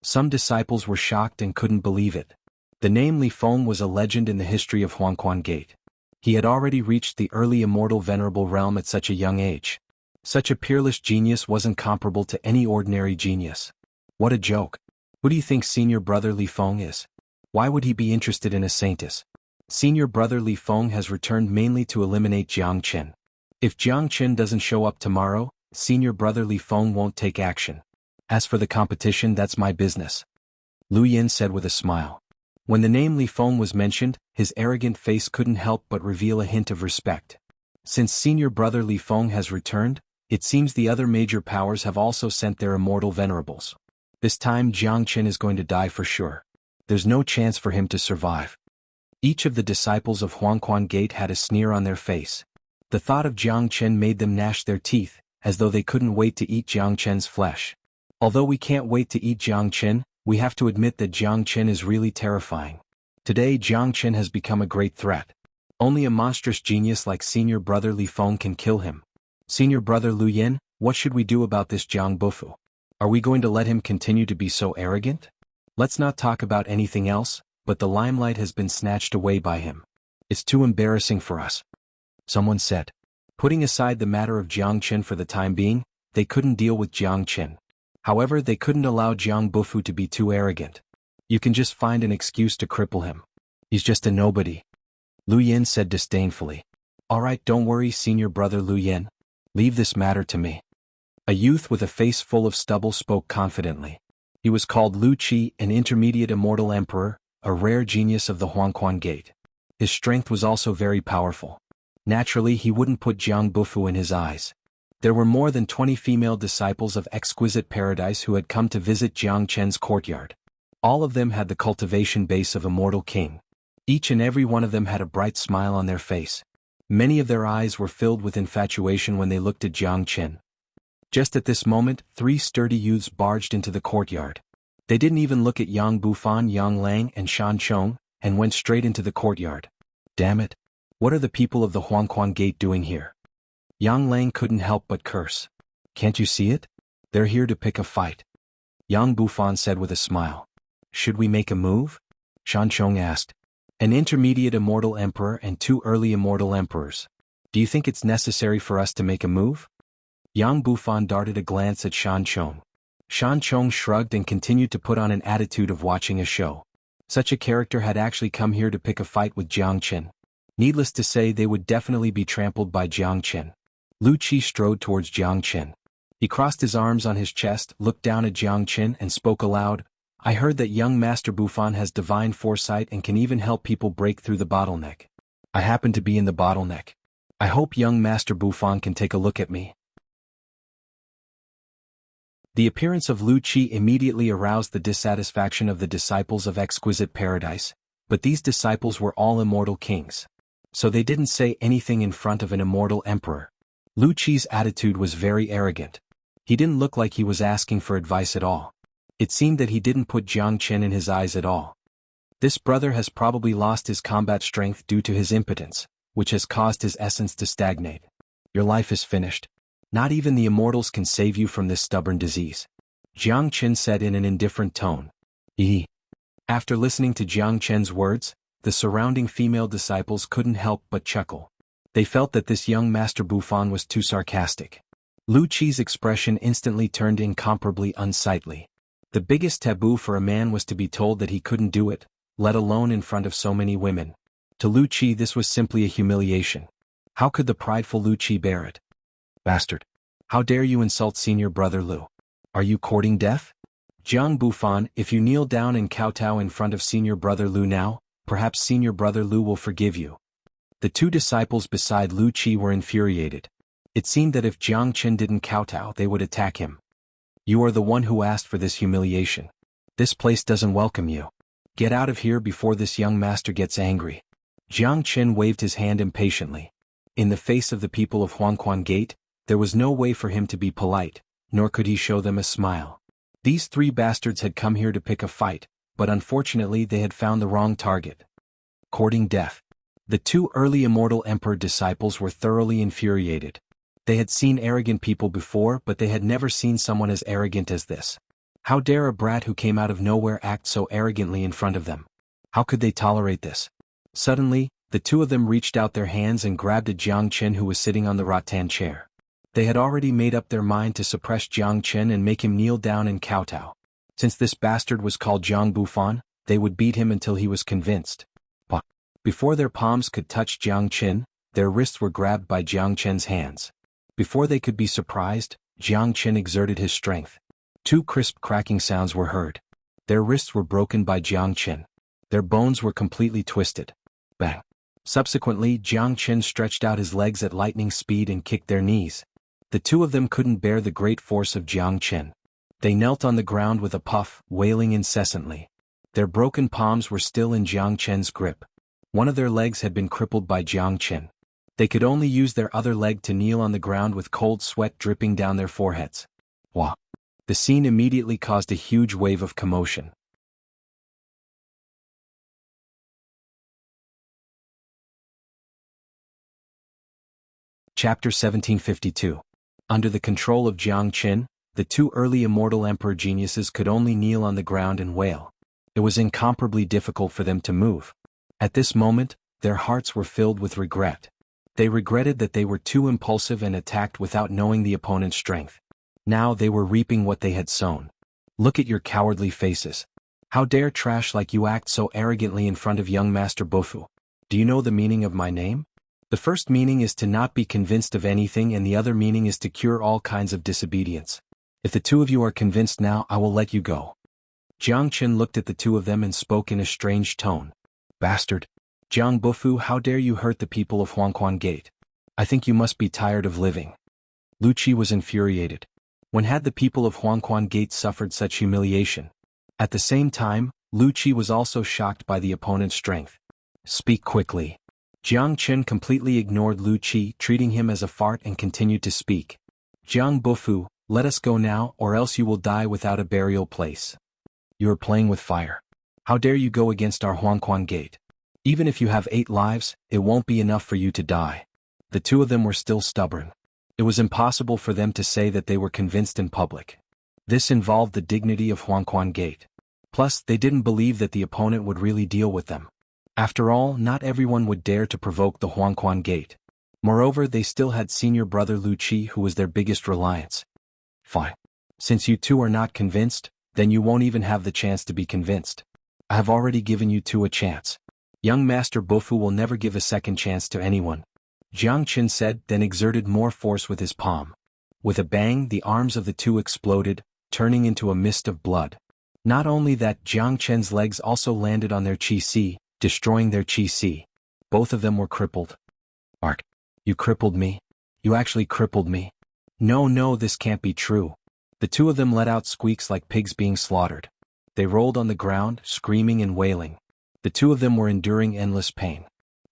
Some disciples were shocked and couldn't believe it. The name Li Feng was a legend in the history of Xuanhuan Gate. He had already reached the early immortal venerable realm at such a young age. Such a peerless genius wasn't comparable to any ordinary genius. What a joke. Who do you think senior brother Li Feng is? Why would he be interested in a saintess? Senior brother Li Feng has returned mainly to eliminate Jiang Chen. If Jiang Chen doesn't show up tomorrow, senior brother Li Feng won't take action. As for the competition, that's my business. Lu Yen said with a smile. When the name Li Feng was mentioned, his arrogant face couldn't help but reveal a hint of respect. Since senior brother Li Feng has returned, it seems the other major powers have also sent their immortal venerables. This time Jiang Chen is going to die for sure. There's no chance for him to survive. Each of the disciples of Xuanhuan Gate had a sneer on their face. The thought of Jiang Chen made them gnash their teeth, as though they couldn't wait to eat Jiang Chen's flesh. Although we can't wait to eat Jiang Chen, we have to admit that Jiang Chen is really terrifying. Today Jiang Chen has become a great threat. Only a monstrous genius like senior brother Li Feng can kill him. Senior brother Lu Yen, what should we do about this Jiang Bufu? Are we going to let him continue to be so arrogant? Let's not talk about anything else, but the limelight has been snatched away by him. It's too embarrassing for us. Someone said. Putting aside the matter of Jiang Chen for the time being, they couldn't deal with Jiang Chen. However, they couldn't allow Jiang Bufu to be too arrogant. You can just find an excuse to cripple him. He's just a nobody. Lu Yen said disdainfully. Alright, don't worry, senior brother Lu Yen. Leave this matter to me. A youth with a face full of stubble spoke confidently. He was called Lu Qi, an intermediate immortal emperor, a rare genius of the Xuanhuan Gate. His strength was also very powerful. Naturally, he wouldn't put Jiang Bufu in his eyes. There were more than 20 female disciples of exquisite paradise who had come to visit Jiang Chen's courtyard. All of them had the cultivation base of Immortal King. Each and every one of them had a bright smile on their face. Many of their eyes were filled with infatuation when they looked at Jiang Chen. Just at this moment, 3 sturdy youths barged into the courtyard. They didn't even look at Yang Bufan, Yang Lang, and Shan Chong, and went straight into the courtyard. Damn it! What are the people of the Xuanhuan Gate doing here? Yang Lang couldn't help but curse. Can't you see it? They're here to pick a fight. Yang Bufan said with a smile. Should we make a move? Shan Chong asked. An intermediate immortal emperor and 2 early immortal emperors. Do you think it's necessary for us to make a move? Yang Bufan darted a glance at Shan Chong. Shan Chong shrugged and continued to put on an attitude of watching a show. Such a character had actually come here to pick a fight with Jiang Chen. Needless to say, they would definitely be trampled by Jiang Chen. Lu Qi strode towards Jiang Chen. He crossed his arms on his chest, looked down at Jiang Chen and spoke aloud. I heard that young Master Bufan has divine foresight and can even help people break through the bottleneck. I happen to be in the bottleneck. I hope young Master Bufan can take a look at me. The appearance of Lu Qi immediately aroused the dissatisfaction of the disciples of exquisite paradise, but these disciples were all immortal kings. So they didn't say anything in front of an immortal emperor. Lu Qi's attitude was very arrogant. He didn't look like he was asking for advice at all. It seemed that he didn't put Jiang Chen in his eyes at all. This brother has probably lost his combat strength due to his impotence, which has caused his essence to stagnate. Your life is finished. Not even the immortals can save you from this stubborn disease. Jiang Chen said in an indifferent tone. After listening to Jiang Chen's words, the surrounding female disciples couldn't help but chuckle. They felt that this young Master Bufan was too sarcastic. Lu Qi's expression instantly turned incomparably unsightly. The biggest taboo for a man was to be told that he couldn't do it, let alone in front of so many women. To Lu Qi this was simply a humiliation. How could the prideful Lu Qi bear it? Bastard! How dare you insult senior brother Lu? Are you courting death? Jiang Bufan, if you kneel down and kowtow in front of senior brother Lu now, perhaps senior brother Lu will forgive you. The 2 disciples beside Lu Qi were infuriated. It seemed that if Jiang Chen didn't kowtow they would attack him. You are the one who asked for this humiliation. This place doesn't welcome you. Get out of here before this young master gets angry. Jiang Chen waved his hand impatiently. In the face of the people of Xuanhuan Gate, there was no way for him to be polite, nor could he show them a smile. These 3 bastards had come here to pick a fight, but unfortunately they had found the wrong target. Courting death. The 2 early immortal emperor disciples were thoroughly infuriated. They had seen arrogant people before, but they had never seen someone as arrogant as this. How dare a brat who came out of nowhere act so arrogantly in front of them? How could they tolerate this? Suddenly, the 2 of them reached out their hands and grabbed at Jiang Chen who was sitting on the rattan chair. They had already made up their mind to suppress Jiang Chen and make him kneel down and kowtow. Since this bastard was called Jiang Bufan, they would beat him until he was convinced. Before their palms could touch Jiang Chen, their wrists were grabbed by Jiang Chen's hands. Before they could be surprised, Jiang Chen exerted his strength. 2 crisp cracking sounds were heard. Their wrists were broken by Jiang Chen. Their bones were completely twisted. Bang! Subsequently, Jiang Chen stretched out his legs at lightning speed and kicked their knees. The 2 of them couldn't bear the great force of Jiang Chen. They knelt on the ground with a puff, wailing incessantly. Their broken palms were still in Jiang Chen's grip. One of their legs had been crippled by Jiang Chen. They could only use their other leg to kneel on the ground with cold sweat dripping down their foreheads. Wah! The scene immediately caused a huge wave of commotion. Chapter 1752. Under the control of Jiang Chen, the 2 early immortal emperor geniuses could only kneel on the ground and wail. It was incomparably difficult for them to move. At this moment, their hearts were filled with regret. They regretted that they were too impulsive and attacked without knowing the opponent's strength. Now they were reaping what they had sown. Look at your cowardly faces. How dare trash like you act so arrogantly in front of young Master Bofu? Do you know the meaning of my name? The first meaning is to not be convinced of anything and the other meaning is to cure all kinds of disobedience. If the 2 of you are convinced now, I will let you go. Jiang Qin looked at the two of them and spoke in a strange tone. Bastard! Jiang Bufu, how dare you hurt the people of Xuanhuan Gate? I think you must be tired of living. Lu Qi was infuriated. When had the people of Xuanhuan Gate suffered such humiliation? At the same time, Lu Qi was also shocked by the opponent's strength. Speak quickly. Jiang Qin completely ignored Lu Qi, treating him as a fart, and continued to speak. Jiang Bufu, let us go now, or else you will die without a burial place. You are playing with fire. How dare you go against our Xuanhuan Gate? Even if you have 8 lives, it won't be enough for you to die. The two of them were still stubborn. It was impossible for them to say that they were convinced in public. This involved the dignity of Xuanhuan Gate. Plus, they didn't believe that the opponent would really deal with them. After all, not everyone would dare to provoke the Xuanhuan Gate. Moreover, they still had senior brother Lu Qi, who was their biggest reliance. Fine. Since you two are not convinced, then you won't even have the chance to be convinced. I have already given you two a chance. Young Master Bufu will never give a second chance to anyone. Jiang Qin said, then exerted more force with his palm. With a bang, the arms of the two exploded, turning into a mist of blood. Not only that, Jiang Qin's legs also landed on their qi, destroying their qi. Both of them were crippled. Ark! You crippled me? You actually crippled me? No, this can't be true. The two of them let out squeaks like pigs being slaughtered. They rolled on the ground, screaming and wailing. The two of them were enduring endless pain.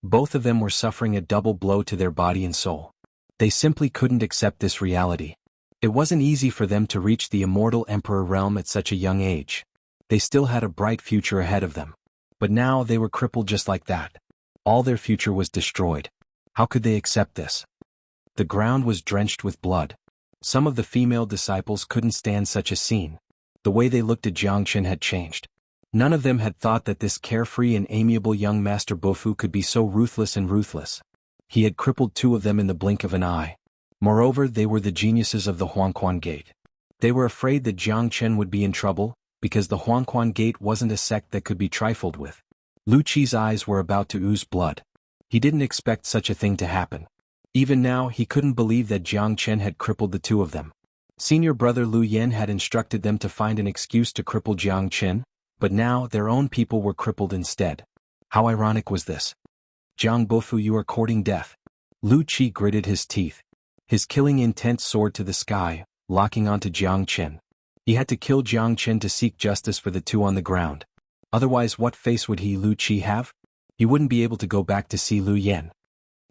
Both of them were suffering a double blow to their body and soul. They simply couldn't accept this reality. It wasn't easy for them to reach the immortal emperor realm at such a young age. They still had a bright future ahead of them. But now they were crippled just like that. All their future was destroyed. How could they accept this? The ground was drenched with blood. Some of the female disciples couldn't stand such a scene. The way they looked at Jiang Qin had changed. None of them had thought that this carefree and amiable young Master Bufu could be so ruthless and ruthless. He had crippled two of them in the blink of an eye. Moreover, they were the geniuses of the Xuanhuan Gate. They were afraid that Jiang Qin would be in trouble, because the Xuanhuan Gate wasn't a sect that could be trifled with. Lu Qi's eyes were about to ooze blood. He didn't expect such a thing to happen. Even now, he couldn't believe that Jiang Qin had crippled the two of them. Senior brother Lu Yan had instructed them to find an excuse to cripple Jiang Qin, but now their own people were crippled instead. How ironic was this? Jiang Bufu, you are courting death. Lu Qi gritted his teeth. His killing intent soared to the sky, locking onto Jiang Qin. He had to kill Jiang Qin to seek justice for the two on the ground. Otherwise, what face would Lu Qi have? He wouldn't be able to go back to see Lu Yan.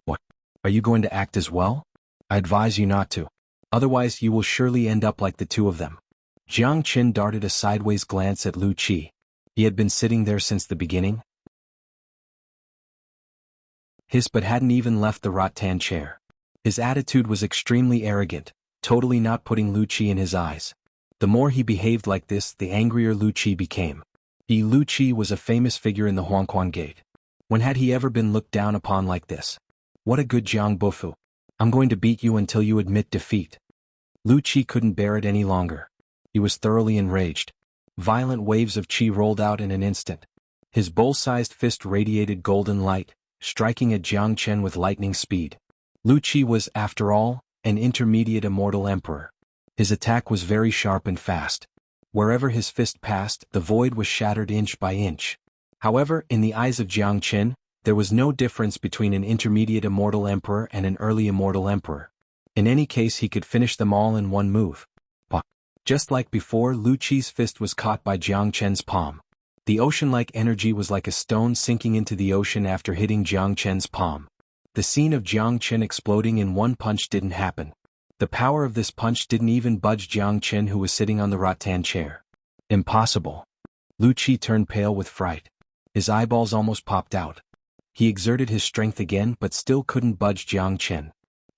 What? Are you going to act as well? I advise you not to. Otherwise, you will surely end up like the two of them. Jiang Qin darted a sideways glance at Lu Qi. He had been sitting there since the beginning. But hadn't even left the rattan chair. His attitude was extremely arrogant, totally not putting Lu Qi in his eyes. The more he behaved like this, the angrier Lu Qi became. Lu Qi was a famous figure in the Xuanhuan Gate. When had he ever been looked down upon like this? What a good Jiang Bufu. I'm going to beat you until you admit defeat. Lu Qi couldn't bear it any longer. He was thoroughly enraged. Violent waves of qi rolled out in an instant. His bowl-sized fist radiated golden light, striking at Jiang Qin with lightning speed. Lu Qi was, after all, an intermediate immortal emperor. His attack was very sharp and fast. Wherever his fist passed, the void was shattered inch by inch. However, in the eyes of Jiang Qin, there was no difference between an intermediate immortal emperor and an early immortal emperor. In any case, he could finish them all in one move. Just like before, Lu Qi's fist was caught by Jiang Qin's palm. The ocean-like energy was like a stone sinking into the ocean after hitting Jiang Qin's palm. The scene of Jiang Qin exploding in one punch didn't happen. The power of this punch didn't even budge Jiang Qin, who was sitting on the rattan chair. Impossible. Lu Qi turned pale with fright. His eyeballs almost popped out. He exerted his strength again but still couldn't budge Jiang Qin.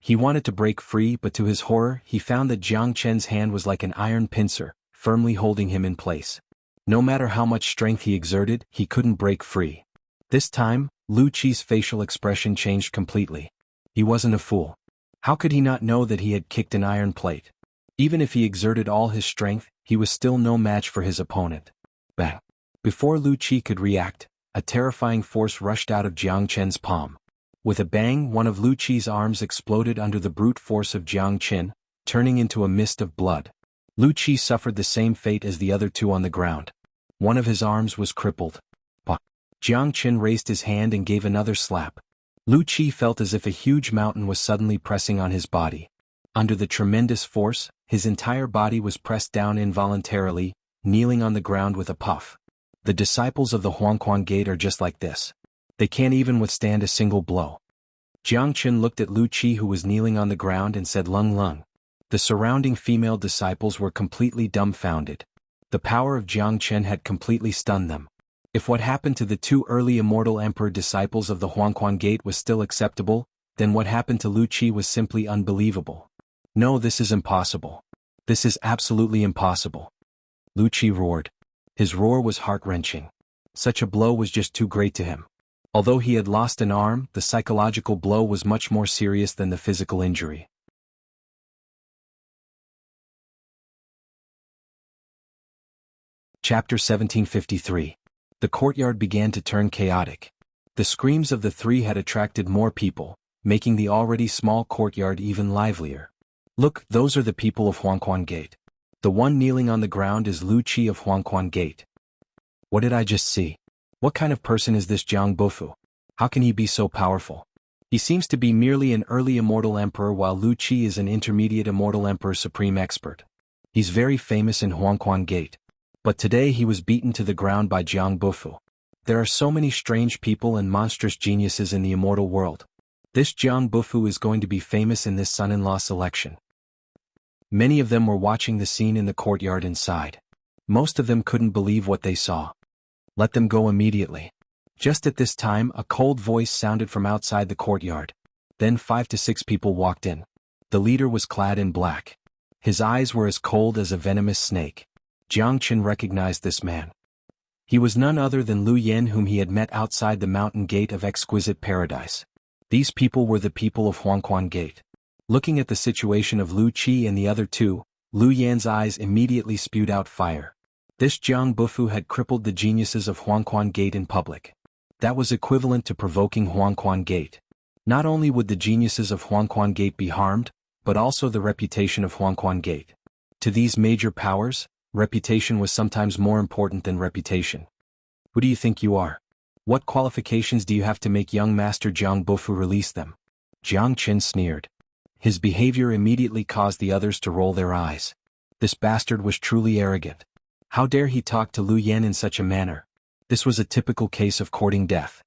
He wanted to break free, but to his horror, he found that Jiang Qin's hand was like an iron pincer, firmly holding him in place. No matter how much strength he exerted, he couldn't break free. This time, Lu Qi's facial expression changed completely. He wasn't a fool. How could he not know that he had kicked an iron plate? Even if he exerted all his strength, he was still no match for his opponent. Bang! Before Lu Qi could react, a terrifying force rushed out of Jiang Qin's palm. With a bang, one of Lu Qi's arms exploded under the brute force of Jiang Qin, turning into a mist of blood. Lu Qi suffered the same fate as the other two on the ground. One of his arms was crippled. Bah! Jiang Qin raised his hand and gave another slap. Lu Qi felt as if a huge mountain was suddenly pressing on his body. Under the tremendous force, his entire body was pressed down involuntarily, kneeling on the ground with a puff. The disciples of the Xuanhuan Gate are just like this. They can't even withstand a single blow. Jiang Qin looked at Lu Qi, who was kneeling on the ground, and said, "Lung Lung." The surrounding female disciples were completely dumbfounded. The power of Jiang Qin had completely stunned them. If what happened to the two early immortal emperor disciples of the Xuanhuan Gate was still acceptable, then what happened to Lu Qi was simply unbelievable. "No, this is impossible. This is absolutely impossible." Lu Qi roared. His roar was heart-wrenching. Such a blow was just too great to him. Although he had lost an arm, the psychological blow was much more serious than the physical injury. Chapter 1753. The courtyard began to turn chaotic. The screams of the three had attracted more people, making the already small courtyard even livelier. "Look, those are the people of Xuanhuan Gate. The one kneeling on the ground is Lu Qi of Xuanhuan Gate. What did I just see? What kind of person is this Jiang Bufu? How can he be so powerful? He seems to be merely an early immortal emperor, while Lu Qi is an intermediate immortal emperor supreme expert. He's very famous in Xuanhuan Gate. But today he was beaten to the ground by Jiang Bufu. There are so many strange people and monstrous geniuses in the immortal world. This Jiang Bufu is going to be famous in this son-in-law selection." Many of them were watching the scene in the courtyard inside. Most of them couldn't believe what they saw. "Let them go immediately." Just at this time, a cold voice sounded from outside the courtyard. Then 5 to 6 people walked in. The leader was clad in black. His eyes were as cold as a venomous snake. Jiang Qin recognized this man. He was none other than Lu Yen, whom he had met outside the mountain gate of exquisite paradise. These people were the people of Xuanhuan Gate. Looking at the situation of Lu Qi and the other two, Lu Yan's eyes immediately spewed out fire. This Jiang Bufu had crippled the geniuses of Xuanhuan Gate in public. That was equivalent to provoking Xuanhuan Gate. Not only would the geniuses of Xuanhuan Gate be harmed, but also the reputation of Xuanhuan Gate. To these major powers, reputation was sometimes more important than reputation. "Who do you think you are? What qualifications do you have to make young Master Jiang Bufu release them?" Jiang Qin sneered. His behavior immediately caused the others to roll their eyes. This bastard was truly arrogant. How dare he talk to Lu Yen in such a manner? This was a typical case of courting death.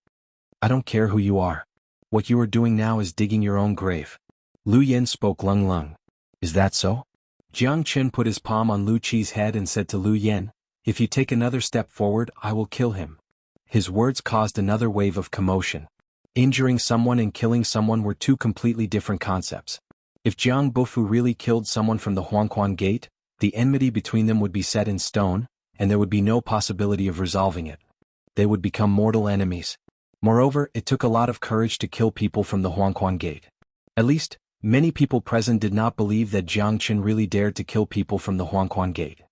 "I don't care who you are. What you are doing now is digging your own grave." Lu Yen spoke. "Lung Lung. Is that so?" Jiang Qin put his palm on Lu Qi's head and said to Lu Yen, "If you take another step forward, I will kill him." His words caused another wave of commotion. Injuring someone and killing someone were two completely different concepts. If Jiang Bufu really killed someone from the Xuanhuan Gate, the enmity between them would be set in stone, and there would be no possibility of resolving it. They would become mortal enemies. Moreover, it took a lot of courage to kill people from the Xuanhuan Gate. At least, many people present did not believe that Jiang Qin really dared to kill people from the Xuanhuan Gate.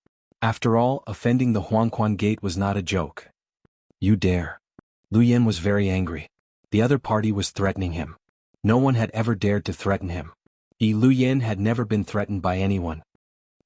After all, offending the Xuanhuan Gate was not a joke. "You dare." Lu Yen was very angry. The other party was threatening him. No one had ever dared to threaten him. Lu Yen had never been threatened by anyone.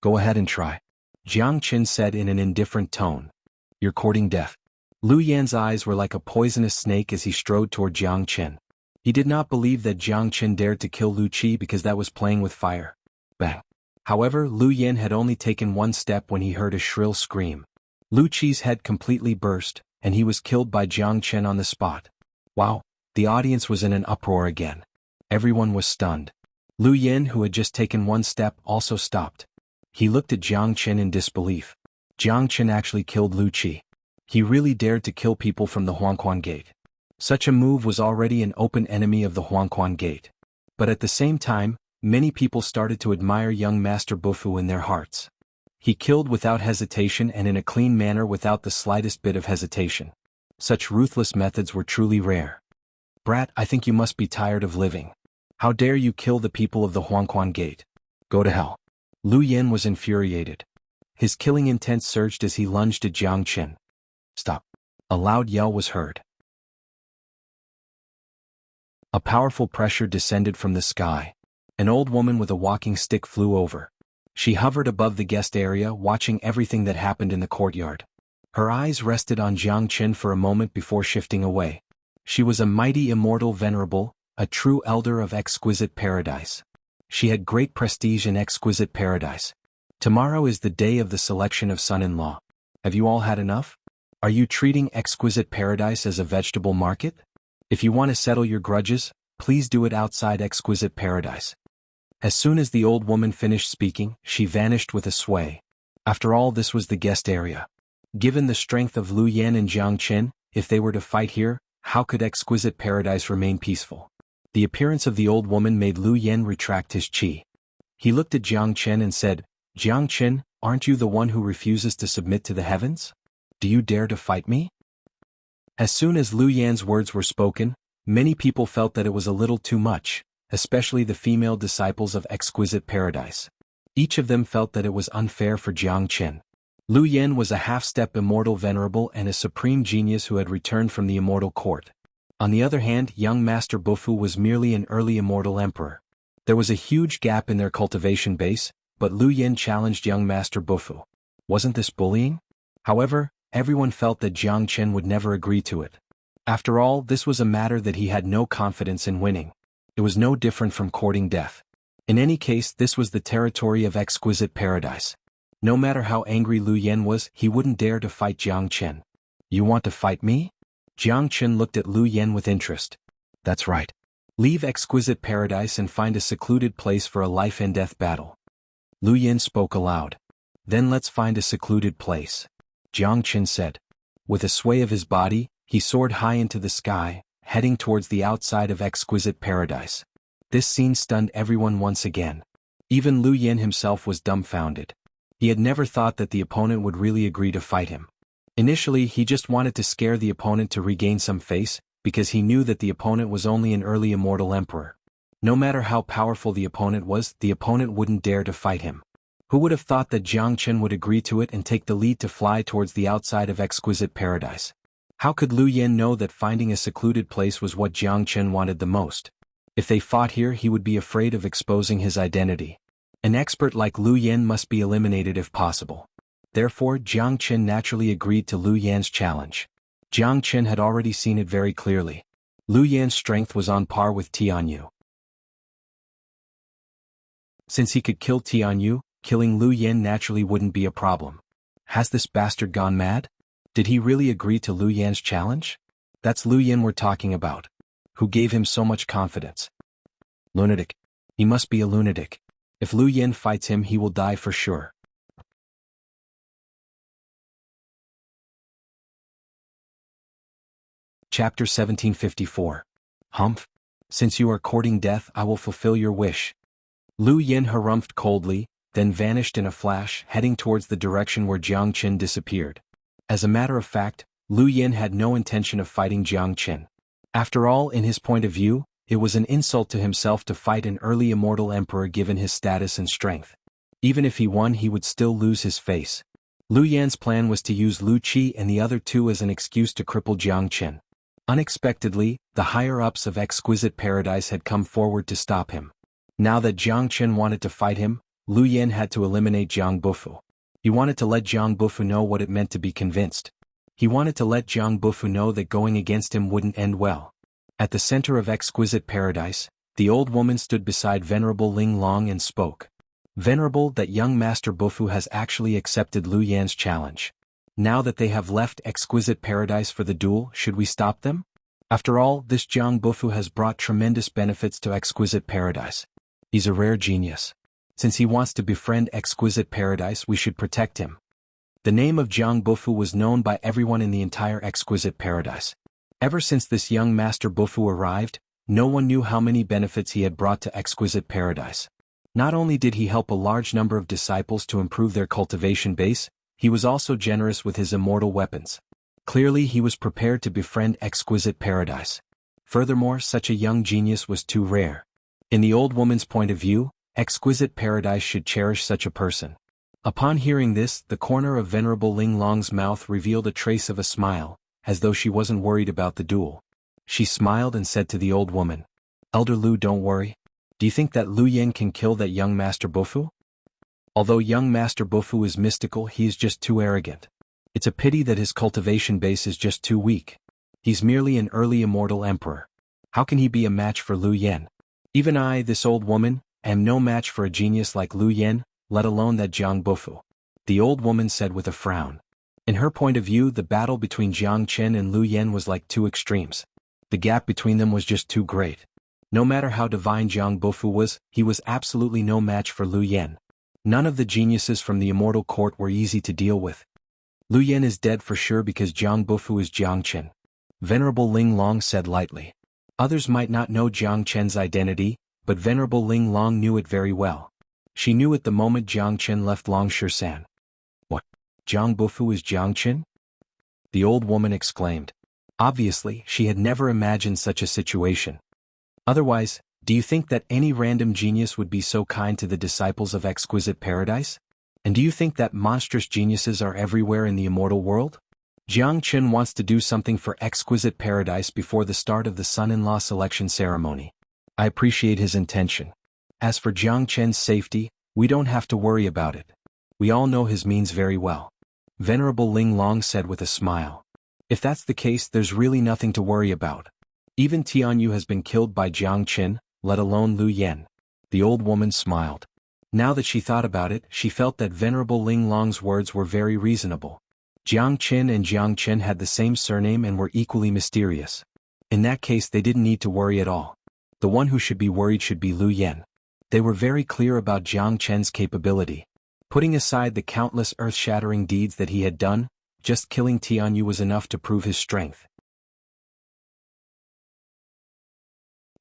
"Go ahead and try," Jiang Qin said in an indifferent tone. "You're courting death." Lu Yan's eyes were like a poisonous snake as he strode toward Jiang Qin. He did not believe that Jiang Qin dared to kill Lu Qi because that was playing with fire. Bang! However, Lu Yen had only taken one step when he heard a shrill scream. Lu Qi's head completely burst, and he was killed by Jiang Qin on the spot. Wow! The audience was in an uproar again. Everyone was stunned. Lu Yen, who had just taken one step, also stopped. He looked at Jiang Qin in disbelief. Jiang Qin actually killed Lu Qi. He really dared to kill people from the Xuanhuan Gate. Such a move was already an open enemy of the Xuanhuan Gate. But at the same time, many people started to admire young Master Bufu in their hearts. He killed without hesitation and in a clean manner without the slightest bit of hesitation. Such ruthless methods were truly rare. "Brat, I think you must be tired of living. How dare you kill the people of the Xuanhuan Gate? Go to hell." Lu Yen was infuriated. His killing intent surged as he lunged at Jiang Qin. "Stop!" A loud yell was heard. A powerful pressure descended from the sky. An old woman with a walking stick flew over. She hovered above the guest area, watching everything that happened in the courtyard. Her eyes rested on Jiang Qin for a moment before shifting away. She was a mighty immortal venerable, a true elder of exquisite paradise. She had great prestige in exquisite paradise. Tomorrow is the day of the selection of son-in-law. Have you all had enough? Are you treating exquisite paradise as a vegetable market? If you want to settle your grudges, please do it outside exquisite paradise. As soon as the old woman finished speaking, she vanished with a sway. After all, this was the guest area. Given the strength of Lu Yan and Jiang Qin, if they were to fight here, how could exquisite paradise remain peaceful? The appearance of the old woman made Lu Yan retract his qi. He looked at Jiang Qin and said, "Jiang Qin, aren't you the one who refuses to submit to the heavens? Do you dare to fight me?" As soon as Lu Yan's words were spoken, many people felt that it was a little too much, especially the female disciples of exquisite paradise. Each of them felt that it was unfair for Jiang Qin. Lu Yan was a half-step immortal venerable and a supreme genius who had returned from the immortal court. On the other hand, young Master Bufu was merely an early immortal emperor. There was a huge gap in their cultivation base, but Lu Yan challenged young Master Bufu. Wasn't this bullying? However, everyone felt that Jiang Qin would never agree to it. After all, this was a matter that he had no confidence in winning. It was no different from courting death. In any case, this was the territory of exquisite paradise. No matter how angry Lu Yan was, he wouldn't dare to fight Jiang Qin. "You want to fight me?" Jiang Qin looked at Lu Yan with interest. "That's right. Leave exquisite paradise and find a secluded place for a life-and-death battle." Lu Yan spoke aloud. "Then let's find a secluded place," Jiang Qin said. With a sway of his body, he soared high into the sky, heading towards the outside of exquisite paradise. This scene stunned everyone once again. Even Lu Yan himself was dumbfounded. He had never thought that the opponent would really agree to fight him. Initially, he just wanted to scare the opponent to regain some face, because he knew that the opponent was only an early immortal emperor. No matter how powerful the opponent was, the opponent wouldn't dare to fight him. Who would have thought that Jiang Qin would agree to it and take the lead to fly towards the outside of exquisite paradise? How could Lu Yan know that finding a secluded place was what Jiang Qin wanted the most? If they fought here, he would be afraid of exposing his identity. An expert like Lu Yan must be eliminated if possible. Therefore, Jiang Qin naturally agreed to Lu Yan's challenge. Jiang Qin had already seen it very clearly. Lu Yan's strength was on par with Tianyu. Since he could kill Tianyu, killing Lu Yan naturally wouldn't be a problem. Has this bastard gone mad? Did he really agree to Lu Yan's challenge? That's Lu Yan we're talking about. Who gave him so much confidence? Lunatic. He must be a lunatic. If Lu Yan fights him, he will die for sure. Chapter 1754. Humph. Since you are courting death, I will fulfill your wish. Lu Yan harumphed coldly, then vanished in a flash, heading towards the direction where Jiang Qin disappeared. As a matter of fact, Lu Yan had no intention of fighting Jiang Qin. After all, in his point of view, it was an insult to himself to fight an early immortal emperor given his status and strength. Even if he won, he would still lose his face. Lu Yan's plan was to use Lu Qi and the other two as an excuse to cripple Jiang Qin. Unexpectedly, the higher-ups of exquisite paradise had come forward to stop him. Now that Jiang Qin wanted to fight him, Lu Yan had to eliminate Jiang Bufu. He wanted to let Jiang Bufu know what it meant to be convinced. He wanted to let Jiang Bufu know that going against him wouldn't end well. At the center of exquisite paradise, the old woman stood beside Venerable Ling Long and spoke. "Venerable, that young Master Bufu has actually accepted Lu Yan's challenge. Now that they have left exquisite paradise for the duel, should we stop them? After all, this Jiang Bufu has brought tremendous benefits to exquisite paradise. He's a rare genius. Since he wants to befriend exquisite paradise, we should protect him." The name of Jiang Bufu was known by everyone in the entire exquisite paradise. Ever since this young Master Bufu arrived, no one knew how many benefits he had brought to exquisite paradise. Not only did he help a large number of disciples to improve their cultivation base, he was also generous with his immortal weapons. Clearly, he was prepared to befriend exquisite paradise. Furthermore, such a young genius was too rare. In the old woman's point of view, exquisite paradise should cherish such a person. Upon hearing this, the corner of Venerable Ling Long's mouth revealed a trace of a smile, as though she wasn't worried about the duel. She smiled and said to the old woman, "Elder Lu, don't worry. Do you think that Lu Yan can kill that young Master Bufu? Although young Master Bufu is mystical, he is just too arrogant. It's a pity that his cultivation base is just too weak. He's merely an early immortal emperor. How can he be a match for Lu Yen? Even I, this old woman, am no match for a genius like Lu Yen, let alone that Jiang Bufu. The old woman said with a frown. In her point of view, the battle between Jiang Chen and Lu Yen was like two extremes. The gap between them was just too great. No matter how divine Jiang Bufu was, he was absolutely no match for Lu Yen. None of the geniuses from the immortal court were easy to deal with. Lu Yen is dead for sure because Jiang Bufu is Jiang Chen. Venerable Ling Long said lightly. Others might not know Jiang Chen's identity, but Venerable Ling Long knew it very well. She knew it the moment Jiang Chen left Longshisan. What? Jiang Bufu is Jiang Chen? The old woman exclaimed. Obviously, she had never imagined such a situation. Otherwise, do you think that any random genius would be so kind to the disciples of exquisite paradise? And do you think that monstrous geniuses are everywhere in the immortal world? Jiang Chen wants to do something for exquisite paradise before the start of the son-in-law selection ceremony. I appreciate his intention. As for Jiang Chen's safety, we don't have to worry about it. We all know his means very well. Venerable Ling Long said with a smile. If that's the case, there's really nothing to worry about. Even Tianyu has been killed by Jiang Chen, let alone Lu Yen. The old woman smiled. Now that she thought about it, she felt that Venerable Ling Long's words were very reasonable. Jiang Chen and Jiang Chen had the same surname and were equally mysterious. In that case, they didn't need to worry at all. The one who should be worried should be Lu Yen. They were very clear about Jiang Chen's capability. Putting aside the countless earth-shattering deeds that he had done, just killing Tianyu was enough to prove his strength.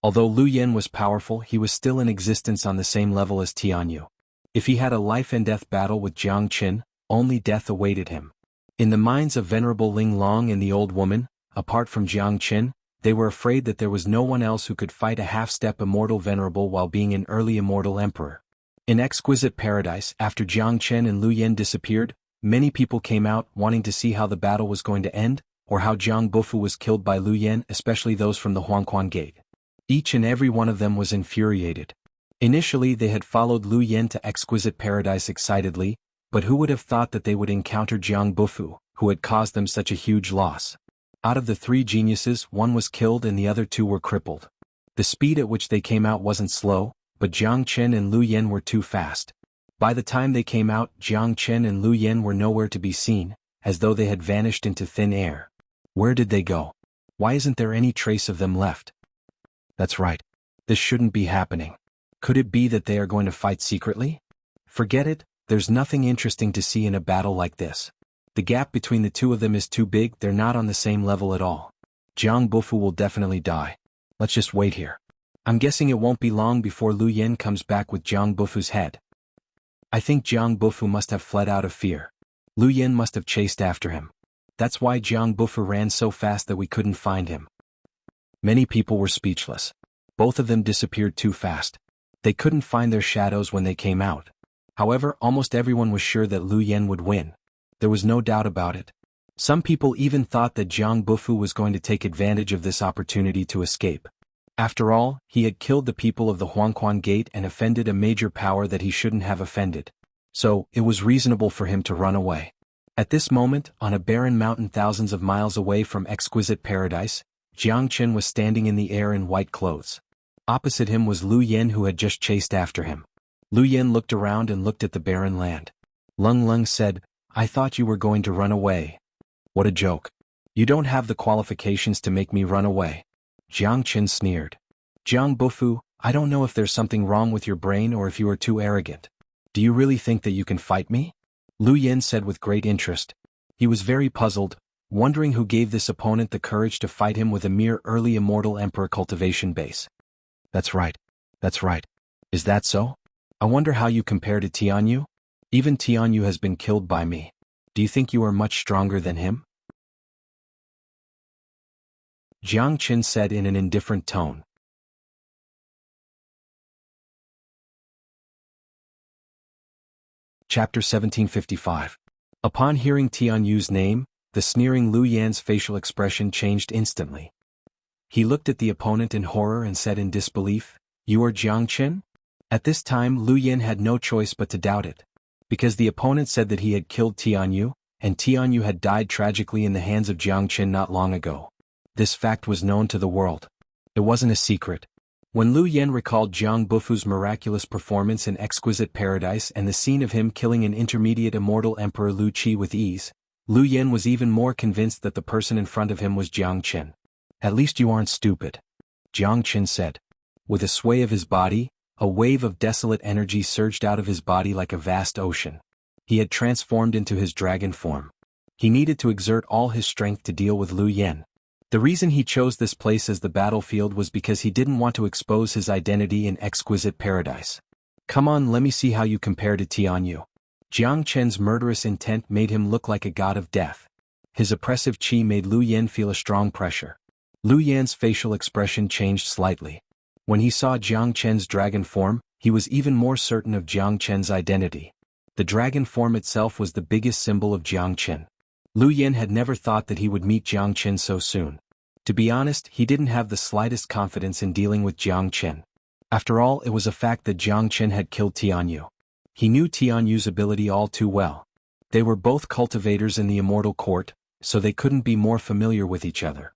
Although Lu Yen was powerful, he was still in existence on the same level as Tianyu. If he had a life-and-death battle with Jiang Chen, only death awaited him. In the minds of Venerable Ling Long and the old woman, apart from Jiang Chen, they were afraid that there was no one else who could fight a half-step immortal venerable while being an early immortal emperor. In exquisite paradise, after Jiang Chen and Lu Yen disappeared, many people came out wanting to see how the battle was going to end, or how Jiang Bufu was killed by Lu Yen, especially those from the Xuanhuan gate. Each and every one of them was infuriated. Initially they had followed Lu Yen to exquisite paradise excitedly, but who would have thought that they would encounter Jiang Bufu, who had caused them such a huge loss? Out of the three geniuses, one was killed and the other two were crippled. The speed at which they came out wasn't slow, but Jiang Chen and Lu Yen were too fast. By the time they came out, Jiang Chen and Lu Yen were nowhere to be seen, as though they had vanished into thin air. Where did they go? Why isn't there any trace of them left? That's right. This shouldn't be happening. Could it be that they are going to fight secretly? Forget it, there's nothing interesting to see in a battle like this. The gap between the two of them is too big, they're not on the same level at all. Jiang Bufu will definitely die. Let's just wait here. I'm guessing it won't be long before Lu Yen comes back with Jiang Bufu's head. I think Jiang Bufu must have fled out of fear. Lu Yen must have chased after him. That's why Jiang Bufu ran so fast that we couldn't find him. Many people were speechless. Both of them disappeared too fast. They couldn't find their shadows when they came out. However, almost everyone was sure that Lu Yen would win. There was no doubt about it. Some people even thought that Jiang Bufu was going to take advantage of this opportunity to escape. After all, he had killed the people of the Xuanhuan Gate and offended a major power that he shouldn't have offended. So, it was reasonable for him to run away. At this moment, on a barren mountain thousands of miles away from exquisite paradise, Jiang Chen was standing in the air in white clothes. Opposite him was Lu Yen, who had just chased after him. Lu Yen looked around and looked at the barren land. Lung Lung said, I thought you were going to run away. What a joke. You don't have the qualifications to make me run away. Jiang Chen sneered. Jiang Bufu, I don't know if there's something wrong with your brain or if you are too arrogant. Do you really think that you can fight me? Lu Yen said with great interest. He was very puzzled, wondering who gave this opponent the courage to fight him with a mere early immortal emperor cultivation base. That's right. That's right. Is that so? I wonder how you compare to Tianyu? Even Tianyu has been killed by me. Do you think you are much stronger than him? Jiang Chen said in an indifferent tone. Chapter 1755. Upon hearing Tianyu's name, the sneering Lu Yan's facial expression changed instantly. He looked at the opponent in horror and said in disbelief, You are Jiang Chen? At this time Lu Yan had no choice but to doubt it. Because the opponent said that he had killed Tianyu, and Tianyu had died tragically in the hands of Jiang Qin not long ago. This fact was known to the world. It wasn't a secret. When Lu Yen recalled Jiang Bufu's miraculous performance in Exquisite Paradise and the scene of him killing an intermediate immortal Emperor Lu Qi with ease, Lu Yen was even more convinced that the person in front of him was Jiang Qin. "At least you aren't stupid," Jiang Qin said. With a sway of his body, a wave of desolate energy surged out of his body like a vast ocean. He had transformed into his dragon form. He needed to exert all his strength to deal with Lu Yen. The reason he chose this place as the battlefield was because he didn't want to expose his identity in Exquisite Paradise. "Come on, let me see how you compare to Tianyu." Jiang Qin's murderous intent made him look like a god of death. His oppressive qi made Lu Yen feel a strong pressure. Lu Yan's facial expression changed slightly. When he saw Jiang Qin's dragon form, he was even more certain of Jiang Qin's identity. The dragon form itself was the biggest symbol of Jiang Qin. Lu Yen had never thought that he would meet Jiang Qin so soon. To be honest, he didn't have the slightest confidence in dealing with Jiang Qin. After all, it was a fact that Jiang Qin had killed Tianyu. He knew Tianyu's ability all too well. They were both cultivators in the immortal court, so they couldn't be more familiar with each other.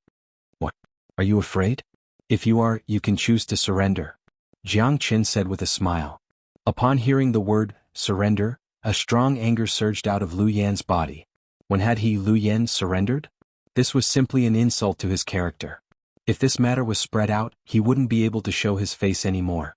"What? Are you afraid? If you are, you can choose to surrender," Jiang Qin said with a smile. Upon hearing the word, surrender, a strong anger surged out of Lu Yan's body. When had he, Lu Yen, surrendered? This was simply an insult to his character. If this matter was spread out, he wouldn't be able to show his face anymore.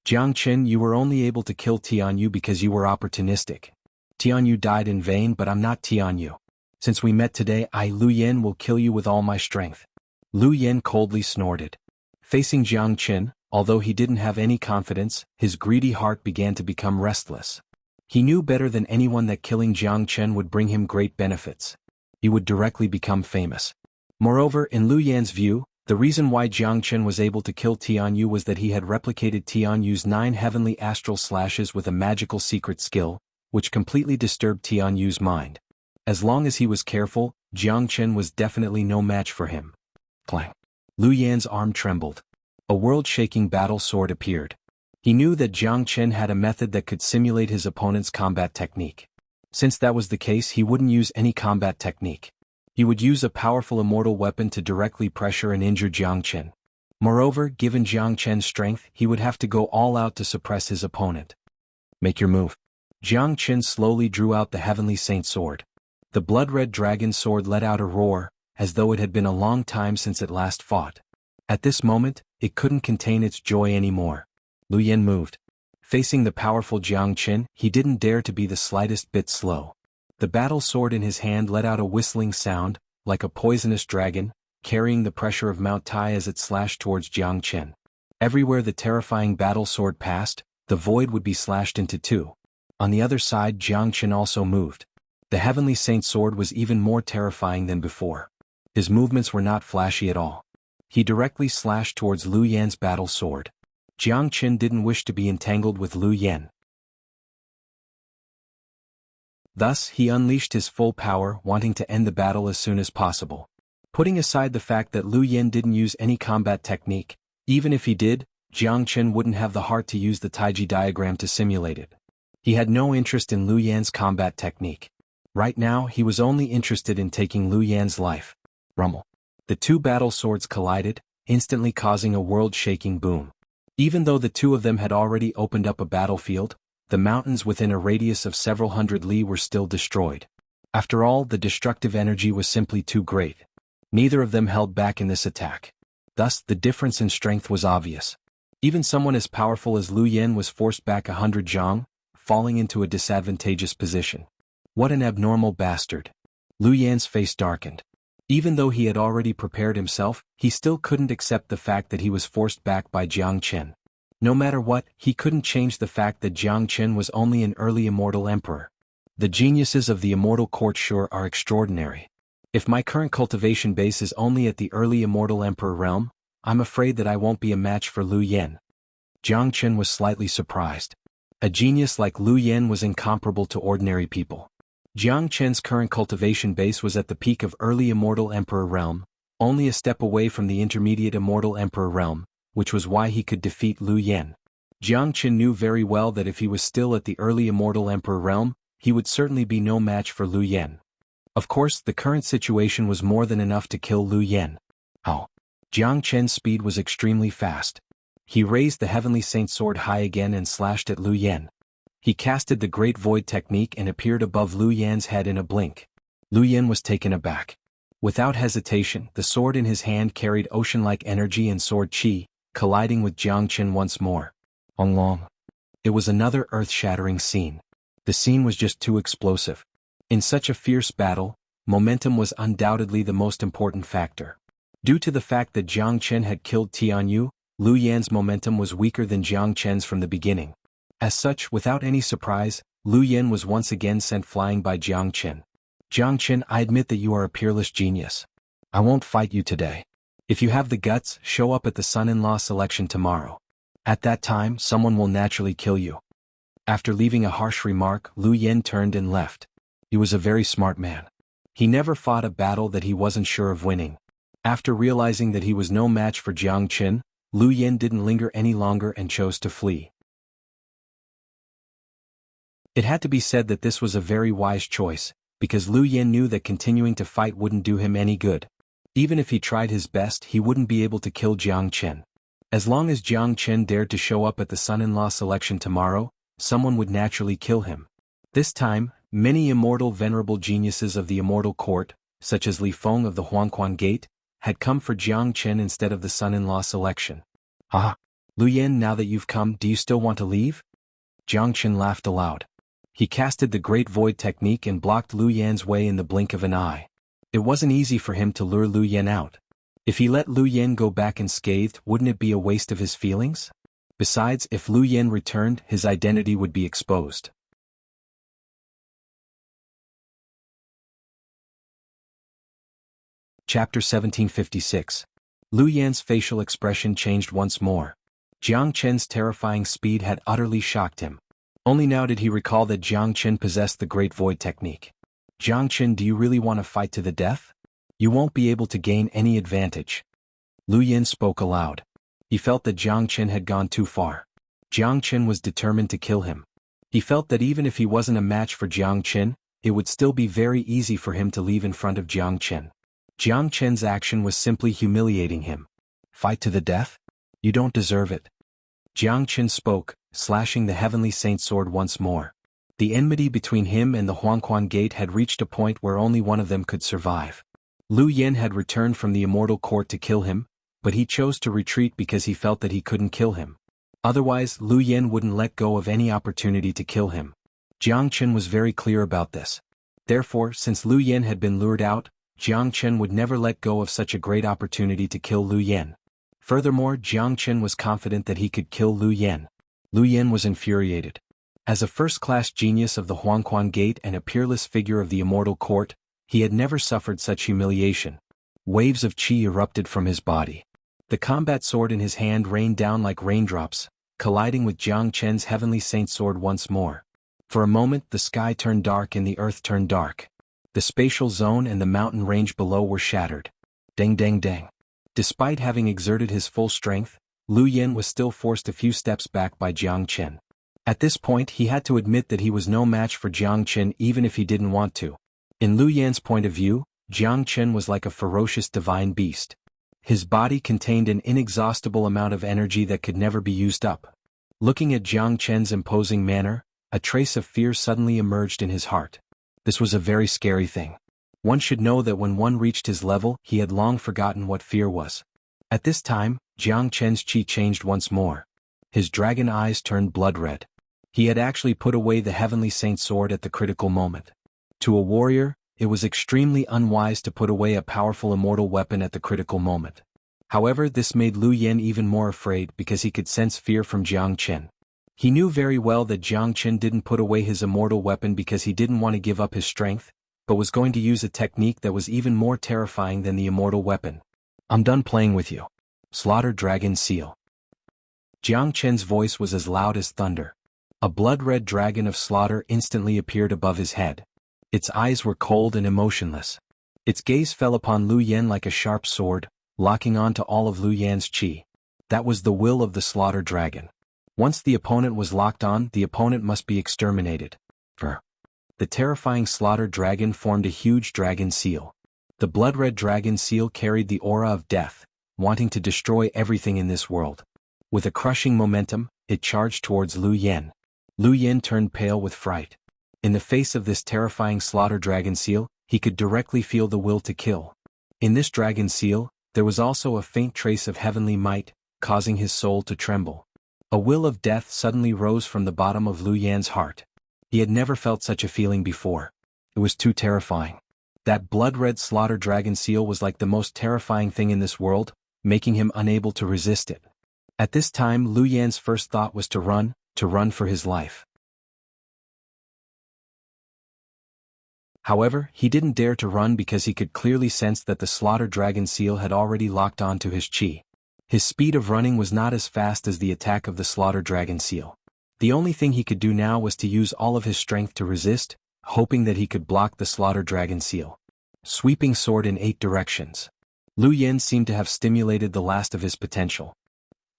"Jiang Qin, you were only able to kill Tianyu because you were opportunistic. Tianyu died in vain, but I'm not Tianyu. Since we met today, I, Lu Yen, will kill you with all my strength." Lu Yen coldly snorted. Facing Jiang Qin, although he didn't have any confidence, his greedy heart began to become restless. He knew better than anyone that killing Jiang Qin would bring him great benefits. He would directly become famous. Moreover, in Lu Yan's view, the reason why Jiang Qin was able to kill Tianyu was that he had replicated Tianyu's 9 heavenly astral slashes with a magical secret skill, which completely disturbed Tianyu's mind. As long as he was careful, Jiang Qin was definitely no match for him. Clang! Lu Yan's arm trembled. A world-shaking battle sword appeared. He knew that Jiang Qin had a method that could simulate his opponent's combat technique. Since that was the case, he wouldn't use any combat technique. He would use a powerful immortal weapon to directly pressure and injure Jiang Qin. Moreover, given Jiang Qin's strength, he would have to go all out to suppress his opponent. "Make your move." Jiang Qin slowly drew out the heavenly saint sword. The blood-red dragon sword let out a roar, as though it had been a long time since it last fought. At this moment, it couldn't contain its joy anymore. Lu Yen moved. Facing the powerful Jiang Qin, he didn't dare to be the slightest bit slow. The battle sword in his hand let out a whistling sound, like a poisonous dragon, carrying the pressure of Mount Tai as it slashed towards Jiang Qin. Everywhere the terrifying battle sword passed, the void would be slashed into two. On the other side, Jiang Qin also moved. The heavenly saint sword was even more terrifying than before. His movements were not flashy at all. He directly slashed towards Lu Yan's battle sword. Jiang Qin didn't wish to be entangled with Lu Yen. Thus, he unleashed his full power, wanting to end the battle as soon as possible. Putting aside the fact that Lu Yen didn't use any combat technique, even if he did, Jiang Qin wouldn't have the heart to use the Taiji diagram to simulate it. He had no interest in Lu Yan's combat technique. Right now, he was only interested in taking Lu Yan's life. Rumble. The two battle swords collided, instantly causing a world-shaking boom. Even though the two of them had already opened up a battlefield, the mountains within a radius of several hundred li were still destroyed. After all, the destructive energy was simply too great. Neither of them held back in this attack. Thus, the difference in strength was obvious. Even someone as powerful as Lu Yen was forced back 100 zhang, falling into a disadvantageous position. What an abnormal bastard. Lu Yan's face darkened. Even though he had already prepared himself, he still couldn't accept the fact that he was forced back by Jiang Qin. No matter what, he couldn't change the fact that Jiang Qin was only an early immortal emperor. The geniuses of the immortal court sure are extraordinary. If my current cultivation base is only at the early immortal emperor realm, I'm afraid that I won't be a match for Lu Yen. Jiang Qin was slightly surprised. A genius like Lu Yen was incomparable to ordinary people. Jiang Qin's current cultivation base was at the peak of early immortal emperor realm, only a step away from the intermediate immortal emperor realm, which was why he could defeat Lu Yen. Jiang Qin knew very well that if he was still at the early immortal emperor realm, he would certainly be no match for Lu Yen. Of course, the current situation was more than enough to kill Lu Yen. Oh. Jiang Chen's speed was extremely fast. He raised the Heavenly Saint Sword high again and slashed at Lu Yen. He casted the Great Void technique and appeared above Lu Yan's head in a blink. Lu Yen was taken aback. Without hesitation, the sword in his hand carried ocean-like energy and sword chi, colliding with Jiang Chen once more. Long. It was another earth-shattering scene. The scene was just too explosive. In such a fierce battle, momentum was undoubtedly the most important factor. Due to the fact that Jiang Chen had killed Tianyu, Lu Yan's momentum was weaker than Jiang Chen's from the beginning. As such, without any surprise, Lu Yan was once again sent flying by Jiang Chen. Jiang Chen, I admit that you are a peerless genius. I won't fight you today. If you have the guts, show up at the son-in-law selection tomorrow. At that time, someone will naturally kill you. After leaving a harsh remark, Lu Yan turned and left. He was a very smart man. He never fought a battle that he wasn't sure of winning. After realizing that he was no match for Jiang Chen, Lu Yan didn't linger any longer and chose to flee. It had to be said that this was a very wise choice, because Lu Yan knew that continuing to fight wouldn't do him any good. Even if he tried his best, he wouldn't be able to kill Jiang Chen. As long as Jiang Chen dared to show up at the son-in-law selection tomorrow, someone would naturally kill him. This time, many immortal venerable geniuses of the immortal court, such as Li Feng of the Xuanhuan Gate, had come for Jiang Chen instead of the son-in-law selection. Ah, Lu Yan, now that you've come, do you still want to leave? Jiang Chen laughed aloud. He casted the Great Void technique and blocked Lu Yan's way in the blink of an eye. It wasn't easy for him to lure Lu Yan out. If he let Lu Yan go back unscathed, wouldn't it be a waste of his feelings? Besides, if Lu Yan returned, his identity would be exposed. Chapter 1756. Lu Yan's facial expression changed once more. Jiang Chen's terrifying speed had utterly shocked him. Only now did he recall that Jiang Chen possessed the Great Void technique. Jiang Chen, do you really want to fight to the death? You won't be able to gain any advantage. Lu Yan spoke aloud. He felt that Jiang Chen had gone too far. Jiang Chen was determined to kill him. He felt that even if he wasn't a match for Jiang Chen, it would still be very easy for him to leave in front of Jiang Chen. Jiang Chen's action was simply humiliating him. Fight to the death? You don't deserve it. Jiang Chen spoke, slashing the Heavenly Saint Sword once more. The enmity between him and the Xuanhuan Gate had reached a point where only one of them could survive. Lu Yan had returned from the immortal court to kill him, but he chose to retreat because he felt that he couldn't kill him. Otherwise, Lu Yan wouldn't let go of any opportunity to kill him. Jiang Chen was very clear about this. Therefore, since Lu Yan had been lured out, Jiang Chen would never let go of such a great opportunity to kill Lu Yan. Furthermore, Jiang Chen was confident that he could kill Lu Yan. Lu Yan was infuriated. As a first-class genius of the Xuanhuan Gate and a peerless figure of the immortal court, he had never suffered such humiliation. Waves of qi erupted from his body. The combat sword in his hand rained down like raindrops, colliding with Jiang Chen's Heavenly Saint Sword once more. For a moment, the sky turned dark and the earth turned dark. The spatial zone and the mountain range below were shattered. Dang dang dang. Despite having exerted his full strength, Lu Yan was still forced a few steps back by Jiang Chen. At this point, he had to admit that he was no match for Jiang Chen even if he didn't want to. In Lu Yan's point of view, Jiang Chen was like a ferocious divine beast. His body contained an inexhaustible amount of energy that could never be used up. Looking at Jiang Chen's imposing manner, a trace of fear suddenly emerged in his heart. This was a very scary thing. One should know that when one reached his level, he had long forgotten what fear was. At this time, Jiang Chen's chi changed once more. His dragon eyes turned blood red. He had actually put away the Heavenly Saint Sword at the critical moment. To a warrior, it was extremely unwise to put away a powerful immortal weapon at the critical moment. However, this made Lu Yan even more afraid because he could sense fear from Jiang Chen. He knew very well that Jiang Chen didn't put away his immortal weapon because he didn't want to give up his strength, but was going to use a technique that was even more terrifying than the immortal weapon. I'm done playing with you. Slaughter Dragon Seal. Jiang Chen's voice was as loud as thunder. A blood-red dragon of slaughter instantly appeared above his head. Its eyes were cold and emotionless. Its gaze fell upon Lu Yan like a sharp sword, locking on to all of Lu Yan's chi. That was the will of the slaughter dragon. Once the opponent was locked on, the opponent must be exterminated. the terrifying slaughter dragon formed a huge dragon seal. The blood-red dragon seal carried the aura of death, wanting to destroy everything in this world. With a crushing momentum, it charged towards Lu Yen. Lu Yen turned pale with fright. In the face of this terrifying slaughter dragon seal, he could directly feel the will to kill. In this dragon seal, there was also a faint trace of heavenly might, causing his soul to tremble. A will of death suddenly rose from the bottom of Lu Yan's heart. He had never felt such a feeling before. It was too terrifying. That blood-red slaughter dragon seal was like the most terrifying thing in this world, making him unable to resist it. At this time, Lu Yan's first thought was to run for his life. However, he didn't dare to run because he could clearly sense that the slaughter dragon seal had already locked onto his chi. His speed of running was not as fast as the attack of the slaughter dragon seal. The only thing he could do now was to use all of his strength to resist, hoping that he could block the slaughter dragon seal. Sweeping sword in 8 directions. Lu Yen seemed to have stimulated the last of his potential.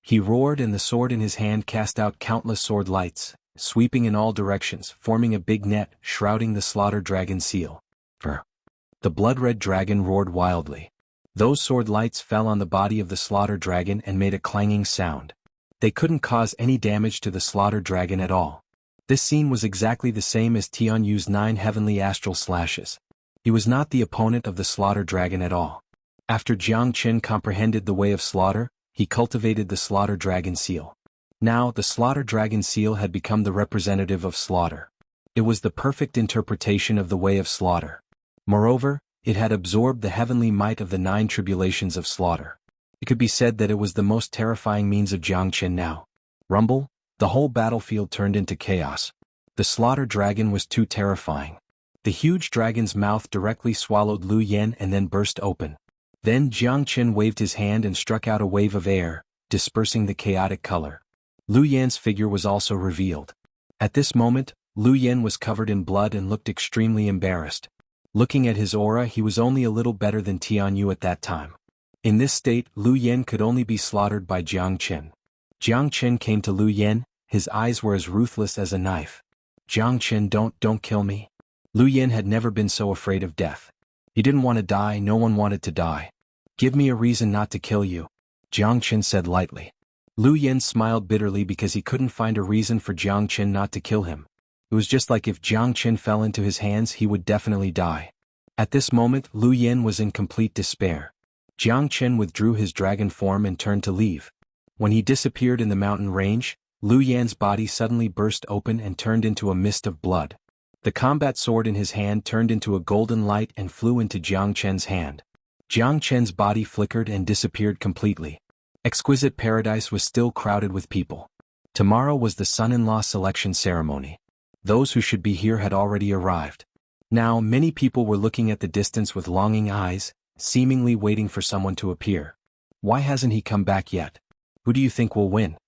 He roared and the sword in his hand cast out countless sword lights, sweeping in all directions, forming a big net, shrouding the slaughter dragon seal. The blood-red dragon roared wildly. Those sword lights fell on the body of the slaughter dragon and made a clanging sound. They couldn't cause any damage to the slaughter dragon at all. This scene was exactly the same as Tianyu's 9 heavenly astral slashes. He was not the opponent of the slaughter dragon at all. After Jiang Qin comprehended the way of slaughter, he cultivated the slaughter dragon seal. Now, the slaughter dragon seal had become the representative of slaughter. It was the perfect interpretation of the way of slaughter. Moreover, it had absorbed the heavenly might of the 9 tribulations of slaughter. It could be said that it was the most terrifying means of Jiang Qin now. Rumble, the whole battlefield turned into chaos. The slaughter dragon was too terrifying. The huge dragon's mouth directly swallowed Lu Yen and then burst open. Then Jiang Qin waved his hand and struck out a wave of air, dispersing the chaotic color. Lu Yan's figure was also revealed. At this moment, Lu Yen was covered in blood and looked extremely embarrassed. Looking at his aura, he was only a little better than Tianyu at that time. In this state, Lu Yen could only be slaughtered by Jiang Qin. Jiang Qin came to Lu Yen, his eyes were as ruthless as a knife. Jiang Qin, don't kill me. Lu Yen had never been so afraid of death. He didn't want to die, no one wanted to die. Give me a reason not to kill you, Jiang Qin said lightly. Lu Yen smiled bitterly because he couldn't find a reason for Jiang Qin not to kill him. It was just like if Jiang Qin fell into his hands, he would definitely die. At this moment, Lu Yen was in complete despair. Jiang Qin withdrew his dragon form and turned to leave. When he disappeared in the mountain range, Lu Yan's body suddenly burst open and turned into a mist of blood. The combat sword in his hand turned into a golden light and flew into Jiang Qin's hand. Jiang Qin's body flickered and disappeared completely. Exquisite Paradise was still crowded with people. Tomorrow was the son-in-law selection ceremony. Those who should be here had already arrived. Now many people were looking at the distance with longing eyes, seemingly waiting for someone to appear. Why hasn't he come back yet? Who do you think will win?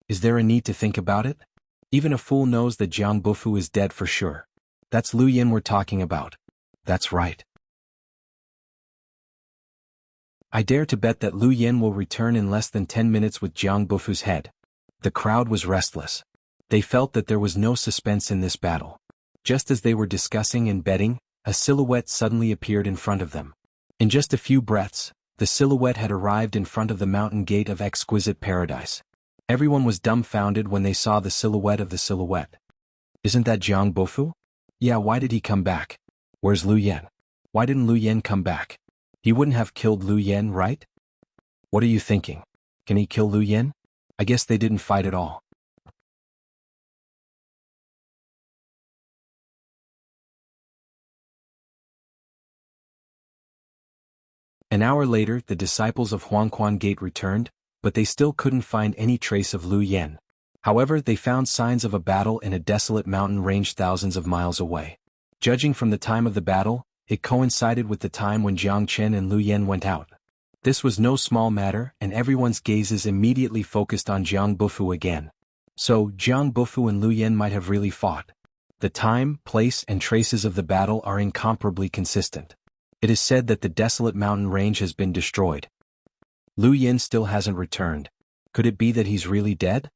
Is there a need to think about it? Even a fool knows that Jiang Bufu is dead for sure. That's Lu Yen we're talking about. That's right. I dare to bet that Lu Yen will return in less than 10 minutes with Jiang Bufu's head. The crowd was restless. They felt that there was no suspense in this battle. Just as they were discussing and betting, a silhouette suddenly appeared in front of them. In just a few breaths, the silhouette had arrived in front of the mountain gate of Exquisite Paradise. Everyone was dumbfounded when they saw the silhouette of the silhouette. Isn't that Jiang Bufu? Yeah, why did he come back? Where's Lu Yen? Why didn't Lu Yen come back? He wouldn't have killed Lu Yen, right? What are you thinking? Can he kill Lu Yen? I guess they didn't fight at all. An hour later, the disciples of Xuanhuan Gate returned, but they still couldn't find any trace of Lu Yen. However, they found signs of a battle in a desolate mountain range thousands of miles away. Judging from the time of the battle, it coincided with the time when Jiang Qin and Lu Yen went out. This was no small matter, and everyone's gazes immediately focused on Jiang Bufu again. So, Jiang Bufu and Lu Yen might have really fought. The time, place, and traces of the battle are incomparably consistent. It is said that the desolate mountain range has been destroyed. Lu Yen still hasn't returned. Could it be that he's really dead?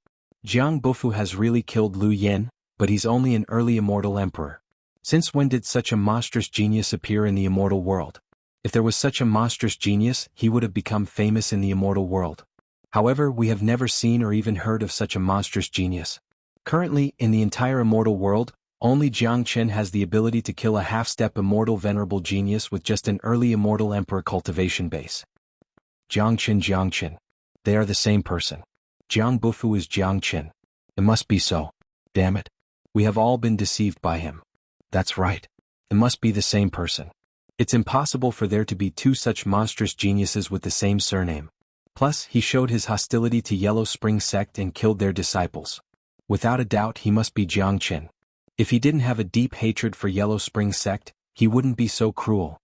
Jiang Bufu has really killed Lu Yen, but he's only an early immortal emperor. Since when did such a monstrous genius appear in the immortal world? If there was such a monstrous genius, he would have become famous in the immortal world. However, we have never seen or even heard of such a monstrous genius. Currently, in the entire immortal world, only Jiang Chen has the ability to kill a half-step immortal venerable genius with just an early immortal emperor cultivation base. Jiang Chen. They are the same person. Jiang Bufu is Jiang Chen. It must be so. Damn it. We have all been deceived by him. That's right. It must be the same person. It's impossible for there to be two such monstrous geniuses with the same surname. Plus, he showed his hostility to Yellow Spring sect and killed their disciples. Without a doubt, he must be Jiang Chen. If he didn't have a deep hatred for Yellow Spring sect, he wouldn't be so cruel.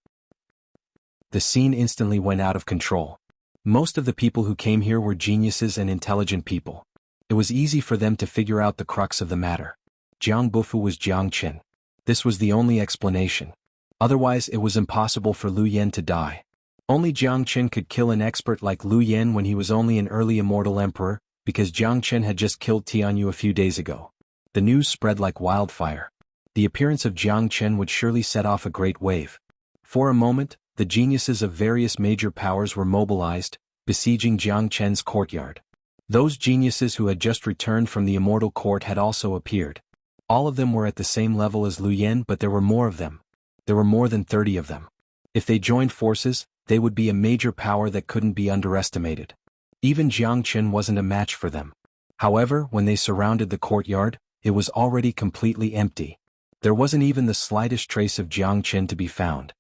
The scene instantly went out of control. Most of the people who came here were geniuses and intelligent people. It was easy for them to figure out the crux of the matter. Jiang Bufu was Jiang Chen. This was the only explanation. Otherwise, it was impossible for Lu Yen to die. Only Jiang Chen could kill an expert like Lu Yen when he was only an early immortal emperor, because Jiang Chen had just killed Tianyu a few days ago. The news spread like wildfire. The appearance of Jiang Chen would surely set off a great wave. For a moment, the geniuses of various major powers were mobilized, besieging Jiang Chen's courtyard. Those geniuses who had just returned from the immortal court had also appeared. All of them were at the same level as Lu Yen, but there were more of them. There were more than 30 of them. If they joined forces, they would be a major power that couldn't be underestimated. Even Jiang Chen wasn't a match for them. However, when they surrounded the courtyard, it was already completely empty. There wasn't even the slightest trace of Jiang Chen to be found.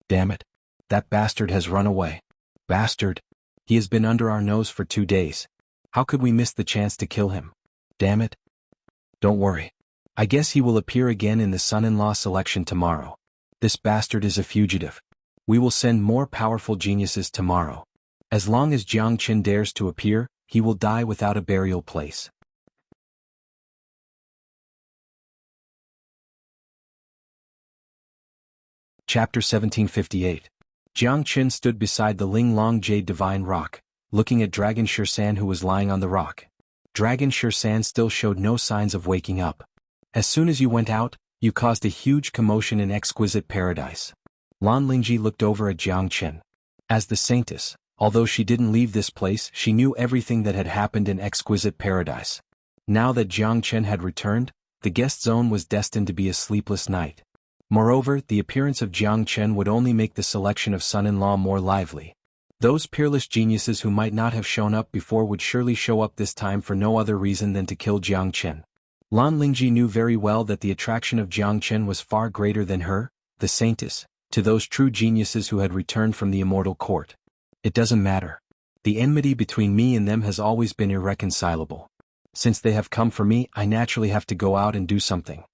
Damn it. That bastard has run away. Bastard. He has been under our nose for 2 days. How could we miss the chance to kill him? Damn it. Don't worry. I guess he will appear again in the son-in-law selection tomorrow. This bastard is a fugitive. We will send more powerful geniuses tomorrow. As long as Jiang Chen dares to appear, he will die without a burial place. Chapter 1758. Jiang Chen stood beside the Ling Long Jade Divine Rock, looking at Dragon Shirsan who was lying on the rock. Dragon Shirsan still showed no signs of waking up. As soon as you went out, you caused a huge commotion in Exquisite Paradise. Lan Lingji looked over at Jiang Chen. As the saintess, although she didn't leave this place, she knew everything that had happened in Exquisite Paradise. Now that Jiang Chen had returned, the guest zone was destined to be a sleepless night. Moreover, the appearance of Jiang Chen would only make the selection of son-in-law more lively. Those peerless geniuses who might not have shown up before would surely show up this time for no other reason than to kill Jiang Chen. Lan Lingji knew very well that the attraction of Jiang Chen was far greater than her, the saintess, to those true geniuses who had returned from the immortal court. It doesn't matter. The enmity between me and them has always been irreconcilable. Since they have come for me, I naturally have to go out and do something.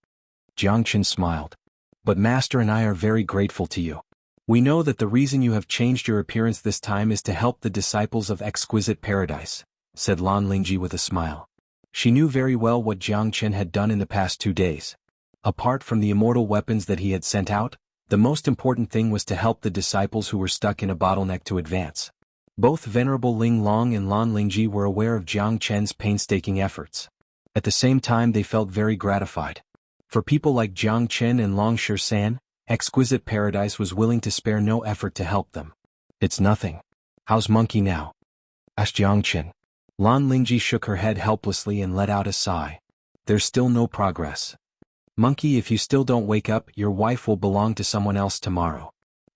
Jiang Chen smiled. But Master and I are very grateful to you. We know that the reason you have changed your appearance this time is to help the disciples of Exquisite Paradise, said Lan Lingji with a smile. She knew very well what Jiang Chen had done in the past 2 days. Apart from the immortal weapons that he had sent out, the most important thing was to help the disciples who were stuck in a bottleneck to advance. Both Venerable Ling Long and Lan Lingji were aware of Jiang Chen's painstaking efforts. At the same time, they felt very gratified. For people like Jiang Chen and Long Shirsan, Exquisite Paradise was willing to spare no effort to help them. It's nothing. How's Monkey now? asked Jiang Chen. Lan Lingji shook her head helplessly and let out a sigh. There's still no progress. Monkey, if you still don't wake up, your wife will belong to someone else tomorrow.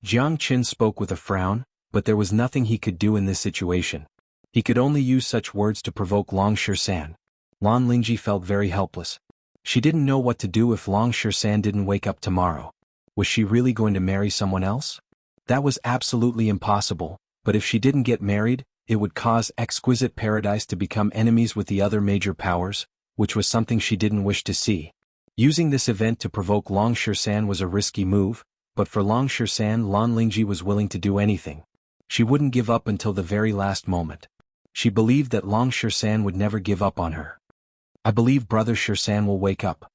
Jiang Chen spoke with a frown, but there was nothing he could do in this situation. He could only use such words to provoke Long Shirsan. Lan Lingji felt very helpless. She didn't know what to do if Long Shirsan didn't wake up tomorrow. Was she really going to marry someone else? That was absolutely impossible, but if she didn't get married, it would cause Exquisite Paradise to become enemies with the other major powers, which was something she didn't wish to see. Using this event to provoke Long Shirsan was a risky move, but for Long Shirsan, Lan Lingji was willing to do anything. She wouldn't give up until the very last moment. She believed that Long Shirsan would never give up on her. I believe Brother Shirsan will wake up.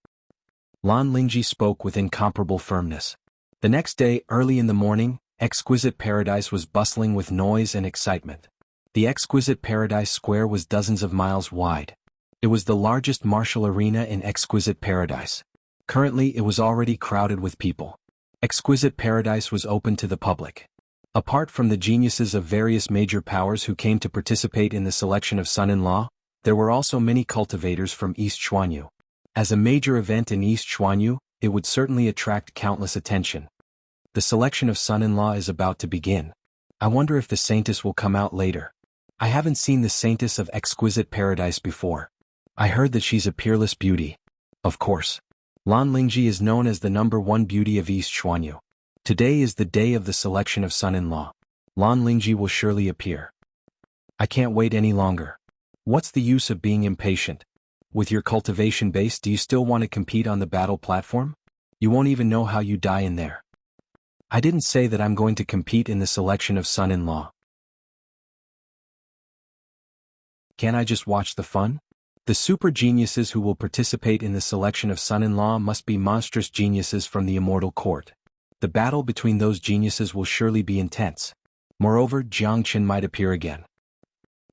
Lan Lingji spoke with incomparable firmness. The next day, early in the morning, Exquisite Paradise was bustling with noise and excitement. The Exquisite Paradise Square was dozens of miles wide. It was the largest martial arena in Exquisite Paradise. Currently it was already crowded with people. Exquisite Paradise was open to the public. Apart from the geniuses of various major powers who came to participate in the selection of son-in-law, there were also many cultivators from East Xuanhu. As a major event in East Xuanhu, it would certainly attract countless attention. The selection of son-in-law is about to begin. I wonder if the Saintess will come out later. I haven't seen the Saintess of Exquisite Paradise before. I heard that she's a peerless beauty. Of course. Lan Lingji is known as the #1 beauty of East Xuanhu. Today is the day of the selection of son-in-law. Lan Lingji will surely appear. I can't wait any longer. What's the use of being impatient? With your cultivation base, do you still want to compete on the battle platform? You won't even know how you die in there. I didn't say that I'm going to compete in the selection of son-in-law. Can I just watch the fun? The super geniuses who will participate in the selection of son-in-law must be monstrous geniuses from the immortal court. The battle between those geniuses will surely be intense. Moreover, Jiang Qin might appear again.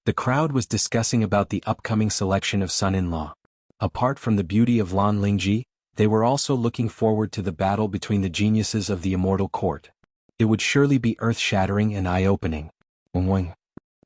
The crowd was discussing about the upcoming selection of son-in-law. Apart from the beauty of Lan Lingji, they were also looking forward to the battle between the geniuses of the immortal court. It would surely be earth-shattering and eye-opening.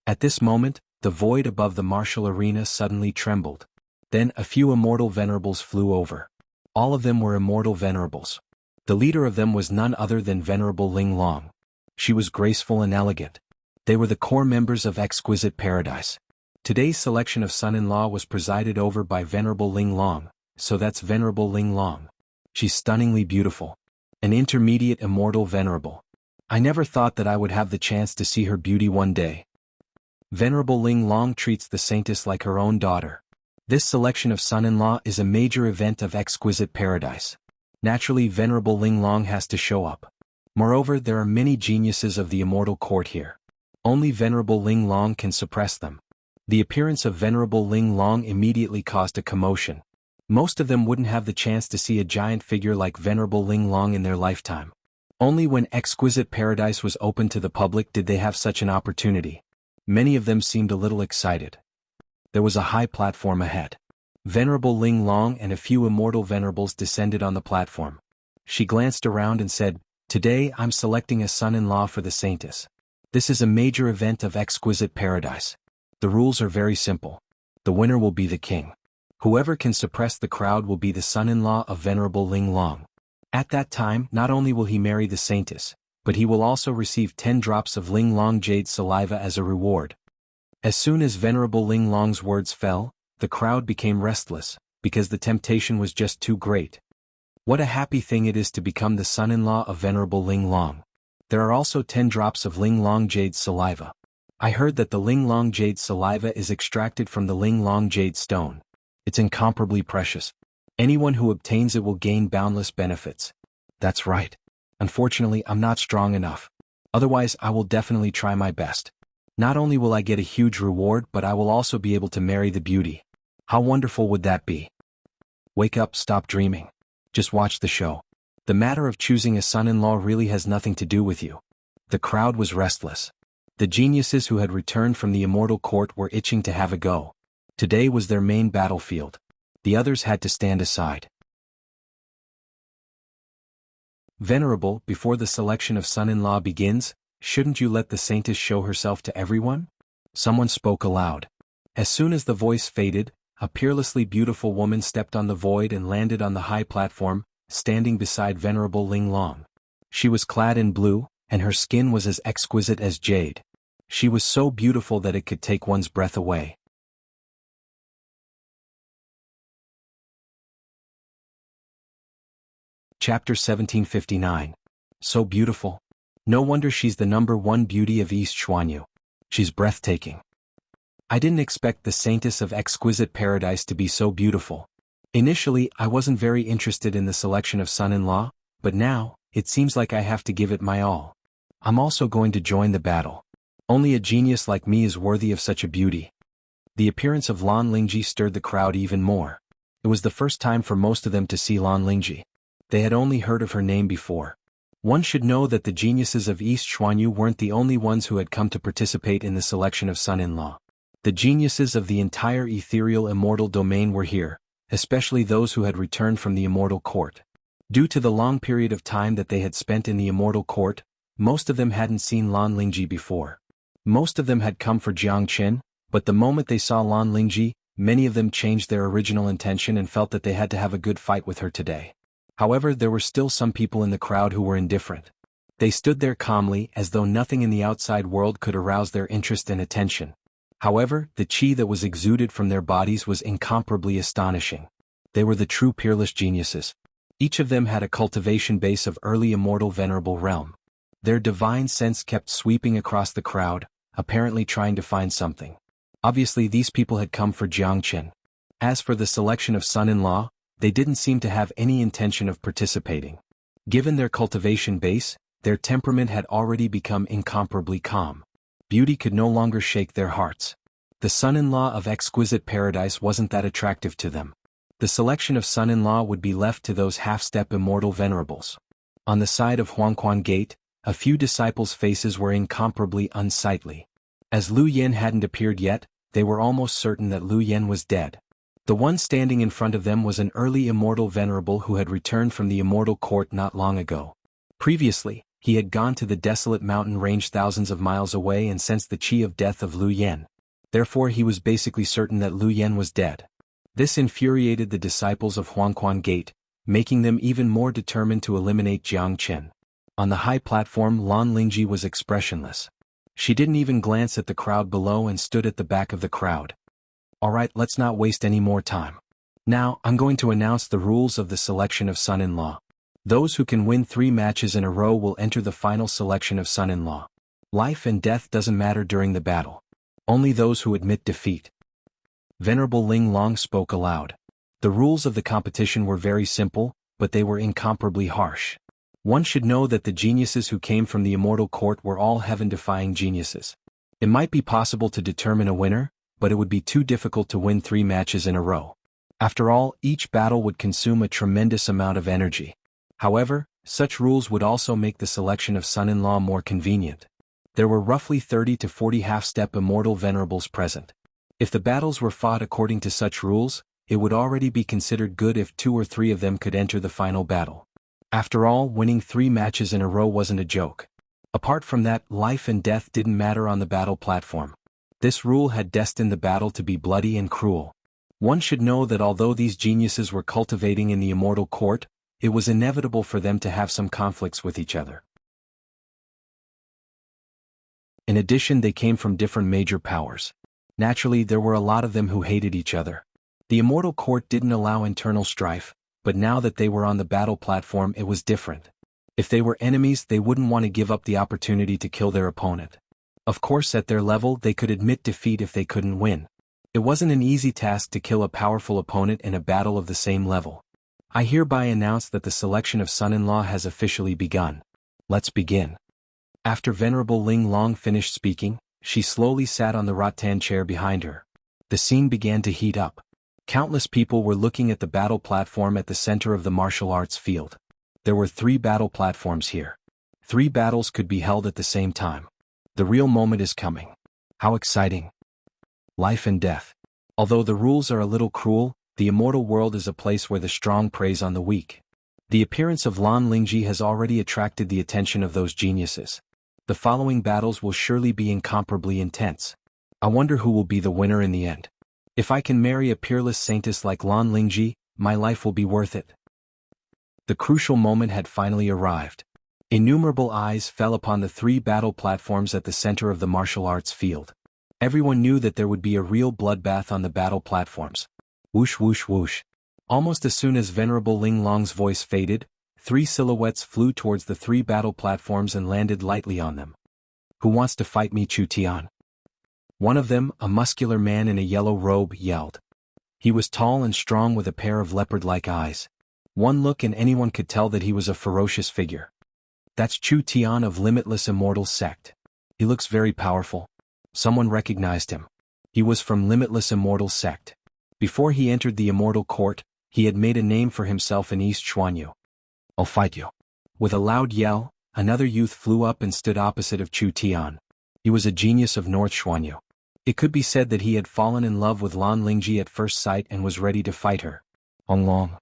At this moment, the void above the martial arena suddenly trembled. Then a few immortal venerables flew over. All of them were immortal venerables. The leader of them was none other than Venerable Ling Long. She was graceful and elegant. They were the core members of Exquisite Paradise. Today's selection of son-in-law was presided over by Venerable Ling Long, so that's Venerable Ling Long. She's stunningly beautiful. An intermediate immortal venerable. I never thought that I would have the chance to see her beauty one day. Venerable Ling Long treats the Saintess like her own daughter. This selection of son-in-law is a major event of Exquisite Paradise. Naturally, Venerable Ling Long has to show up. Moreover, there are many geniuses of the immortal court here. Only Venerable Ling Long can suppress them. The appearance of Venerable Ling Long immediately caused a commotion. Most of them wouldn't have the chance to see a giant figure like Venerable Ling Long in their lifetime. Only when Exquisite Paradise was open to the public did they have such an opportunity. Many of them seemed a little excited. There was a high platform ahead. Venerable Ling Long and a few immortal venerables descended on the platform. She glanced around and said, "Today I'm selecting a son-in-law for the Saintess. This is a major event of Exquisite Paradise. The rules are very simple. The winner will be the king. Whoever can suppress the crowd will be the son-in-law of Venerable Ling Long. At that time, not only will he marry the Saintess, but he will also receive 10 drops of Ling Long jade saliva as a reward." As soon as Venerable Ling Long's words fell, the crowd became restless, because the temptation was just too great. What a happy thing it is to become the son-in-law of Venerable Ling Long. There are also 10 drops of Ling Long jade saliva. I heard that the Ling Long jade saliva is extracted from the Ling Long jade stone. It's incomparably precious. Anyone who obtains it will gain boundless benefits. That's right. Unfortunately, I'm not strong enough. Otherwise, I will definitely try my best. Not only will I get a huge reward, but I will also be able to marry the beauty. How wonderful would that be? Wake up, stop dreaming. Just watch the show. The matter of choosing a son-in-law really has nothing to do with you. The crowd was restless. The geniuses who had returned from the immortal court were itching to have a go. Today was their main battlefield. The others had to stand aside. Venerable, before the selection of son-in-law begins, shouldn't you let the Saintess show herself to everyone? Someone spoke aloud. As soon as the voice faded, a peerlessly beautiful woman stepped on the void and landed on the high platform, standing beside Venerable Ling Long. She was clad in blue, and her skin was as exquisite as jade. She was so beautiful that it could take one's breath away. Chapter 1759. So beautiful. No wonder she's the #1 beauty of East Xuanhu. She's breathtaking. I didn't expect the Saintess of Exquisite Paradise to be so beautiful. Initially, I wasn't very interested in the selection of son-in-law, but now, it seems like I have to give it my all. I'm also going to join the battle. Only a genius like me is worthy of such a beauty. The appearance of Lan Lingji stirred the crowd even more. It was the first time for most of them to see Lan Lingji. They had only heard of her name before. One should know that the geniuses of East Xuanhu weren't the only ones who had come to participate in the selection of son-in-law. The geniuses of the entire ethereal immortal domain were here, especially those who had returned from the immortal court. Due to the long period of time that they had spent in the immortal court, most of them hadn't seen Lan Lingji before. Most of them had come for Jiang Qin, but the moment they saw Lan Lingji, many of them changed their original intention and felt that they had to have a good fight with her today. However, there were still some people in the crowd who were indifferent. They stood there calmly as though nothing in the outside world could arouse their interest and attention. However, the qi that was exuded from their bodies was incomparably astonishing. They were the true peerless geniuses. Each of them had a cultivation base of early immortal venerable realm. Their divine sense kept sweeping across the crowd, apparently trying to find something. Obviously these people had come for Jiang Qin. As for the selection of son-in-law, they didn't seem to have any intention of participating. Given their cultivation base, their temperament had already become incomparably calm. Beauty could no longer shake their hearts. The son-in-law of exquisite paradise wasn't that attractive to them. The selection of son-in-law would be left to those half-step immortal venerables. On the side of Xuanhuan Gate, a few disciples' faces were incomparably unsightly. As Lu Yen hadn't appeared yet, they were almost certain that Lu Yen was dead. The one standing in front of them was an early immortal venerable who had returned from the immortal court not long ago. Previously, he had gone to the desolate mountain range thousands of miles away and sensed the qi of death of Lu Yen. Therefore he was basically certain that Lu Yen was dead. This infuriated the disciples of Xuanhuan Gate, making them even more determined to eliminate Jiang Qin. On the high platform, Lan Lingji was expressionless. She didn't even glance at the crowd below and stood at the back of the crowd. Alright, let's not waste any more time. Now, I'm going to announce the rules of the selection of son-in-law. Those who can win 3 matches in a row will enter the final selection of son-in-law. Life and death doesn't matter during the battle. Only those who admit defeat. Venerable Ling Long spoke aloud. The rules of the competition were very simple, but they were incomparably harsh. One should know that the geniuses who came from the immortal court were all heaven-defying geniuses. It might be possible to determine a winner, but it would be too difficult to win 3 matches in a row. After all, each battle would consume a tremendous amount of energy. However, such rules would also make the selection of son-in-law more convenient. There were roughly 30 to 40 half-step immortal venerables present. If the battles were fought according to such rules, it would already be considered good if 2 or 3 of them could enter the final battle. After all, winning 3 matches in a row wasn't a joke. Apart from that, life and death didn't matter on the battle platform. This rule had destined the battle to be bloody and cruel. One should know that although these geniuses were cultivating in the immortal court, it was inevitable for them to have some conflicts with each other. In addition, they came from different major powers. Naturally, there were a lot of them who hated each other. The immortal court didn't allow internal strife, but now that they were on the battle platform it was different. If they were enemies, they wouldn't want to give up the opportunity to kill their opponent. Of course, at their level they could admit defeat if they couldn't win. It wasn't an easy task to kill a powerful opponent in a battle of the same level. I hereby announce that the selection of son-in-law has officially begun. Let's begin. After Venerable Ling Long finished speaking, she slowly sat on the rattan chair behind her. The scene began to heat up. Countless people were looking at the battle platform at the center of the martial arts field. There were 3 battle platforms here. 3 battles could be held at the same time. The real moment is coming. How exciting! Life and death. Although the rules are a little cruel, the immortal world is a place where the strong preys on the weak. The appearance of Lan Lingji has already attracted the attention of those geniuses. The following battles will surely be incomparably intense. I wonder who will be the winner in the end. If I can marry a peerless saintess like Lan Lingji, my life will be worth it. The crucial moment had finally arrived. Innumerable eyes fell upon the 3 battle platforms at the center of the martial arts field. Everyone knew that there would be a real bloodbath on the battle platforms. Whoosh whoosh whoosh. Almost as soon as Venerable Ling Long's voice faded, 3 silhouettes flew towards the 3 battle platforms and landed lightly on them. Who wants to fight me, Chu Tian? One of them, a muscular man in a yellow robe, yelled. He was tall and strong with a pair of leopard-like eyes. One look and anyone could tell that he was a ferocious figure. That's Chu Tian of Limitless Immortal Sect. He looks very powerful. Someone recognized him. He was from Limitless Immortal Sect. Before he entered the immortal court, he had made a name for himself in East Xuanhu. I'll fight you. With a loud yell, another youth flew up and stood opposite of Chu Tian. He was a genius of North Xuanhu. It could be said that he had fallen in love with Lan Lingji at first sight and was ready to fight her. Long.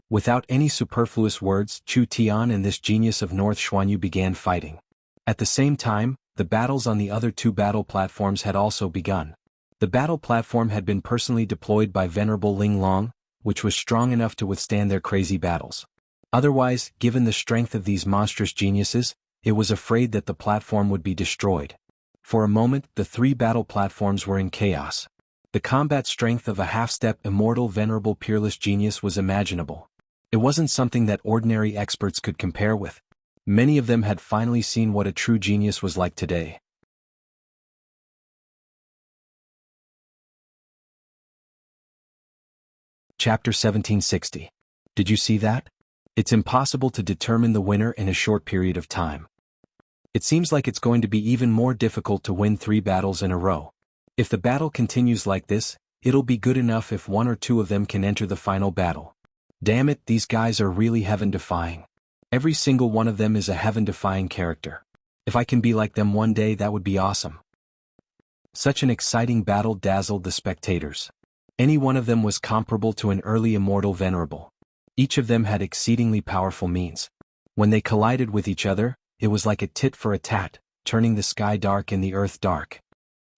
Without any superfluous words, Chu Tian and this genius of North Xuanhu began fighting. At the same time, the battles on the other two battle platforms had also begun. The battle platform had been personally deployed by Venerable Ling Long, which was strong enough to withstand their crazy battles. Otherwise, given the strength of these monstrous geniuses, it was afraid that the platform would be destroyed. For a moment, the three battle platforms were in chaos. The combat strength of a half-step immortal venerable peerless genius was imaginable. It wasn't something that ordinary experts could compare with. Many of them had finally seen what a true genius was like today. Chapter 1760. Did you see that? It's impossible to determine the winner in a short period of time. It seems like it's going to be even more difficult to win 3 battles in a row. If the battle continues like this, it'll be good enough if 1 or 2 of them can enter the final battle. Damn it, these guys are really heaven-defying. Every single one of them is a heaven-defying character. If I can be like them one day, that would be awesome. Such an exciting battle dazzled the spectators. Any one of them was comparable to an early immortal venerable. Each of them had exceedingly powerful means. When they collided with each other, it was like a tit for a tat, turning the sky dark and the earth dark.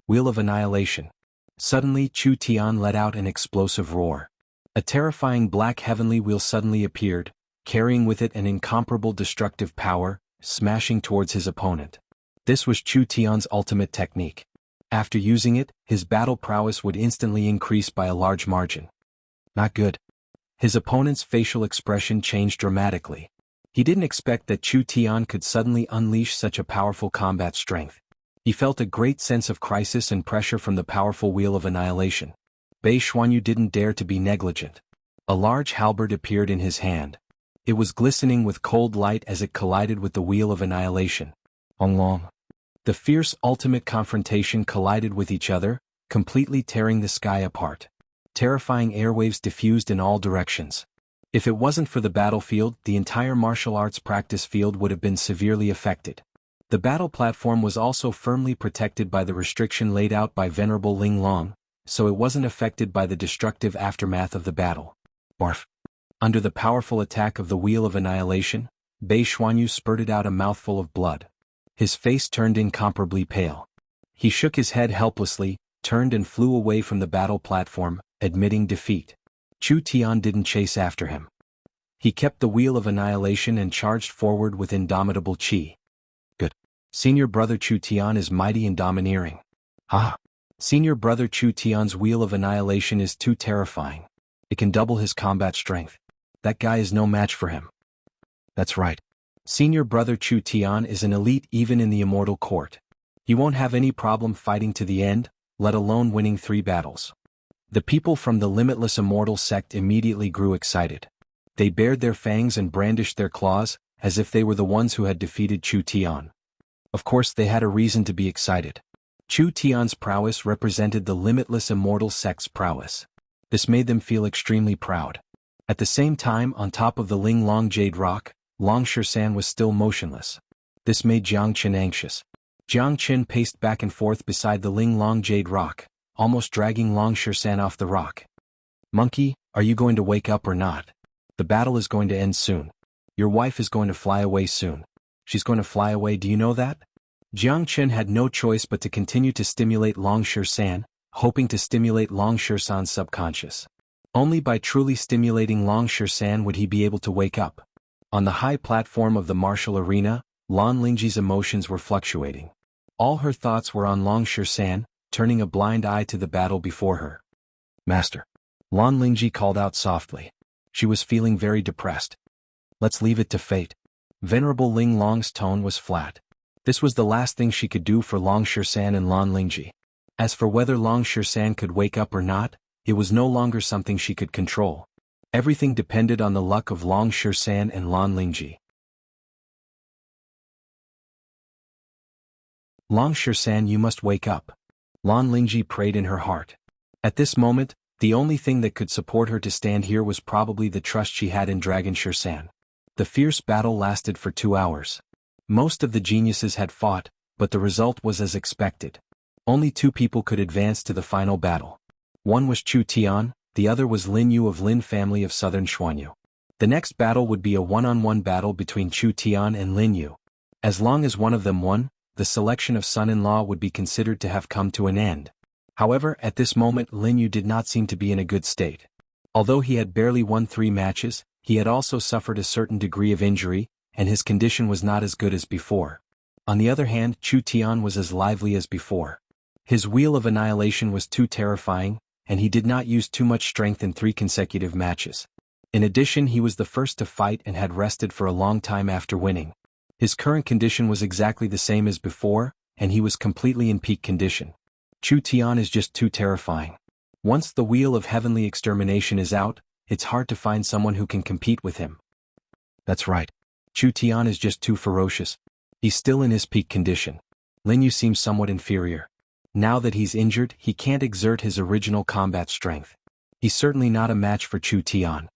Wheel of Annihilation. Suddenly Chu Tian let out an explosive roar. A terrifying black heavenly wheel suddenly appeared, carrying with it an incomparable destructive power, smashing towards his opponent. This was Chu Tian's ultimate technique. After using it, his battle prowess would instantly increase by a large margin. Not good. His opponent's facial expression changed dramatically. He didn't expect that Chu Tian could suddenly unleash such a powerful combat strength. He felt a great sense of crisis and pressure from the powerful Wheel of Annihilation. Bei Xuanhu didn't dare to be negligent. A large halberd appeared in his hand. It was glistening with cold light as it collided with the Wheel of Annihilation. Long. The fierce ultimate confrontation collided with each other, completely tearing the sky apart. Terrifying airwaves diffused in all directions. If it wasn't for the battlefield, the entire martial arts practice field would have been severely affected. The battle platform was also firmly protected by the restriction laid out by Venerable Ling Long, so it wasn't affected by the destructive aftermath of the battle. Barf. Under the powerful attack of the Wheel of Annihilation, Bei Xuanhu spurted out a mouthful of blood. His face turned incomparably pale. He shook his head helplessly, turned and flew away from the battle platform, admitting defeat. Chu Tian didn't chase after him. He kept the Wheel of Annihilation and charged forward with indomitable chi. Good. Senior brother Chu Tian is mighty and domineering. Senior brother Chu Tian's Wheel of Annihilation is too terrifying. It can double his combat strength. That guy is no match for him. That's right. Senior brother Chu Tian is an elite even in the immortal court. He won't have any problem fighting to the end, let alone winning 3 battles. The people from the Limitless Immortal sect immediately grew excited. They bared their fangs and brandished their claws, as if they were the ones who had defeated Chu Tian. Of course they had a reason to be excited. Chu Tian's prowess represented the Limitless Immortal sect's prowess. This made them feel extremely proud. At the same time, on top of the Ling Long Jade Rock, Long Shan was still motionless. This made Jiang Qin anxious. Jiang Qin paced back and forth beside the Ling Long Jade Rock, almost dragging Long Shan off the rock. Monkey, are you going to wake up or not? The battle is going to end soon. Your wife is going to fly away soon. She's going to fly away, do you know that? Jiang Qin had no choice but to continue to stimulate Long Shan, hoping to stimulate Long Shan's subconscious. Only by truly stimulating Long Shan would he be able to wake up. On the high platform of the martial arena, Lan Lingji's emotions were fluctuating. All her thoughts were on Long Shan, turning a blind eye to the battle before her. Master. Lan Lingji called out softly. She was feeling very depressed. Let's leave it to fate. Venerable Ling Long's tone was flat. This was the last thing she could do for Long Shan and Lan Lingji. As for whether Long Shan could wake up or not, it was no longer something she could control. Everything depended on the luck of Long Shan and Lan Lingji. Long Shan, you must wake up. Lan Lingji prayed in her heart. At this moment, the only thing that could support her to stand here was probably the trust she had in Dragon Shan. The fierce battle lasted for 2 hours. Most of the geniuses had fought, but the result was as expected. Only 2 people could advance to the final battle. One was Chu Tian, the other was Lin Yu of Lin family of southern Xuanhu. The next battle would be a one-on-one battle between Chu Tian and Lin Yu. As long as one of them won, the selection of son-in-law would be considered to have come to an end. However, at this moment Lin Yu did not seem to be in a good state. Although he had barely won 3 matches, he had also suffered a certain degree of injury, and his condition was not as good as before. On the other hand, Chu Tian was as lively as before. His wheel of annihilation was too terrifying, and he did not use too much strength in 3 consecutive matches. In addition, he was the first to fight and had rested for a long time after winning. His current condition was exactly the same as before, and he was completely in peak condition. Chu Tian is just too terrifying. Once the wheel of heavenly extermination is out, it's hard to find someone who can compete with him. That's right. Chu Tian is just too ferocious. He's still in his peak condition. Lin Yu seems somewhat inferior. Now that he's injured, he can't exert his original combat strength. He's certainly not a match for Chu Tian.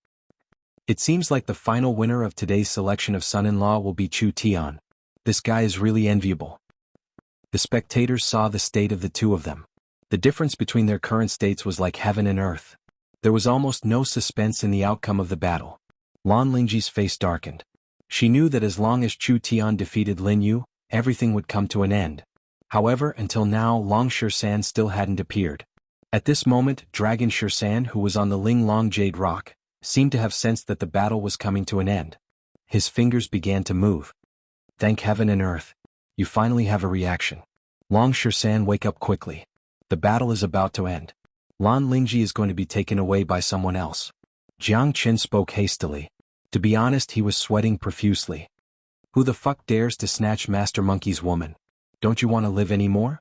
It seems like the final winner of today's selection of son-in-law will be Chu Tian. This guy is really enviable. The spectators saw the state of the two of them. The difference between their current states was like heaven and earth. There was almost no suspense in the outcome of the battle. Lan Lingji's face darkened. She knew that as long as Chu Tian defeated Lin Yu, everything would come to an end. However, until now Long Shisan still hadn't appeared. At this moment, Dragon Shisan, who was on the Ling Long Jade Rock, seemed to have sensed that the battle was coming to an end. His fingers began to move. Thank heaven and earth. You finally have a reaction. Long Shisan, wake up quickly. The battle is about to end. Lan Lingji is going to be taken away by someone else. Jiang Qin spoke hastily. To be honest, he was sweating profusely. Who the fuck dares to snatch Master Monkey's woman? Don't you want to live anymore?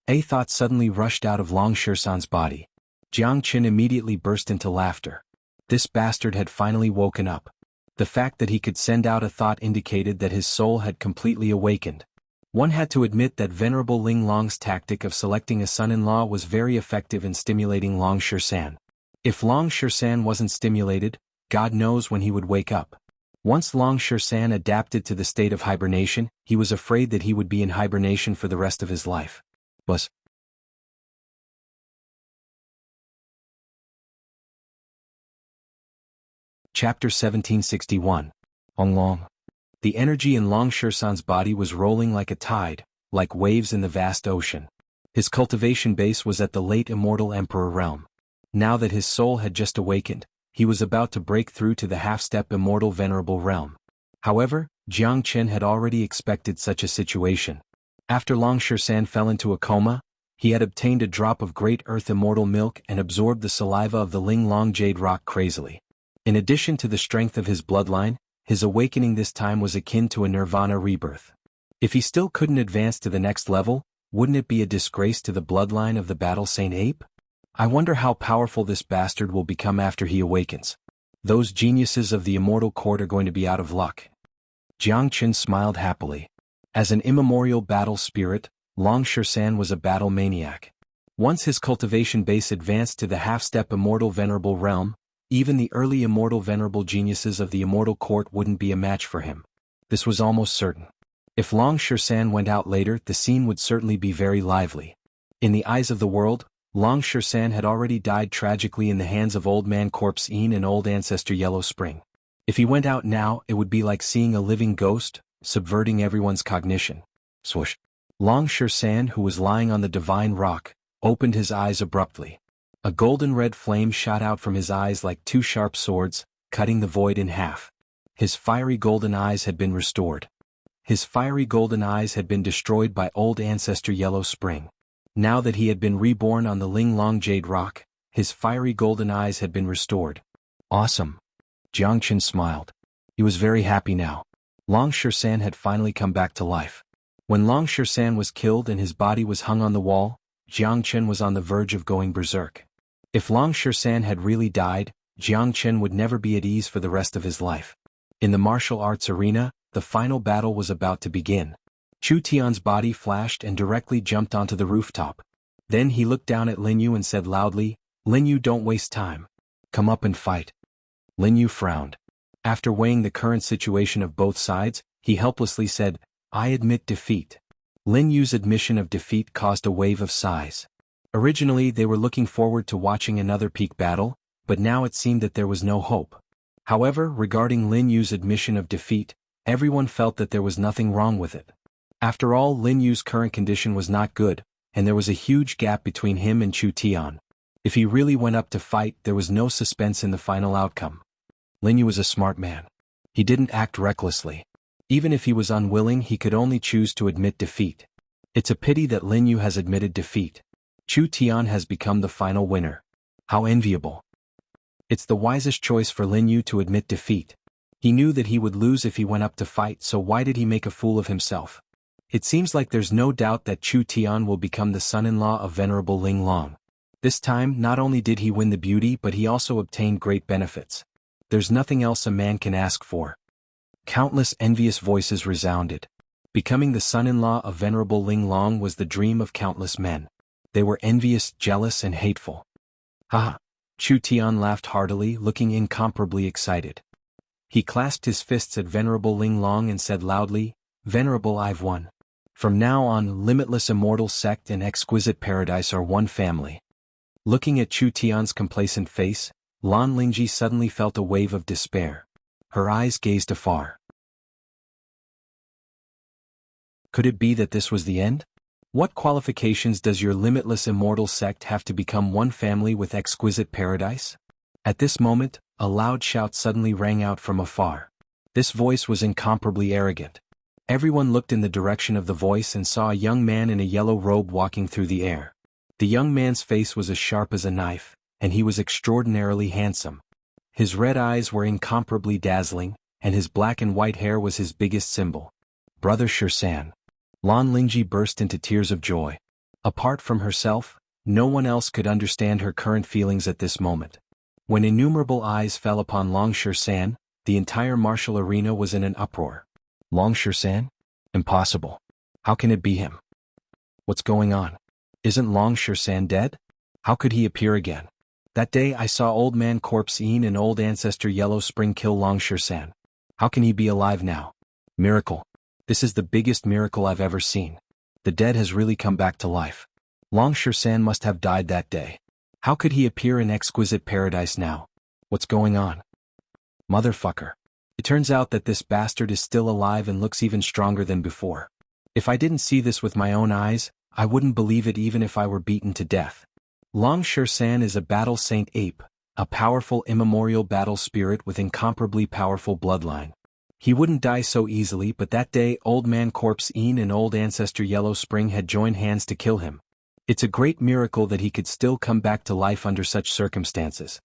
A thought suddenly rushed out of Long Shisan's body. Jiang Qin immediately burst into laughter. This bastard had finally woken up. The fact that he could send out a thought indicated that his soul had completely awakened. One had to admit that Venerable Ling Long's tactic of selecting a son-in-law was very effective in stimulating Long Shisan. If Long Shisan wasn't stimulated, God knows when he would wake up. Once Long Shisan adapted to the state of hibernation, he was afraid that he would be in hibernation for the rest of his life. Chapter 1761. Long. The energy in Long Shisan's body was rolling like a tide, like waves in the vast ocean. His cultivation base was at the late immortal emperor realm. Now that his soul had just awakened, he was about to break through to the half-step immortal venerable realm. However, Jiang Qin had already expected such a situation. After Long Shisan fell into a coma, he had obtained a drop of great earth immortal milk and absorbed the saliva of the Ling Long Jade Rock crazily. In addition to the strength of his bloodline, his awakening this time was akin to a nirvana rebirth. If he still couldn't advance to the next level, wouldn't it be a disgrace to the bloodline of the Battle Saint Ape? I wonder how powerful this bastard will become after he awakens. Those geniuses of the immortal court are going to be out of luck. Jiang Qin smiled happily. As an immemorial battle spirit, Long Shisan was a battle maniac. Once his cultivation base advanced to the half-step immortal venerable realm, even the early immortal venerable geniuses of the immortal court wouldn't be a match for him. This was almost certain. If Long Shisan went out later, the scene would certainly be very lively. In the eyes of the world, Long Shisan had already died tragically in the hands of Old Man Corpse Een and Old Ancestor Yellow Spring. If he went out now, it would be like seeing a living ghost, subverting everyone's cognition. Swoosh. Long Shisan, who was lying on the divine rock, opened his eyes abruptly. A golden red flame shot out from his eyes like 2 sharp swords, cutting the void in half. His fiery golden eyes had been restored. His fiery golden eyes had been destroyed by Old Ancestor Yellow Spring. Now that he had been reborn on the Ling Long Jade Rock, his fiery golden eyes had been restored. Awesome. Jiang Qin smiled. He was very happy now. Long Shisan had finally come back to life. When Long Shisan was killed and his body was hung on the wall, Jiang Qin was on the verge of going berserk. If Long Shisan had really died, Jiang Qin would never be at ease for the rest of his life. In the martial arts arena, the final battle was about to begin. Chu Tian's body flashed and directly jumped onto the rooftop. Then he looked down at Lin Yu and said loudly, "Lin Yu, don't waste time. Come up and fight." Lin Yu frowned. After weighing the current situation of both sides, he helplessly said, "I admit defeat." Lin Yu's admission of defeat caused a wave of sighs. Originally they were looking forward to watching another peak battle, but now it seemed that there was no hope. However, regarding Lin Yu's admission of defeat, everyone felt that there was nothing wrong with it. After all, Lin Yu's current condition was not good, and there was a huge gap between him and Chu Tian. If he really went up to fight, there was no suspense in the final outcome. Lin Yu was a smart man. He didn't act recklessly. Even if he was unwilling, he could only choose to admit defeat. It's a pity that Lin Yu has admitted defeat. Chu Tian has become the final winner. How enviable. It's the wisest choice for Lin Yu to admit defeat. He knew that he would lose if he went up to fight, so why did he make a fool of himself? It seems like there's no doubt that Chu Tian will become the son-in-law of Venerable Ling Long. This time, not only did he win the beauty, but he also obtained great benefits. There's nothing else a man can ask for. Countless envious voices resounded. Becoming the son-in-law of Venerable Ling Long was the dream of countless men. They were envious, jealous, and hateful. Haha! Chu Tian laughed heartily, looking incomparably excited. He clasped his fists at Venerable Ling Long and said loudly, "Venerable, I've won. From now on, limitless immortal sect and exquisite paradise are one family." Looking at Chu Tian's complacent face, Lan Lingji suddenly felt a wave of despair. Her eyes gazed afar. Could it be that this was the end? What qualifications does your limitless immortal sect have to become one family with exquisite paradise? At this moment, a loud shout suddenly rang out from afar. This voice was incomparably arrogant. Everyone looked in the direction of the voice and saw a young man in a yellow robe walking through the air. The young man's face was as sharp as a knife, and he was extraordinarily handsome. His red eyes were incomparably dazzling, and his black and white hair was his biggest symbol. Brother Shursan. Lan Lingji burst into tears of joy. Apart from herself, no one else could understand her current feelings at this moment. When innumerable eyes fell upon Long Shursan, the entire martial arena was in an uproar. Long Shursan? Impossible. How can it be him? What's going on? Isn't Long Shursan dead? How could he appear again? That day I saw Old Man Corpse Een and Old Ancestor Yellow Spring kill Long Shursan. How can he be alive now? Miracle. This is the biggest miracle I've ever seen. The dead has really come back to life. Long Shursan must have died that day. How could he appear in exquisite paradise now? What's going on? Motherfucker. It turns out that this bastard is still alive and looks even stronger than before. If I didn't see this with my own eyes, I wouldn't believe it even if I were beaten to death. Long Shursan is a battle saint ape, a powerful immemorial battle spirit with incomparably powerful bloodline. He wouldn't die so easily, but that day Old Man Corpse Een and Old Ancestor Yellow Spring had joined hands to kill him. It's a great miracle that he could still come back to life under such circumstances.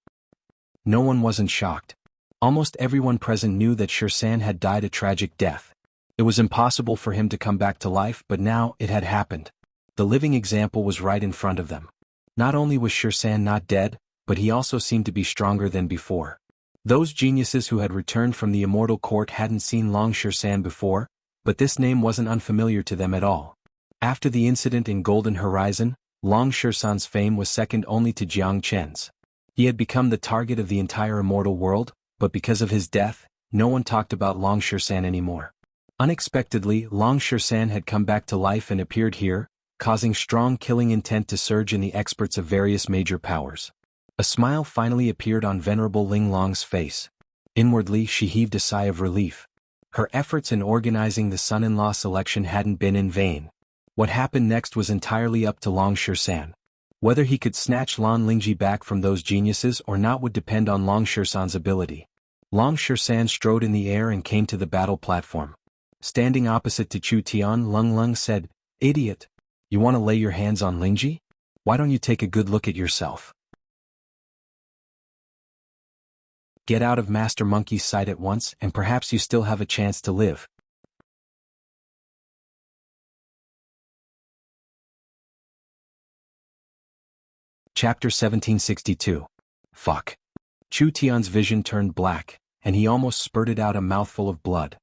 No one wasn't shocked. Almost everyone present knew that Shursan had died a tragic death. It was impossible for him to come back to life, but now it had happened. The living example was right in front of them. Not only was Shursan not dead, but he also seemed to be stronger than before. Those geniuses who had returned from the immortal court hadn't seen Long Shursan before, but this name wasn't unfamiliar to them at all. After the incident in Golden Horizon, Long Shursan's fame was second only to Jiang Chen's. He had become the target of the entire immortal world, but because of his death, no one talked about Long Shursan anymore. Unexpectedly, Long Shursan had come back to life and appeared here, causing strong killing intent to surge in the experts of various major powers. A smile finally appeared on Venerable Ling Long's face. Inwardly, she heaved a sigh of relief. Her efforts in organizing the son-in-law selection hadn't been in vain. What happened next was entirely up to Long Shursan. Whether he could snatch Lan Lingji back from those geniuses or not would depend on Long Shursan's ability. Long Shursan strode in the air and came to the battle platform. Standing opposite to Chu Tian, Lung Lung said, "Idiot. You want to lay your hands on Lingji? Why don't you take a good look at yourself? Get out of Master Monkey's sight at once, and perhaps you still have a chance to live." Chapter 1762. Fuck. Chu Tian's vision turned black, and he almost spurted out a mouthful of blood.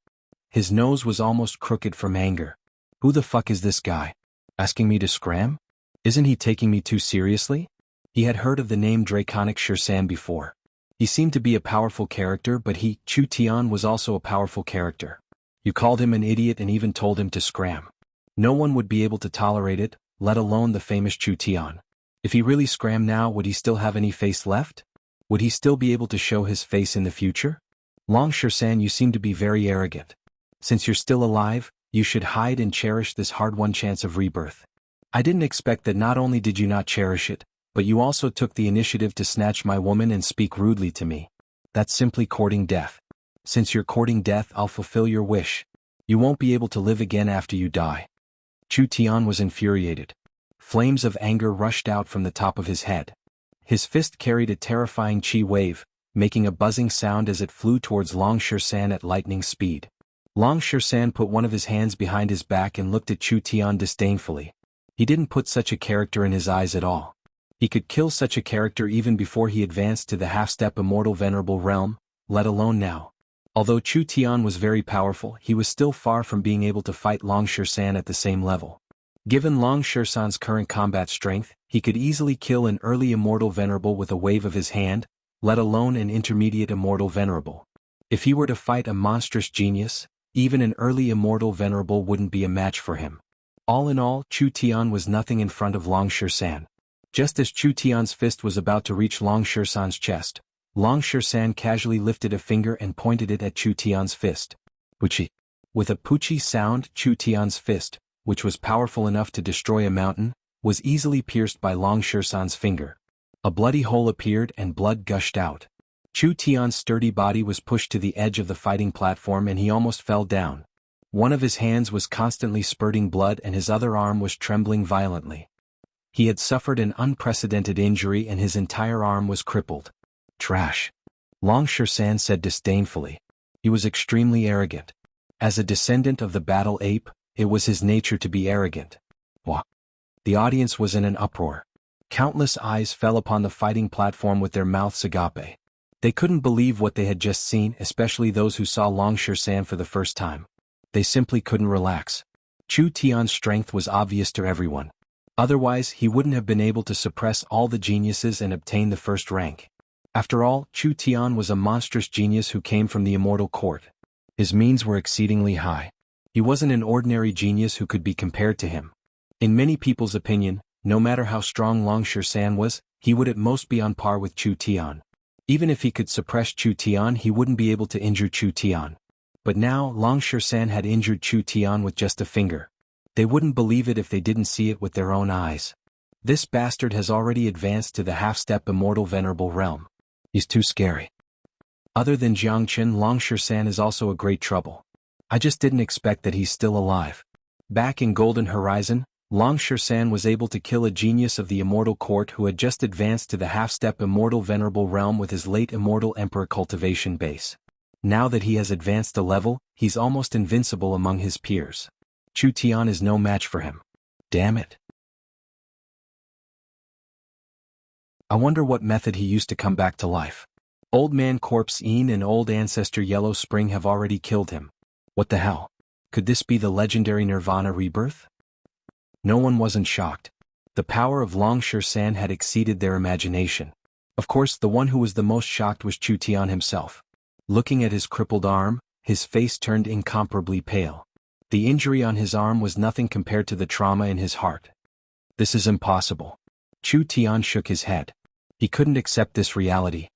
His nose was almost crooked from anger. Who the fuck is this guy? Asking me to scram? Isn't he taking me too seriously? He had heard of the name Draconic Shursan before. He seemed to be a powerful character, but Chu Tian was also a powerful character. You called him an idiot and even told him to scram. No one would be able to tolerate it, let alone the famous Chu Tian. If he really scrammed now, would he still have any face left? Would he still be able to show his face in the future? Long San, you seem to be very arrogant. Since you're still alive, you should hide and cherish this hard-won chance of rebirth. I didn't expect that not only did you not cherish it, but you also took the initiative to snatch my woman and speak rudely to me. That's simply courting death. Since you're courting death, I'll fulfill your wish. You won't be able to live again after you die. Chu Tian was infuriated. Flames of anger rushed out from the top of his head. His fist carried a terrifying chi wave, making a buzzing sound as it flew towards Long San at lightning speed. Long San put one of his hands behind his back and looked at Chu Tian disdainfully. He didn't put such a character in his eyes at all. He could kill such a character even before he advanced to the half-step immortal venerable realm, let alone now. Although Chu Tian was very powerful, he was still far from being able to fight Long San at the same level. Given Long San's current combat strength, he could easily kill an early immortal venerable with a wave of his hand, let alone an intermediate immortal venerable. If he were to fight a monstrous genius, even an early immortal venerable wouldn't be a match for him. All in all, Chu Tian was nothing in front of Long San. Just as Chu Tian's fist was about to reach Long San's chest, Long San casually lifted a finger and pointed it at Chu Tian's fist. Puchi. With a puchi sound, Chu Tian's fist, which was powerful enough to destroy a mountain, was easily pierced by Long San's finger. A bloody hole appeared and blood gushed out. Chu Tian's sturdy body was pushed to the edge of the fighting platform and he almost fell down. One of his hands was constantly spurting blood and his other arm was trembling violently. He had suffered an unprecedented injury and his entire arm was crippled. Trash. Long San said disdainfully. He was extremely arrogant. As a descendant of the battle ape, it was his nature to be arrogant. Wah. The audience was in an uproar. Countless eyes fell upon the fighting platform with their mouths agape. They couldn't believe what they had just seen, especially those who saw Long San for the first time. They simply couldn't relax. Chu Tian's strength was obvious to everyone. Otherwise, he wouldn't have been able to suppress all the geniuses and obtain the first rank. After all, Chu Tian was a monstrous genius who came from the immortal court. His means were exceedingly high. He wasn't an ordinary genius who could be compared to him. In many people's opinion, no matter how strong Long San was, he would at most be on par with Chu Tian. Even if he could suppress Chu Tian, he wouldn't be able to injure Chu Tian. But now, Long San had injured Chu Tian with just a finger. They wouldn't believe it if they didn't see it with their own eyes. This bastard has already advanced to the half-step immortal venerable realm. He's too scary. Other than Jianghu, Long San is also a great trouble. I just didn't expect that he's still alive. Back in Golden Horizon, Long San was able to kill a genius of the immortal court who had just advanced to the half-step immortal venerable realm with his late immortal emperor cultivation base. Now that he has advanced a level, he's almost invincible among his peers. Chu Tian is no match for him. Damn it. I wonder what method he used to come back to life. Old Man Corpse Een and Old Ancestor Yellow Spring have already killed him. What the hell? Could this be the legendary Nirvana rebirth? No one wasn't shocked. The power of Long San had exceeded their imagination. Of course, the one who was the most shocked was Chu Tian himself. Looking at his crippled arm, his face turned incomparably pale. The injury on his arm was nothing compared to the trauma in his heart. This is impossible. Chu Tian shook his head. He couldn't accept this reality.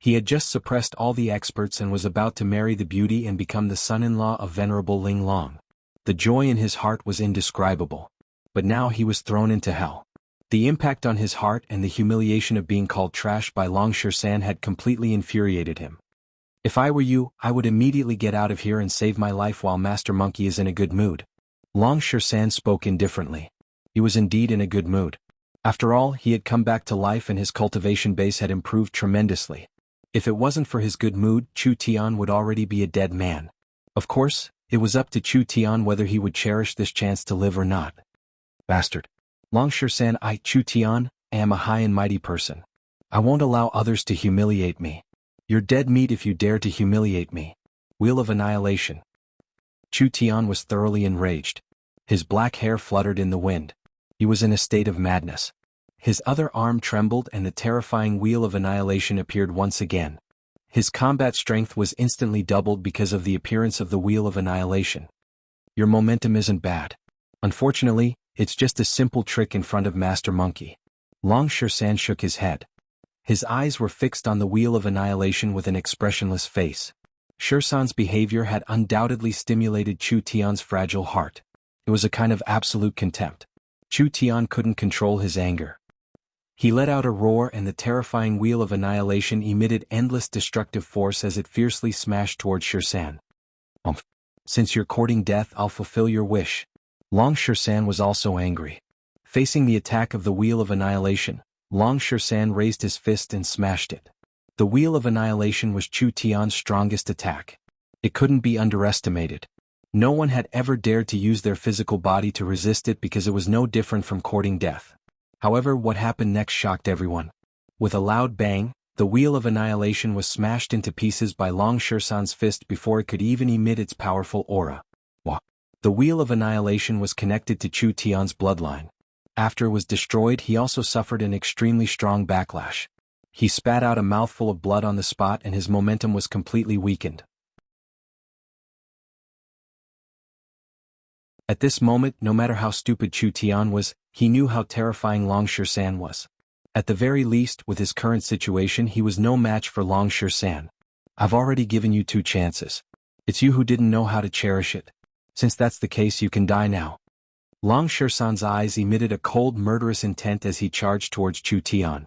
He had just suppressed all the experts and was about to marry the beauty and become the son-in-law of Venerable Ling Long. The joy in his heart was indescribable. But now he was thrown into hell. The impact on his heart and the humiliation of being called trash by Long San had completely infuriated him. If I were you, I would immediately get out of here and save my life while Master Monkey is in a good mood. Long San spoke indifferently. He was indeed in a good mood. After all, he had come back to life and his cultivation base had improved tremendously. If it wasn't for his good mood, Chu Tian would already be a dead man. Of course, it was up to Chu Tian whether he would cherish this chance to live or not. Bastard. Long San, Chu Tian, am a high and mighty person. I won't allow others to humiliate me. You're dead meat if you dare to humiliate me. Wheel of Annihilation. Chu Tian was thoroughly enraged. His black hair fluttered in the wind. He was in a state of madness. His other arm trembled and the terrifying Wheel of Annihilation appeared once again. His combat strength was instantly doubled because of the appearance of the Wheel of Annihilation. Your momentum isn't bad. Unfortunately, it's just a simple trick in front of Master Monkey. Long San shook his head. His eyes were fixed on the wheel of annihilation with an expressionless face. Xuan's behavior had undoubtedly stimulated Chu Tian's fragile heart. It was a kind of absolute contempt. Chu Tian couldn't control his anger. He let out a roar, and the terrifying wheel of annihilation emitted endless destructive force as it fiercely smashed towards Xuan. Since you're courting death, I'll fulfill your wish. Long Xuan was also angry. Facing the attack of the wheel of annihilation, Long Xuan raised his fist and smashed it. The wheel of annihilation was Chu Tian's strongest attack. It couldn't be underestimated. No one had ever dared to use their physical body to resist it because it was no different from courting death. However, what happened next shocked everyone. With a loud bang, the wheel of annihilation was smashed into pieces by Long Xuan's fist before it could even emit its powerful aura. The wheel of annihilation was connected to Chu Tian's bloodline. After it was destroyed, he also suffered an extremely strong backlash. He spat out a mouthful of blood on the spot and his momentum was completely weakened. At this moment, no matter how stupid Chu Tian was, he knew how terrifying Long Xuan was. At the very least, with his current situation, he was no match for Long Xuan. I've already given you 2 chances. It's you who didn't know how to cherish it. Since that's the case, you can die now. Long Xuan's eyes emitted a cold, murderous intent as he charged towards Chu Tian.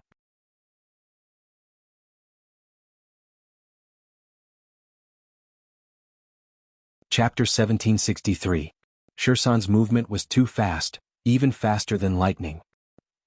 Chapter 1763. Xuan's movement was too fast, even faster than lightning.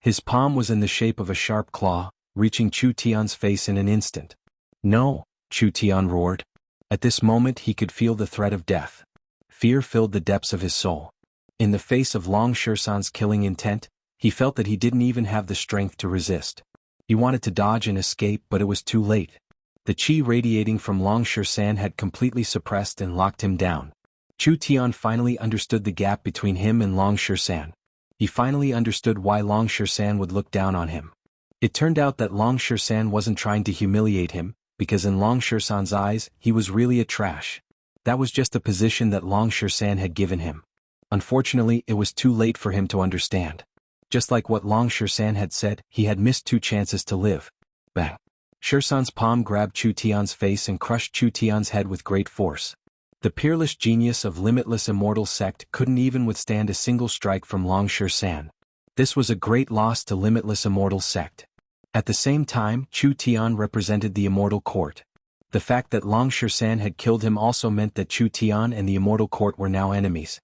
His palm was in the shape of a sharp claw, reaching Chu Tian's face in an instant. No, Chu Tian roared. At this moment he could feel the threat of death. Fear filled the depths of his soul. In the face of Long Xuan's killing intent, he felt that he didn't even have the strength to resist. He wanted to dodge and escape, but it was too late. The qi radiating from Long Xuan had completely suppressed and locked him down. Chu Tian finally understood the gap between him and Long Xuan. He finally understood why Long Xuan would look down on him. It turned out that Long Xuan wasn't trying to humiliate him, because in Long Xuan's eyes, he was really a trash. That was just a position that Long Xuan had given him. Unfortunately, it was too late for him to understand. Just like what Long Xuan had said, he had missed 2 chances to live. Bang! Xuan's palm grabbed Chu Tian's face and crushed Chu Tian's head with great force. The peerless genius of Limitless Immortal Sect couldn't even withstand a single strike from Long Xuan. This was a great loss to Limitless Immortal Sect. At the same time, Chu Tian represented the Immortal Court. The fact that Long Xuan had killed him also meant that Chu Tian and the Immortal Court were now enemies.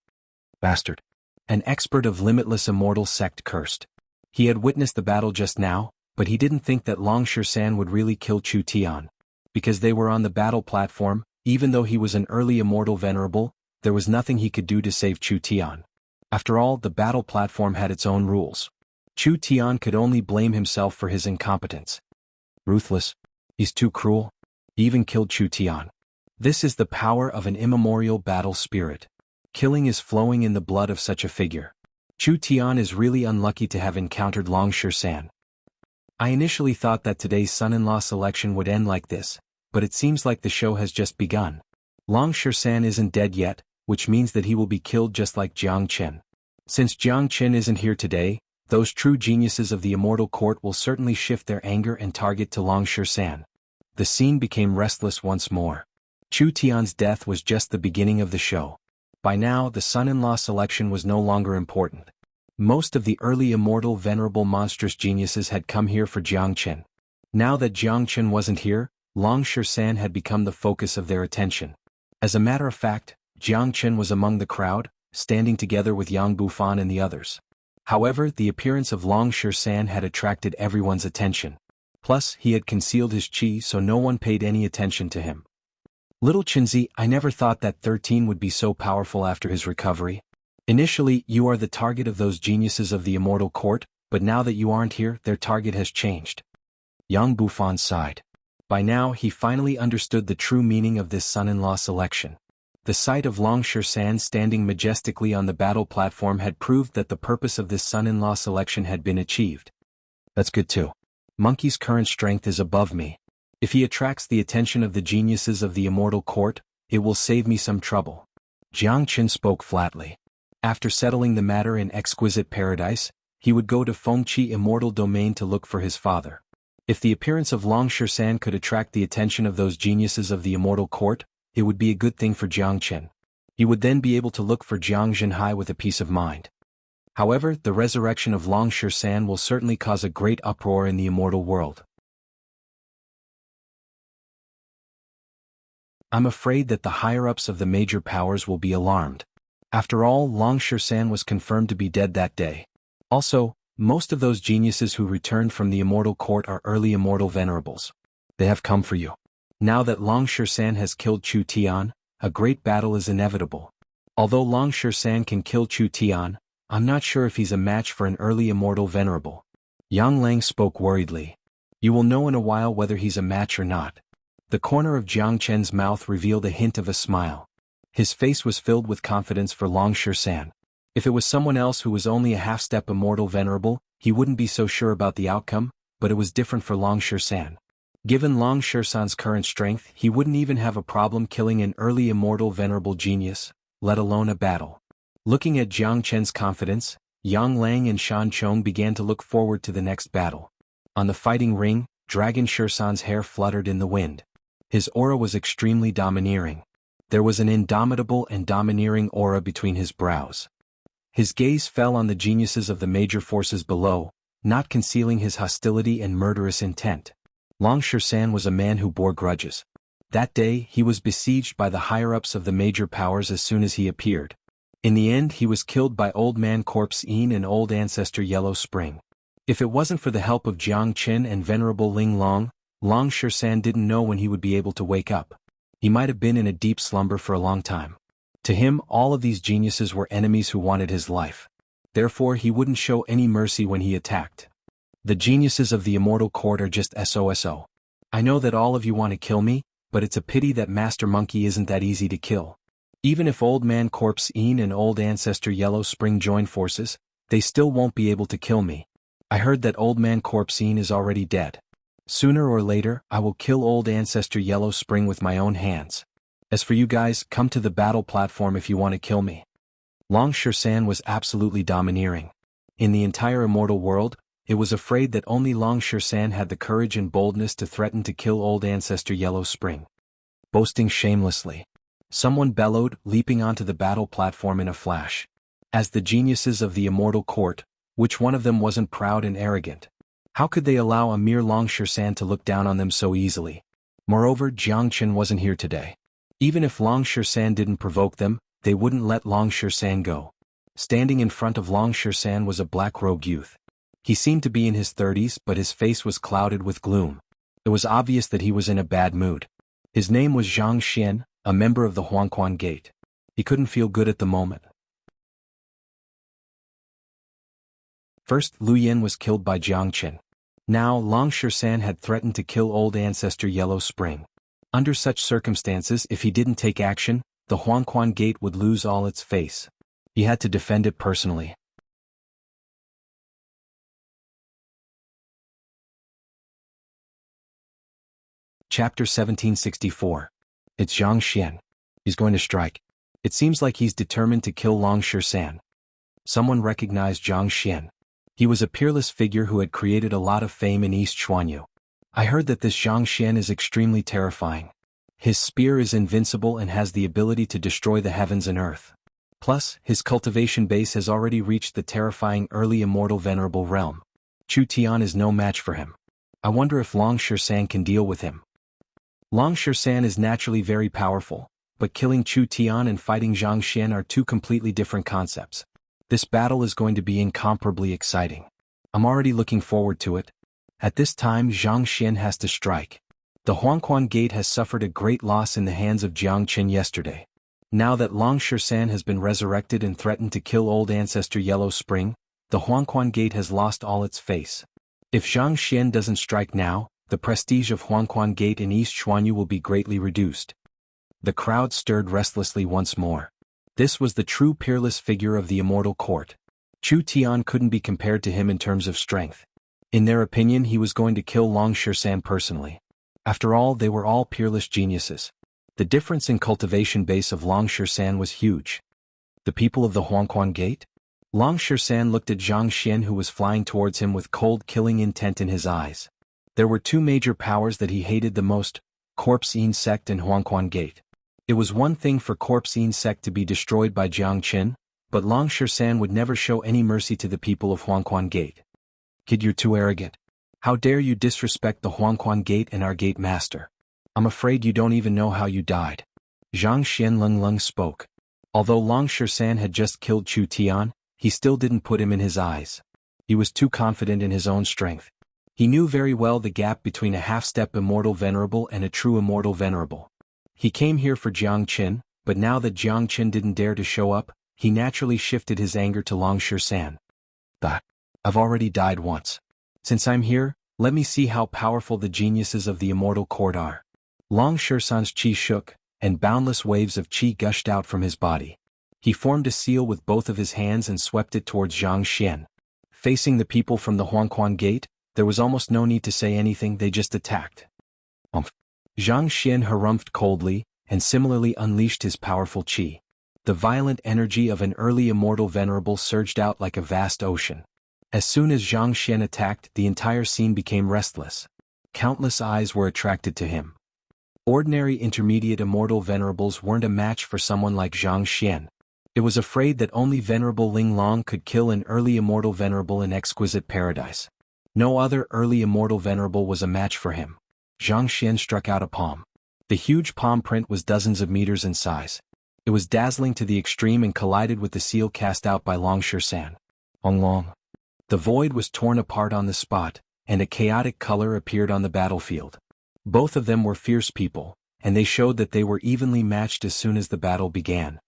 Bastard. An expert of Limitless Immortal Sect cursed. He had witnessed the battle just now, but he didn't think that Long Xuan would really kill Chu Tian. Because they were on the battle platform, even though he was an early immortal venerable, there was nothing he could do to save Chu Tian. After all, the battle platform had its own rules. Chu Tian could only blame himself for his incompetence. Ruthless. He's too cruel. He even killed Chu Tian. This is the power of an immemorial battle spirit. Killing is flowing in the blood of such a figure. Chu Tian is really unlucky to have encountered Long Xuan. I initially thought that today's son-in-law selection would end like this, but it seems like the show has just begun. Long Xuan isn't dead yet, which means that he will be killed just like Jiang Chen. Since Jiang Chen isn't here today, those true geniuses of the Immortal Court will certainly shift their anger and target to Long Xuan. The scene became restless once more. Chu Tian's death was just the beginning of the show. By now, the son-in-law selection was no longer important. Most of the early immortal venerable monstrous geniuses had come here for Jiang Chen. Now that Jiang Chen wasn't here, Long Xuan had become the focus of their attention. As a matter of fact, Jiang Chen was among the crowd, standing together with Yang Bufan and the others. However, the appearance of Long Xuan had attracted everyone's attention. Plus, he had concealed his qi so no one paid any attention to him. Little Chenzi, I never thought that 13 would be so powerful after his recovery. Initially, you are the target of those geniuses of the Immortal Court, but now that you aren't here, their target has changed. Yang Bufan sighed. By now, he finally understood the true meaning of this son-in-law selection. The sight of Long Xuan standing majestically on the battle platform had proved that the purpose of this son-in-law selection had been achieved. That's good too. Monkey's current strength is above me. If he attracts the attention of the geniuses of the Immortal Court, it will save me some trouble. Jiang Chen spoke flatly. After settling the matter in Exquisite Paradise, he would go to Fengqi Immortal Domain to look for his father. If the appearance of Long Shisan could attract the attention of those geniuses of the immortal court, it would be a good thing for Jiang Qin. He would then be able to look for Jiang Zhenhai with a peace of mind. However, the resurrection of Long Shisan will certainly cause a great uproar in the immortal world. I'm afraid that the higher-ups of the major powers will be alarmed. After all, Long Shisan was confirmed to be dead that day. Also, most of those geniuses who returned from the immortal court are early immortal venerables. They have come for you. Now that Long Shisan has killed Chu Tian, a great battle is inevitable. Although Long Shisan can kill Chu Tian, I'm not sure if he's a match for an early immortal venerable. Yang Lang spoke worriedly. You will know in a while whether he's a match or not. The corner of Jiang Chen's mouth revealed a hint of a smile. His face was filled with confidence for Long Shisan. If it was someone else who was only a half-step immortal venerable, he wouldn't be so sure about the outcome, but it was different for Long Shisan. Given Long Shisan's current strength, he wouldn't even have a problem killing an early immortal venerable genius, let alone a battle. Looking at Jiang Chen's confidence, Yang Lang and Shan Chong began to look forward to the next battle. On the fighting ring, Dragon Shisan's hair fluttered in the wind. His aura was extremely domineering. There was an indomitable and domineering aura between his brows. His gaze fell on the geniuses of the major forces below, not concealing his hostility and murderous intent. Long Shisan was a man who bore grudges. That day, he was besieged by the higher-ups of the major powers as soon as he appeared. In the end, he was killed by Old Man Corpse Yin and Old Ancestor Yellow Spring. If it wasn't for the help of Jiang Qin and Venerable Ling Long, Long Shisan didn't know when he would be able to wake up. He might have been in a deep slumber for a long time. To him, all of these geniuses were enemies who wanted his life. Therefore, he wouldn't show any mercy when he attacked. The geniuses of the immortal court are just SOSO. I know that all of you want to kill me, but it's a pity that Master Monkey isn't that easy to kill. Even if Old Man Corpse Yin and Old Ancestor Yellow Spring join forces, they still won't be able to kill me. I heard that Old Man Corpse Yin is already dead. Sooner or later, I will kill Old Ancestor Yellow Spring with my own hands. As for you guys, come to the battle platform if you want to kill me. Long Shisan was absolutely domineering. In the entire immortal world, it was afraid that only Long Shisan had the courage and boldness to threaten to kill Old Ancestor Yellow Spring. Boasting shamelessly. Someone bellowed, leaping onto the battle platform in a flash. As the geniuses of the immortal court, which one of them wasn't proud and arrogant? How could they allow a mere Long Shisan to look down on them so easily? Moreover, Jiang Qin wasn't here today. Even if Long Shisan didn't provoke them, they wouldn't let Long Shisan go. Standing in front of Long Shisan was a black-robed youth. He seemed to be in his 30s, but his face was clouded with gloom. It was obvious that he was in a bad mood. His name was Zhang Xian, a member of the Xuanhuan Gate. He couldn't feel good at the moment. First, Lu Yen was killed by Jiang Qin. Now, Long Shisan had threatened to kill Old Ancestor Yellow Spring. Under such circumstances, if he didn't take action, the Xuanhuan Gate would lose all its face. He had to defend it personally. Chapter 1764. It's Zhang Xian. He's going to strike. It seems like he's determined to kill Long Shisan. Someone recognized Zhang Xian. He was a peerless figure who had created a lot of fame in East Xuanyu. I heard that this Zhang Xian is extremely terrifying. His spear is invincible and has the ability to destroy the heavens and earth. Plus, his cultivation base has already reached the terrifying early immortal venerable realm. Chu Tian is no match for him. I wonder if Long Shisan can deal with him. Long Shisan is naturally very powerful, but killing Chu Tian and fighting Zhang Xian are two completely different concepts. This battle is going to be incomparably exciting. I'm already looking forward to it. At this time, Zhang Xian has to strike. The Xuanhuan Gate has suffered a great loss in the hands of Jiang Qin yesterday. Now that Long Shisan has been resurrected and threatened to kill Old Ancestor Yellow Spring, the Xuanhuan Gate has lost all its face. If Zhang Xian doesn't strike now, the prestige of Xuanhuan Gate in East Xuanyu will be greatly reduced. The crowd stirred restlessly once more. This was the true peerless figure of the immortal court. Chu Tian couldn't be compared to him in terms of strength. In their opinion, he was going to kill Long Shisan personally. After all, they were all peerless geniuses. The difference in cultivation base of Long Shisan was huge. The people of the Xuanhuan Gate? Long Shisan looked at Zhang Xian, who was flying towards him with cold killing intent in his eyes. There were two major powers that he hated the most: corpse insect and xuanhuan gate. It was one thing for corpse insect to be destroyed by Jiang Qin, but Long San would never show any mercy to the people of Xuanhuan Gate. Kid, you're too arrogant. How dare you disrespect the Xuanhuan Gate and our gate master? I'm afraid you don't even know how you died. Zhang Xianleng spoke. Although Long San had just killed Chu Tian, he still didn't put him in his eyes. He was too confident in his own strength. He knew very well the gap between a half-step immortal venerable and a true immortal venerable. He came here for Jiang Qin, but now that Jiang Qin didn't dare to show up, he naturally shifted his anger to Long San. I've already died once. Since I'm here, let me see how powerful the geniuses of the immortal court are. Long San's chi shook, and boundless waves of chi gushed out from his body. He formed a seal with both of his hands and swept it towards Zhang Xian. Facing the people from the Xuanhuan Gate, there was almost no need to say anything, they just attacked. Zhang Xian harumphed coldly, and similarly unleashed his powerful chi. The violent energy of an early immortal venerable surged out like a vast ocean. As soon as Zhang Xian attacked, the entire scene became restless. Countless eyes were attracted to him. Ordinary intermediate immortal venerables weren't a match for someone like Zhang Xian. It was afraid that only Venerable Ling Long could kill an early immortal venerable in exquisite paradise. No other early immortal venerable was a match for him. Zhang Xian struck out a palm. The huge palm print was dozens of meters in size. It was dazzling to the extreme and collided with the seal cast out by Long San. Long. The void was torn apart on the spot, and a chaotic color appeared on the battlefield. Both of them were fierce people, and they showed that they were evenly matched as soon as the battle began.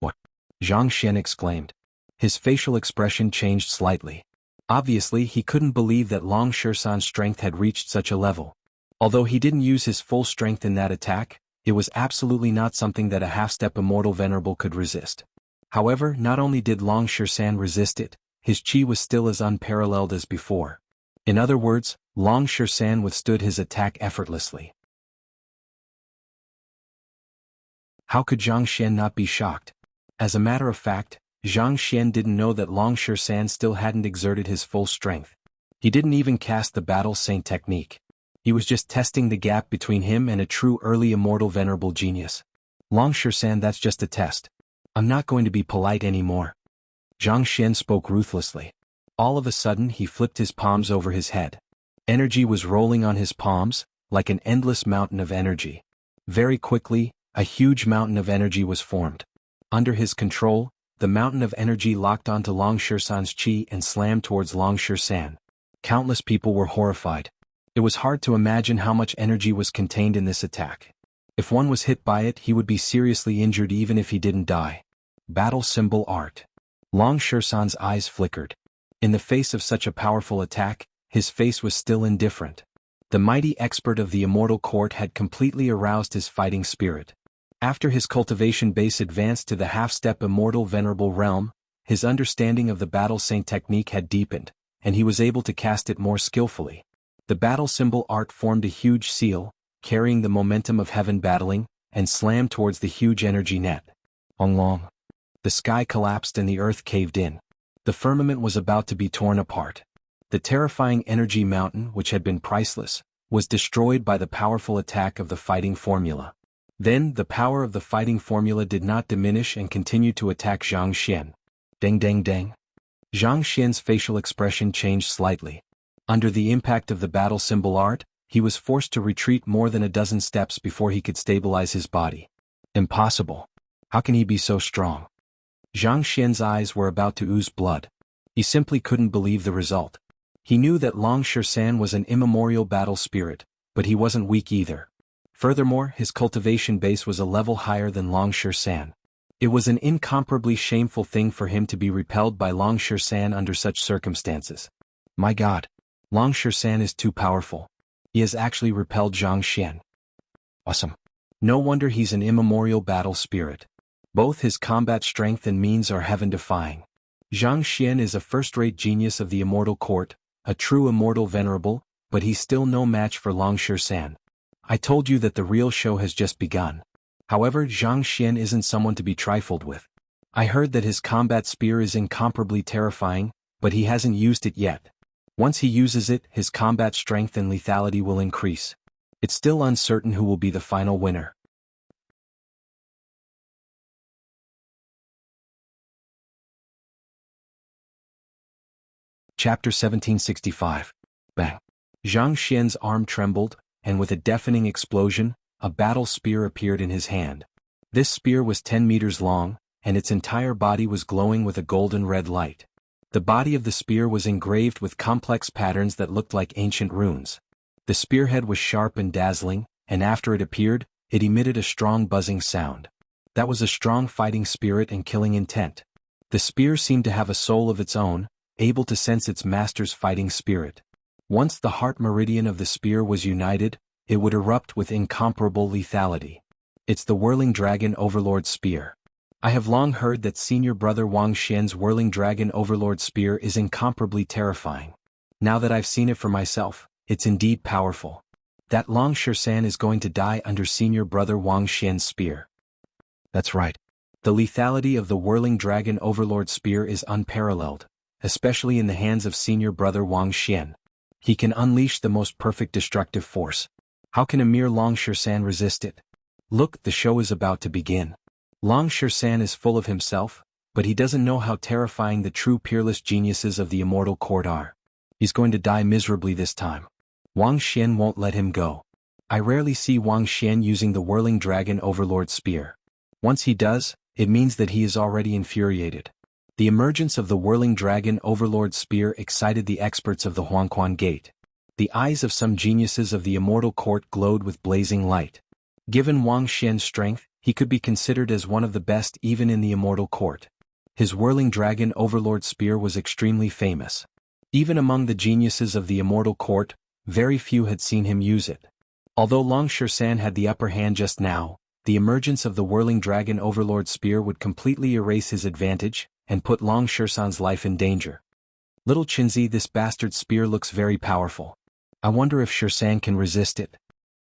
What? Zhang Xian exclaimed. His facial expression changed slightly. Obviously, he couldn't believe that Long San's strength had reached such a level. Although he didn't use his full strength in that attack, it was absolutely not something that a half-step immortal venerable could resist. However, not only did Long San resist it, his chi was still as unparalleled as before. In other words, Long San withstood his attack effortlessly. How could Zhang Xian not be shocked? As a matter of fact, Zhang Xian didn't know that Long San still hadn't exerted his full strength. He didn't even cast the battle saint technique. He was just testing the gap between him and a true early immortal venerable genius. Long San, that's just a test. I'm not going to be polite anymore. Zhang Xian spoke ruthlessly. All of a sudden he flipped his palms over his head. Energy was rolling on his palms, like an endless mountain of energy. Very quickly, a huge mountain of energy was formed. Under his control, the mountain of energy locked onto Long San's chi and slammed towards Long San. Countless people were horrified. It was hard to imagine how much energy was contained in this attack. If one was hit by it, he would be seriously injured even if he didn't die. Battle symbol art. Long San's eyes flickered. In the face of such a powerful attack, his face was still indifferent. The mighty expert of the immortal court had completely aroused his fighting spirit. After his cultivation base advanced to the half-step immortal venerable realm, his understanding of the battle saint technique had deepened, and he was able to cast it more skillfully. The battle symbol art formed a huge seal, carrying the momentum of heaven battling, and slammed towards the huge energy net. Long. The sky collapsed and the earth caved in. The firmament was about to be torn apart. The terrifying energy mountain, which had been priceless, was destroyed by the powerful attack of the fighting formula. Then, the power of the fighting formula did not diminish and continued to attack Zhang Xian. Deng deng deng. Zhang Xian's facial expression changed slightly. Under the impact of the battle symbol art, he was forced to retreat more than a dozen steps before he could stabilize his body. Impossible. How can he be so strong? Zhang Xian's eyes were about to ooze blood. He simply couldn't believe the result. He knew that Long San was an immemorial battle spirit, but he wasn't weak either. Furthermore, his cultivation base was a level higher than Long San. It was an incomparably shameful thing for him to be repelled by Long San under such circumstances. My God. Long San is too powerful. He has actually repelled Zhang Xian. Awesome. No wonder he's an immemorial battle spirit. Both his combat strength and means are heaven-defying. Zhang Xian is a first-rate genius of the immortal court, a true immortal venerable, but he's still no match for Long San. I told you that the real show has just begun. However, Zhang Xian isn't someone to be trifled with. I heard that his combat spear is incomparably terrifying, but he hasn't used it yet. Once he uses it, his combat strength and lethality will increase. It's still uncertain who will be the final winner. Chapter 1765. Bang! Zhang Xian's arm trembled, and with a deafening explosion, a battle spear appeared in his hand. This spear was 10 meters long, and its entire body was glowing with a golden red light. The body of the spear was engraved with complex patterns that looked like ancient runes. The spearhead was sharp and dazzling, and after it appeared, it emitted a strong buzzing sound. That was a strong fighting spirit and killing intent. The spear seemed to have a soul of its own, able to sense its master's fighting spirit. Once the heart meridian of the spear was united, it would erupt with incomparable lethality. It's the Whirling Dragon Overlord Spear. I have long heard that senior brother Wang Xian's Whirling Dragon Overlord Spear is incomparably terrifying. Now that I've seen it for myself, it's indeed powerful. That Long Shisan is going to die under senior brother Wang Xian's spear. That's right. The lethality of the Whirling Dragon Overlord Spear is unparalleled, especially in the hands of senior brother Wang Xian. He can unleash the most perfect destructive force. How can a mere Long Shisan resist it? Look, the show is about to begin. Long Shisan is full of himself, but he doesn't know how terrifying the true peerless geniuses of the immortal court are. He's going to die miserably this time. Wang Xian won't let him go. I rarely see Wang Xian using the Whirling Dragon Overlord Spear. Once he does, it means that he is already infuriated. The emergence of the Whirling Dragon Overlord Spear excited the experts of the Xuanhuan Gate. The eyes of some geniuses of the immortal court glowed with blazing light. Given Wang Xian's strength, he could be considered as one of the best even in the immortal court. His Whirling Dragon Overlord Spear was extremely famous. Even among the geniuses of the immortal court, very few had seen him use it. Although Long Shisan had the upper hand just now, the emergence of the Whirling Dragon Overlord Spear would completely erase his advantage, and put Long Shisan's life in danger. Little Qinzi, this bastard spear looks very powerful. I wonder if Shisan can resist it.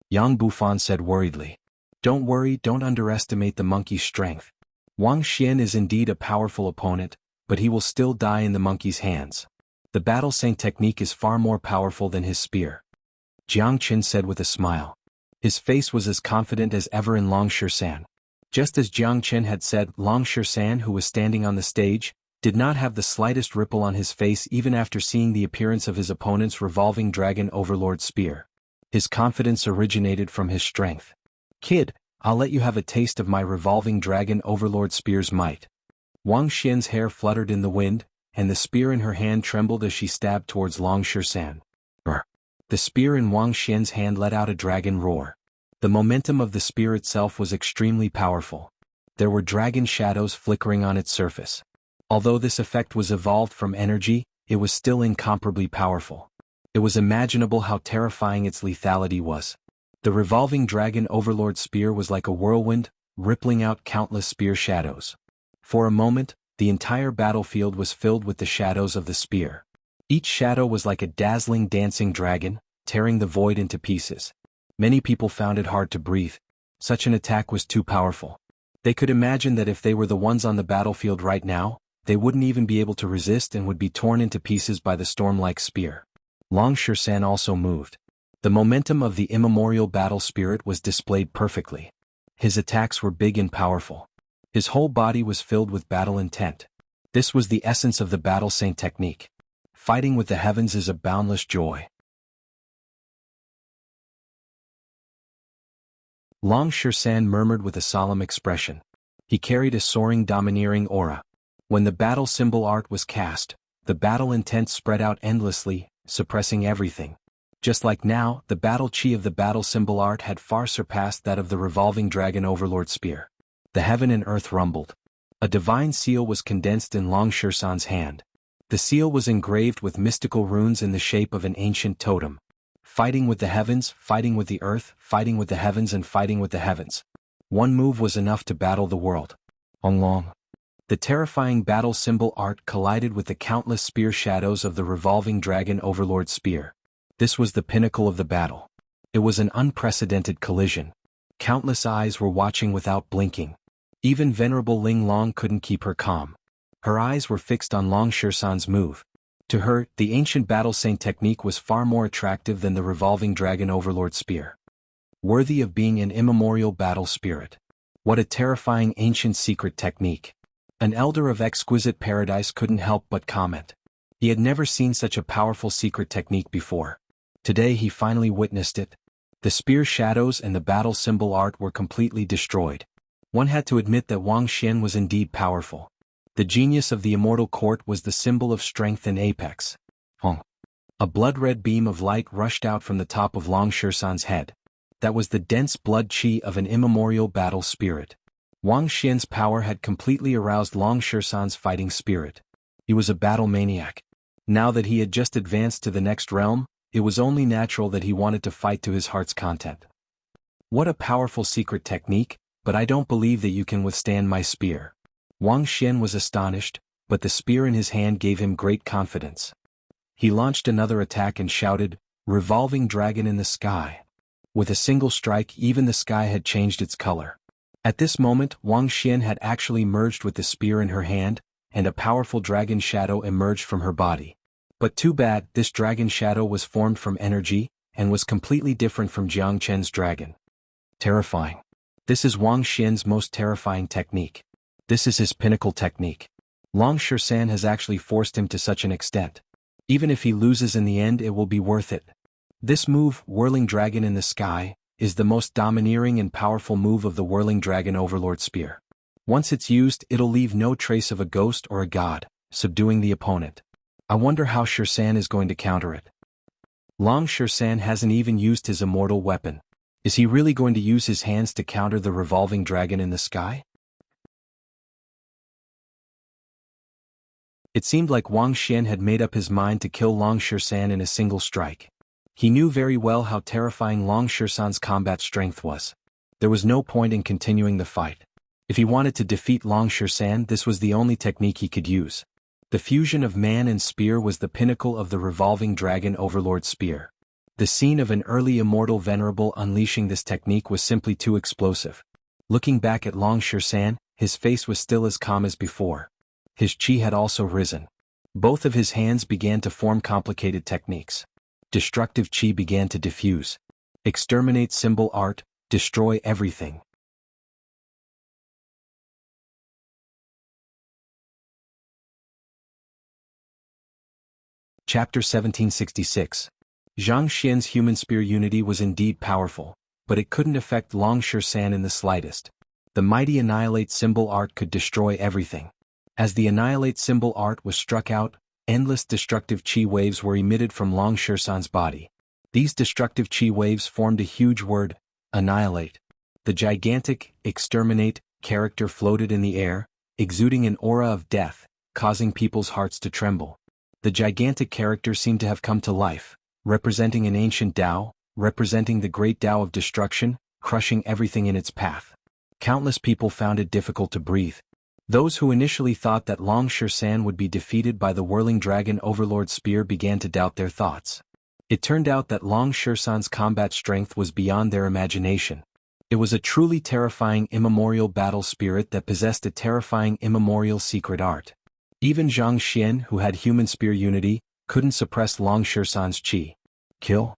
Yang Bufan said worriedly. Don't worry, don't underestimate the monkey's strength. Wang Xian is indeed a powerful opponent, but he will still die in the monkey's hands. The battle saint technique is far more powerful than his spear. Jiang Qin said with a smile. His face was as confident as ever in Long Shisan. Just as Jiang Qin had said, Long Shisan, who was standing on the stage, did not have the slightest ripple on his face even after seeing the appearance of his opponent's Revolving Dragon Overlord Spear. His confidence originated from his strength. Kid, I'll let you have a taste of my Revolving Dragon Overlord Spear's might. Wang Xian's hair fluttered in the wind, and the spear in her hand trembled as she stabbed towards Long Shisan. The spear in Wang Xian's hand let out a dragon roar. The momentum of the spear itself was extremely powerful. There were dragon shadows flickering on its surface. Although this effect was evolved from energy, it was still incomparably powerful. It was imaginable how terrifying its lethality was. The Revolving Dragon Overlord Spear was like a whirlwind, rippling out countless spear shadows. For a moment, the entire battlefield was filled with the shadows of the spear. Each shadow was like a dazzling dancing dragon, tearing the void into pieces. Many people found it hard to breathe. Such an attack was too powerful. They could imagine that if they were the ones on the battlefield right now, they wouldn't even be able to resist and would be torn into pieces by the storm-like spear. Long Shisan also moved. The momentum of the immemorial battle spirit was displayed perfectly. His attacks were big and powerful. His whole body was filled with battle intent. This was the essence of the battle saint technique. Fighting with the heavens is a boundless joy. Long Shisan murmured with a solemn expression. He carried a soaring domineering aura. When the battle symbol art was cast, the battle intent spread out endlessly, suppressing everything. Just like now, the battle chi of the battle symbol art had far surpassed that of the Revolving Dragon Overlord Spear. The heaven and earth rumbled. A divine seal was condensed in Long Shisan's hand. The seal was engraved with mystical runes in the shape of an ancient totem. Fighting with the heavens, fighting with the earth, fighting with the heavens and fighting with the heavens. One move was enough to battle the world. Long. The terrifying battle symbol art collided with the countless spear shadows of the Revolving Dragon Overlord Spear. This was the pinnacle of the battle. It was an unprecedented collision. Countless eyes were watching without blinking. Even venerable Ling Long couldn't keep her calm. Her eyes were fixed on Long Shisan's move. To her, the ancient battle saint technique was far more attractive than the revolving dragon overlord spear. Worthy of being an immemorial battle spirit. What a terrifying ancient secret technique. An elder of exquisite paradise couldn't help but comment. He had never seen such a powerful secret technique before. Today he finally witnessed it. The spear shadows and the battle symbol art were completely destroyed. One had to admit that Wang Xian was indeed powerful. The genius of the immortal court was the symbol of strength and apex. A blood-red beam of light rushed out from the top of Long Shisan's head. That was the dense blood qi of an immemorial battle spirit. Wang Xian's power had completely aroused Long Shisan's fighting spirit. He was a battle maniac. Now that he had just advanced to the next realm, it was only natural that he wanted to fight to his heart's content. What a powerful secret technique, but I don't believe that you can withstand my spear. Wang Xian was astonished, but the spear in his hand gave him great confidence. He launched another attack and shouted, "Revolving dragon in the sky." With a single strike, even the sky had changed its color. At this moment, Wang Xian had actually merged with the spear in her hand, and a powerful dragon shadow emerged from her body. But too bad, this dragon shadow was formed from energy, and was completely different from Jiang Chen's dragon. Terrifying. This is Wang Xian's most terrifying technique. This is his pinnacle technique. Long Shisan has actually forced him to such an extent. Even if he loses in the end, it will be worth it. This move, Whirling Dragon in the Sky, is the most domineering and powerful move of the Whirling Dragon Overlord Spear. Once it's used, it'll leave no trace of a ghost or a god, subduing the opponent. I wonder how Shisan is going to counter it. Long Shisan hasn't even used his immortal weapon. Is he really going to use his hands to counter the Revolving Dragon in the Sky? It seemed like Wang Xian had made up his mind to kill Long Shisan in a single strike. He knew very well how terrifying Long Shisan's combat strength was. There was no point in continuing the fight. If he wanted to defeat Long Shisan, this was the only technique he could use. The fusion of man and spear was the pinnacle of the Revolving Dragon Overlord Spear. The scene of an early immortal venerable unleashing this technique was simply too explosive. Looking back at Long Shisan, his face was still as calm as before. His qi had also risen. Both of his hands began to form complicated techniques. Destructive qi began to diffuse. Exterminate symbol art, destroy everything. Chapter 1766. Zhang Xian's human spear unity was indeed powerful, but it couldn't affect Long Shisan in the slightest. The mighty Annihilate symbol art could destroy everything. As the Annihilate symbol art was struck out, endless destructive qi waves were emitted from Long Shisan's body. These destructive qi waves formed a huge word, Annihilate. The gigantic, exterminate, character floated in the air, exuding an aura of death, causing people's hearts to tremble. The gigantic character seemed to have come to life, representing an ancient Tao, representing the great Tao of destruction, crushing everything in its path. Countless people found it difficult to breathe. Those who initially thought that Long Shisan would be defeated by the Whirling Dragon Overlord Spear began to doubt their thoughts. It turned out that Long Shisan's combat strength was beyond their imagination. It was a truly terrifying immemorial battle spirit that possessed a terrifying immemorial secret art. Even Zhang Xian, who had human spear unity, couldn't suppress Long Shisan's qi. Kill?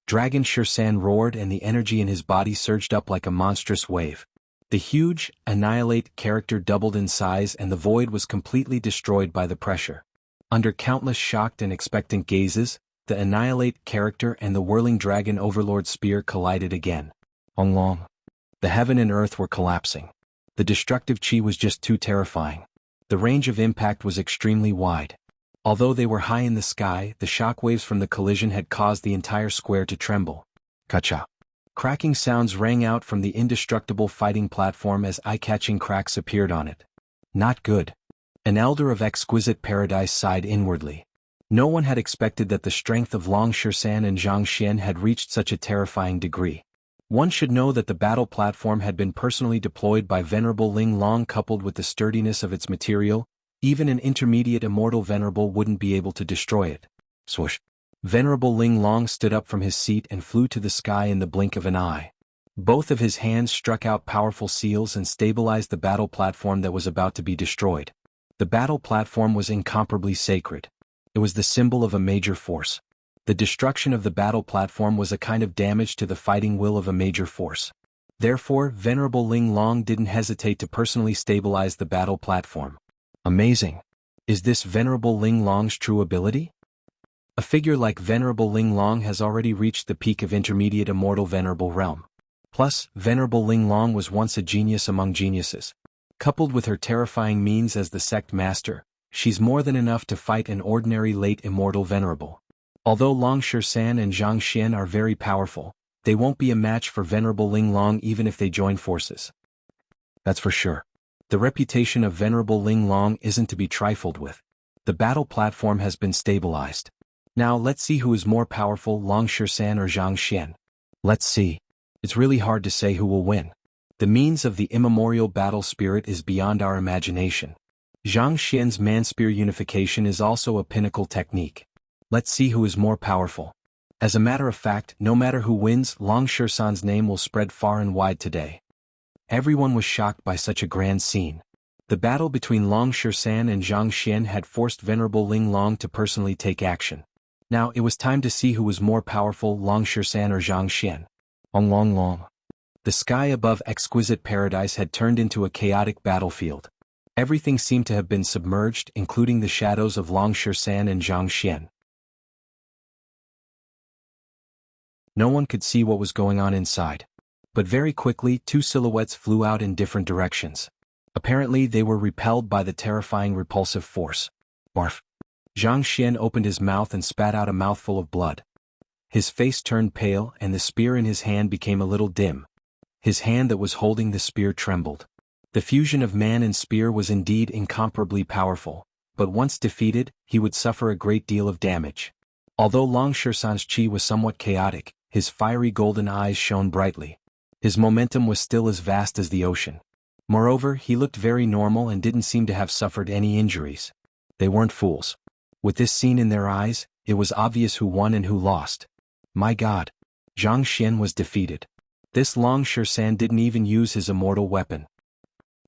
Dragon Shisan roared, and the energy in his body surged up like a monstrous wave. The huge, Annihilate character doubled in size, and the void was completely destroyed by the pressure. Under countless shocked and expectant gazes, the Annihilate character and the Whirling Dragon Overlord Spear collided again. Long. The heaven and earth were collapsing. The destructive qi was just too terrifying. The range of impact was extremely wide. Although they were high in the sky, the shockwaves from the collision had caused the entire square to tremble. Kacha. Cracking sounds rang out from the indestructible fighting platform as eye-catching cracks appeared on it. Not good. An elder of exquisite paradise sighed inwardly. No one had expected that the strength of Long Shisan and Zhang Xian had reached such a terrifying degree. One should know that the battle platform had been personally deployed by Venerable Ling Long. Coupled with the sturdiness of its material, even an intermediate immortal venerable wouldn't be able to destroy it. Swoosh. Venerable Ling Long stood up from his seat and flew to the sky in the blink of an eye. Both of his hands struck out powerful seals and stabilized the battle platform that was about to be destroyed. The battle platform was incomparably sacred. It was the symbol of a major force. The destruction of the battle platform was a kind of damage to the fighting will of a major force. Therefore, Venerable Ling Long didn't hesitate to personally stabilize the battle platform. Amazing. Is this Venerable Ling Long's true ability? A figure like Venerable Ling Long has already reached the peak of intermediate immortal venerable realm. Plus, Venerable Ling Long was once a genius among geniuses. Coupled with her terrifying means as the sect master, she's more than enough to fight an ordinary late immortal venerable. Although Long Shisan and Zhang Xian are very powerful, they won't be a match for Venerable Ling Long even if they join forces. That's for sure. The reputation of Venerable Ling Long isn't to be trifled with. The battle platform has been stabilized. Now let's see who is more powerful, Long Shisan or Zhang Xian. Let's see. It's really hard to say who will win. The means of the immemorial battle spirit is beyond our imagination. Zhang Xian's man-spear unification is also a pinnacle technique. Let's see who is more powerful. As a matter of fact, no matter who wins, Long Shisan's name will spread far and wide today. Everyone was shocked by such a grand scene. The battle between Long Shisan and Zhang Xian had forced Venerable Ling Long to personally take action. Now it was time to see who was more powerful, Long Shisan or Zhang Xian. Long. The sky above Exquisite Paradise had turned into a chaotic battlefield. Everything seemed to have been submerged, including the shadows of Long Shisan and Zhang Xian. No one could see what was going on inside. But very quickly, two silhouettes flew out in different directions. Apparently they were repelled by the terrifying repulsive force. Barf. Zhang Xian opened his mouth and spat out a mouthful of blood. His face turned pale and the spear in his hand became a little dim. His hand that was holding the spear trembled. The fusion of man and spear was indeed incomparably powerful, but once defeated, he would suffer a great deal of damage. Although Long Shisan's chi was somewhat chaotic, his fiery golden eyes shone brightly. His momentum was still as vast as the ocean. Moreover, he looked very normal and didn't seem to have suffered any injuries. They weren't fools. With this scene in their eyes, it was obvious who won and who lost. My God! Zhang Xian was defeated. This Long Shisan didn't even use his immortal weapon.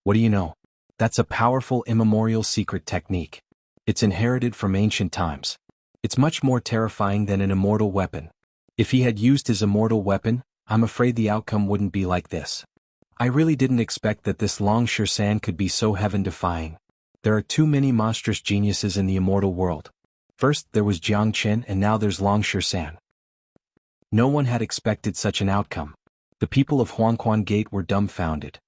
What do you know? That's a powerful immemorial secret technique. It's inherited from ancient times. It's much more terrifying than an immortal weapon. If he had used his immortal weapon, I'm afraid the outcome wouldn't be like this. I really didn't expect that this Long Shisan could be so heaven-defying. There are too many monstrous geniuses in the immortal world. First there was Jiang Chen and now there's Long Shisan. No one had expected such an outcome. The people of Xuanhuan Gate were dumbfounded.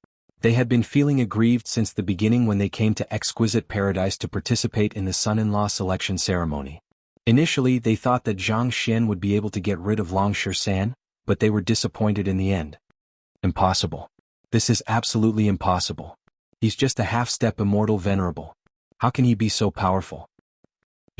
They had been feeling aggrieved since the beginning when they came to Exquisite Paradise to participate in the son-in-law selection ceremony. Initially they thought that Zhang Xian would be able to get rid of Long Shisan, but they were disappointed in the end. Impossible. This is absolutely impossible. He's just a half-step immortal venerable. How can he be so powerful?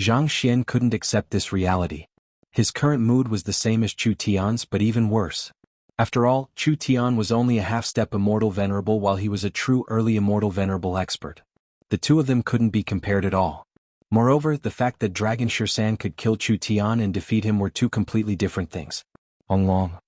Zhang Xian couldn't accept this reality. His current mood was the same as Chu Tian's but even worse. After all, Chu Tian was only a half-step immortal venerable while he was a true early immortal venerable expert. The two of them couldn't be compared at all. Moreover, the fact that Dragon Shisan could kill Chu Tian and defeat him were two completely different things. Long.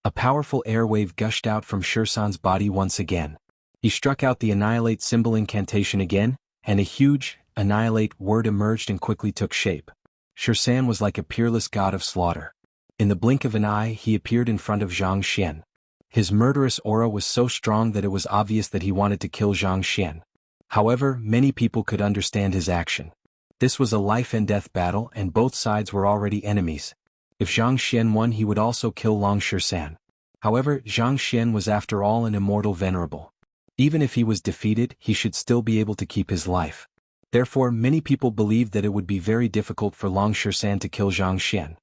A powerful airwave gushed out from Shisan's body once again. He struck out the Annihilate symbol incantation again, and a huge, Annihilate word emerged and quickly took shape. Shisan was like a peerless god of slaughter. In the blink of an eye he appeared in front of Zhang Xian. His murderous aura was so strong that it was obvious that he wanted to kill Zhang Xian. However, many people could understand his action. This was a life-and-death battle and both sides were already enemies. If Zhang Xian won he would also kill Long Shisan. However, Zhang Xian was after all an immortal venerable. Even if he was defeated, he should still be able to keep his life. Therefore, many people believed that it would be very difficult for Long Shisan to kill Zhang Xian.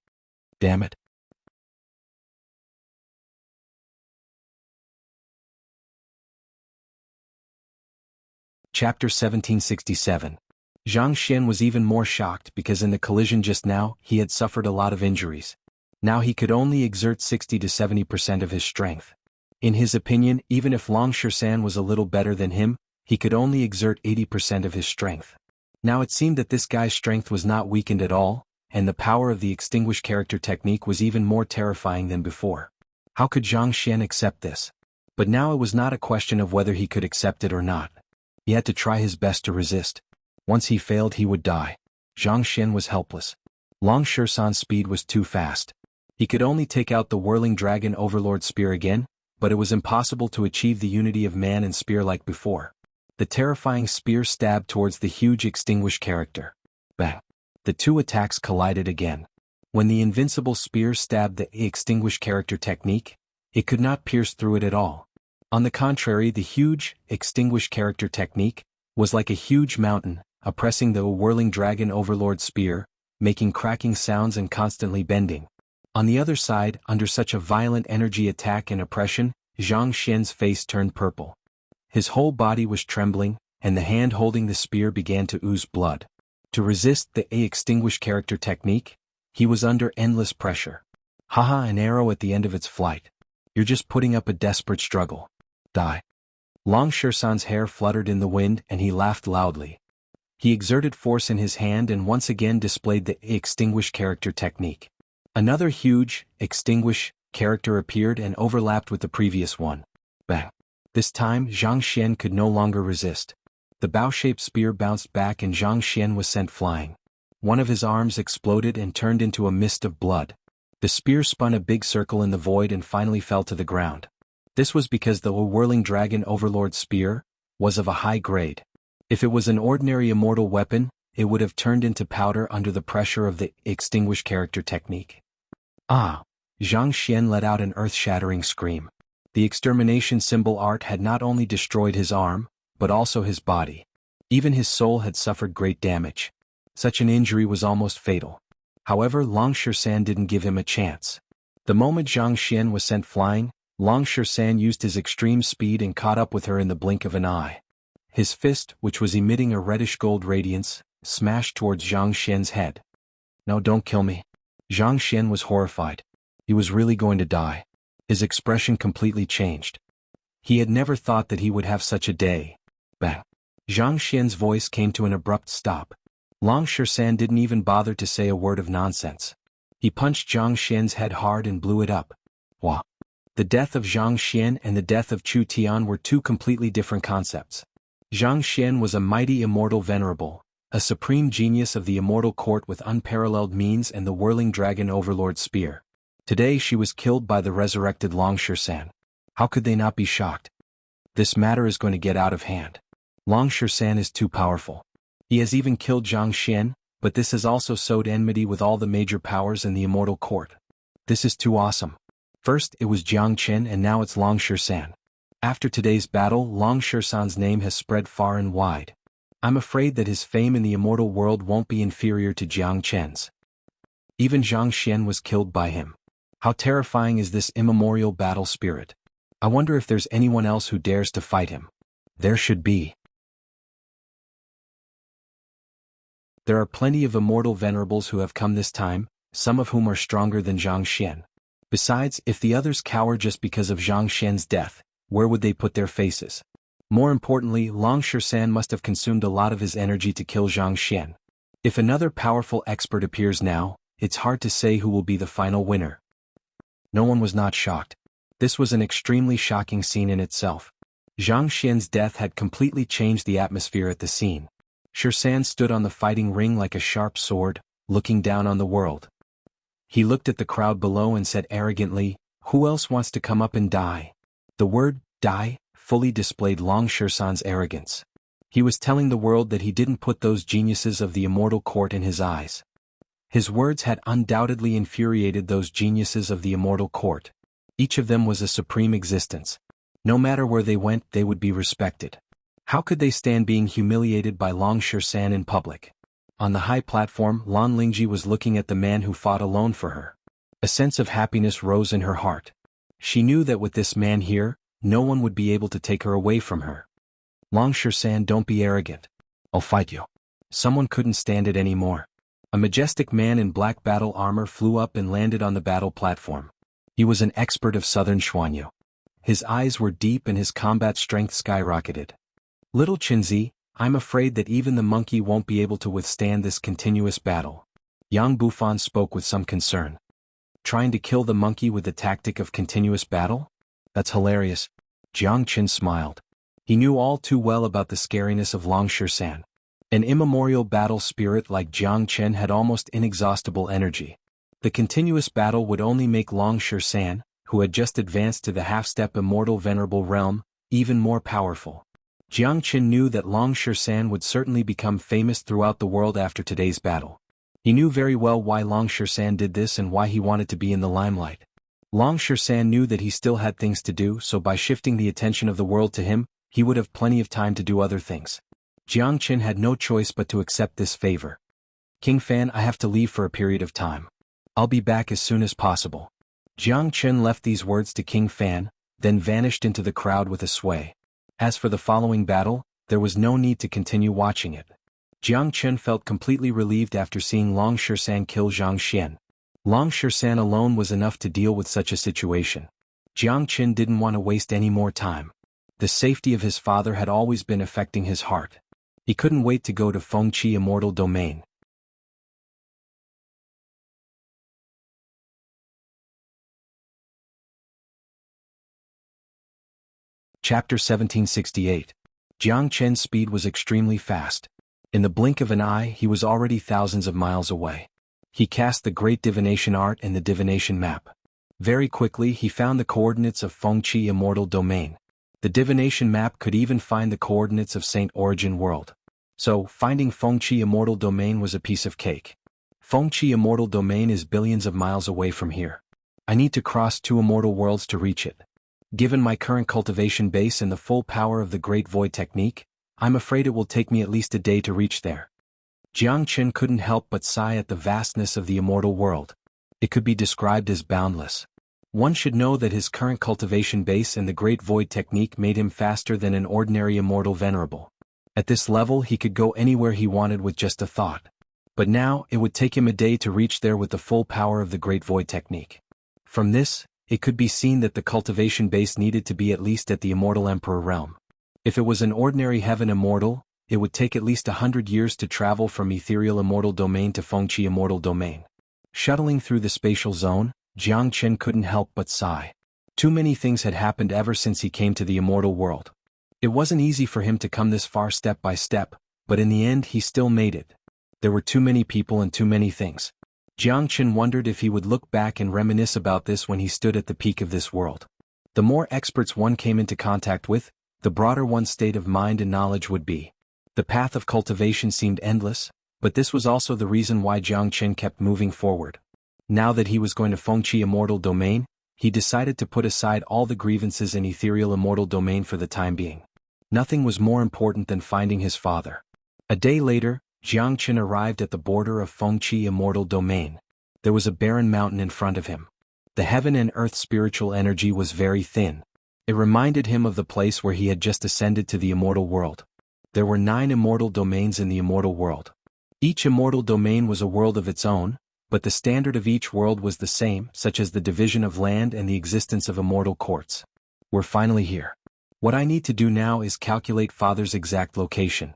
Damn it. Chapter 1767. Zhang Xian was even more shocked because in the collision just now, he had suffered a lot of injuries. Now he could only exert 60 to 70% of his strength. In his opinion, even if Long Shisan was a little better than him, he could only exert 80% of his strength. Now it seemed that this guy's strength was not weakened at all, and the power of the extinguished character technique was even more terrifying than before. How could Zhang Xian accept this? But now it was not a question of whether he could accept it or not. He had to try his best to resist. Once he failed he would die. Zhang Xian was helpless. Long Shersan's speed was too fast. He could only take out the whirling dragon overlord spear again, but it was impossible to achieve the unity of man and spear like before. The terrifying spear stabbed towards the huge extinguished character. Bang! The two attacks collided again. When the invincible spear stabbed the extinguished character technique, it could not pierce through it at all. On the contrary, the huge, extinguished character technique was like a huge mountain, oppressing the whirling dragon overlord spear, making cracking sounds and constantly bending. On the other side, under such a violent energy attack and oppression, Zhang Xian's face turned purple. His whole body was trembling, and the hand holding the spear began to ooze blood. To resist the extinguished character technique, he was under endless pressure. Haha, an arrow at the end of its flight. You're just putting up a desperate struggle. Die. Long Shersan's hair fluttered in the wind and he laughed loudly. He exerted force in his hand and once again displayed the extinguished character technique. Another huge, extinguished character appeared and overlapped with the previous one. Bang! This time, Zhang Xian could no longer resist. The bow-shaped spear bounced back and Zhang Xian was sent flying. One of his arms exploded and turned into a mist of blood. The spear spun a big circle in the void and finally fell to the ground. This was because the whirling dragon overlord spear was of a high grade. If it was an ordinary immortal weapon, it would have turned into powder under the pressure of the extinguished character technique. Ah! Zhang Xian let out an earth-shattering scream. The extermination symbol art had not only destroyed his arm, but also his body. Even his soul had suffered great damage. Such an injury was almost fatal. However, Long Shersan didn't give him a chance. The moment Zhang Xian was sent flying, Long Shersan used his extreme speed and caught up with her in the blink of an eye. His fist, which was emitting a reddish-gold radiance, smashed towards Zhang Xian's head. "No, don't kill me." Zhang Xian was horrified. He was really going to die. His expression completely changed. He had never thought that he would have such a day. Bang! Zhang Xian's voice came to an abrupt stop. Long Shersan didn't even bother to say a word of nonsense. He punched Zhang Xian's head hard and blew it up. Wah! The death of Zhang Xian and the death of Chu Tian were two completely different concepts. Zhang Xian was a mighty immortal venerable, a supreme genius of the immortal court with unparalleled means and the whirling dragon overlord spear. Today she was killed by the resurrected Long Shersan. How could they not be shocked? This matter is going to get out of hand. Long Shersan is too powerful. He has even killed Zhang Xian, but this has also sowed enmity with all the major powers in the immortal court. This is too awesome. First it was Jiang Qin and now it's Long Shersan. After today's battle, Long Shersan's name has spread far and wide. I'm afraid that his fame in the immortal world won't be inferior to Jiang Qin's. Even Zhang Xian was killed by him. How terrifying is this immemorial battle spirit? I wonder if there's anyone else who dares to fight him. There should be. There are plenty of immortal venerables who have come this time, some of whom are stronger than Zhang Xian. Besides, if the others cower just because of Zhang Xian's death, where would they put their faces? More importantly, Long Shersan must have consumed a lot of his energy to kill Zhang Xian. If another powerful expert appears now, it's hard to say who will be the final winner. No one was not shocked. This was an extremely shocking scene in itself. Zhang Xian's death had completely changed the atmosphere at the scene. Shersan stood on the fighting ring like a sharp sword, looking down on the world. He looked at the crowd below and said arrogantly, "Who else wants to come up and die?" The word, die, fully displayed Long Shersan's arrogance. He was telling the world that he didn't put those geniuses of the immortal court in his eyes. His words had undoubtedly infuriated those geniuses of the immortal court. Each of them was a supreme existence. No matter where they went, they would be respected. How could they stand being humiliated by Long Shersan in public? On the high platform, Lan Lingji was looking at the man who fought alone for her. A sense of happiness rose in her heart. She knew that with this man here, no one would be able to take her away from her. Long Shersan, don't be arrogant. I'll fight you. Someone couldn't stand it anymore. A majestic man in black battle armor flew up and landed on the battle platform. He was an expert of southern Xuanhu. His eyes were deep and his combat strength skyrocketed. Little Qinzi, I'm afraid that even the monkey won't be able to withstand this continuous battle. Yang Bufan spoke with some concern. Trying to kill the monkey with the tactic of continuous battle? That's hilarious. Jiang Qin smiled. He knew all too well about the scariness of Long Shersan. An immemorial battle spirit like Jiang Chen had almost inexhaustible energy. The continuous battle would only make Long San, who had just advanced to the half-step immortal venerable realm, even more powerful. Jiang Chen knew that Long San would certainly become famous throughout the world after today's battle. He knew very well why Long San did this and why he wanted to be in the limelight. Long San knew that he still had things to do, so by shifting the attention of the world to him, he would have plenty of time to do other things. Jiang Chen had no choice but to accept this favor. King Fan, I have to leave for a period of time. I'll be back as soon as possible. Jiang Chen left these words to King Fan, then vanished into the crowd with a sway. As for the following battle, there was no need to continue watching it. Jiang Chen felt completely relieved after seeing Long San kill Zhang Xian. Long San alone was enough to deal with such a situation. Jiang Chen didn't want to waste any more time. The safety of his father had always been affecting his heart. He couldn't wait to go to Fengqi Immortal Domain. Chapter 1768. Jiang Chen's speed was extremely fast. In the blink of an eye he was already thousands of miles away. He cast the great divination art in the divination map. Very quickly he found the coordinates of Fengqi Immortal Domain. The divination map could even find the coordinates of St. Origin World. So, finding Fengqi Immortal Domain was a piece of cake. Fengqi Immortal Domain is billions of miles away from here. I need to cross 2 immortal worlds to reach it. Given my current cultivation base and the full power of the Great Void technique, I'm afraid it will take me at least a day to reach there. Jiang Chen couldn't help but sigh at the vastness of the immortal world. It could be described as boundless. One should know that his current cultivation base and the Great Void technique made him faster than an ordinary immortal venerable. At this level he could go anywhere he wanted with just a thought. But now, it would take him a day to reach there with the full power of the Great Void technique. From this, it could be seen that the cultivation base needed to be at least at the Immortal Emperor realm. If it was an ordinary heaven immortal, it would take at least 100 years to travel from Ethereal Immortal Domain to Fengqi Immortal Domain. Shuttling through the spatial zone, Jiang Chen couldn't help but sigh. Too many things had happened ever since he came to the immortal world. It wasn't easy for him to come this far step by step, but in the end he still made it. There were too many people and too many things. Jiang Chen wondered if he would look back and reminisce about this when he stood at the peak of this world. The more experts one came into contact with, the broader one's state of mind and knowledge would be. The path of cultivation seemed endless, but this was also the reason why Jiang Chen kept moving forward. Now that he was going to Fengqi Immortal Domain, he decided to put aside all the grievances in Ethereal Immortal Domain for the time being. Nothing was more important than finding his father. A day later, Jiang Chen arrived at the border of Fengqi Immortal Domain. There was a barren mountain in front of him. The heaven and earth spiritual energy was very thin. It reminded him of the place where he had just ascended to the immortal world. There were 9 immortal domains in the immortal world. Each immortal domain was a world of its own, but the standard of each world was the same, such as the division of land and the existence of immortal courts. We're finally here. What I need to do now is calculate Father's exact location.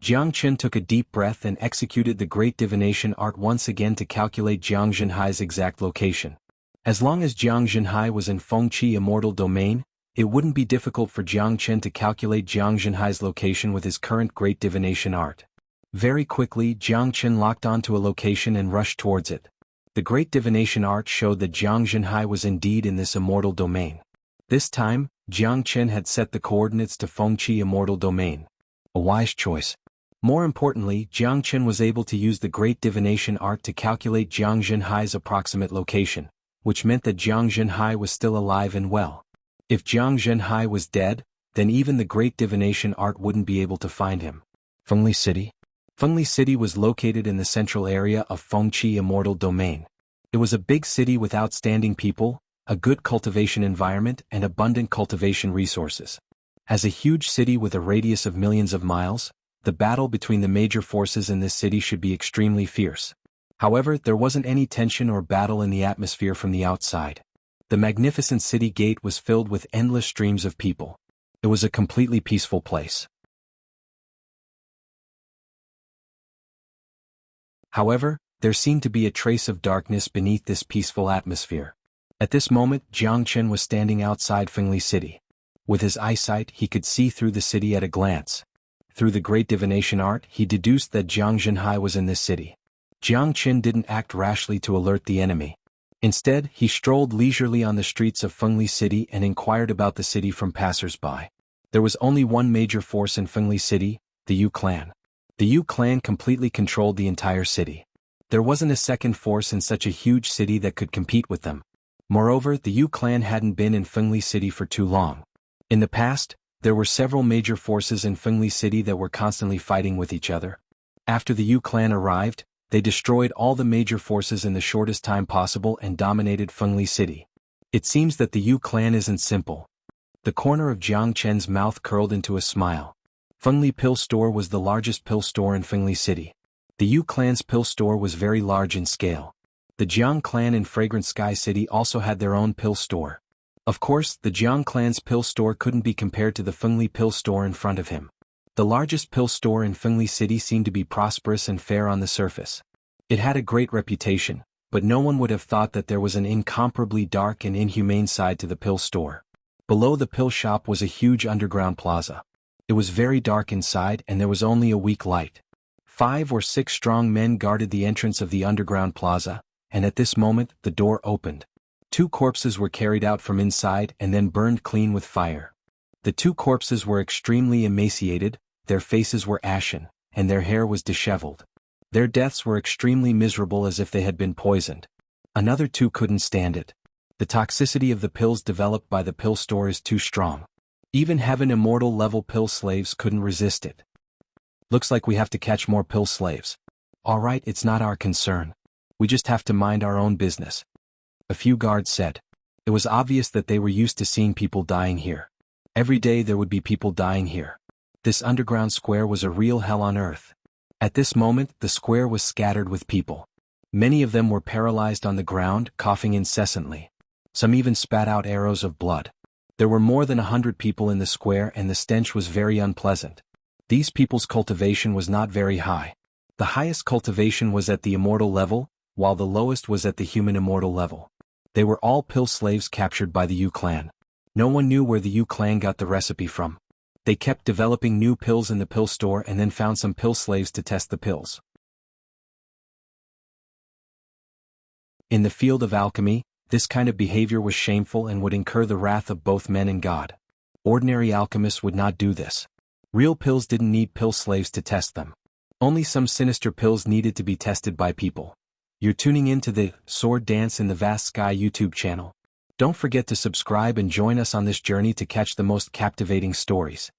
Jiang Chen took a deep breath and executed the great divination art once again to calculate Jiang Zhenhai's exact location. As long as Jiang Zhenhai was in Fengqi Immortal Domain, it wouldn't be difficult for Jiang Chen to calculate Jiang Zhenhai's location with his current great divination art. Very quickly Jiang Chen locked onto a location and rushed towards it. The great divination art showed that Jiang Zhenhai was indeed in this immortal domain. This time, Jiang Chen had set the coordinates to Fengqi Immortal Domain. A wise choice. More importantly, Jiang Chen was able to use the great divination art to calculate Jiang Zhenhai's approximate location, which meant that Jiang Zhenhai was still alive and well. If Jiang Zhenhai was dead, then even the great divination art wouldn't be able to find him. Fengli City? Fengli City was located in the central area of Fengqi Immortal Domain. It was a big city with outstanding people, a good cultivation environment and abundant cultivation resources. As a huge city with a radius of millions of miles, the battle between the major forces in this city should be extremely fierce. However, there wasn't any tension or battle in the atmosphere from the outside. The magnificent city gate was filled with endless streams of people. It was a completely peaceful place. However, there seemed to be a trace of darkness beneath this peaceful atmosphere. At this moment, Jiang Chen was standing outside Fengli City. With his eyesight, he could see through the city at a glance. Through the great divination art, he deduced that Jiang Zhenhai was in this city. Jiang Qin didn't act rashly to alert the enemy. Instead, he strolled leisurely on the streets of Fengli City and inquired about the city from passers-by. There was only one major force in Fengli City, the Yu clan. The Yu clan completely controlled the entire city. There wasn't a second force in such a huge city that could compete with them. Moreover, the Yu clan hadn't been in Fengli City for too long. In the past, there were several major forces in Fengli City that were constantly fighting with each other. After the Yu clan arrived, they destroyed all the major forces in the shortest time possible and dominated Fengli City. It seems that the Yu clan isn't simple. The corner of Jiang Chen's mouth curled into a smile. Fengli Pill Store was the largest pill store in Fengli City. The Yu clan's pill store was very large in scale. The Jiang clan in Fragrant Sky City also had their own pill store. Of course, the Jiang clan's pill store couldn't be compared to the Fengli Pill Store in front of him. The largest pill store in Fengli City seemed to be prosperous and fair on the surface. It had a great reputation, but no one would have thought that there was an incomparably dark and inhumane side to the pill store. Below the pill shop was a huge underground plaza. It was very dark inside and there was only a weak light. 5 or 6 strong men guarded the entrance of the underground plaza, and at this moment the door opened. 2 corpses were carried out from inside and then burned clean with fire. The 2 corpses were extremely emaciated, their faces were ashen, and their hair was disheveled. Their deaths were extremely miserable as if they had been poisoned. Another 2 couldn't stand it. The toxicity of the pills developed by the pill store is too strong. Even heaven immortal level pill slaves couldn't resist it. Looks like we have to catch more pill slaves. Alright, it's not our concern. We just have to mind our own business. A few guards said. It was obvious that they were used to seeing people dying here. Every day there would be people dying here. This underground square was a real hell on earth. At this moment, the square was scattered with people. Many of them were paralyzed on the ground, coughing incessantly. Some even spat out arrows of blood. There were more than 100 people in the square and the stench was very unpleasant. These people's cultivation was not very high. The highest cultivation was at the immortal level, while the lowest was at the human immortal level. They were all pill slaves captured by the Yu clan. No one knew where the Yu clan got the recipe from. They kept developing new pills in the pill store and then found some pill slaves to test the pills. In the field of alchemy, this kind of behavior was shameful and would incur the wrath of both men and God. Ordinary alchemists would not do this. Real pills didn't need pill slaves to test them. Only some sinister pills needed to be tested by people. You're tuning in to the Sword Dance in the Vast Sky YouTube channel. Don't forget to subscribe and join us on this journey to catch the most captivating stories.